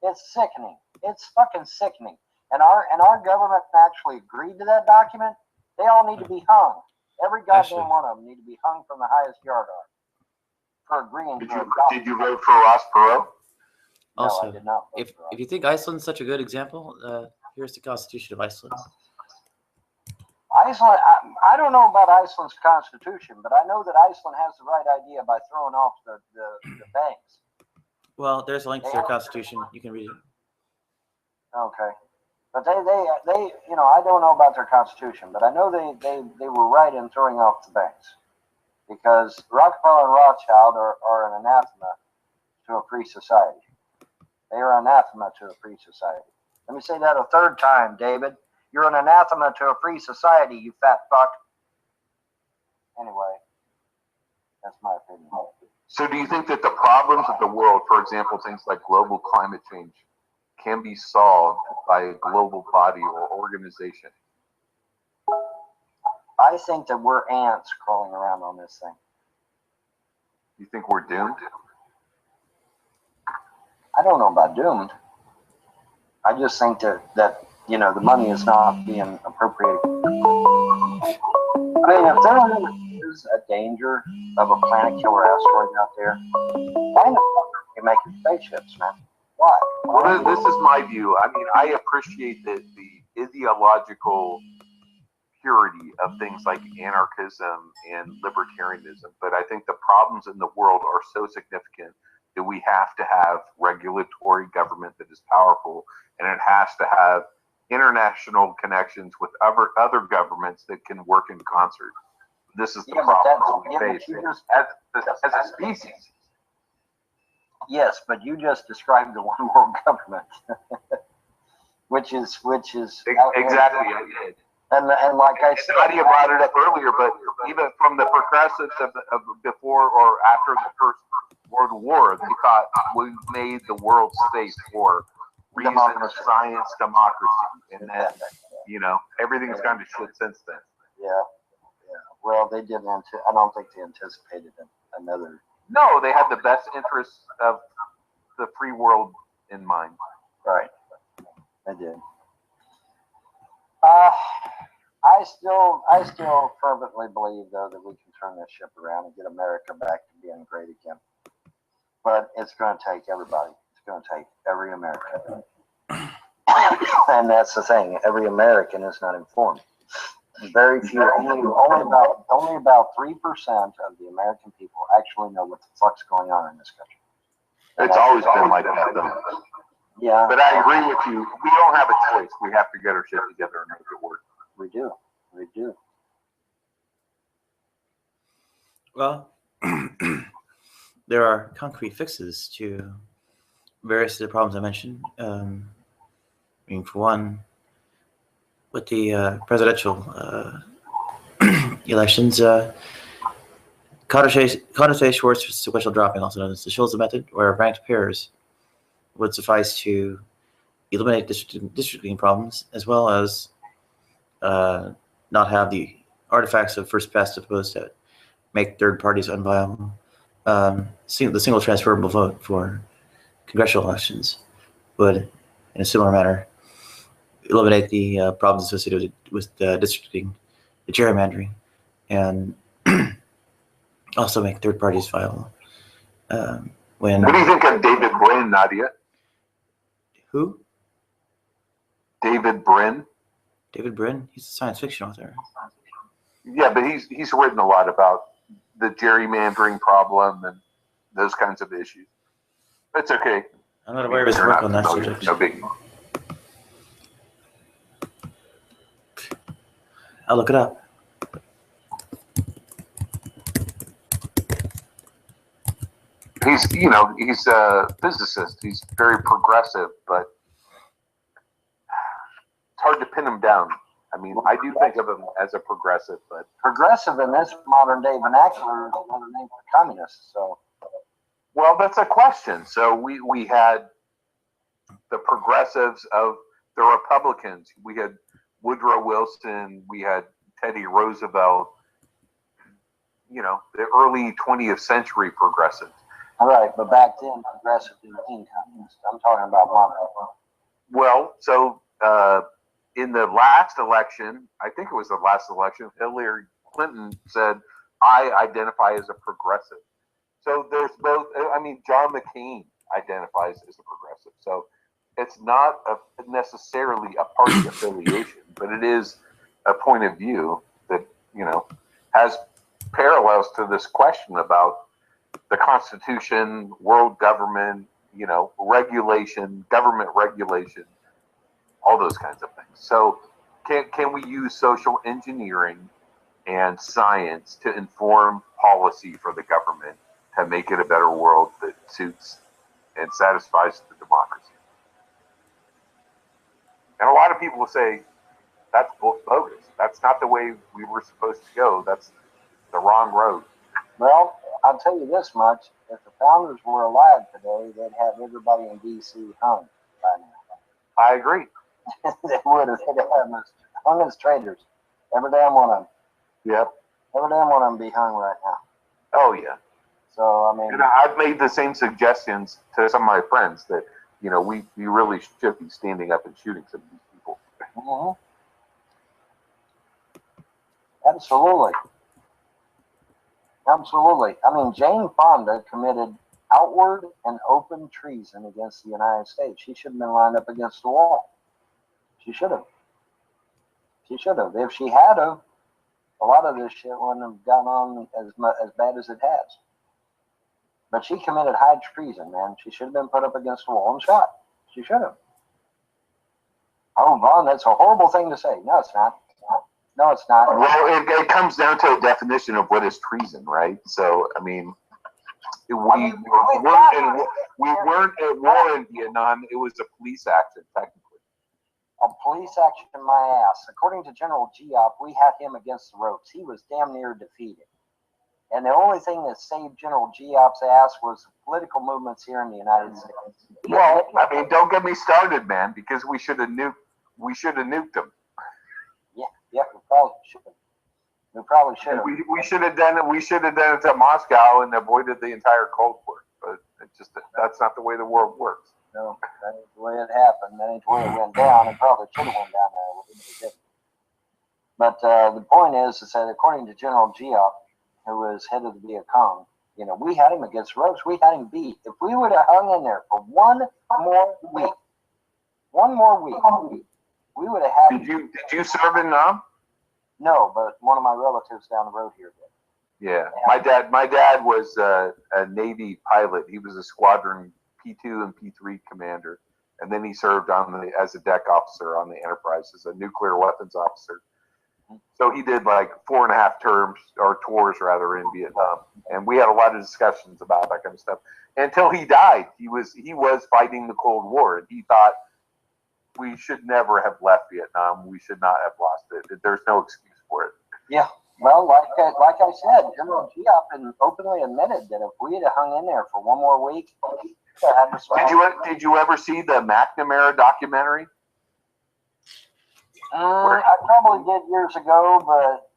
It's sickening. It's fucking sickening. And our government actually agreed to that document. They all need to be hung. Every goddamn one of them need to be hung from the highest yardarm for agreeing to it. Did you vote for Ross Perot? Also, No, I did not vote if you think Iceland's such a good example, here's the Constitution of Iceland. Iceland, I don't know about Iceland's constitution, but I know that Iceland has the right idea by throwing off the banks. Well, there's a link to their constitution. You can read it. Okay. But they I don't know about their constitution, but I know they were right in throwing off the banks. Because Rockefeller and Rothschild are an anathema to a free society. They are anathema to a free society. Let me say that a third time, David. You're an anathema to a free society, you fat fuck. Anyway, that's my opinion. So do you think that the problems of the world, for example, things like global climate change, can be solved by a global body or organization? I think that we're ants crawling around on this thing. You think we're doomed? I don't know about doomed. I just think that the money is not being appropriated. I mean, if there is a danger of a planet killer asteroid out there, why the fuck are you making spaceships, man? Why? Well, this is my view. I mean, I appreciate the ideological purity of things like anarchism and libertarianism, but I think the problems in the world are so significant that we have to have regulatory government that is powerful, and it has to have international connections with other governments that can work in concert. This is the problem we face as a species. Yes, but you just described the one world government, which is exactly. I did. And like I said, Nadia brought it up earlier, but even from the progressives of before or after the First World War, they thought we made the world safe for reason of science, democracy, and then everything's gone to shit since then. Yeah. Well, they didn't. I don't think they anticipated another. No, they had the best interests of the free world in mind. Right. They did. I still fervently believe, though, that we can turn this ship around and get America back to being great again. But it's going to take everybody. It's going to take every American. And that's the thing. Every American is not informed. Very few, only about 3% of the American people actually know what the fuck's going on in this country. It's always been like that, though. Yeah. But I agree with you. We don't have a choice. We have to get our shit together and make it work. We do. Well, there are concrete fixes to various of the problems I mentioned. I mean, for one, with the presidential elections, Cotter-Schwarz sequential dropping, also known as the Schulze method, where ranked pairs would suffice to eliminate districting problems, as well as not have the artifacts of first past the post that make third parties unviable. The single transferable vote for congressional elections would, in a similar manner, eliminate the problems associated with districting, the gerrymandering, and also make third parties viable. What do you think of David Brin, Nadia? Who? David Brin. David Brin? He's a science fiction author. Yeah, but he's written a lot about the gerrymandering problem and those kinds of issues. It's okay. I'm not aware of his work on that subject. No biggie. I'll look it up. He's a physicist. He's very progressive, but it's hard to pin him down. I mean, I do think of him as a progressive, but progressive in this modern day vernacular is another name for communist. So, well, that's a question. So we had the progressives of the Republicans. We had Woodrow Wilson. We had Teddy Roosevelt. The early 20th century progressives. All right, but back then, progressive didn't mean communist. I'm talking about modern. Well, so in the last election, I think it was the last election, Hillary Clinton said, I identify as a progressive. So there's both. I mean, John McCain identifies as a progressive. So it's not necessarily a party affiliation, but it is a point of view that, has parallels to this question about the Constitution, world government, regulation, government regulation, all those kinds of things. So can we use social engineering and science to inform policy for the government to make it a better world that suits and satisfies the democracy? And a lot of people will say, that's bogus. That's not the way we were supposed to go. That's the wrong road. Well, I'll tell you this much. If the founders were alive today, they'd have everybody in D.C. hung by now. I agree. They would have. They'd have us hung as traitors. Every damn one of them. Yep. Every damn one of them be hung right now. Oh, yeah. So, I mean... And I've made the same suggestions to some of my friends that, we really should be standing up and shooting some of these people. Mm-hmm. Absolutely. Absolutely. I mean, Jane Fonda committed outward and open treason against the United States. She should have been lined up against the wall. She should have. She should have. If she had have, a lot of this shit wouldn't have gone on as bad as it has. But she committed high treason, man. She should have been put up against the wall and shot. She should have. Oh, Vaughn, that's a horrible thing to say. No, it's not. No, it's not. Well, it comes down to a definition of what is treason, right? So, I mean, we weren't at war in Vietnam. It was a police action, technically. A police action, my ass. According to General Giap, we had him against the ropes. He was damn near defeated. And the only thing that saved General Giap's ass was the political movements here in the United States. Well, I mean, don't get me started, man, because we should have nuked them. Yeah, we probably should have. We probably should have. We should have done it. We should have done it to Moscow and avoided the entire Cold War. But that's not the way the world works. No, that ain't the way it happened. That ain't the way it went down. It probably should have went down there. But the point is that according to General Giap, who was head of the Viet Cong, we had him against ropes. We had him beat. If we would have hung in there for one more week, we would have had. Did you serve in Nam? No, but one of my relatives down the road here did. Yeah, my dad was a Navy pilot. He was a squadron P2 and P3 commander, and then he served as a deck officer on the Enterprise as a nuclear weapons officer. So he did like 4.5 tours rather in Vietnam, and we had a lot of discussions about that kind of stuff. Until he died, he was fighting the Cold War, and he thought we should never have left Vietnam. We should not have lost it. There's no excuse for it. Yeah. Well, like I said, General Giap openly admitted that if we had hung in there for one more week, did you ever see the McNamara documentary? I probably did years ago, but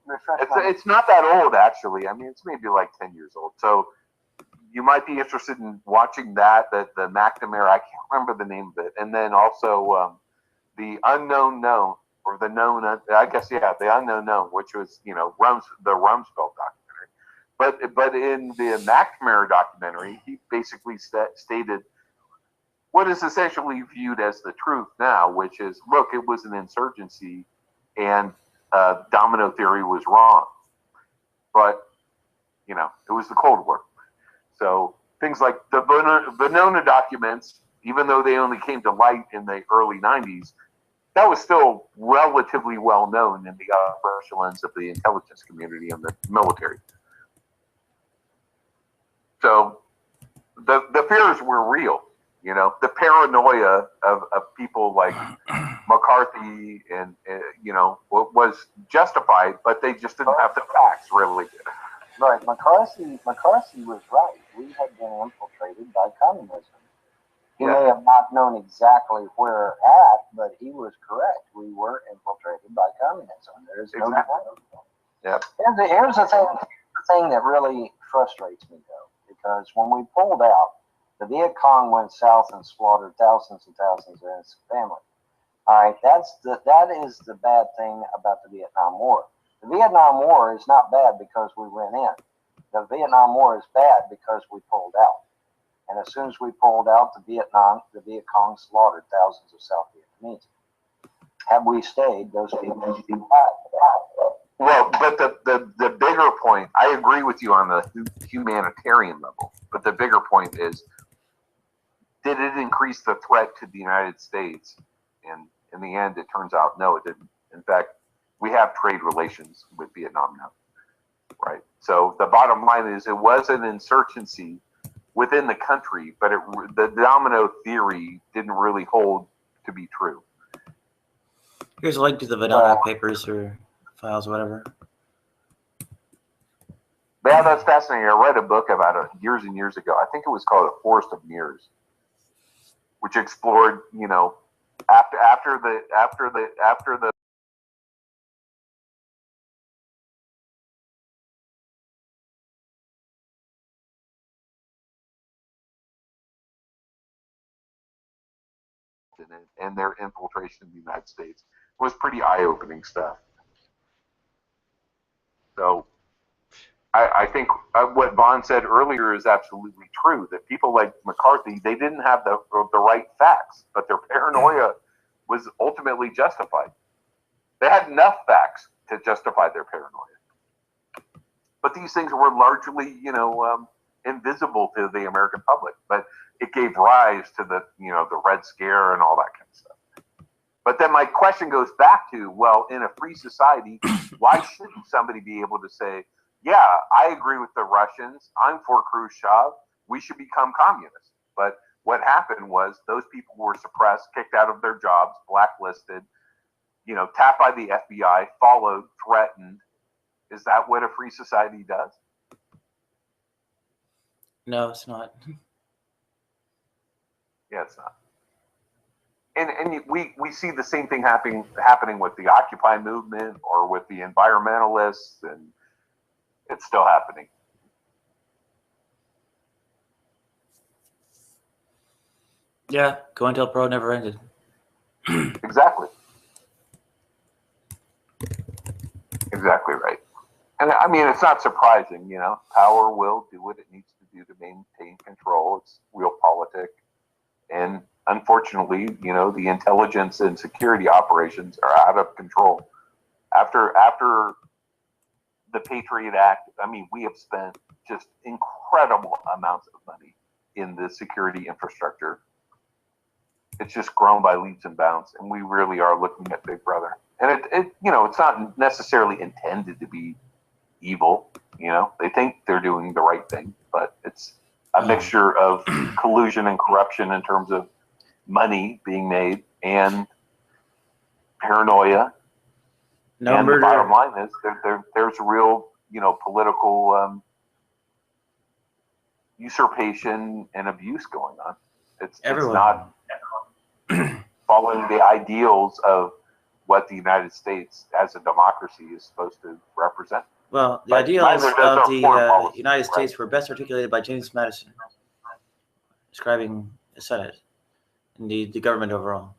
it's not that old, actually. I mean, it's maybe like 10 years old. So you might be interested in watching that. The McNamara, I can't remember the name of it, and then also the Unknown Known, or the Known, I guess, yeah, the Unknown Known, which was the Rumsfeld documentary. But in the McNamara documentary, he basically stated what is essentially viewed as the truth now, which is, look, it was an insurgency, and domino theory was wrong. but you know, it was the Cold War. So things like the Venona documents, even though they only came to light in the early 90s, that was still relatively well known in the upper echelons of the intelligence community and the military. So the fears were real, you know, the paranoia of people like McCarthy and, you know, was justified, but they just didn't have the facts really. Right, McCarthy was right. We had been infiltrated by communism. He may have not known exactly where at, but he was correct. We were infiltrated by communism. There's no doubt. Yep. Here's the thing that really frustrates me, though, because when we pulled out, the Viet Cong went south and slaughtered thousands and thousands of innocent families. All right, that is the bad thing about the Vietnam War. The Vietnam War is not bad because we went in. The Vietnam War is bad because we pulled out. And as soon as we pulled out, the Viet Cong slaughtered thousands of South Vietnamese. Had we stayed, those people would be died. Well, but the bigger point, I agree with you on the humanitarian level, but the bigger point is, did it increase the threat to the United States? And in the end, it turns out, no, it didn't. In fact, we have trade relations with Vietnam now, right? So the bottom line is, it was an insurgency within the country, but the domino theory didn't really hold to be true. Here's a link to the Venona papers or files or whatever. Yeah, that's fascinating. I read a book about it years and years ago. I think it was called A Forest of Mirrors, which explored, you know, after the and their infiltration of the United States was pretty eye-opening stuff. So I think what Vaughn said earlier is absolutely true, that people like McCarthy, they didn't have the right facts, but their paranoia was ultimately justified. They had enough facts to justify their paranoia. But these things were largely, you know, invisible to the American public. But it gave rise to the, you know, the Red Scare and all that kind of stuff. But then my question goes back to, well, in a free society, why shouldn't somebody be able to say, yeah, I agree with the Russians, I'm for Khrushchev, we should become communists? But what happened was those people were suppressed, kicked out of their jobs, blacklisted, you know, tapped by the FBI, followed, threatened. Is that what a free society does? No, it's not. Yeah, it's not. And we see the same thing happening with the Occupy movement or with the environmentalists, and it's still happening. Yeah, COINTELPRO never ended. Exactly. Exactly right. And I mean, it's not surprising, you know, power will do what it needs to do to maintain control. It's realpolitik. And unfortunately, you know, the intelligence and security operations are out of control. After the Patriot Act, I mean, we have spent just incredible amounts of money in the security infrastructure. It's just grown by leaps and bounds, and we really are looking at Big Brother. And it you know, it's not necessarily intended to be evil. You know, they think they're doing the right thing, but it's a mixture of collusion and corruption in terms of money being made and paranoia. And the bottom line is there's real, you know, political usurpation and abuse going on. It's not following the ideals of what the United States as a democracy is supposed to represent. Well, the ideals of the United States were best articulated by James Madison, describing the Senate and the government overall.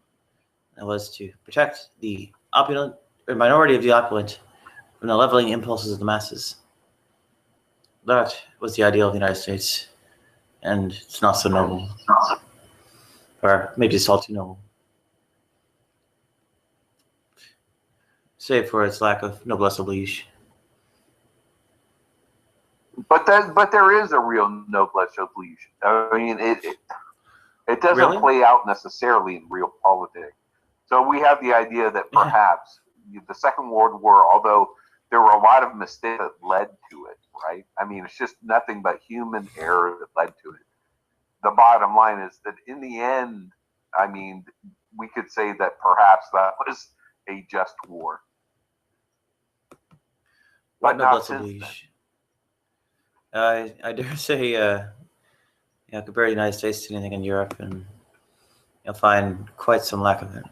It was to protect the opulent, or minority of the opulent, from the leveling impulses of the masses. That was the ideal of the United States, and it's not so noble. Or maybe it's all too noble. Save for its lack of noblesse oblige. But there is a real noblesse oblige. I mean, it doesn't Really? play out necessarily in real politics. So we have the idea that perhaps the Second World War, although there were a lot of mistakes that led to it, right? I mean, it's just nothing but human error that led to it. The bottom line is that in the end, I mean, we could say that perhaps that was a just war. What But not noblesse since then. oblige? I dare say, compare the United States to anything in Europe, and you'll find quite some lack of it.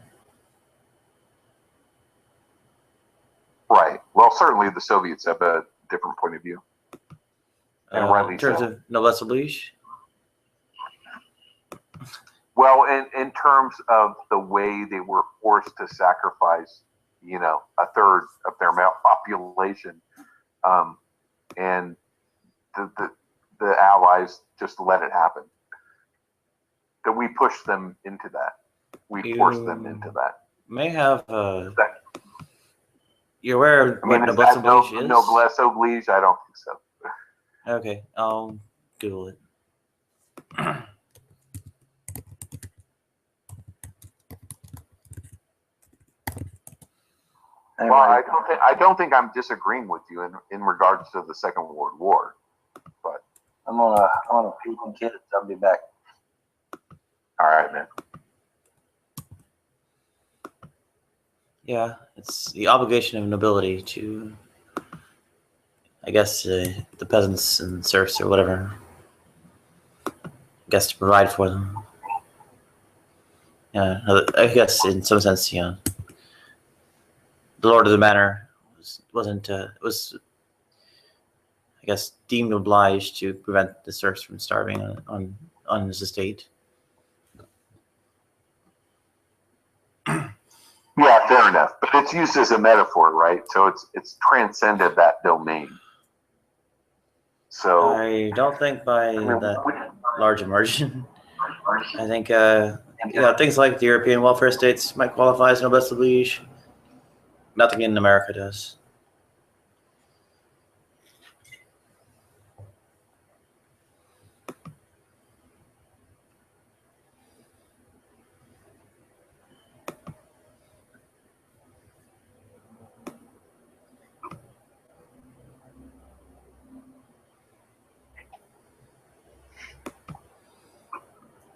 Right. Well, certainly the Soviets have a different point of view. And rightly In terms so. of noblesse oblige? Well, in terms of the way they were forced to sacrifice, a third of their male population, and the Allies just let it happen. That we pushed them into that. We forced them into that. May have. You're aware of what is noblesse that oblige is? noblesse oblige? I don't think so. Okay, I'll Google it. Well, I don't think I'm disagreeing with you in regards to the Second World War, but I'm on a feed some kids. I'll be back. All right, man. Yeah, it's the obligation of nobility to, I guess, the peasants and serfs or whatever. I guess to provide for them. Yeah, I guess in some sense, the Lord of the Manor was, I guess, deemed obliged to prevent the serfs from starving on his estate. Yeah, fair enough. But it's used as a metaphor, right? So it's transcended that domain. So I don't think by that large a margin. I think things like the European welfare states might qualify as noblesse oblige. Nothing in America does.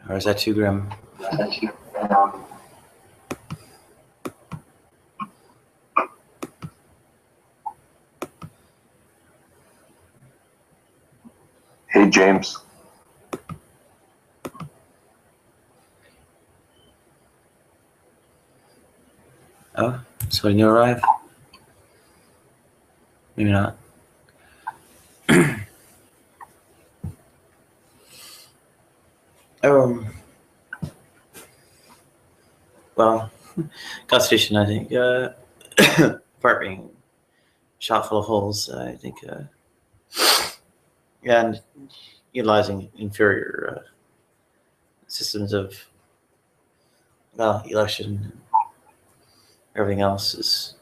Or is that too grim? Hey, James. Oh, so when you arrive? Maybe not. Well, Constitution, I think, apart being shot full of holes, I think, and utilizing inferior systems of, election, everything else is,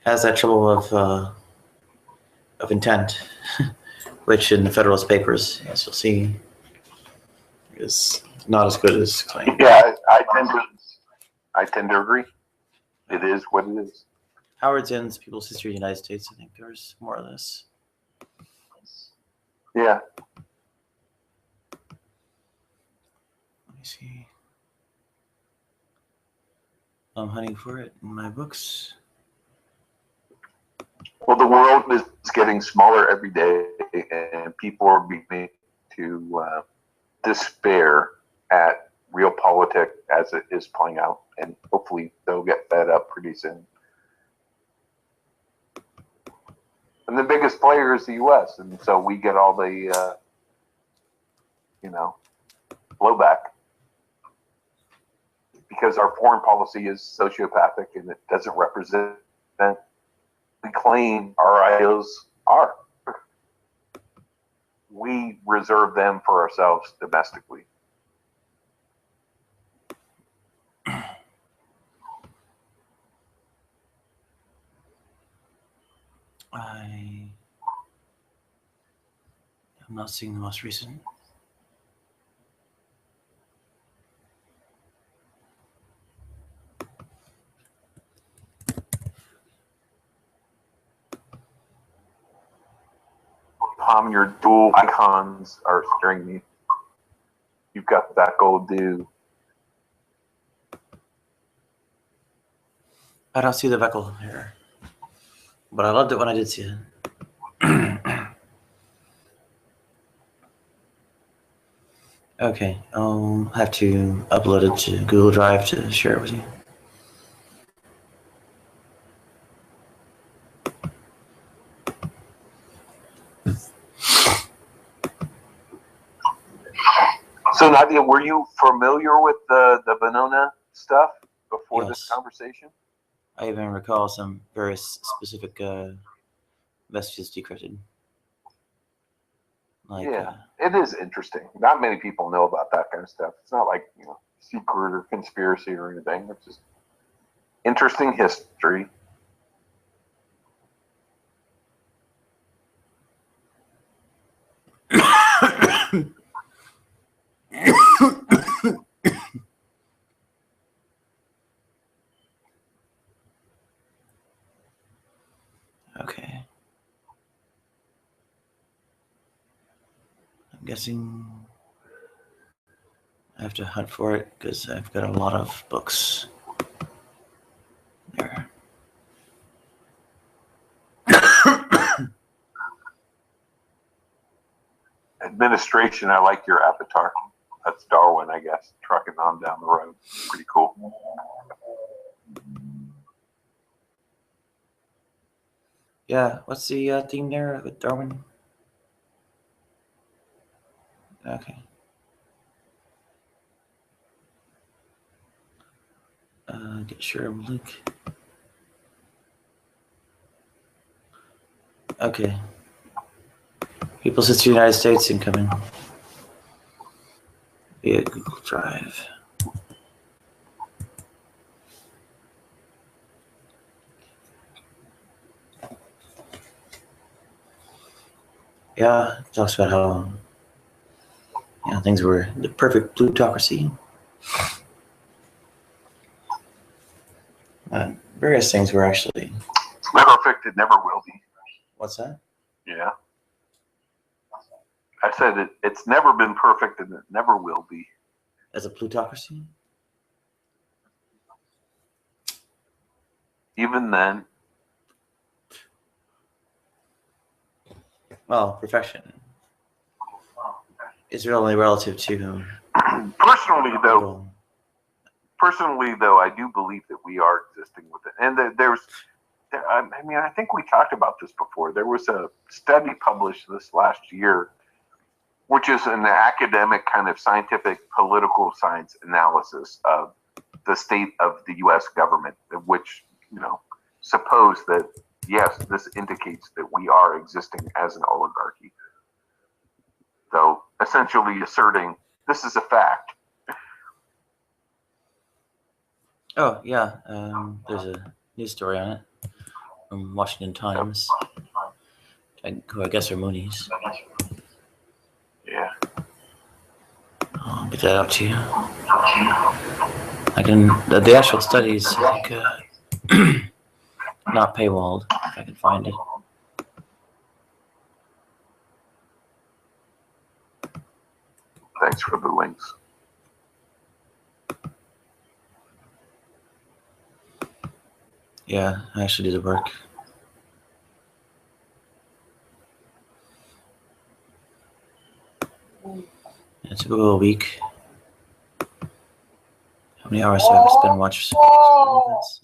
has that trouble of intent, which in the Federalist Papers, as you'll see, is not as good as claimed. Yeah, I tend to agree. It is what it is. Howard Zinn's People's History of the United States, I think there's more or less. Yeah. Let me see. I'm hunting for it in my books. Well, the world is getting smaller every day, and people are beginning to despair at real politics as it is playing out, and hopefully they'll get fed up pretty soon. And the biggest player is the U.S., and so we get all the, blowback because our foreign policy is sociopathic and it doesn't represent we claim our ideals are. We reserve them for ourselves domestically. I'm not seeing the most recent. Tom, your dual icons are scaring me. You've got that gold do. I don't see the Veckel here, but I loved it when I did see it. Okay, I'll have to upload it to Google Drive to share it with you. So Nadia, were you familiar with the Venona stuff before this Yes. conversation? I even recall some very specific messages decrypted. Like, Yeah, it is interesting. Not many people know about that kind of stuff. It's not like, you know, secret or conspiracy or anything. It's just interesting history. Okay. I'm guessing I have to hunt for it because I've got a lot of books there. Administration, I like your avatar. That's Darwin, I guess, trucking on down the road. Pretty cool. Yeah, what's the theme there with Darwin? Okay. Get share link. Okay. People since the United States incoming via Google Drive. Yeah, it talks about how things were the perfect plutocracy. Various things were actually. It's never perfect, it never will be. What's that? Yeah. I said it's never been perfect and it never will be. As a plutocracy? Even then. Well, perfection is only relative to. Personally, though, I do believe that we are existing with it. And I think we talked about this before. There was a study published this last year, which is an academic kind of scientific political science analysis of the state of the U.S. government, which, suppose that, yes, this indicates that we are existing as an oligarchy. Though essentially asserting this is a fact. Oh, yeah. There's a news story on it from Washington Times, who I guess are Moonies. Yeah. I'll get that up to you. The actual studies, I think, not paywalled, if I can find it. Thanks for the links. Yeah, I actually did the work. It took a week. How many hours do I have to spend watching?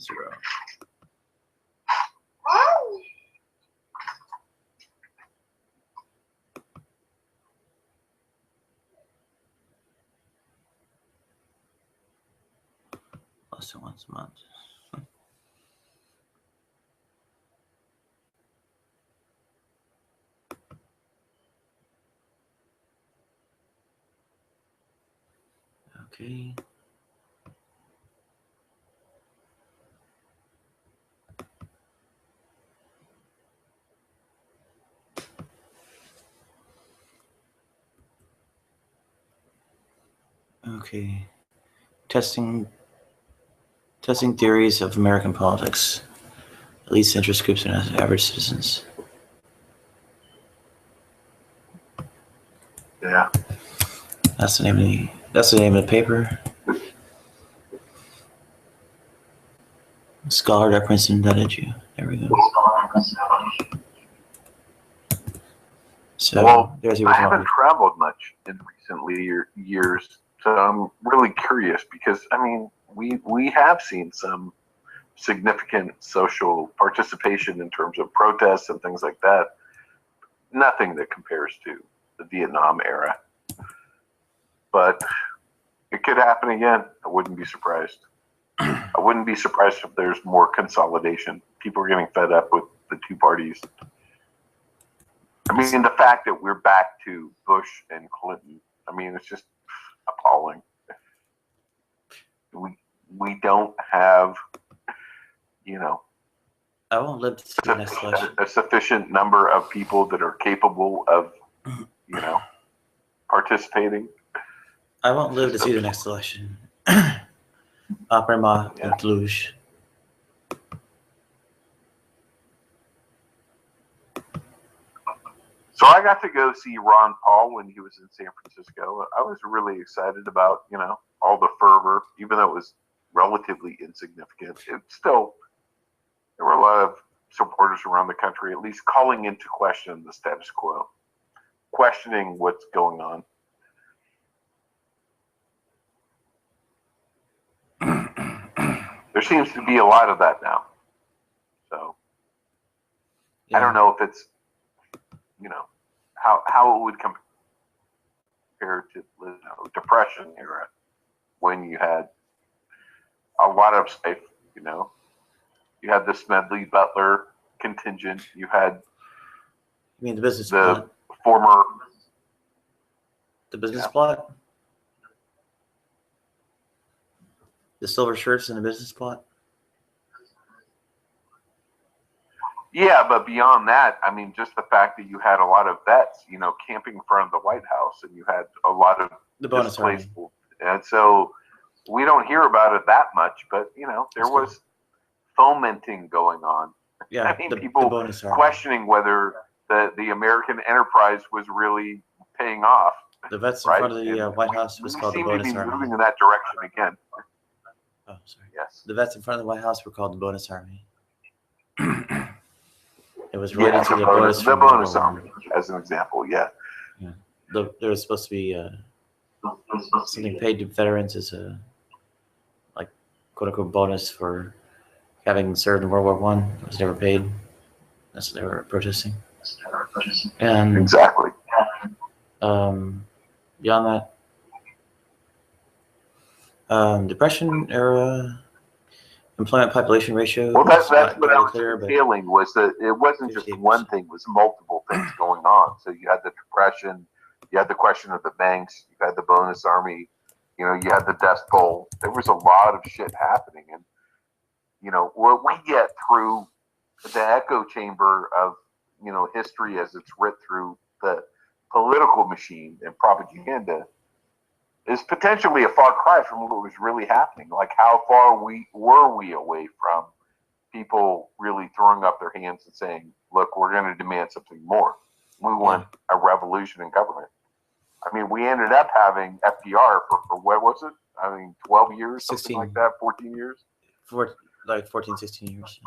0. Less than once a month. Okay. Okay. Testing theories of American politics. Elites, interest groups, and average citizens. Yeah. That's the name of the paper. Scholar at Princeton invited you. There we go. So Well, there's the I original haven't traveled much in recently years, so I'm really curious because I mean, we have seen some significant social participation in terms of protests and things like that. Nothing that compares to the Vietnam era, but it could happen again. I wouldn't be surprised. I wouldn't be surprised if there's more consolidation. People are getting fed up with the two parties. I mean, the fact that we're back to Bush and Clinton, I mean, it's just appalling. We don't have, you know, I won't live to see the next election. a sufficient number of people that are capable of, you know, participating. I won't live to see the next election. Après ma deluge. So I got to go see Ron Paul when he was in San Francisco. I was really excited about, you know, all the fervor, even though it was relatively insignificant. It still, there were a lot of supporters around the country, at least calling into question the status quo, questioning what's going on. There seems to be a lot of that now. So I don't know if it's, you know, how it would compare to, you know, Depression era when you had a lot of stuff, you know. You had the Smedley Butler contingent. You had You mean the business the plot? former The business plot? The silver shirts in the business plot? Yeah, but beyond that, I mean, just the fact that you had a lot of vets, you know, camping in front of the White House, and you had a lot of The bonus displaced army. people. And so we don't hear about it that much, but, you know, there was fomenting going on. Yeah, I mean, the people bonus army. questioning whether the American enterprise was really paying off. The vets in right? front of the White House was We called the seem to bonus be army. moving in that direction again. Oh, sorry. Yes. The vets in front of the White House were called the bonus army. It was Yeah, related to the bonus the from bonus World War army, as an example, yeah. I. There was supposed to be something paid to veterans as a, like, quote unquote bonus for having served in World War I. It was never paid. That's what they were protesting. And exactly. Beyond that, Depression era employment population ratio. Well, that's not what I was clear, feeling was that it wasn't just one thing; it was multiple things going on. So you had the Depression, you had the question of the banks, you had the bonus army, you know, you had the Dust Bowl. There was a lot of shit happening, and you know, what we get through the echo chamber of, you know, history as it's writ through the political machine and propaganda is potentially a far cry from what was really happening. Like, how far were we away from people really throwing up their hands and saying, look, we're going to demand something more. We want a revolution in government. I mean, we ended up having FDR for what was it? I mean, 12 years, 16. something like that, 14 years? Like 14, 16 years.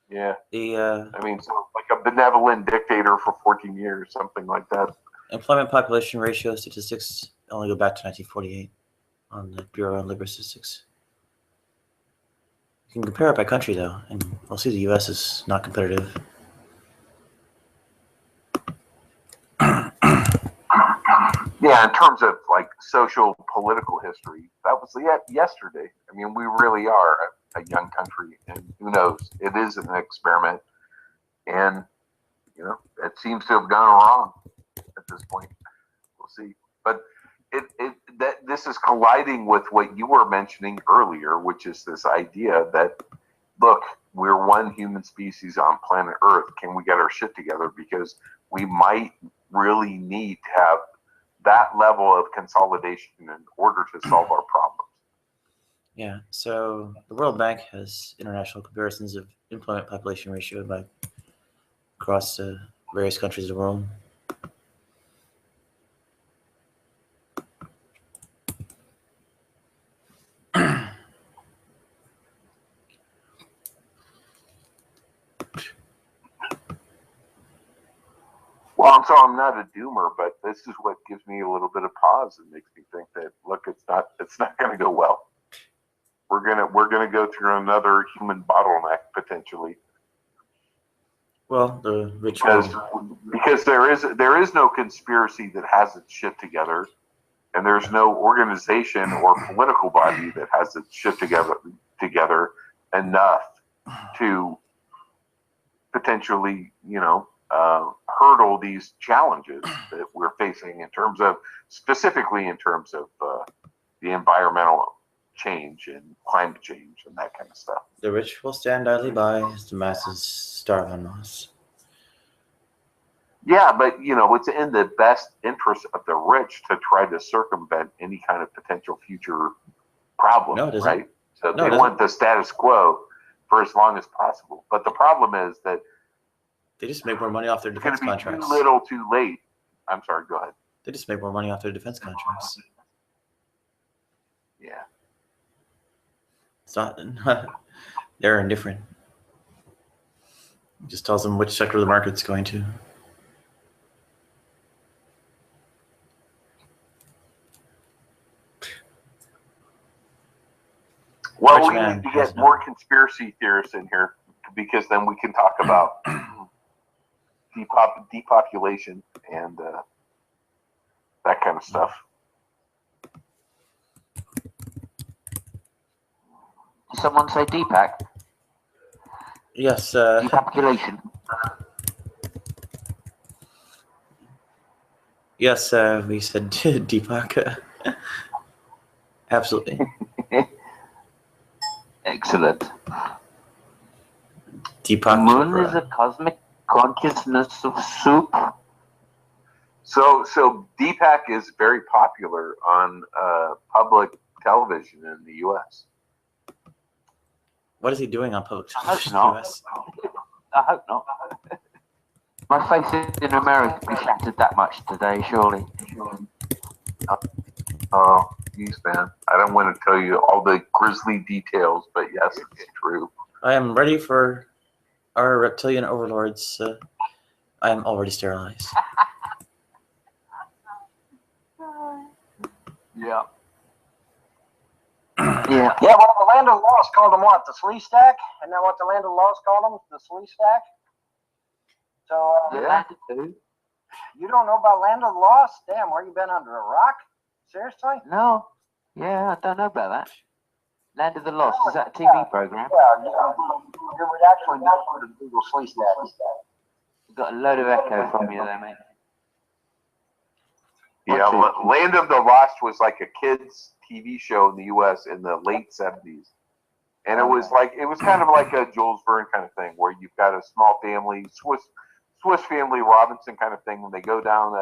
Yeah. I mean, so like a benevolent dictator for 14 years, something like that. Employment population ratio statistics only go back to 1948 on the Bureau of Labor Statistics. You can compare it by country, though, and we'll see the U.S. is not competitive. Yeah, in terms of like social political history, that was yesterday. I mean, we really are a young country, and who knows? It is an experiment, and you know, it seems to have gone wrong at this point. We'll see, but this is colliding with what you were mentioning earlier, which is this idea that, look, we're one human species on planet Earth. Can we get our shit together? Because we might really need to have that level of consolidation in order to solve our problems. Yeah, so the World Bank has international comparisons of employment population ratio by across various countries of the world. Well, I'm not a doomer, but this is what gives me a little bit of pause and makes me think that, look, it's not going to go well. We're gonna go through another human bottleneck potentially. Well, the rich because there is no conspiracy that has its shit together, and there's no organization or political body that has its shit together enough to potentially, hurdle these challenges that we're facing specifically in terms of the environmental change and climate change and that kind of stuff. The rich will stand idly by as the masses starve on us. Yeah, but it's in the best interest of the rich to try to circumvent any kind of potential future problem, No, it isn't. right? So No, they want the status quo for as long as possible. But the problem is that they just make more money off their defense contracts. Too little, too late. I'm sorry. Go ahead. They just make more money off their defense contracts. Yeah. It's not. They're indifferent. It just tells them which sector of the market's going to. Well, we need to get more conspiracy theorists in here because then we can talk about depopulation and that kind of stuff. Did someone say Deepak? Yes. Depopulation. Yes, we said Deepak. Absolutely. Excellent. Deepak the moon is a cosmic consciousness of soup. So Deepak is very popular on public television in the U.S. What is he doing on public television in the U.S.? I hope not. My faith in America will be shattered that much today, surely. Oh, geez, man. I don't want to tell you all the grisly details, but yes, it's true. I am ready for our reptilian overlords. I am already sterilized. Yeah. Yeah, well, the Land of the Lost called them what? The Slee Stack? Isn't that what the Land of the Lost called them? The Slee Stack? So, yeah. You don't know about Land of the Lost? Damn, where you been, under a rock? Seriously? No. Yeah, I don't know about that. Land of the Lost, is that a TV program? Yeah, you would actually not go to Google Slee Stack. You've got a load of echo from you there, mate. Yeah, Land of the Lost was like a kids' TV show in the U.S. in the late 70s. And it was kind of like a Jules Verne kind of thing, where you've got a small family, Swiss Family Robinson kind of thing, when they go down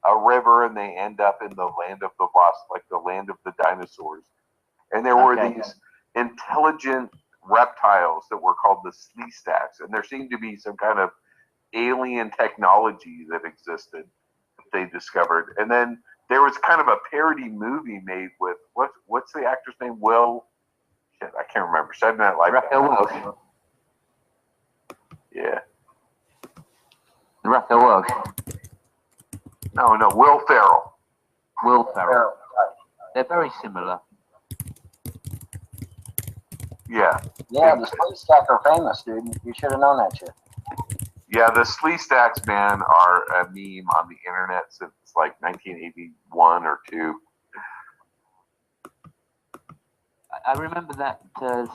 a river and they end up in the Land of the Lost, like the land of the dinosaurs. And there were these intelligent reptiles that were called the Slee Stacks, and there seemed to be some kind of alien technology that existed that they discovered. And then there was kind of a parody movie made with what's the actor's name? I can't remember. Saturday Night Live. Raphael Welch. Yeah. Raphael Welch. No, Will Ferrell. Will Ferrell. They're very similar. Yeah. Yeah, the Slee Stack are famous, dude. You should have known that shit. Yeah, the Slee Stacks, man, are a meme on the internet since like 1981 or 2. I remember that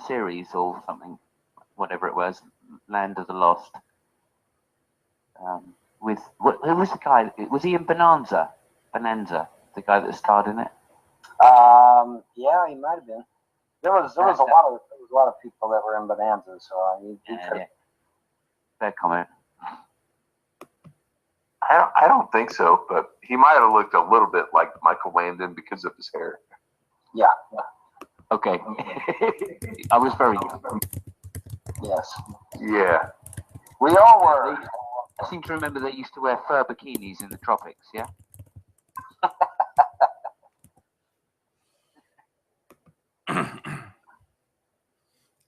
series or something, whatever it was, Land of the Lost. Who was the guy? Was he in Bonanza? The guy that starred in it. Yeah, he might have been. There was a lot of people that were in Bonanza, so he could. Fair comment. I don't think so, but he might have looked a little bit like Michael Landon because of his hair. Yeah. Okay. I was very young. Yes. Yeah. We all were. I seem to remember they used to wear fur bikinis in the tropics, yeah?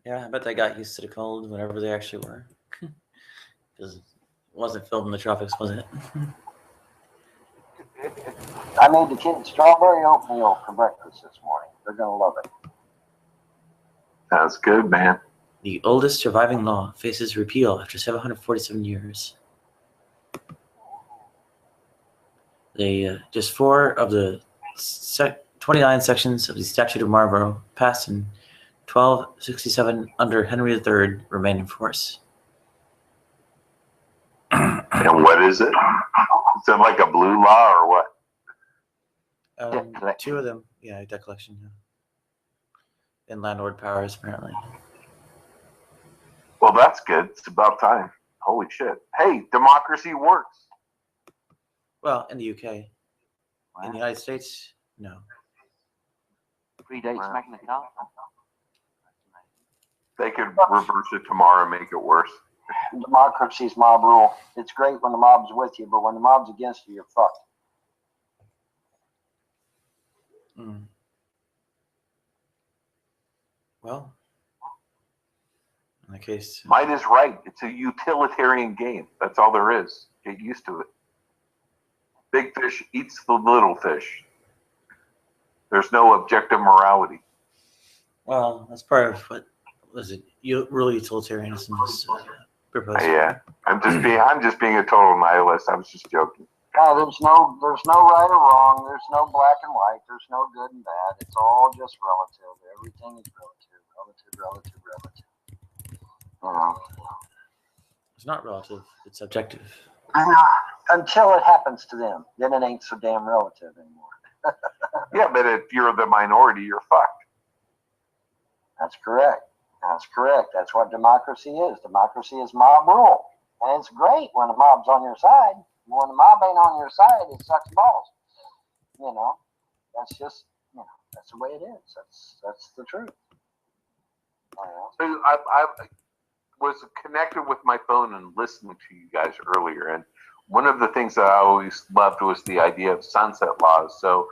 Yeah, I bet they got used to the cold whenever they actually were. Because it wasn't filmed in the tropics, was it? I made the kids strawberry oatmeal for breakfast this morning. They're going to love it. Sounds good, man. The oldest surviving law faces repeal after 747 years. Just 4 of the 29 sections of the Statute of Marlborough passed in 1267 under Henry III remain in force. And what is it? Is it like a blue law or what? 2 of them, yeah, debt collection, yeah. And landlord powers, apparently. Well, that's good. It's about time. Holy shit. Hey, democracy works. Well, in the UK. In the United States, no. Predates Magna Carta. They could reverse it tomorrow and make it worse. Democracy's mob rule. It's great when the mob's with you, but when the mob's against you, you're fucked. Well, in that case... Mine is right. It's a utilitarian game. That's all there is. Get used to it. Big fish eats the little fish. There's no objective morality. Well, that's part of what was it? Real utilitarianism is proposed. Yeah, I'm just being a total nihilist. I was just joking. There's no right or wrong. There's no black and white. There's no good and bad. It's all just relative. Everything is relative. It's not relative. It's objective. Until it happens to them, then it ain't so damn relative anymore. Yeah, but if you're the minority, you're fucked. That's correct. That's what democracy is. Democracy is mob rule. And it's great when the mob's on your side. When the mob ain't on your side, it sucks balls. You know, that's just, that's the way it is. That's the truth. So I was connected with my phone and listening to you guys earlier, and one of the things that I always loved was the idea of sunset laws. So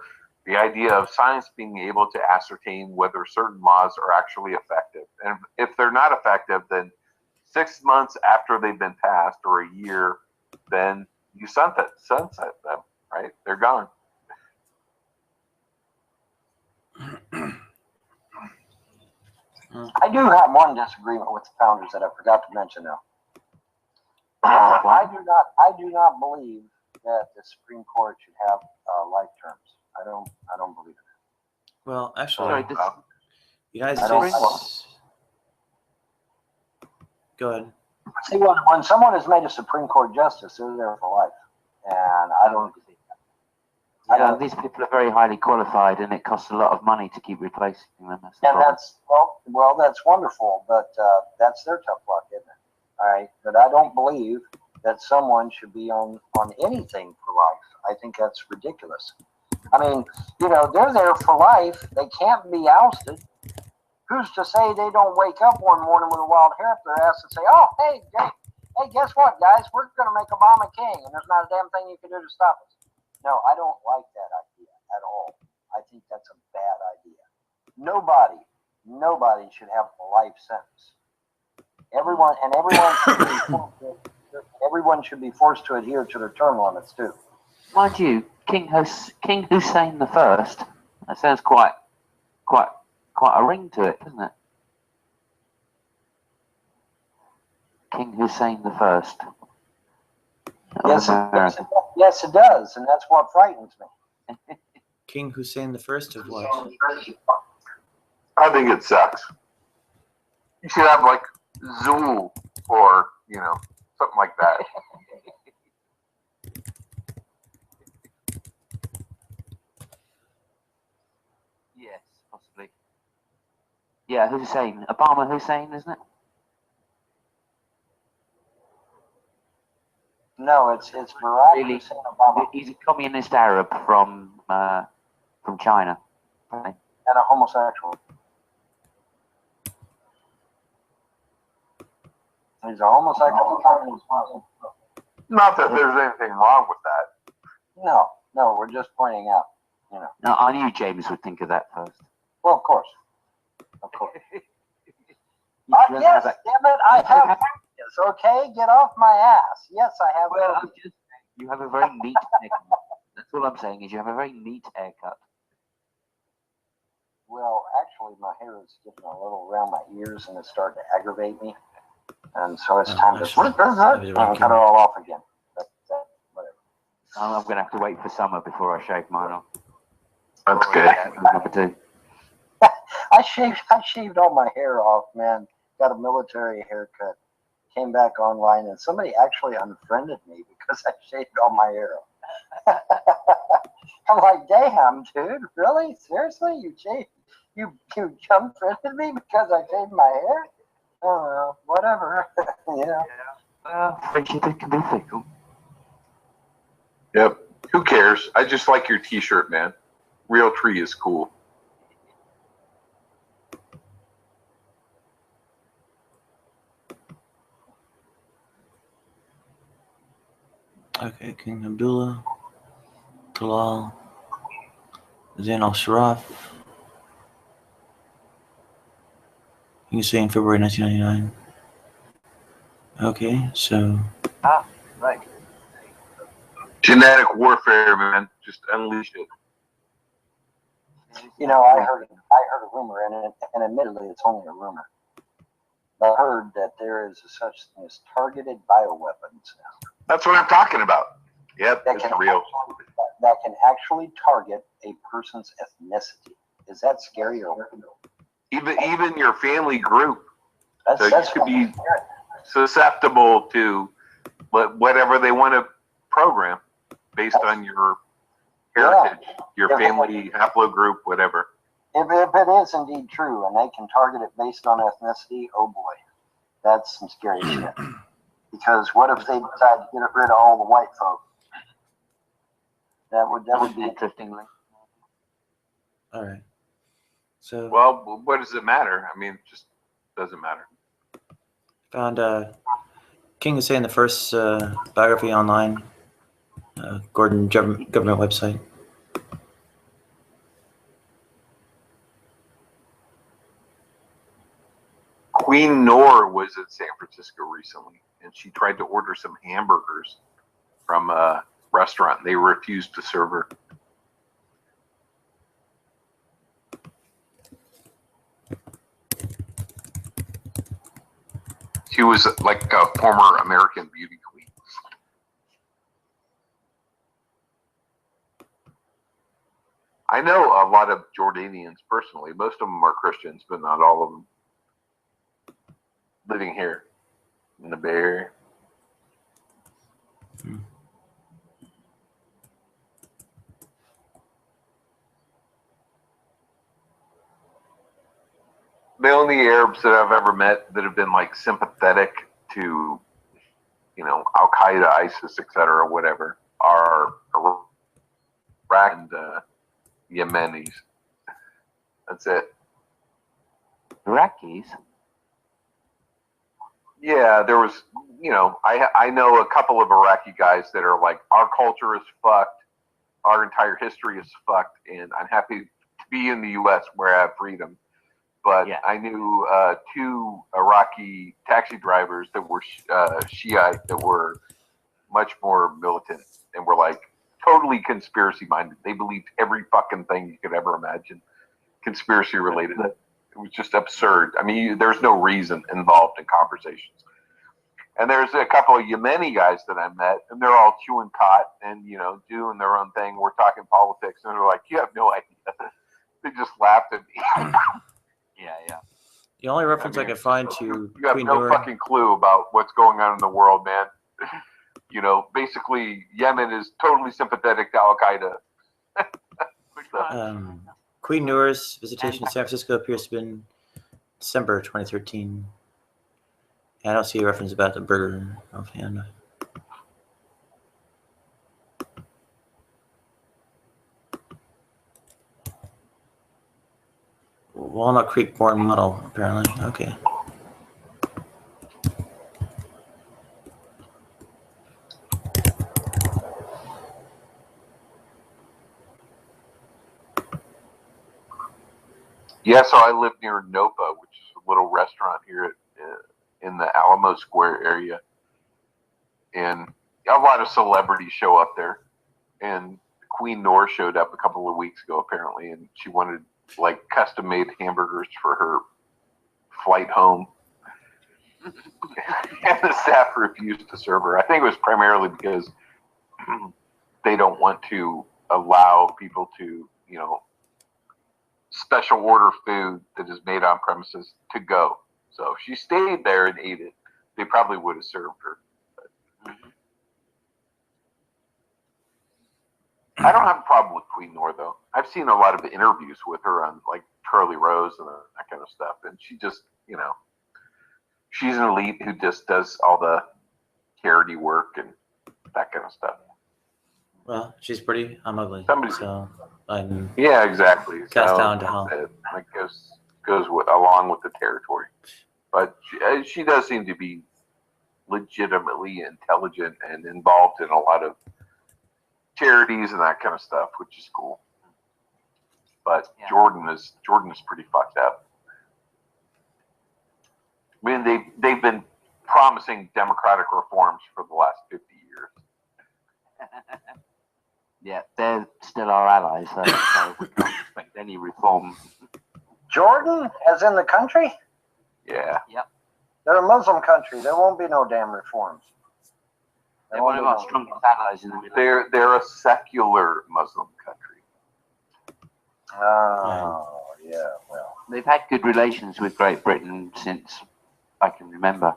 the idea of science being able to ascertain whether certain laws are actually effective. And if they're not effective, then 6 months after they've been passed or a year, then you sunset them, right? They're gone. I do have one disagreement with the founders that I forgot to mention now. I do not believe that the Supreme Court should have life terms. I don't believe it. Well, actually, the United States. Go ahead. See, when someone is made a Supreme Court justice, they're there for life, and I don't. These people are very highly qualified, and it costs a lot of money to keep replacing them. That's wonderful, but that's their tough luck, isn't it? All right, but I don't believe that someone should be on anything for life. I think that's ridiculous. I mean, they're there for life. They can't be ousted. Who's to say they don't wake up one morning with a wild hair up their ass and say, "Oh, hey, guess what, guys? We're going to make Obama king, and there's not a damn thing you can do to stop us." No, I don't like that idea at all. I think that's a bad idea. Nobody should have a life sentence. Everyone should be forced to adhere to their term limits too. Mind you, King Hussein the First. That sounds quite a ring to it, doesn't it? King Hussein the First. Yes, it does, and that's what frightens me. King Hussein the First of what? I think it sucks. You should have like Zul or something like that. Yes, possibly. Yeah, Hussein. Obama Hussein, isn't it? No, it's Barack Really? Hussein Obama. He's a communist Arab from China. And a homosexual. He's a homosexual communist Muslim. Not that there's anything wrong with that. No, we're just pointing out, you know. No, I knew James would think of that first. Well, of course. Yes, damn it, I have phobias, okay? Get off my ass. Yes, I have phobias. You have a very neat haircut. That's all I'm saying is you have a very neat haircut. Well, actually, my hair is getting a little around my ears, and it's starting to aggravate me. And so it's time to cut it all off again. But, whatever. I'm going to have to wait for summer before I shave mine off. That's good. Number two. I shaved all my hair off, man. Got a military haircut. Came back online, and somebody actually unfriended me because I shaved all my hair off. I'm like, damn, dude, really? Seriously? You unfriended me because I shaved my hair? Oh, well, whatever. You know. Well, friendship can be fickle. Yep. Who cares? I just like your T-shirt, man. Real tree is cool. Okay, King Abdullah, Talal, Zain al-Sharaf. You can say in February 1999. Okay, so. Ah, right. Genetic warfare, man. Just unleash it. You know, I heard a rumor, and admittedly, it's only a rumor. I heard that there is such thing as targeted bioweapons now. That's what I'm talking about. Yep, that's real. That can actually target a person's ethnicity. Is that scary or even your family group? So That's you could be susceptible to whatever they want to program based on your heritage, your family haplogroup, whatever. If it is indeed true, and they can target it based on ethnicity, oh boy, that's some scary shit. Because what if they decide to get rid of all the white folk? That would be interesting. All right. So. Well, what does it matter? I mean, it just doesn't matter. Found King Hussein the first biography online, Gordon government website. Queen Noor was in San Francisco recently, and she tried to order some hamburgers from a restaurant. They refused to serve her. She was like a former American beauty queen. I know a lot of Jordanians personally. Most of them are Christians, but not all of them. Living here in the Bay Area. The only Arabs that I've ever met that have been like sympathetic to, you know, Al Qaeda, ISIS, etc., whatever, are Iraq and Yemenis. That's it. Iraqis? Yeah, there was, you know, I know a couple of Iraqi guys that are like, our culture is fucked, our entire history is fucked, and I'm happy to be in the U.S. where I have freedom. But yeah. I knew two Iraqi taxi drivers that were Shiite that were much more militant and were like totally conspiracy minded. They believed every fucking thing you could ever imagine, conspiracy related. It was just absurd. I mean, there's no reason involved in conversations. And there's a couple of Yemeni guys that I met, and they're all chewing cot and, you know, doing their own thing. We're talking politics, and they're like, you have no idea. They just laughed at me. Yeah. The only reference I could find to you have Queen no Noor. fucking clue about what's going on in the world, man. You know, basically, Yemen is totally sympathetic to Al Qaeda. Queen Noor's visitation to San Francisco appears to have been December 2013. I don't see a reference about the burger offhand. Walnut Creek born model, apparently. Okay. Yeah, so I live near Nopa, which is a little restaurant here in the Alamo Square area. And a lot of celebrities show up there. And Queen Nor showed up a couple of weeks ago, apparently, and she wanted, like, custom-made hamburgers for her flight home. And the staff refused to serve her. I think it was primarily because they don't want to allow people to, you know, special order food that is made on premises to go. So if she stayed there and ate it, they probably would have served her. But I don't have a problem with Queen Nor, though. I've seen a lot of interviews with her on, like, Charlie Rose and that kind of stuff, and she just, you know, she's an elite who just does all the charity work and that kind of stuff. Well, she's pretty. I'm ugly. So I'm. Yeah, exactly. Cast So down to hell. That goes along with the territory. But she does seem to be legitimately intelligent and involved in a lot of charities and that kind of stuff, which is cool. But yeah. Jordan is pretty fucked up. I mean, they've been promising democratic reforms for the last 50 years. Yeah, they're still our allies, so we can't expect any reform. Jordan, as in the country? Yeah. Yep. They're a Muslim country. There won't be no damn reforms. They're one of our strongest allies in the Middle East. They're a secular Muslim country. Oh, yeah, well. They've had good relations with Great Britain since I can remember.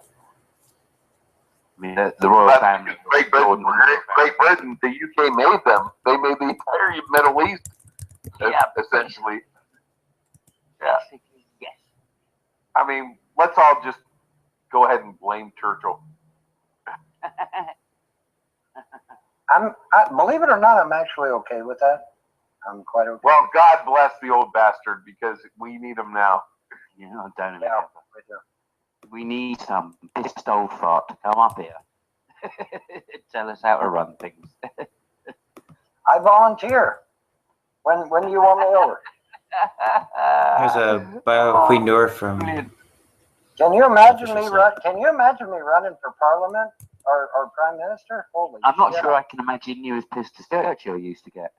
I mean, the royal family. Great Britain, the UK made them. They made the entire Middle East, essentially. Yeah. Yes. I mean, let's all just go ahead and blame Churchill. Believe it or not, I'm actually okay with that. I'm quite okay. Well, God bless the old bastard, because we need him now. You know, don't even right there. We need some pissed old fart to come up here. Tell us how to run things. I volunteer. When do you want me over? Here's a bio of Queen Nor from. Can you imagine me running for Parliament or Prime Minister? Holy I'm not shit. sure I can imagine you as pissed as Churchill used to get.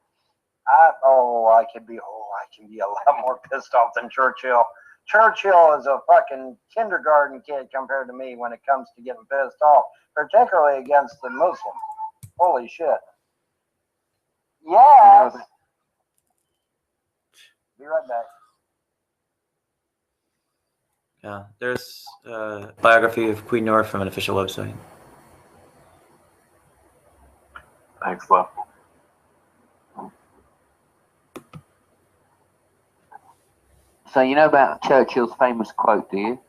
I can be a lot more pissed off than Churchill. Churchill is a fucking kindergarten kid compared to me when it comes to getting pissed off, particularly against the Muslims. Holy shit. Yes. Be right back. Yeah, there's a biography of Queen Nor from an official website. Thanks, love. So you know about Churchill's famous quote, do you?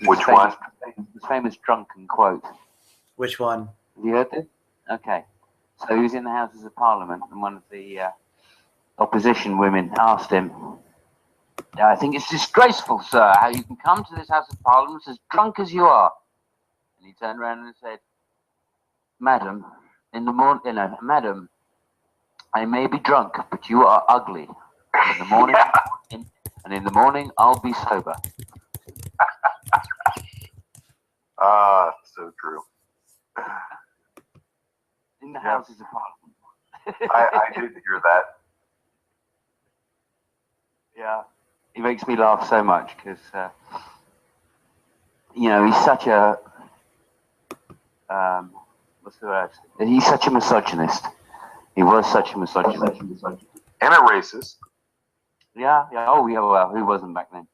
Which one? His famous drunken quote. Which one? Have you heard this? Okay. So he was in the Houses of Parliament, and one of the opposition women asked him, I think it's disgraceful, sir, how you can come to this House of Parliament as drunk as you are. And he turned around and said, Madam, Madam, I may be drunk, but you are ugly. In the morning, in the morning, I'll be sober. So true. In the Houses of Parliament. I did hear that. Yeah. He makes me laugh so much because, he's such a, what's the word? He's such a misogynist. He was such a misogynist. And a racist. Yeah. Oh, yeah, well, who wasn't back then?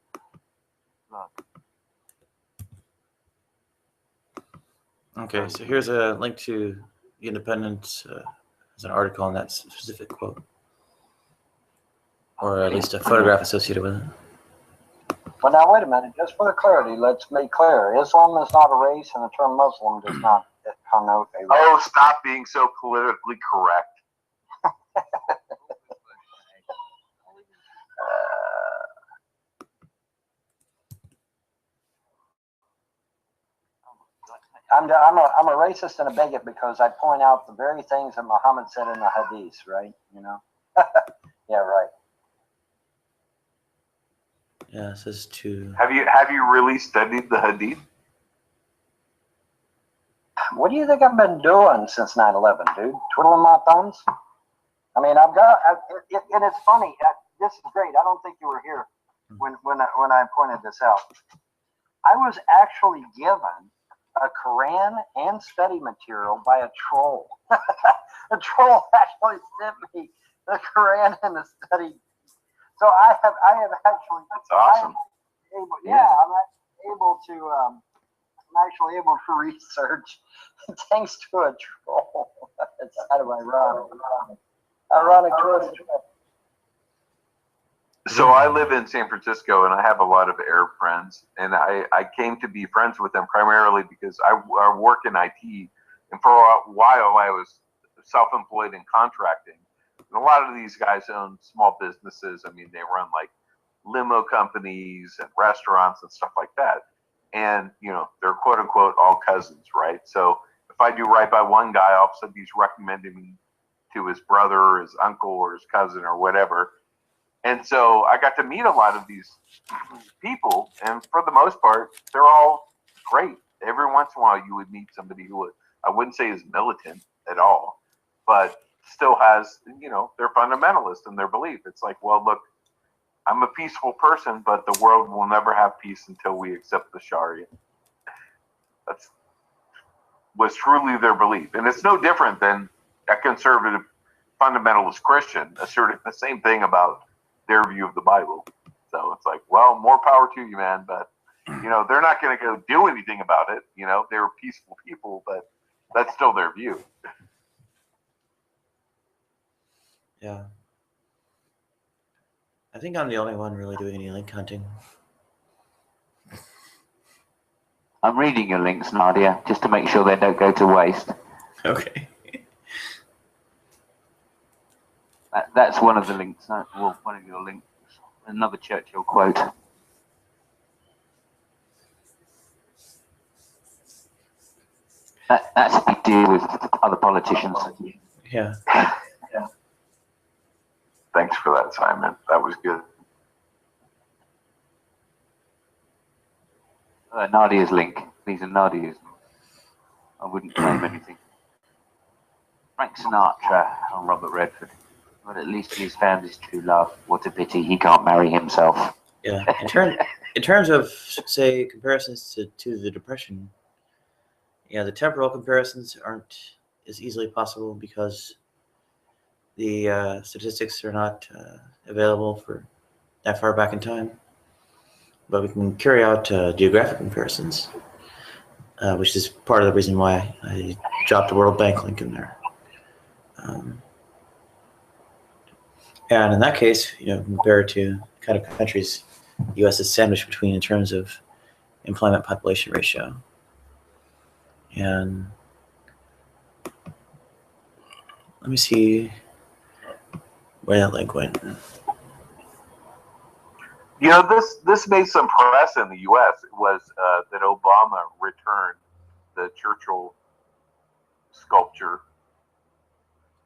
Okay, so here's a link to The Independent. There's an article on that specific quote. Or at least a photograph associated with it. Well, now, wait a minute. Just for the clarity, let's make clear. Islam is not a race, and the term Muslim does not connote a race. Oh, stop being so politically correct. I'm a racist and a bigot because I point out the very things that Muhammad said in the Hadiths, right? You know. Yeah, right. Yeah, it says to. Have you really studied the Hadith? What do you think I've been doing since 9/11, dude? Twiddling my thumbs? I mean, and it's funny. This is great. I don't think you were here when I pointed this out. I was actually given a Quran and study material by a troll. A troll actually sent me the Quran and the study. So I have actually. That's awesome. I'm able to. I'm actually able to research thanks to a troll. It's kind of ironic choice. So I live in San Francisco, and I have a lot of Arab friends, and I came to be friends with them primarily because I work in IT, and for a while I was self-employed in contracting. And a lot of these guys own small businesses. I mean, they run like limo companies and restaurants and stuff like that. And, you know, they're quote unquote all cousins, right? So if I do right by one guy, all of a sudden he's recommending me to his brother or his uncle or his cousin or whatever. And so I got to meet a lot of these people, and for the most part, they're all great. Every once in a while, you would meet somebody who I wouldn't say is militant at all, but still has, you know, they're fundamentalist in their belief. It's like, well, look, I'm a peaceful person, but the world will never have peace until we accept the Sharia. Was truly their belief. And it's no different than a conservative fundamentalist Christian asserting the same thing about their view of the Bible. So it's like, well, more power to you, man, but you know, they're not going to go do anything about it. You know, they were peaceful people, but that's still their view. Yeah. I think I'm the only one really doing any link hunting. I'm reading your links, Nadia, just to make sure they don't go to waste. Okay. That's one of the links. Well, one of your links. Another Churchill quote. That's a big deal with other politicians. Yeah. Yeah. Thanks for that, Simon. That was good. Nadia's link. These are Nadia's. I wouldn't claim anything. Frank Sinatra and Robert Redford. But at least he's found his true love. What a pity he can't marry himself. Yeah. In terms of, say, comparisons to the Depression, yeah, the temporal comparisons aren't as easily possible because the statistics are not available for that far back in time. But we can carry out geographic comparisons, which is part of the reason why I dropped the World Bank link in there. And in that case, you know, compared to kind of countries the U.S. is sandwiched between in terms of employment population ratio. And let me see where that link went. You know, this made some press in the U.S. It was that Obama returned the Churchill sculpture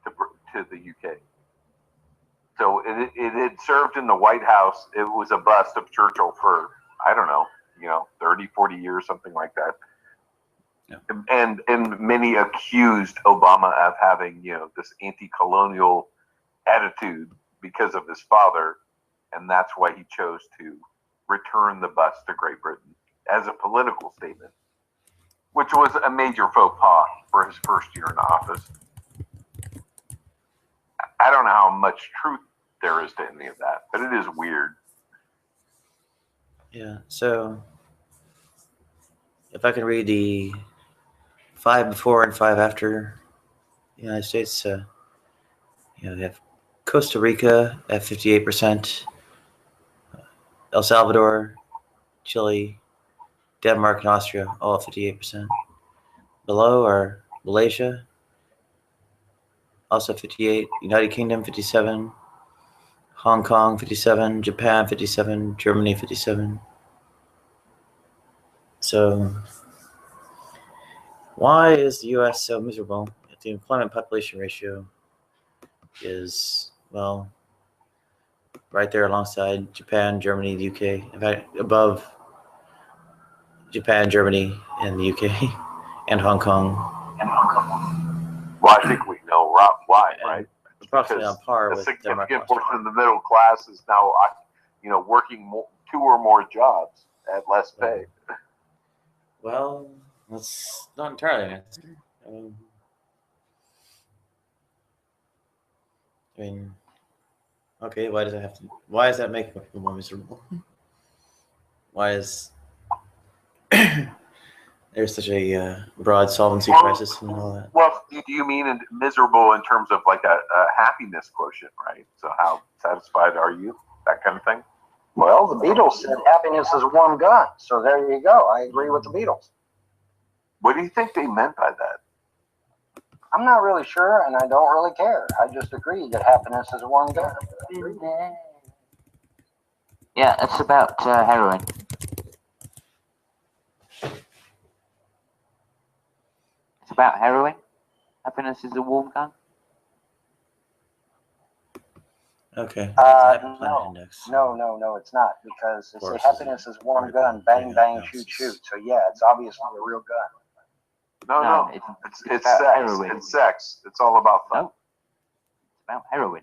to the U.K. So it had served in the White House. It was a bust of Churchill for, I don't know, 30, 40 years, something like that. Yeah. And many accused Obama of having, this anti-colonial attitude because of his father. And that's why he chose to return the bust to Great Britain as a political statement, which was a major faux pas for his first year in office. I don't know how much truth there is to any of that, but it is weird. Yeah, so if I can read the 5 before and 5 after the United States, we have Costa Rica at 58%, El Salvador, Chile, Denmark, and Austria all at 58%. Below are Malaysia, also 58, United Kingdom 57, Hong Kong 57, Japan 57, Germany 57. So Why is the U.S. so miserable if the employment population ratio is, well, right there alongside Japan, Germany, the UK, in fact, above Japan, Germany, and the UK, and Hong Kong? Well, I think we know why, right? Approximately on par a with significant portion of the middle class is now, working 2 or more jobs at less pay. Well, that's not entirely an answer. I mean, okay, why does that make people more miserable? Why is there's such a broad solvency crisis and all that? Well, do you mean miserable in terms of like a happiness quotient, right? So how satisfied are you? That kind of thing? Well, the Beatles said happiness is a warm gun. So there you go. I agree with the Beatles. What do you think they meant by that? I'm not really sure, and I don't really care. I just agree that happiness is a warm gun. Yeah, it's about heroin. It's about heroin. Happiness is a warm gun. Okay. No, it's not, because they say happiness is a warm gun, bang, bang, shoot, shoot. So yeah, it's obviously a real gun. No. It's sex. Heroin. It's sex. It's all about fun. No. It's about heroin.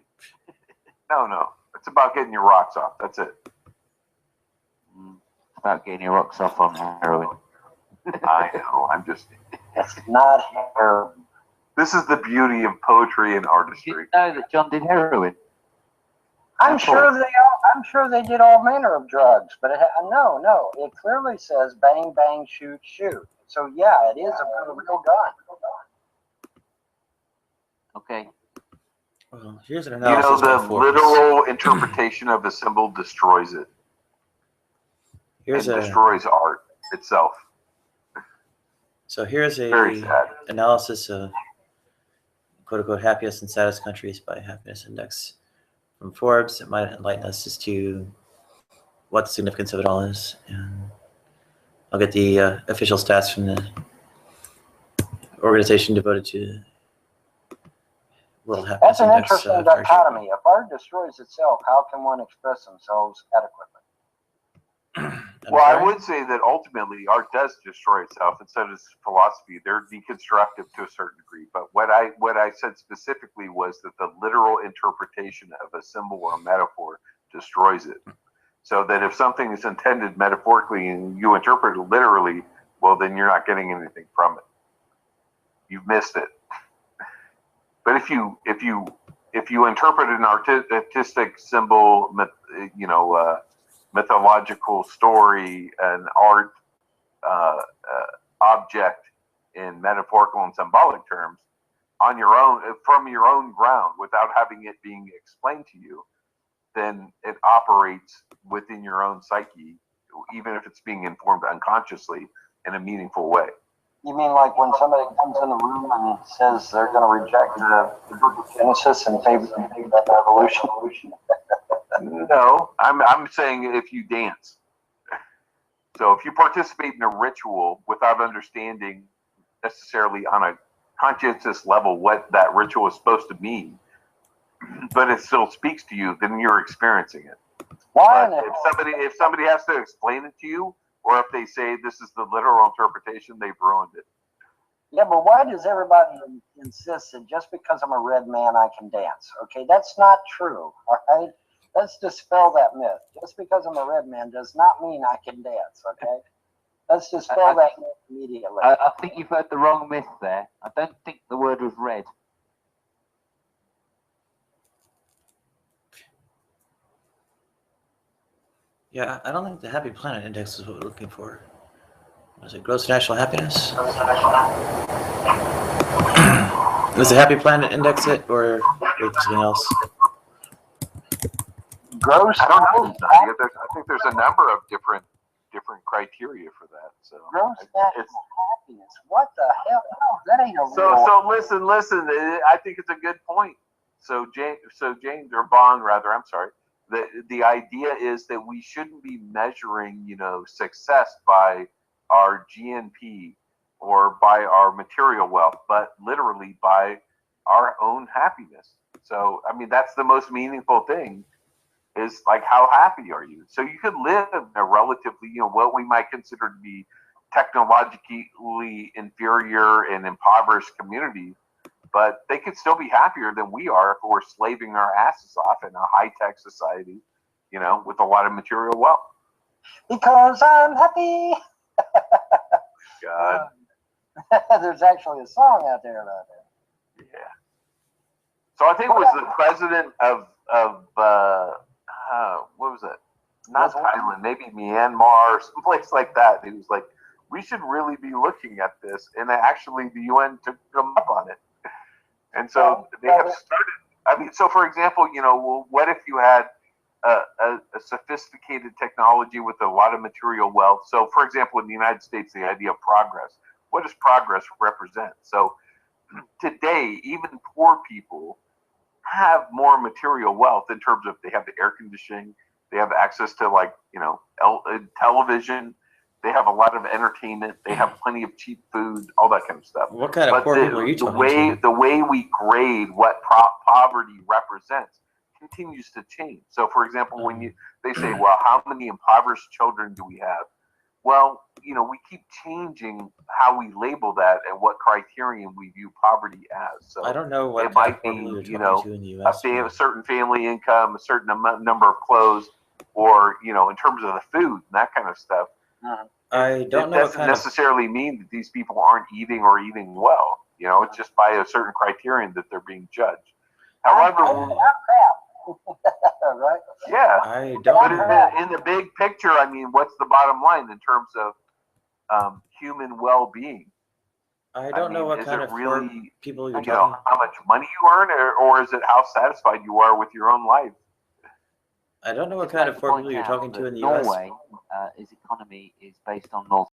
No. It's about getting your rocks off. That's it. It's about getting your rocks off on heroin. I know. I'm just. It's not heroin. This is the beauty of poetry and artistry. Did you know that John did heroin? I'm sure they did all manner of drugs, but no. It clearly says bang, bang, shoot, shoot. So yeah, it is a real gun. Okay. Well, here's an analysis. The literal interpretation of a symbol destroys it. Destroys art itself. So here's a analysis of quote-unquote happiest and saddest countries by happiness index from Forbes. It might enlighten us as to what the significance of it all is. And I'll get the official stats from the organization devoted to World Happiness That's an Index. interesting dichotomy. If art destroys itself, how can one express themselves adequately? Well, I would say that ultimately art does destroy itself, and so does philosophy. They're deconstructive to a certain degree. But what I said specifically was that the literal interpretation of a symbol or a metaphor destroys it. So that if something is intended metaphorically and you interpret it literally, well, then you're not getting anything from it. You've missed it. But if you interpret an artistic symbol, mythological story, an art object in metaphorical and symbolic terms on your own, from your own ground, without having it being explained to you, then it operates within your own psyche, even if it's being informed unconsciously, in a meaningful way. You mean like when somebody comes in the room and says they're going to reject the book of Genesis and favor evolution? No, I'm saying if you dance. So if you participate in a ritual without understanding necessarily on a conscientious level what that ritual is supposed to mean, but it still speaks to you, then you're experiencing it. Why? But if somebody has to explain it to you, or if they say this is the literal interpretation, they've ruined it. Yeah, but why does everybody insist that just because I'm a red man, I can dance? Okay, that's not true, all right? Let's dispel that myth. Just because I'm a red man does not mean I can dance, okay? Let's dispel that myth immediately. I think you've heard the wrong myth there. I don't think the word was red. Yeah, I don't think the Happy Planet Index is what we're looking for. Was it gross national happiness? Was the Happy Planet Index it, or something else? Gross. I don't know. I think there's a number of different criteria for that. So gross national happiness. What the hell? No, that ain't a real. So listen. I think it's a good point. So James or Bond rather. I'm sorry. The idea is that we shouldn't be measuring, success by our GNP or by our material wealth, but literally by our own happiness. So, I mean, that's the most meaningful thing is like, how happy are you? So you could live in a relatively, what we might consider to be technologically inferior and impoverished community, but they could still be happier than we are if we're slaving our asses off in a high-tech society, with a lot of material wealth. Because I'm happy. God. There's actually a song out there about that. Yeah. So I think it was the president of what was it? Not Thailand, maybe Myanmar or someplace like that. He was like, we should really be looking at this, and actually the UN took them up on it. And so they have started. I mean, so for example, what if you had a sophisticated technology with a lot of material wealth? So, for example, in the United States, the idea of progress. What does progress represent? So, today, even poor people have more material wealth in terms of they have the air conditioning, they have access to television, they have a lot of entertainment, they have plenty of cheap food, all that kind of stuff. What kind of poor people are you talking to? The way we grade what poverty represents continues to change. So, for example, when they say, well, how many impoverished children do we have? Well, we keep changing how we label that and what criterion we view poverty as. So I don't know what it might be, a certain family income, a certain number of clothes, or in terms of the food and that kind of stuff. I don't know. It doesn't necessarily mean that these people aren't eating or eating well. It's just by a certain criterion that they're being judged. However, right? Yeah. I don't but in the big picture, I mean, what's the bottom line in terms of human well-being? I don't know what kind of poor people you're talking. How much money you earn, or is it how satisfied you are with your own life? I don't know what kind of poor people you're talking to in the Norway, its economy is based on North